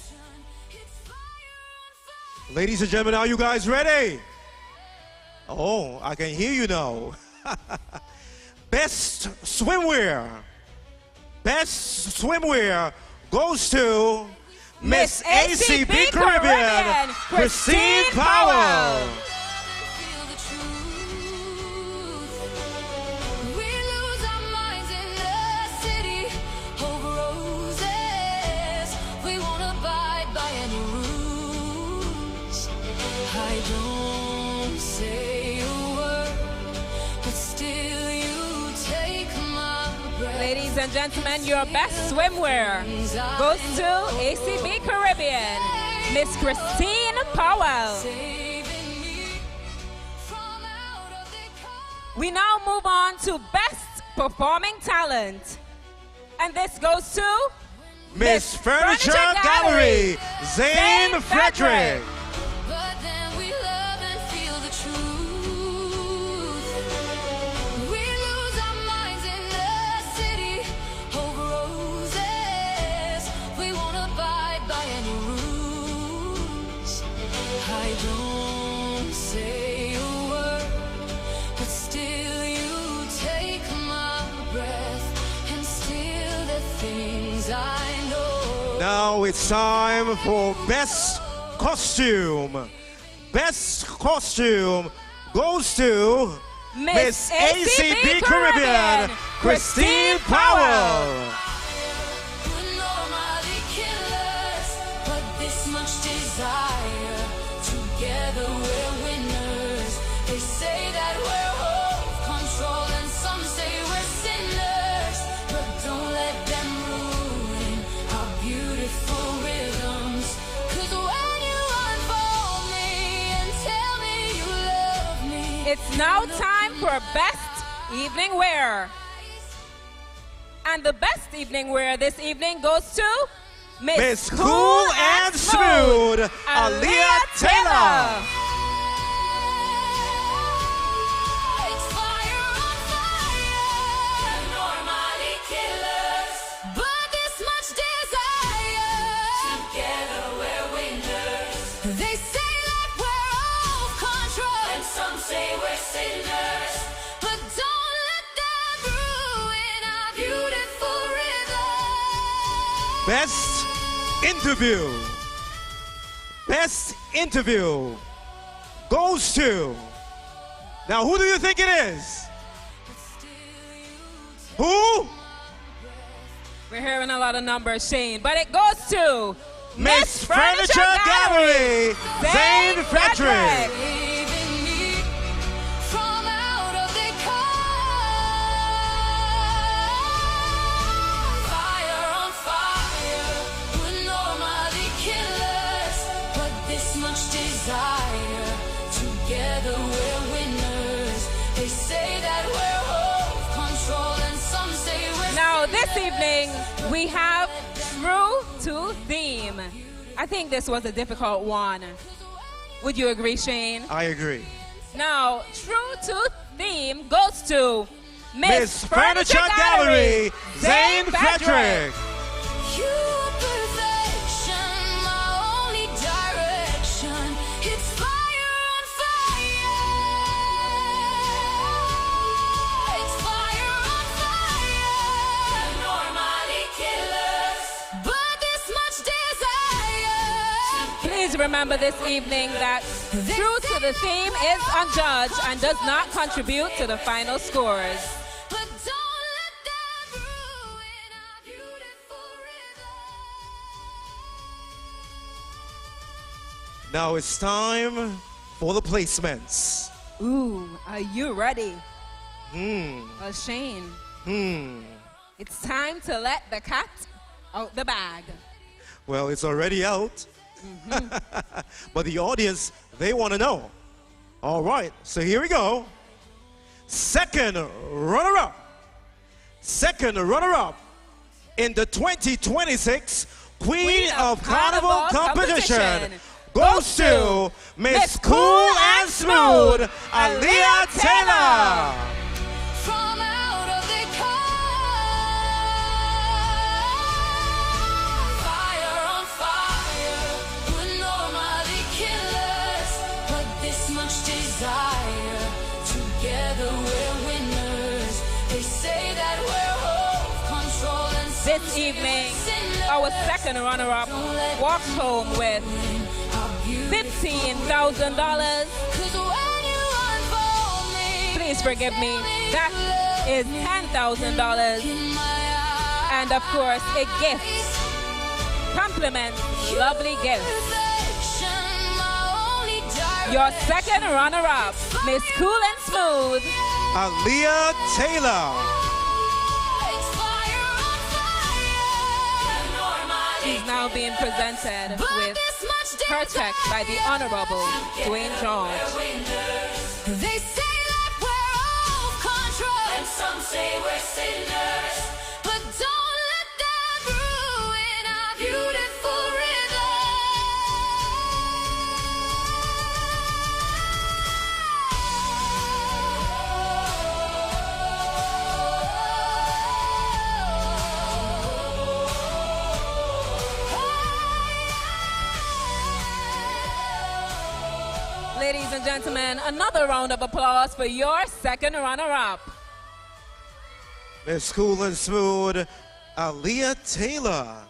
Ladies and gentlemen, are you guys ready? Oh, I can hear you now. Best swimwear. Best swimwear goes to Miss ACB Caribbean, Christine Powell. Ladies and gentlemen, your best swimwear goes to ACB Caribbean, Miss Christine Powell. We now move on to Best Performing Talent. And this goes to Miss Furniture Gallery, Zane Frederick. Now it's time for Best Costume. Best Costume goes to Miss ACB Caribbean, Christine Powell. It's now time for Best Evening Wear. And the best evening wear this evening goes to Miss Cool and Smooth, Aaliyah Taylor. Best Interview. Best Interview goes to, now who do you think it is? Who? We're hearing a lot of numbers, Shane, but it goes to Miss Furniture Gallery, Zane Frederick. Now this evening we have True to Theme. I think this was a difficult one. Would you agree, Shane? I agree. Now, True to Theme goes to Miss Furniture Gallery, Zane Frederick. Please remember this evening that True to the Theme is unjudged and does not contribute to the final scores. Now it's time for the placements. Ooh, are you ready? Well, Shane. It's time to let the cat out the bag. Well, it's already out. But the audience, they want to know. All right, so here we go. Second runner-up in the 2026 Queen of Carnival competition goes to Miss Cool and Smooth, Aaliyah Taylor. From out of the this evening, our second runner-up walks home with $15,000. Please forgive me, that is $10,000. And of course, a gift. Compliment, lovely gift. Your second runner-up, Miss Cool and Smooth, Aaliyah Taylor. She's now being presented with her check by the Honorable Dwayne George. They say that we're all control, and some say we're sinners, but don't let them ruin our beautiful rhythm. Ladies and gentlemen, another round of applause for your second runner-up. Miss Cool and Smooth, Aaliyah Taylor.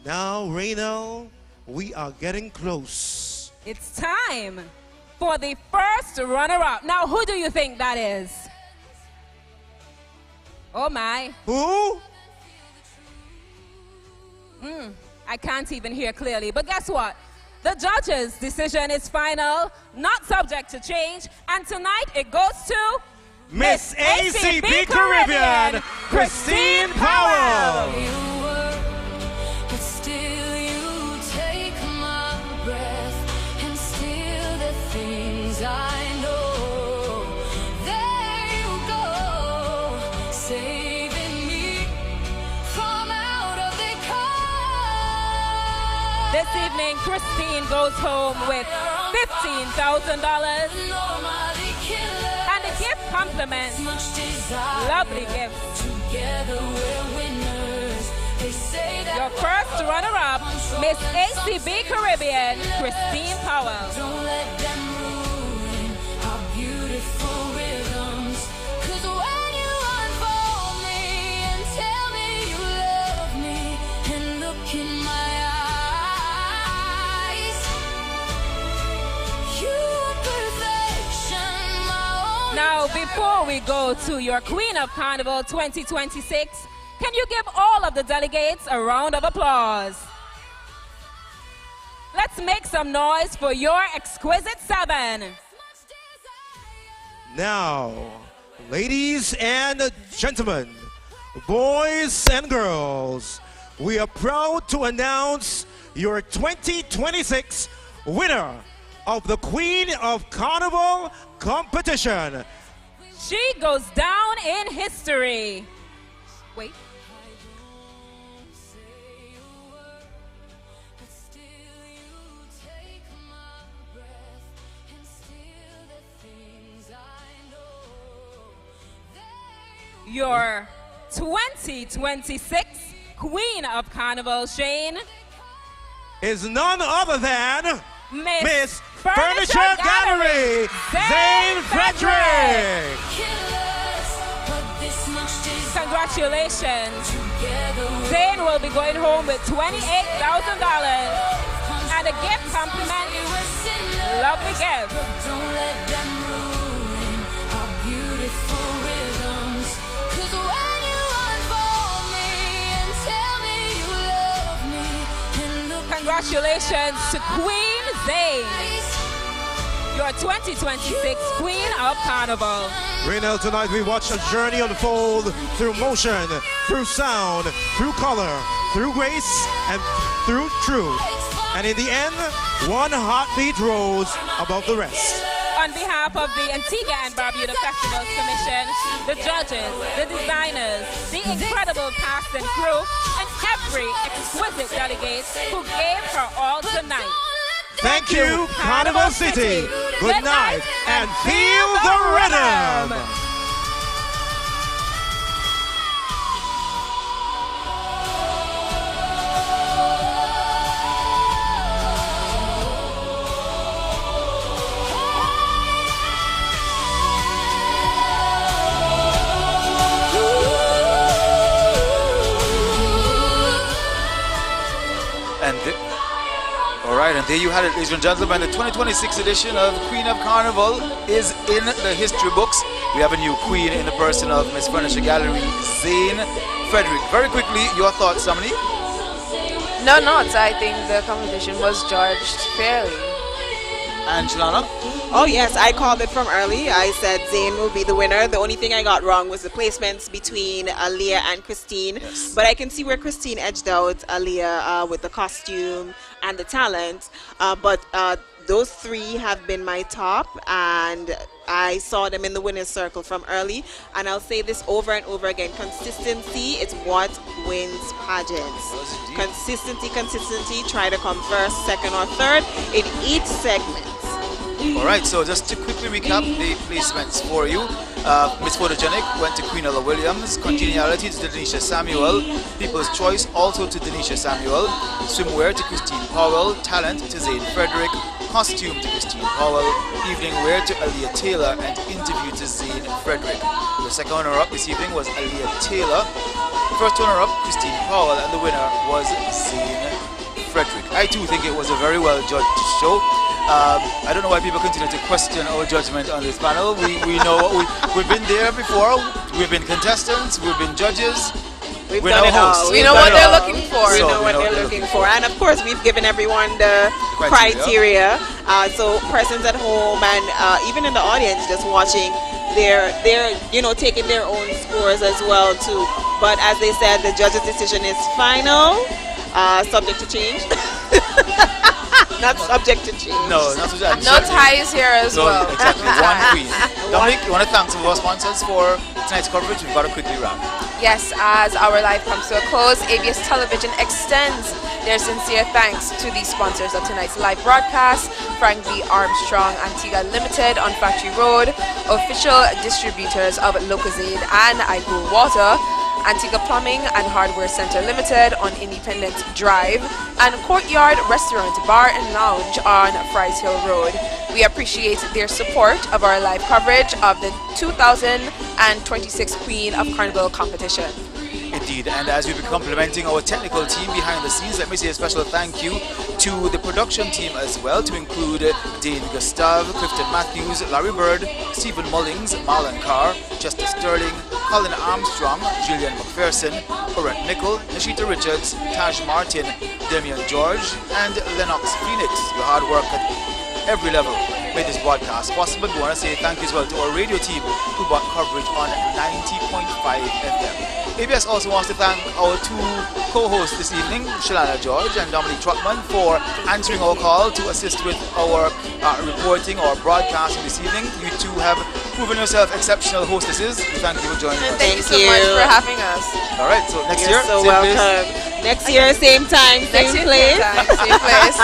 Now, Raynell, we are getting close. It's time for the first runner-up. Now, who do you think that is? Oh my. Who? I can't even hear clearly, but guess what? The judge's decision is final, not subject to change, and tonight it goes to Miss ACB Caribbean, Christine Powell. But still you take my breath and steal the things I know. There you go, saving me from out of the cold. This evening, Christine goes home with $15,000 and a gift compliment. Lovely gift. Together we're winners. They say that your first runner-up, Miss ACB Caribbean, Christine Powell. Don't let them ruin our beautiful rhythms. 'Cause when you unfold me and tell me you love me and look in my eyes, you are perfection, my only Now, before we go to your Queen of Carnival 2026, can you give all of the delegates a round of applause? Let's make some noise for your exquisite seven. Now, ladies and gentlemen, boys and girls, we are proud to announce your 2026 winner of the Queen of Carnival competition. She goes down in history. Wait. Your 2026 Queen of Carnival, Shane, is none other than Miss Furniture Gallery, Zane Frederick. Congratulations. Zane will be going home with $28,000 and a gift compliment. Lovely gift. Don't let them ruin our beautiful rhythms. 'Cause when you unfold me and tell me you love me and look. Congratulations to Queen Zane, your 2026 Queen of Carnival. Raynell, tonight we watch a journey unfold through motion, through sound, through color, through grace, and through truth. And in the end, one heartbeat rose above the rest. On behalf of the Antigua and Barbuda Festivals Commission, the judges, the designers, the incredible cast and crew, and every exquisite delegate who gave her all tonight. Thank you, Carnival City. Good night, and feel the rhythm. All right, and there you had it, ladies and gentlemen. The 2026 edition of Queen of Carnival is in the history books. We have a new queen in the person of Miss Furniture Gallery, Zane Frederick. Very quickly, your thoughts, Dominique? No, not. I think the competition was judged fairly. And Shalana? Oh yes, I called it from early. I said Zayn will be the winner. The only thing I got wrong was the placements between Aaliyah and Christine. Yes. But I can see where Christine edged out Aaliyah with the costume and the talent. But those three have been my top, and I saw them in the winner's circle from early. And I'll say this over and over again: consistency is what wins pageants. Consistency. Try to come first, second, or third in each segment. Alright, so just to quickly recap the placements for you. Miss Photogenic went to Queen Ella Williams, Congeniality to Denisha Samuel, People's Choice also to Denisha Samuel, Swimwear to Christine Powell, Talent to Zane Frederick, Costume to Christine Powell, Evening Wear to Aaliyah Taylor, and Interview to Zane Frederick. The second runner-up this evening was Aaliyah Taylor, first runner-up Christine Powell, and the winner was Zane Frederick. I too think it was a very well judged show. I don't know why people continue to question our judgment on this panel. We know we've been there before. We've been contestants. We've been judges. We've done it all. We know what they're looking for. We know what they're looking for. And of course, we've given everyone the criteria. So persons at home and even in the audience just watching, they're taking their own scores as well too. But as they said, the judge's decision is final, subject to change. Not subject to change. No, not subject. No ties here as well. Exactly, one queen. Dominic, you want to thank some of our sponsors for tonight's coverage? We've got to quickly wrap. Yes, as our live comes to a close, ABS Television extends their sincere thanks to the sponsors of tonight's live broadcast: Frank B. Armstrong Antigua Limited on Factory Road, official distributors of Locozade and iGo Water, Antigua Plumbing and Hardware Center Limited on Independent Drive, and Courtyard Restaurant, Bar and Lounge on Fries Hill Road. We appreciate their support of our live coverage of the 2026 Queen of Carnival competition. Indeed, and as we'll be complimenting our technical team behind the scenes, let me say a special thank you to the production team as well, to include Dane Gustav, Clifton Matthews, Larry Bird, Stephen Mullings, Marlon Carr, Chester Sterling, Colin Armstrong, Julian McPherson, Orette Nickel, Nishita Richards, Taj Martin, Damian George, and Lennox Phoenix. Your hard work at every level made this broadcast possible. We want to say thank you as well to our radio team who brought coverage on 90.5 FM. ABS also wants to thank our two co-hosts this evening, Shalana George and Dominique Trotman, for answering our call to assist with our reporting or broadcasting this evening. You two have proven yourself exceptional hostesses. We thank you for joining us. Thank you so much for having us. All right, so next year, so same welcome. place. Next year, same time, same place. Same place.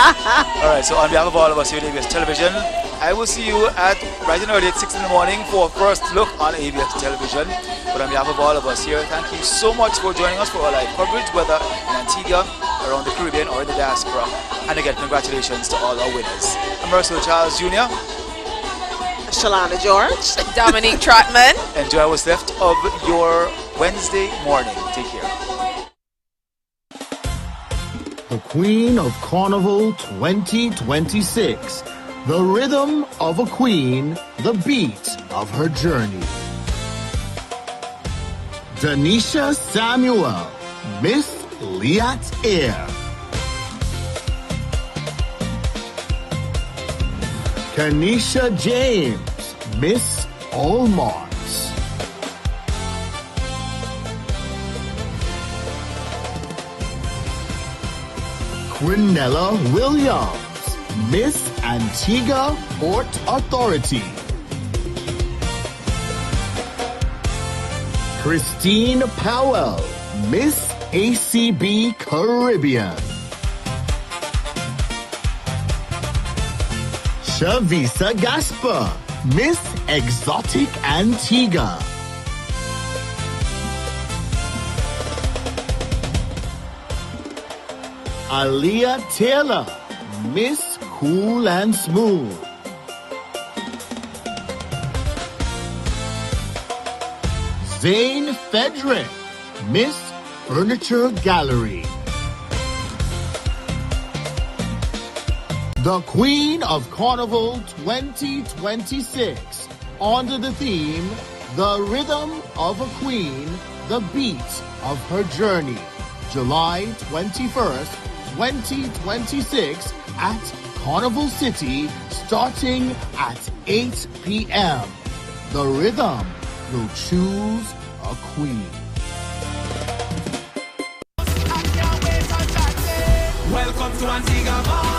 All right, so on behalf of all of us here at ABS Television, I will see you at bright and early at 6 in the morning for a first look on ABS Television. But on behalf of all of us here, thank you so much for joining us for our live coverage, whether in Antigua, around the Caribbean, or in the diaspora. And again, congratulations to all our winners. I'm Russell Charles Jr., Shalana George, Dominique Trotman. Enjoy what's left of your Wednesday morning. Take care. The Queen of Carnival 2026. The rhythm of a queen, the beat of her journey. Denisha Samuel, Miss Liat Air. Kanisha James, Miss Allmont. Quinella Williams, Miss Antigua Port Authority. Christine Powell, Miss ACB Caribbean. Shavisa Gasper, Miss Exotic Antigua. Aaliyah Taylor, Miss Cool and Smooth. Zane Frederick, Miss Furniture Gallery. The Queen of Carnival 2026, under the theme, The Rhythm of a Queen, the Beat of Her Journey, July 21st, 2026 at Carnival City, starting at 8 p.m. The Rhythm will choose a queen. Welcome to Antigua.